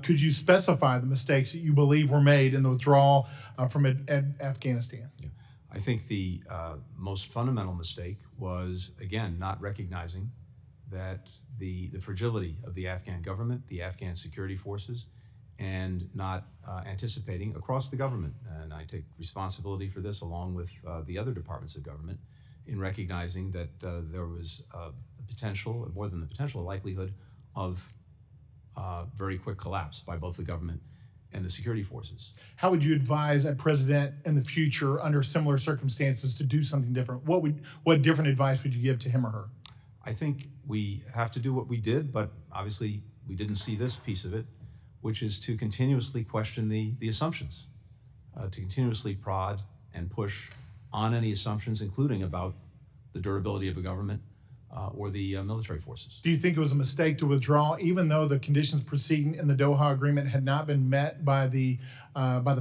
Could you specify the mistakes that you believe were made in the withdrawal from Afghanistan? Yeah. I think the most fundamental mistake was, again, not recognizing that the fragility of the Afghan government, the Afghan security forces, and not anticipating across the government, and I take responsibility for this along with the other departments of government, in recognizing that there was a potential, more than the potential, likelihood of very quick collapse by both the government and the security forces. How would you advise a president in the future under similar circumstances to do something different? What different advice would you give to him or her? I think we have to do what we did, but obviously we didn't see this piece of it, which is to continuously question the assumptions, to continuously prod and push on any assumptions, including about the durability of a government or the military forces. Do you think it was a mistake to withdraw, even though the conditions preceding in the Doha agreement had not been met by the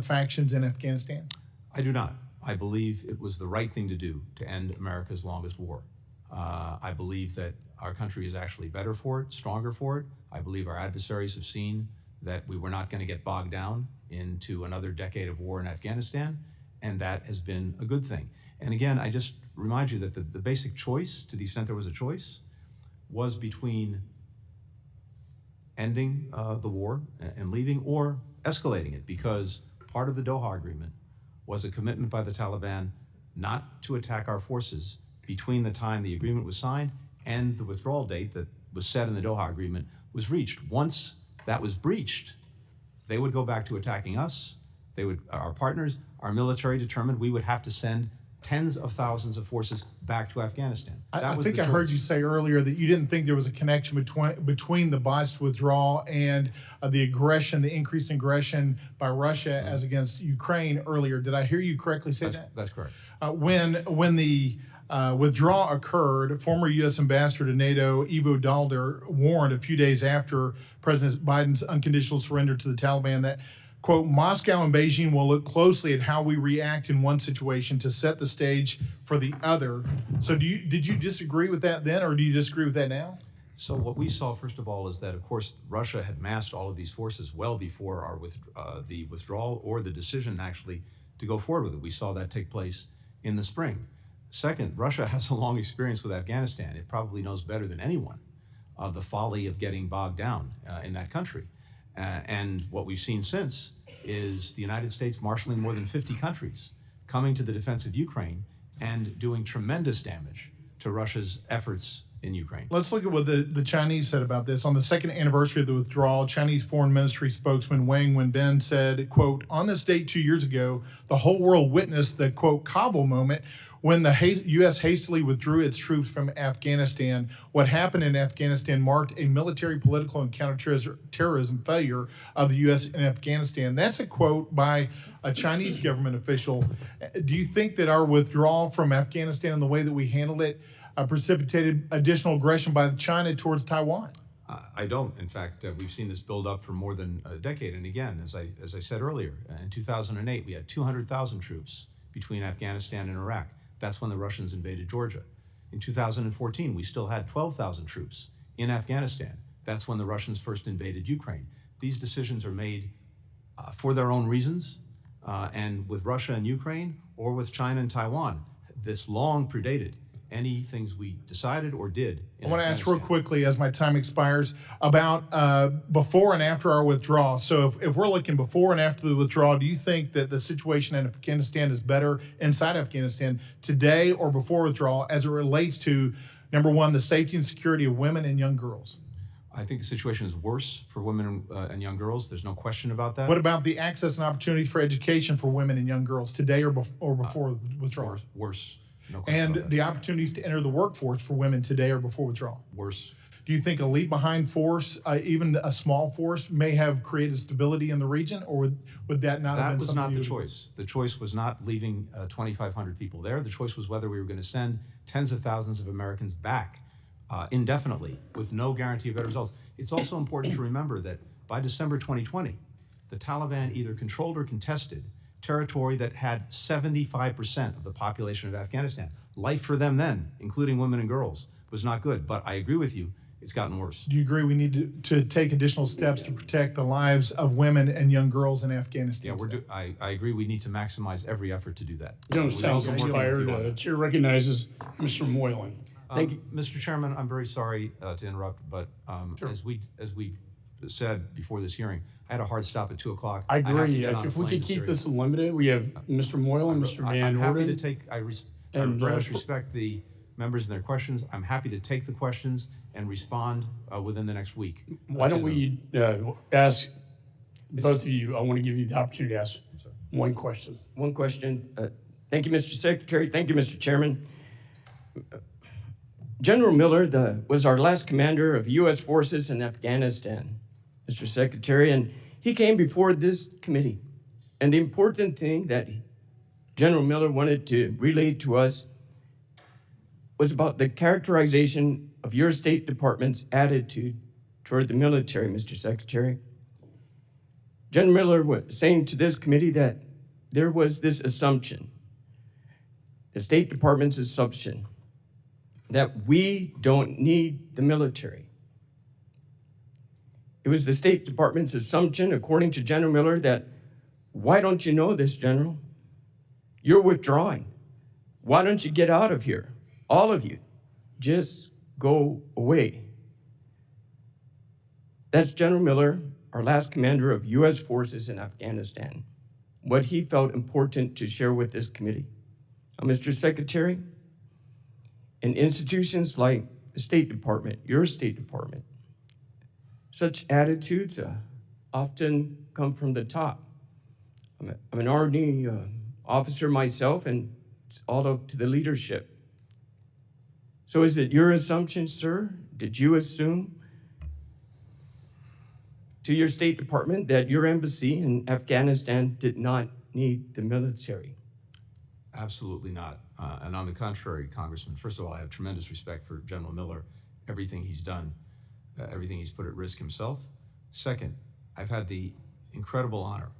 factions in Afghanistan? I do not. I believe it was the right thing to do to end America's longest war. I believe that our country is actually better for it, stronger for it. I believe our adversaries have seen that we were not going to get bogged down into another decade of war in Afghanistan, and that has been a good thing. And again, I just remind you that the basic choice, to the extent there was a choice, was between ending the war and leaving or escalating it, because part of the Doha agreement was a commitment by the Taliban not to attack our forces between the time the agreement was signed and the withdrawal date that was set in the Doha agreement was reached. Once that was breached, they would go back to attacking us. They would, our partners, our military determined we would have to send tens of thousands of forces back to Afghanistan. I think I heard you say earlier that you didn't think there was a connection between the botched withdrawal and the aggression, the increased aggression by Russia as against Ukraine earlier. Did I hear you correctly say that? That's correct. When the withdrawal occurred, former U.S. Ambassador to NATO, Ivo Dalder, warned a few days after President Biden's unconditional surrender to the Taliban that, quote, "Moscow and Beijing will look closely at how we react in one situation to set the stage for the other." So did you disagree with that then, or do you disagree with that now? So what we saw, first of all, is that, of course, Russia had massed all of these forces well before our the withdrawal or the decision, actually, to go forward with it. We saw that take place in the spring. Second, Russia has a long experience with Afghanistan. It probably knows better than anyone of the folly of getting bogged down in that country. And what we've seen since is the United States marshaling more than 50 countries, coming to the defense of Ukraine and doing tremendous damage to Russia's efforts in Ukraine. Let's look at what the Chinese said about this. On the second anniversary of the withdrawal, Chinese Foreign Ministry spokesman Wang Wenbin said, quote, "On this date 2 years ago, the whole world witnessed the, quote, Kabul moment when the U.S. hastily withdrew its troops from Afghanistan. What happened in Afghanistan marked a military, political, and counterterrorism failure of the U.S. in Afghanistan." That's a quote by a Chinese government official. Do you think that our withdrawal from Afghanistan and the way that we handled it precipitated additional aggression by China towards Taiwan? I don't. In fact, we've seen this build up for more than a decade. And again, as I said earlier, in 2008, we had 200,000 troops between Afghanistan and Iraq. That's when the Russians invaded Georgia. In 2014, we still had 12,000 troops in Afghanistan. That's when the Russians first invaded Ukraine. These decisions are made for their own reasons, and with Russia and Ukraine, or with China and Taiwan. This long predated any things we decided or did in I want to ask real quickly, as my time expires, about before and after our withdrawal. So if we're looking before and after the withdrawal, do you think that the situation in Afghanistan is better inside Afghanistan today or before withdrawal as it relates to, number one, the safety and security of women and young girls? I think the situation is worse for women and young girls. There's no question about that. What about the access and opportunities for education for women and young girls today or before withdrawal? Worse. No and the opportunities to enter the workforce for women today or before withdrawal? Worse. Do you think a leave behind force, even a small force, may have created stability in the region, or would that not have been something? That was not the choice. The choice was not leaving 2,500 people there. The choice was whether we were going to send tens of thousands of Americans back indefinitely with no guarantee of better results. It's also important to remember that by December 2020, the Taliban either controlled or contested territory that had 75% of the population of Afghanistan. Life for them then, including women and girls, was not good. But I agree with you, it's gotten worse. Do you agree we need to take additional steps to protect the lives of women and young girls in Afghanistan? Yeah, I agree we need to maximize every effort to do that. Gentleman's time is expired. Chair recognizes Mr. Moylan. Thank you, Mr. Chairman. I'm very sorry to interrupt, but Sure. as we said before this hearing, I had a hard stop at 2 o'clock. I have to agree. get on a If we plane could to keep Syria. this limited, we have Mr. Moylan, Mr. Van I'm happy Orden. to take. I very much respect the members and their questions. I'm happy to take the questions and respond within the next week. Why don't we ask both of you? I want to give you the opportunity to ask one question. One question. Thank you, Mr. Secretary. Thank you, Mr. Chairman. General Miller was our last commander of U.S. forces in Afghanistan, Mr. Secretary, and he came before this committee. And the important thing that General Miller wanted to relay to us was about the characterization of your State Department's attitude toward the military, Mr. Secretary. General Miller was saying to this committee that there was this assumption, the State Department's assumption, that we don't need the military. It was the State Department's assumption, according to General Miller, that why don't you know this, General? You're withdrawing. Why don't you get out of here? All of you, just go away. That's General Miller, our last commander of U.S. forces in Afghanistan, what he felt important to share with this committee. Mr. Secretary, in institutions like the State Department, your State Department, such attitudes often come from the top. I'm an Army officer myself, and it's all up to the leadership. So is it your assumption, sir? Did you assume to your State Department that your embassy in Afghanistan did not need the military? Absolutely not. And on the contrary, Congressman, first of all, I have tremendous respect for General Miller, everything he's done, everything he's put at risk himself. Second, I've had the incredible honor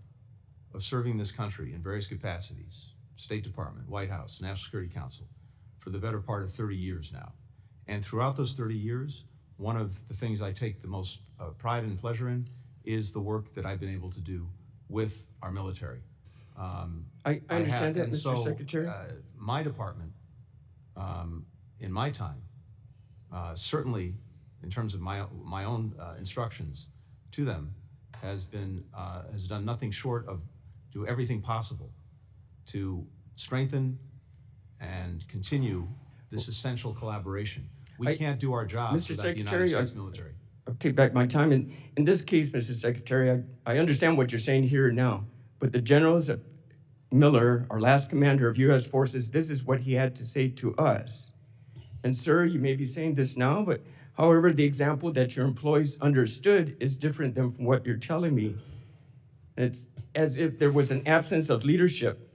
of serving this country in various capacities, State Department, White House, National Security Council, for the better part of 30 years now. And throughout those 30 years, one of the things I take the most pride and pleasure in is the work that I've been able to do with our military. I understand that, Mr. Secretary. My department, in my time, certainly in terms of my own instructions to them, has done nothing short of do everything possible to strengthen and continue this essential collaboration. We can't do our jobs without the United States military. I'll take back my time. In this case, Mr. Secretary, I understand what you're saying here and now, but the generals of Miller, our last commander of U.S. forces, this is what he had to say to us. And sir, you may be saying this now, but however, the example that your employees understood is different than from what you're telling me. It's as if there was an absence of leadership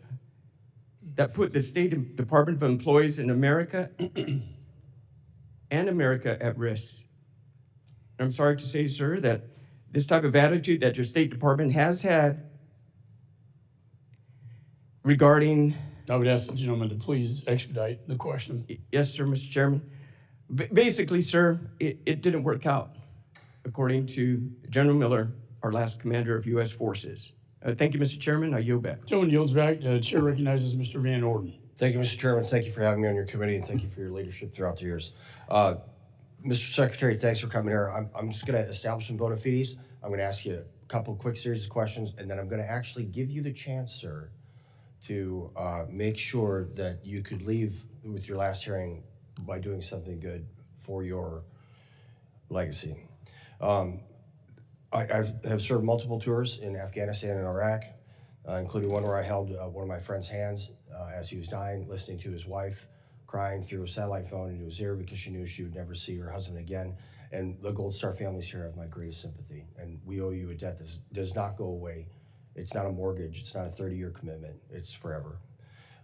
that put the State Department of Employees in America and America at risk. I'm sorry to say, sir, that this type of attitude that your State Department has had regarding... I would ask the gentleman to please expedite the question. Yes, sir, Mr. Chairman. Basically, sir, it didn't work out, according to General Miller, our last commander of U.S. forces. Thank you, Mr. Chairman. I yield back. Gentleman yields back. Chair recognizes Mr. Van Orden. Thank you, Mr. Chairman. Thank you for having me on your committee, and thank you for your leadership throughout the years. Mr. Secretary, thanks for coming here. I'm just going to establish some bona fides. I'm going to ask you a couple quick series of questions, and then I'm going to actually give you the chance, sir, to make sure that you could leave with your last hearing by doing something good for your legacy. I have served multiple tours in Afghanistan and Iraq, including one where I held one of my friend's hands as he was dying, listening to his wife crying through a satellite phone into his ear because she knew she would never see her husband again. And the Gold Star families here have my greatest sympathy. And we owe you a debt that does not go away. It's not a mortgage. It's not a 30-year commitment. It's forever.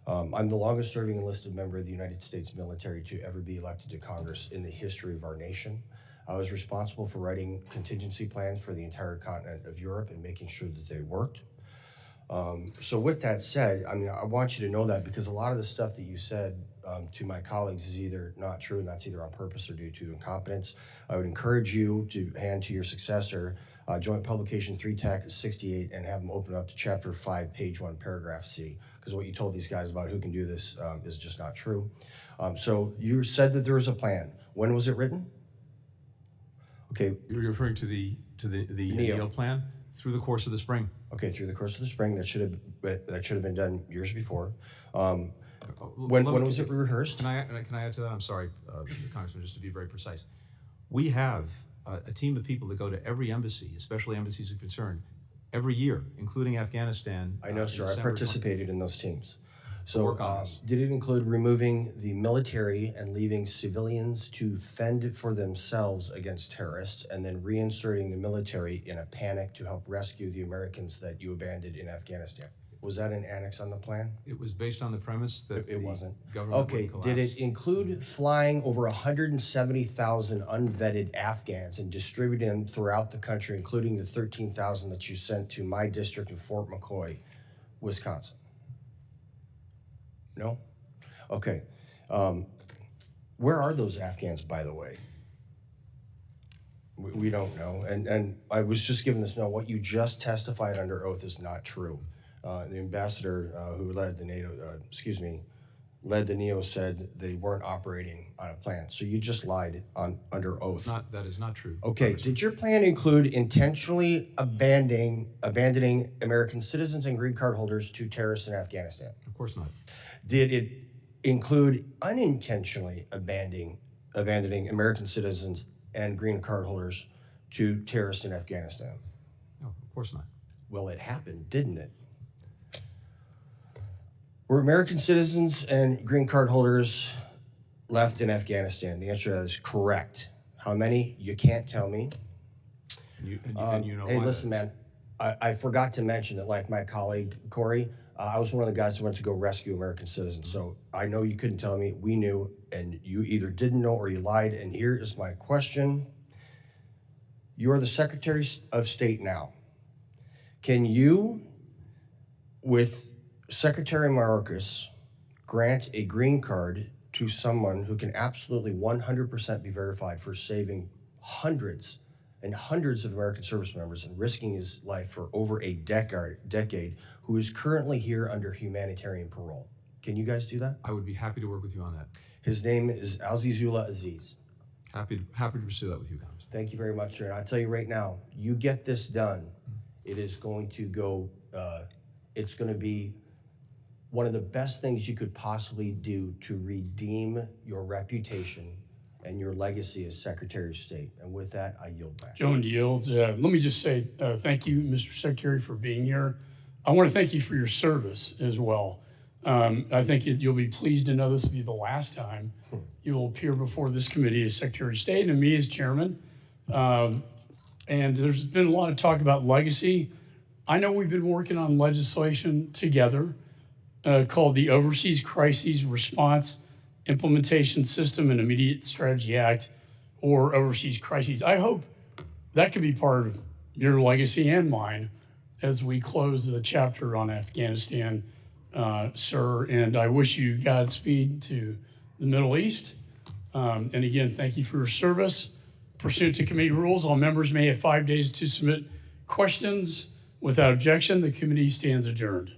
I'm the longest serving enlisted member of the United States military to ever be elected to Congress in the history of our nation. I was responsible for writing contingency plans for the entire continent of Europe and making sure that they worked. So with that said, I mean, I want you to know that because a lot of the stuff that you said to my colleagues is either not true, and that's either on purpose or due to incompetence. I would encourage you to hand to your successor Joint Publication 3-TAC-68 and have them open up to Chapter 5, Page 1, Paragraph C, because what you told these guys about who can do this is just not true. So you said that there was a plan. When was it written? Okay. You're referring to the NEO plan through the course of the spring. Okay, through the course of the spring. That should have been done years before. When was it rehearsed? Can I add to that? I'm sorry, Congressman, just to be very precise. We have a team of people that go to every embassy, especially embassies of concern, every year, including Afghanistan. I know, sir. I participated in those teams. So work on this. Did it include removing the military and leaving civilians to fend for themselves against terrorists and then reinserting the military in a panic to help rescue the Americans that you abandoned in Afghanistan? Was that an annex on the plan? It was based on the premise that it wasn't. Government okay, would collapse. did it include flying over 170,000 unvetted Afghans and distributing them throughout the country, including the 13,000 that you sent to my district in Fort McCoy, Wisconsin? No? Okay. Where are those Afghans, by the way? We don't know. And I was just given this note. What you just testified under oath is not true. The ambassador who led the led the NEO said they weren't operating on a plan. So you just lied under oath. That is not true. Okay. Did your plan include intentionally abandoning American citizens and green card holders to terrorists in Afghanistan? Of course not. Did it include unintentionally abandoning American citizens and green card holders to terrorists in Afghanistan? No, of course not. Well, it happened, didn't it? Were American citizens and green card holders left in Afghanistan? The answer to that is correct. How many? You can't tell me. And you know hey, why listen, man, I forgot to mention that, like my colleague, Corey, I was one of the guys who went to go rescue American citizens. So I know you couldn't tell me. We knew, and you either didn't know or you lied. And here is my question. You are the Secretary of State now. Can you, with Secretary Mayorkas, grant a green card to someone who can absolutely 100% be verified for saving hundreds and hundreds of American service members and risking his life for over a decade, who is currently here under humanitarian parole? Can you guys do that? I would be happy to work with you on that. His name is Azizullah Aziz. Happy to pursue that with you, Congressman. Thank you very much, sir. And I'll tell you right now, you get this done, it is going to go, it's going to be one of the best things you could possibly do to redeem your reputation and your legacy as Secretary of State. And with that, I yield back. Joan yields. Let me just say thank you, Mr. Secretary, for being here. I want to thank you for your service as well. I think you'll be pleased to know this will be the last time you will appear before this committee as Secretary of State and me as Chairman. And there's been a lot of talk about legacy. I know we've been working on legislation together called the Overseas Crises Response Implementation System and Immediate Strategy Act, or Overseas Crises. I hope that could be part of your legacy and mine as we close the chapter on Afghanistan, sir. And I wish you Godspeed to the Middle East. And again, thank you for your service. Pursuant to committee rules, all members may have 5 days to submit questions. Without objection, the committee stands adjourned.